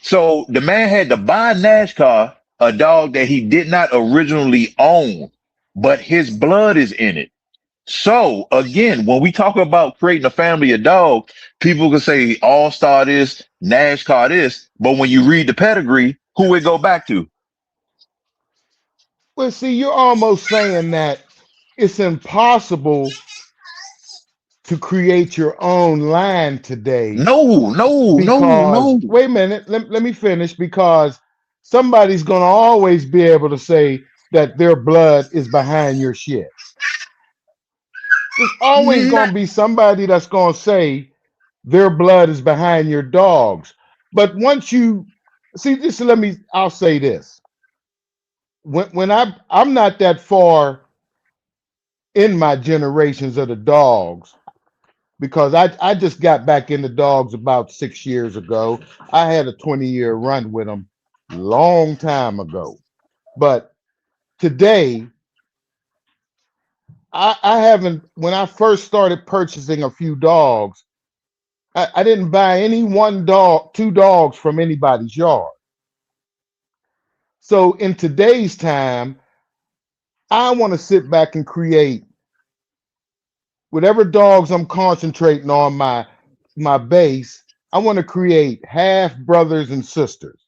So the man had to buy NASCAR, a dog that he did not originally own, but his blood is in it. So again, when we talk about creating a family of dogs, people can say All Star this, NASCAR this, but when you read the pedigree, who it go back to? Well, see, you're almost saying that it's impossible to create your own line today No, no, no, because, no. wait a minute, let me finish, because somebody's going to always be able to say that their blood is behind your shit. There's always going Not, to be somebody that's going to say their blood is behind your dogs. But once you see this, I'll say this. When I'm not that far in my generations of the dogs, because I just got back into dogs about 6 years ago. I had a 20-year run with them long time ago. But today, I haven't, when I first started purchasing a few dogs, I didn't buy any one dog, two dogs from anybody's yard. So in today's time, I want to sit back and create whatever dogs I'm concentrating on my base. I want to create half brothers and sisters.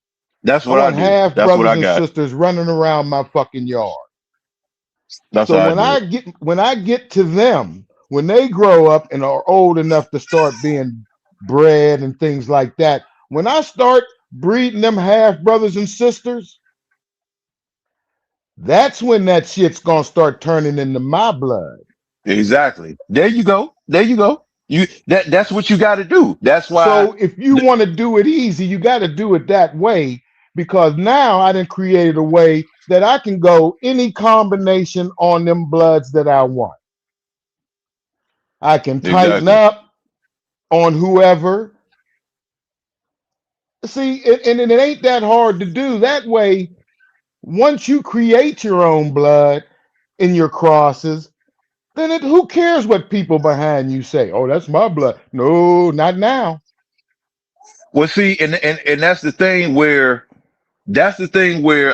that's I what I want do. half That's what brothers I and got. sisters running around my fucking yard. That's So how I do it. when I get to them, when they grow up and are old enough to start being bred and things like that, when I start breeding them half brothers and sisters, That's when that shit's gonna start turning into my blood. Exactly. There you go. There you go. That's what you got to do. That's why. So if you want to do it easy, you got to do it that way because now I done created a way that I can go any combination on them bloods that I want. I can tighten Exactly. up on whoever. See, and it ain't that hard to do. That way, once you create your own blood in your crosses, then who cares what people behind you say? Oh, that's my blood. No, not now. Well, see, and that's the thing where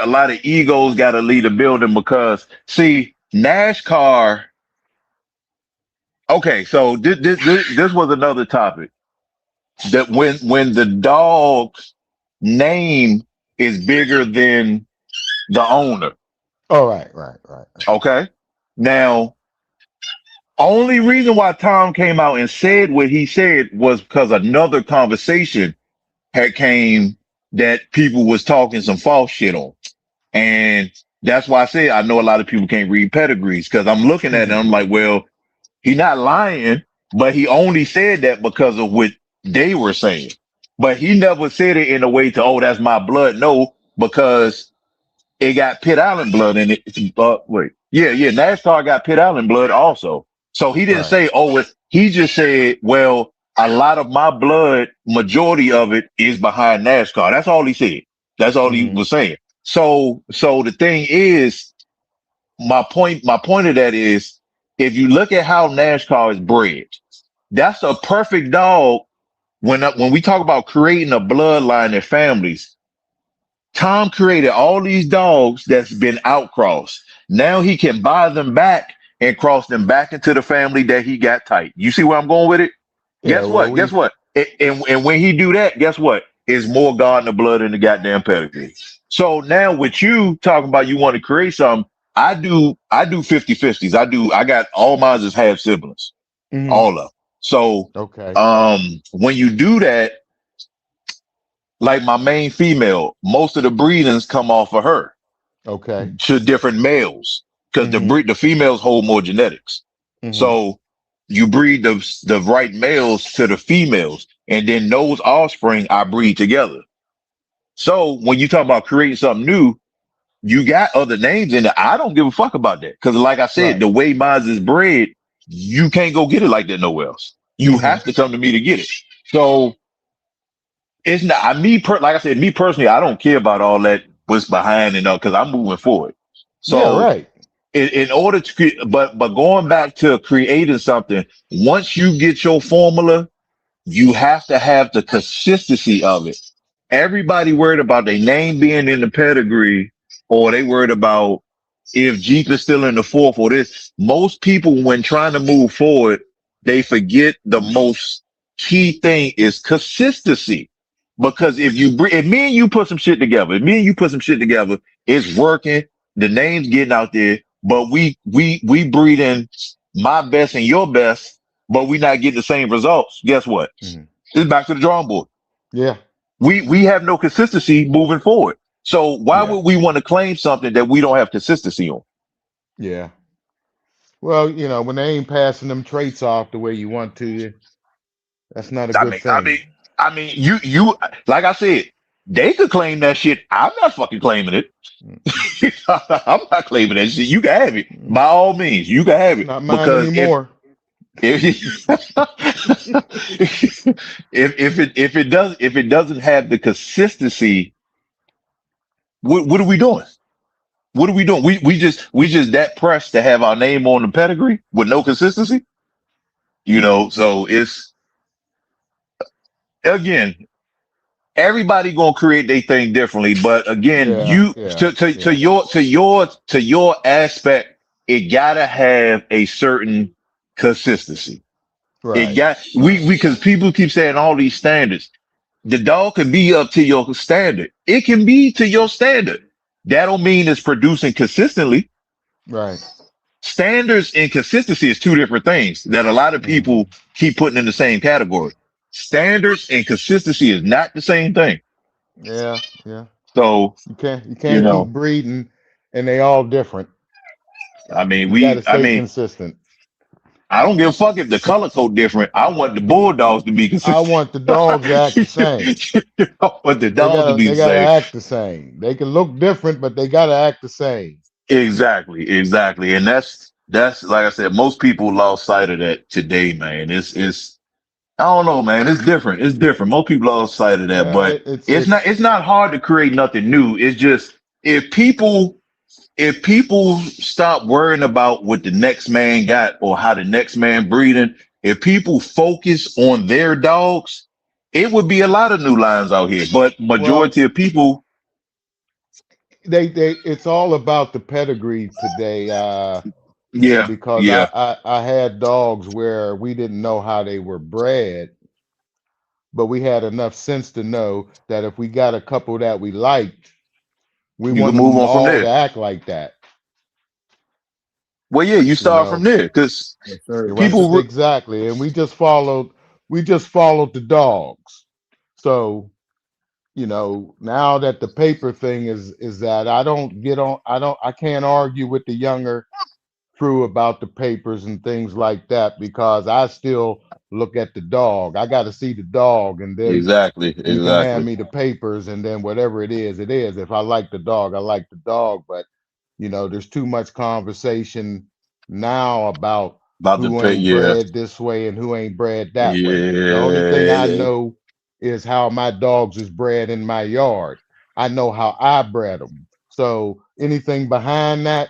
a lot of egos got to lead a building because see, NASCAR. Okay, so this was another topic that when the dog's name is bigger than the owner. All right, right. Okay, now only reason why Tom came out and said what he said was because another conversation had came that people was talking some false shit on. And that's why I say I know a lot of people can't read pedigrees because I'm looking at it and I'm like, well, he not lying, but he only said that because of what they were saying. But he never said it in a way to, oh, that's my blood. No, because it got Pitt Allen blood in it. Wait. Yeah. NASCAR got Pitt Allen blood also. So he didn't Right. say, oh, he just said, well, a lot of my blood, majority of it is behind NASCAR. That's all he said. That's all he Mm-hmm. was saying. So the thing is, my point of that is, if you look at how NASCAR is bred, that's a perfect dog. When we talk about creating a bloodline in families, Tom created all these dogs that's been outcrossed. Now he can buy them back and cross them back into the family that he got tight. You see where I'm going with it? Yeah, Guess well, what? Guess we. what? And when he do that, guess what? It's more Gardner blood in the goddamn pedigree. So now with you talking about you want to create something, I do 50-50s. I got all mine as half siblings, Mm-hmm. all of them. So Okay. when you do that, like my main female, most of the breedings come off of her Okay. to different males because Mm-hmm. the females hold more genetics. Mm-hmm. So you breed the right males to the females, and then those offspring I breed together. So when you talk about creating something new, you got other names in it. I don't give a fuck about that because, like I said, Right. the way mine is bred, you can't go get it like that nowhere else. You Mm-hmm. have to come to me to get it. So it's not like I said, me personally, I don't care about all that what's behind and all because I'm moving forward. Yeah, So right. in order to but going back to creating something, once you get your formula, you have to have the consistency of it. Everybody worried about their name being in the pedigree, or they worried about if Jeep is still in the fourth or this. Most people, when trying to move forward, they forget the most key thing is consistency. Because if me and you put some shit together, it's working. The name's getting out there, but we breeding my best and your best, but we not getting the same results. Guess what? Mm-hmm. It's back to the drawing board. Yeah. We have no consistency moving forward. So why Yeah. would we want to claim something that we don't have consistency on? Yeah. Well, when they ain't passing them traits off the way you want to, that's not a I good mean, I thing. mean, I mean, you like I said, they could claim that shit. I'm not fucking claiming it. I'm not claiming that shit. You can have it Mm-mm. by all means. You can have It's it not mine because anymore. if if it doesn't have the consistency, what are we doing? What are we doing? We just that pressed to have our name on the pedigree with no consistency. So it's again, everybody gonna create their thing differently. But again, Yeah, you yeah, to yeah. your aspect, it gotta have a certain consistency. It Right, got right. we because people keep saying all these standards. The dog can be up to your standard. It can be to your standard. That don't mean it's producing consistently. Right. Standards and consistency is two different things that a lot of Mm-hmm. people keep putting in the same category. Standards and consistency is not the same thing. Yeah, yeah. So, You can't you keep know, breeding and they all different. I mean, You got to I stay mean, consistent. I don't give a fuck if the color code different. I want the Bulldogs to be I consistent. want the dogs to act the same. I want the dogs to be They the gotta same. act the same. They can look different, but they gotta act the same. Exactly, exactly. And that's like I said, most people lost sight of that today, man. It's I don't know, man. It's different. It's different. Most people lost sight of that, Yeah, but it's it's not hard to create nothing new. It's just if people if people stop worrying about what the next man got or how the next man breeding, if people focus on their dogs, it would be a lot of new lines out here. But well, majority of people, they it's all about the pedigree today. yeah, Because yeah, I had dogs where we didn't know how they were bred, but we had enough sense to know that if we got a couple that we liked, we you can wanted move them on from all to there. act like that. Well, yeah, you You start from know, there because Yes, sir. right? people, Exactly. And we just followed the dogs. So now that the paper thing is that I can't argue with the younger crew about the papers and things like that because I still look at the dog. I got to see the dog, and then exactly, you can hand exactly me the papers, and then whatever it is, it is. If I like the dog, I like the dog. But there's too much conversation now about about the who pay. ain't Yeah, bred this way and who ain't bred that way. The only thing I yeah, know is how my dogs is bred in my yard. I know how I bred them. So anything behind that,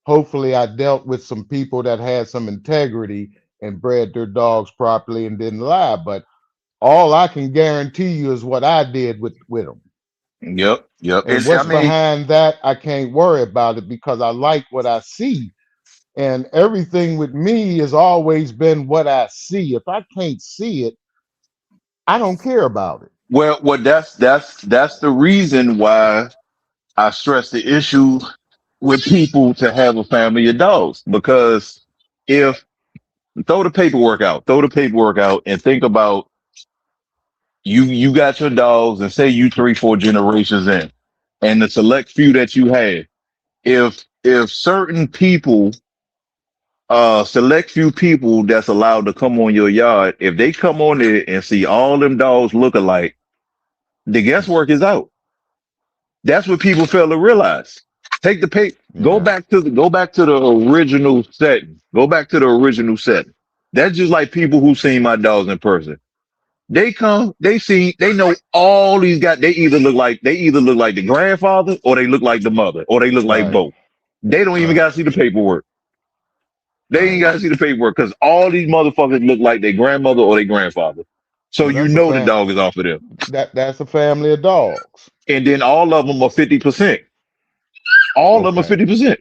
hopefully I dealt with some people that had some integrity and bred their dogs properly and didn't lie. But all I can guarantee you is what I did with them. yep, yep. And I what's mean, behind that, I can't worry about it because I like what I see. And everything with me has always been what I see. If I can't see it, I don't care about it. well, that's the reason why I stress the issue with people to have a family of dogs because if throw the paperwork out and think about you got your dogs and say you 3, 4 generations in and the select few that you had, if certain people, select few people that's allowed to come on your yard, if they come on there and see all them dogs look alike, the guesswork is out. That's what people fail to realize. Take the pay. Yeah. Go back to the original setting. Go back to the original setting. That's just like people who seen my dogs in person. They come, they know all these guys. They either look like the grandfather or they look like the mother or they look like Right. both. They don't even Right. got to see the paperwork. They ain't Right. got to see the paperwork because all these motherfuckers look like their grandmother or their grandfather. So Well, you that's a know the fam. dog is off of them. That's a family of dogs. And then all of them are 50%. All of them are Okay. 50%.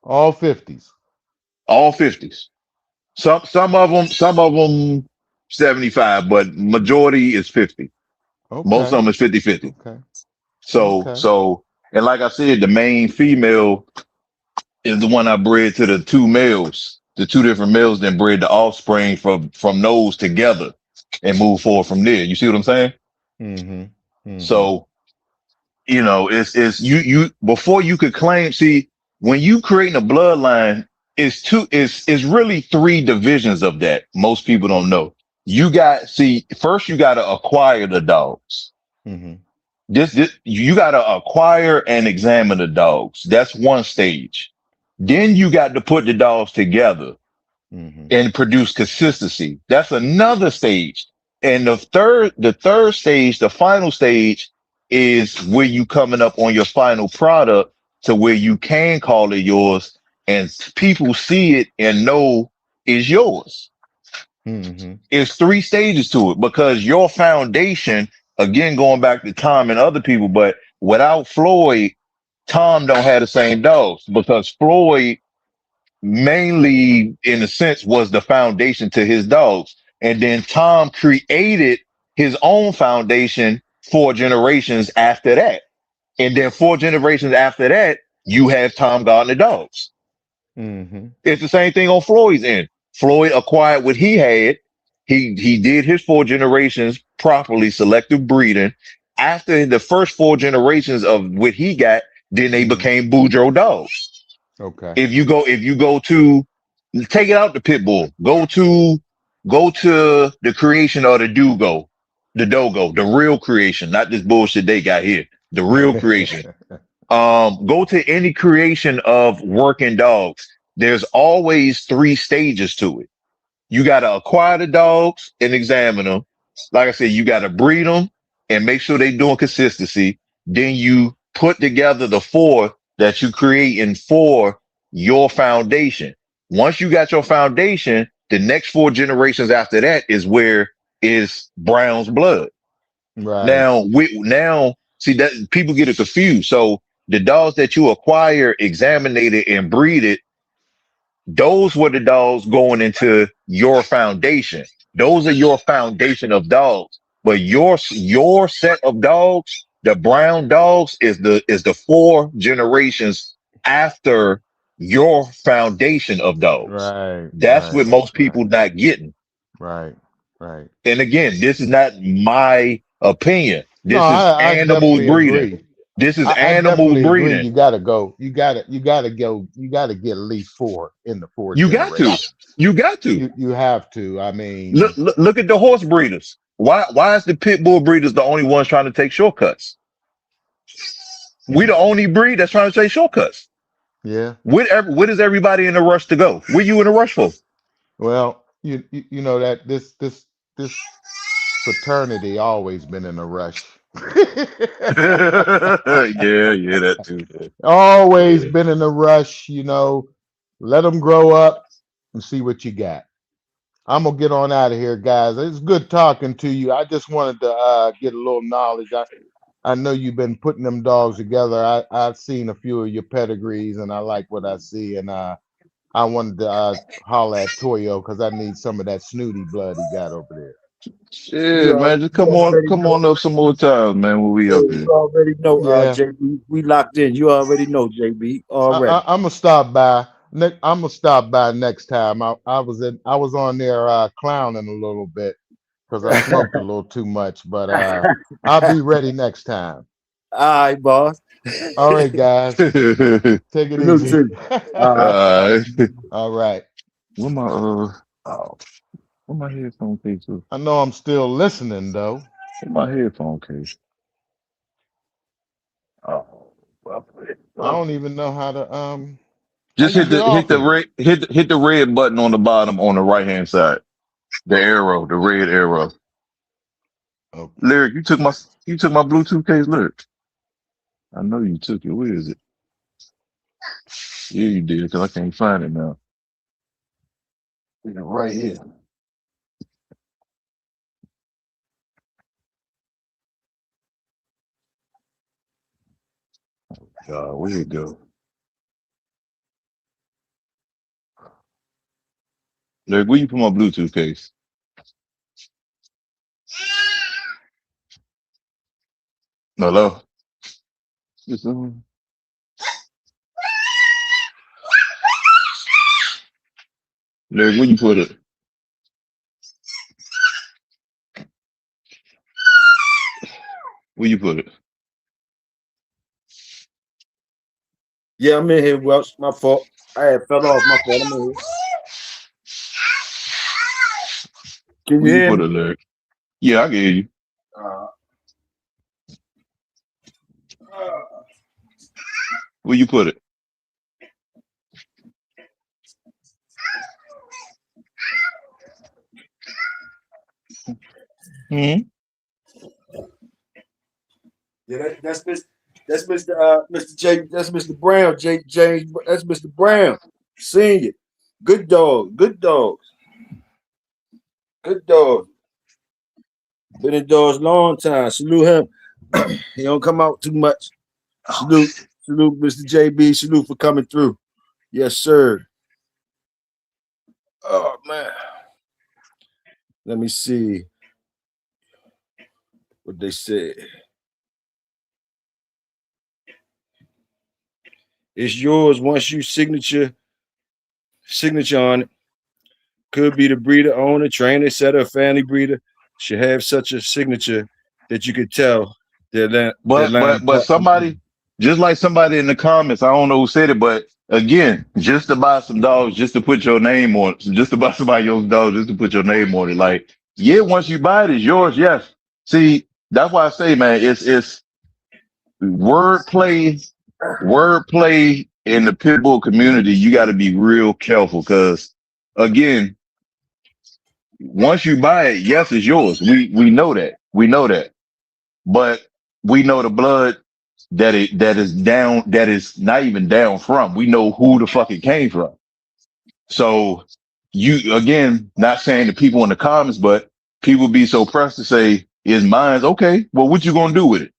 All 50s. All 50s. Some of them 75, but majority is 50. Most of Okay. them is 50-50. Okay. So, Okay. and like I said, the main female is the one I bred to the two males, the two different males, then bred the offspring from those together and move forward from there. You see what I'm saying? Mm-hmm. Mm-hmm. So, it's before you could claim, see, when you creating a bloodline, it's really three divisions of that. Most people don't know. First you got to acquire the dogs. Mm-hmm. This you got to acquire and examine the dogs. That's one stage. Then you got to put the dogs together Mm-hmm. and produce consistency. That's another stage. And the third stage, the final stage is where you coming up on your final product to where you can call it yours and people see it and know is yours. Mm-hmm. It's three stages to it because your foundation, again, going back to Tom and other people, but without Floyd, Tom don't have the same dogs because Floyd mainly in a sense was the foundation to his dogs. And then Tom created his own foundation 4 generations after that. And then 4 generations after that, you have Tom Gardner dogs. Mm-hmm. It's the same thing on Floyd's end. Floyd acquired what he had. He did his 4 generations properly, selective breeding. After the first 4 generations of what he got, Then they became Boudreaux dogs. Okay. If you go to take it out the pit bull, go to the creation of the dogo, the real creation, not this bullshit they got here. The real creation. Go to any creation of working dogs. There's always 3 stages to it. You got to acquire the dogs and examine them. Like I said, you got to breed them and make sure they're doing consistency. Then you put together the 4 that you creating for your foundation. Once you got your foundation, the next 4 generations after that is where is Brown's blood. Right. Now see that people get it confused. So the dogs that you acquire, examine it, and breed it, those were the dogs going into your foundation. Those are your foundation of dogs. But your set of dogs, the brown dogs, is the 4 generations after your foundation of dogs. Right. That's what most people not getting. Right. Right. And again, this is not my opinion. No, This is I animals definitely breeding. agree. This is I animals definitely agree. breeding. You gotta go. You gotta go. You gotta get at least 4 in the 4 You got to. generations. You got to. You have to. I mean, Look at the horse breeders. Why is the pit bull breeders the only ones trying to take shortcuts? We the only breed that's trying to take shortcuts. yeah. What is everybody in a rush to go? What you in a rush for? Well, you know that this fraternity always been in a rush. yeah, that too. Always been in a rush, you know. Let them grow up and see what you got. I'm gonna get on out of here, guys. It's good talking to you. I just wanted to get a little knowledge. I know you've been putting them dogs together. I've seen a few of your pedigrees, and I like what I see. And I wanted to holler at Toyo because I need some of that snooty blood he got over there. Shit, man, just come on up some more times, man. When we up here. You already know, Yeah. JB. We locked in. You already know, JB. Already. I'm gonna stop by. I'm gonna stop by next time. I was on there clowning a little bit because I smoked a little too much, but I'll be ready next time. All right, boss. All right, guys, take it Salute easy. to you. All right. Where my where my headphone case? I know I'm still listening though. Where my headphone case? Oh, well, I don't even know how to just how you get off of it. hit the red button on the bottom on the right hand side. The arrow, the red arrow. Okay. Lyric, you took my Bluetooth case, Lyric. I know you took it. Where is it? Yeah, you did, because I can't find it now. It's right here. God, where it go? Lyric, where you put my Bluetooth case? Hello? It's on. Lyric, where you put it? Where you put it? Yeah, I'm in here, Welch. My fault. I had fell off. My fault. I'm in here. Can you Where you hear put me? it, Lyric? Yeah, I can hear you. Where you put it? Hmm. Yeah, that's Mr. J. That's Mr. Brown. James. That's Mr. Brown, Senior. Good dog. Good dogs. Good dog. Been in dogs long time. Salute him. He don't come out too much. Salute, Mr. JB. Salute for coming through. Yes, sir. Oh man. Let me see what they said. It's yours once you signature on it. Could be the breeder, owner, trainer, setter, family breeder should have such a signature that you could tell their line. But somebody just like somebody in the comments, I don't know who said it, but again, just to buy some dogs, just to put your name on, just to buy somebody else's dog, just to put your name on it. Like, yeah, once you buy it, it's yours. Yes. See, that's why I say, man, it's wordplay in the pit bull community. You got to be real careful because, again, once you buy it, yes, it's yours. We know that. We know that. But we know the blood that is not even down from. We know who the fuck it came from. So you, again, not saying the people in the comments, but people be so pressed to say, is mine okay? Well, what you gonna do with it?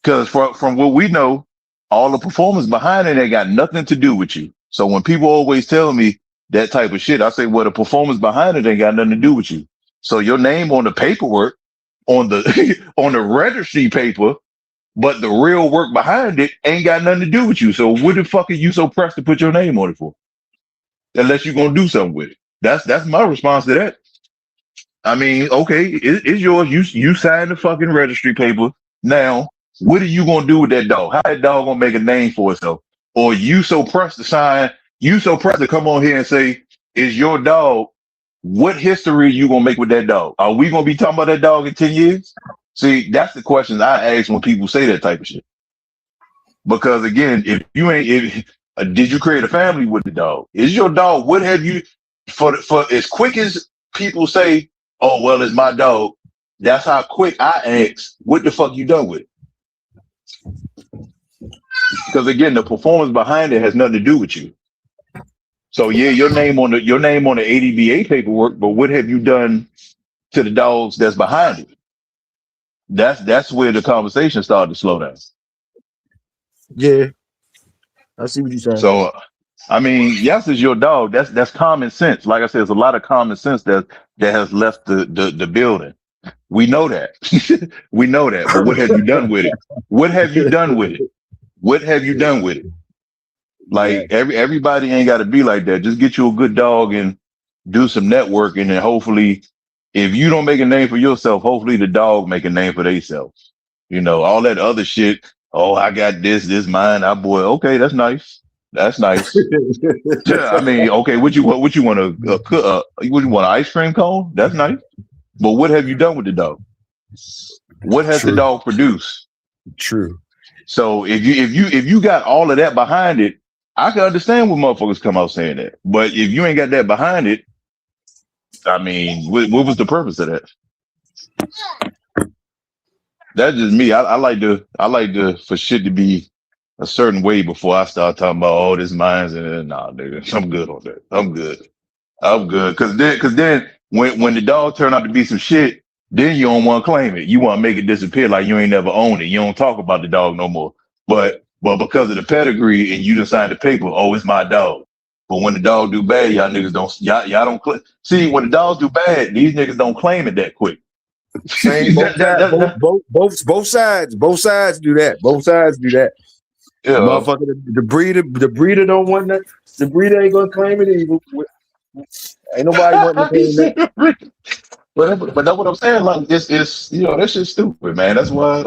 Because from what we know, all the performance behind it ain't got nothing to do with you. So when people always tell me that type of shit, I say, well, the performance behind it ain't got nothing to do with you. So your name on the paperwork, on the on the registry paper, but the real work behind it ain't got nothing to do with you. So what the fuck are you so pressed to put your name on it for? Unless you're gonna do something with it. That's my response to that. I mean, okay, it's yours. You signed the fucking registry paper. Now, what are you gonna do with that dog? How that dog gonna make a name for itself? Or you so pressed to sign, you so pressed to come on here and say, it's your dog. What history are you gonna make with that dog? Are we gonna be talking about that dog in 10 years? See, that's the questions I ask when people say that type of shit. Because again, if you ain't, did you create a family with the dog? Is your dog? What have you for as quick as people say, oh well, it's my dog. That's how quick I ask, what the fuck you done with it? Because again, the performance behind it has nothing to do with you. So yeah, your name on the ADBA paperwork, but what have you done to the dogs that's behind it? That's where the conversation started to slow down. Yeah, I see what you're saying. So, I mean, yes, it's your dog. That's common sense. Like I said, there's a lot of common sense that has left the building. We know that. We know that. But what have you done with it? What have you done with it? What have you done with it? Like everybody ain't got to be like that. Just get you a good dog and do some networking, and hopefully, if you don't make a name for yourself, hopefully the dog make a name for themselves. You know, all that other shit. Oh, I got this mine. I boy. Okay, that's nice. That's nice. I mean, okay, what you want? What you want what you want? An ice cream cone? That's nice. But what have you done with the dog? What has the dog produced? True. So if you got all of that behind it, I can understand when motherfuckers come out saying that. But if you ain't got that behind it, I mean, what was the purpose of that? That's just me. I like to for shit to be a certain way before I start talking about all this mines and nah, nigga, I'm good on that. I'm good. Cause then when the dog turn out to be some shit, then you don't want to claim it. You want to make it disappear like you ain't never owned it. You don't talk about the dog no more. But because of the pedigree and you done signed the paper, oh, it's my dog. But when the dog do bad, y'all niggas y'all don't see when the dogs do bad, these niggas don't claim it that quick. Same, both sides do that. Both sides do that. Yeah. Motherfucker, the breeder don't want that. The breeder ain't gonna claim it either. Ain't nobody wanting to claim that. But that's what I'm saying. Like this is, that shit's stupid, man. That's why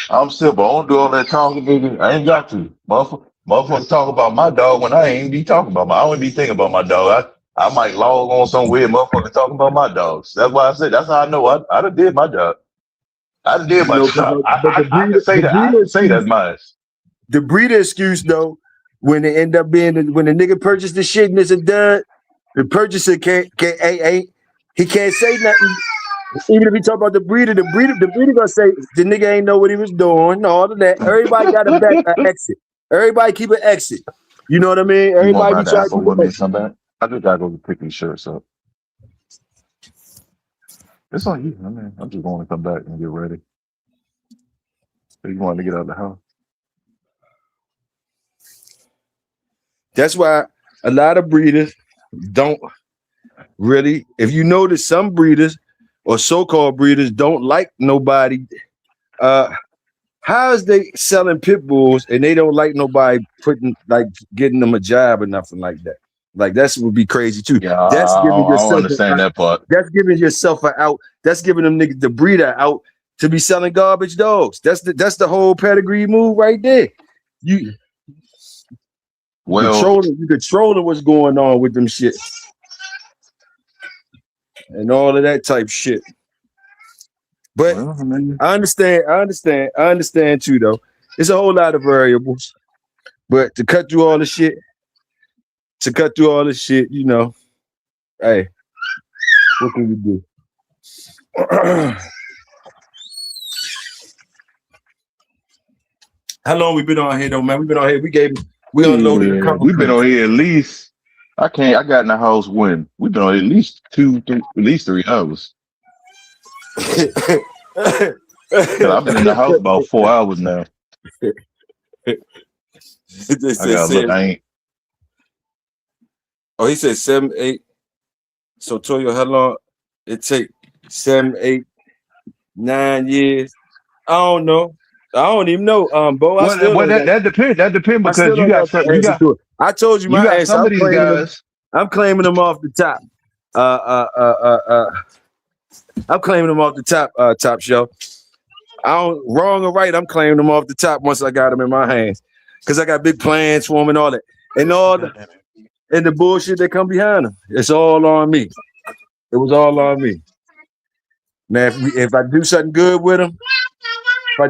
I'm simple. I don't do all that talking, nigga. I ain't got to. Motherfucker talk about my dog when I ain't be talking about I don't be thinking about my dog. I might log on some weird motherfucker talking about my dogs. That's why I said that's how I know I done did my job. I done did my job. I can say that. I can say that's mine. The breeder excuse though, when it end up being when the nigga purchased the shit and it's a dud, the purchaser can't he can't say nothing. Even if he talk about the breeder gonna say the nigga ain't know what he was doing, all of that. Everybody got an exit. Everybody keep an exit. You know what I mean? Everybody be trying to keep an exit. I just gotta go pick these shirts up. It's on you. I mean, I'm just going to come back and get ready. So you want to get out of the house? That's why a lot of breeders don't really. If you notice, some breeders or so-called breeders don't like nobody. How is they selling pit bulls and they don't like nobody getting them a job or nothing like that? Like that would be crazy too. Yeah, that's I don't understand that part. That's giving yourself an out. That's giving them niggas the breeder out to be selling garbage dogs. That's the whole pedigree move right there. You Well, you controlling what's going on with them shit and all of that type shit. But I mean, I understand too though. It's a whole lot of variables. But to cut through all the shit, you know, hey, what can we do? How long we been on here though, man? We been on here. We unloaded a couple we've been crates. on here at least. I got in the house when we've been on at least 3 hours. Hell, I've been in the house about 4 hours now. They I gotta look. I ain't. Oh, he said 7, 8. So Toyo, how long it take? 7, 8, 9 years. I don't know. I don't even know. Bo, I still Well, don't got. that depends. That depends I still because don't got the answer to it. I told you my answer. some of these guys. I'm claiming them off the top. I'm claiming them off the top. Top shelf. I don't wrong or right. I'm claiming them off the top once I got them in my hands, because I got big plans for them and all that, and the bullshit that come behind them. It's all on me. It was all on me. Now, if I do something good with them, I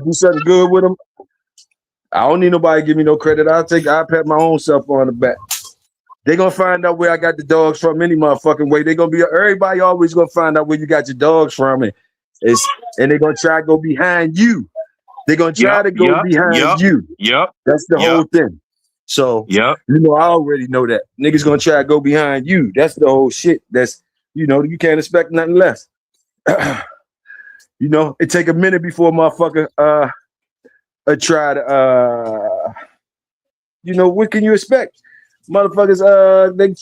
don't need nobody to give me no credit. I'll pat my own self on the back. They gonna find out where I got the dogs from any motherfucking way. Everybody always gonna find out where you got your dogs from, and they're gonna try to go behind you. They're gonna try to go behind you. Yep. That's the whole thing. So Yep. I already know that niggas gonna try to go behind you. That's the whole shit. That's you can't expect nothing less. It take a minute before motherfucker try to what can you expect? Motherfuckers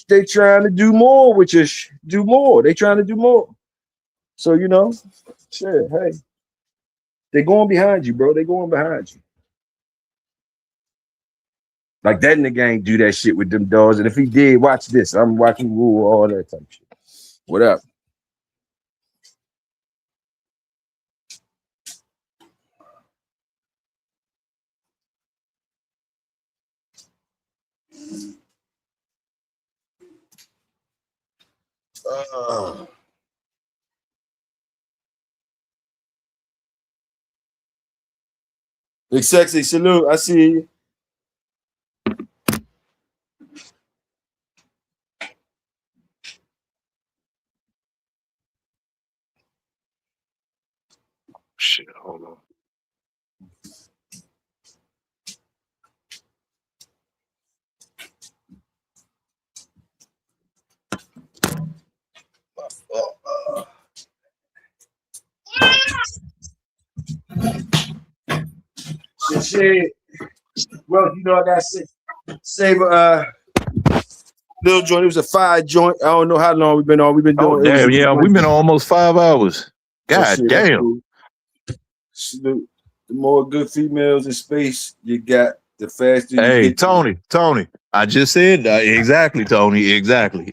they trying to do more, which is do more. They trying to do more. So shit, hey. They going behind you, bro. They going behind you. Like that nigga ain't do that shit with them dogs. And if he did, watch this. I'm watching rule all that type of shit. What up? Big Sexy, salute. I see you. Shit, hold on. Shit. Well, I got save little joint. It was a 5 joint. I don't know how long we've been on. We've been doing. Damn, we've been on almost 5 hours. God damn. Cool. Salute. The more good females in space you got, the faster you get. Hey, Tony. I just said that. Exactly, Tony. Exactly.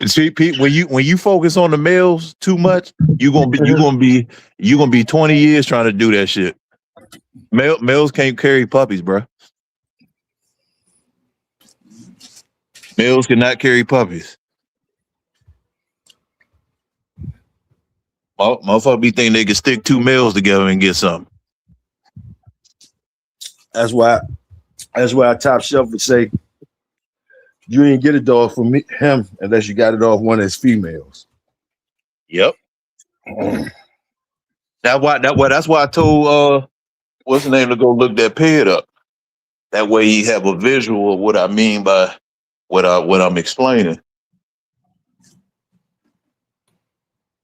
See, Pete, when you focus on the males too much, you're gonna be 20 years trying to do that shit. Males can't carry puppies, bro. Males cannot carry puppies. Motherfucker be thinking they can stick 2 males together and get something. That's why Top Shelf would say you ain't get a dog from him unless you got it off one of his females. Yep. That's why I told what's the name to go look that pet up. That way he have a visual of what I mean by what I'm explaining.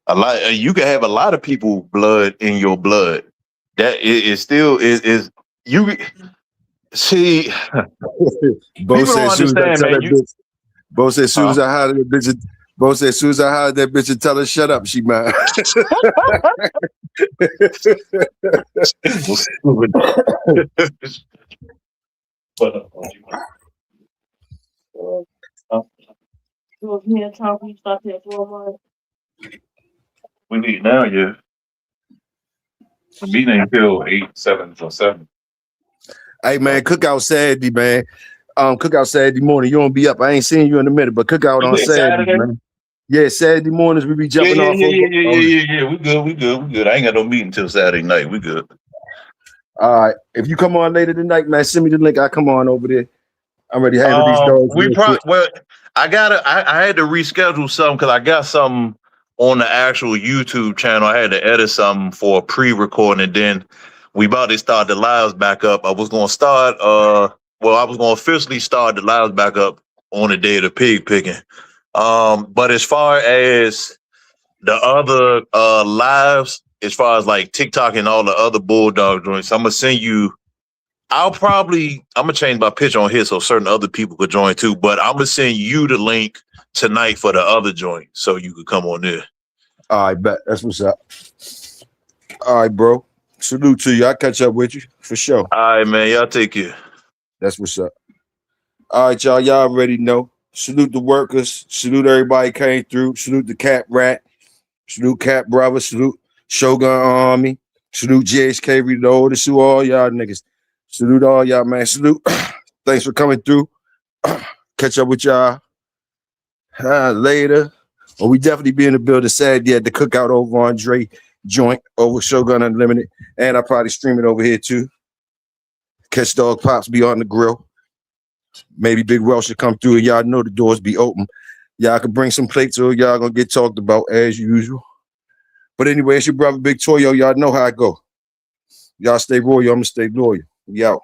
You can have a lot of people blood in your blood. That is still is you see. Bo said as soon as I tell that bitch. Bo said as soon as I hired that bitch. Bo said as soon as I hired that bitch and tell her shut up, she mad. We need now, yeah. The meeting ain't till 8, 7 or 7. Hey man, cookout Saturday, man. Cookout Saturday morning. You won't be up. I ain't seen you in a minute, but cookout You on said Saturday, Saturday? man. Yeah, Saturday mornings we be Yeah, jumping yeah, off yeah, over. yeah, yeah, yeah, yeah, yeah. We good. I ain't got no meeting till Saturday night. We good. All right. If you come on later tonight, man, send me the link. I come on over there. I'm ready to handle these dogs We real probably quick. well, I had to reschedule something because I got something on the actual YouTube channel. I had to edit something for a pre-recording, and then we about to start the lives back up. I was gonna start I was gonna officially start the lives back up on the day of the pig picking. But as far as the other lives, as far as like TikTok and all the other Bulldog joints, I'm gonna send you. I'm gonna change my picture on here so certain other people could join too. But I'm gonna send you the link tonight for the other joint so you could come on there. All right, bet. That's what's up. All right, bro. Salute to you. I'll catch up with you for sure. All right, man. Y'all take care. That's what's up. All right, y'all. Y'all already know. Salute the workers. Salute everybody came through. Salute the Cat Rat. Salute Cat Brother. Salute Shogun Army. Salute JHK Reloaded. Salute all y'all niggas. Salute all y'all, man. Salute. Thanks for coming through. Catch up with y'all later. Well, we definitely be in the building Saturday at the cookout over on Dre joint over Shogun Unlimited. And I probably stream it over here too. Catch Dog Pops be on the grill. Maybe Big Welsh should come through and y'all know the doors be open. Y'all can bring some plates or y'all gonna get talked about as usual. But anyway, it's your brother Big Toyo. Y'all know how I go. Y'all stay royal. I'm gonna stay loyal. We out.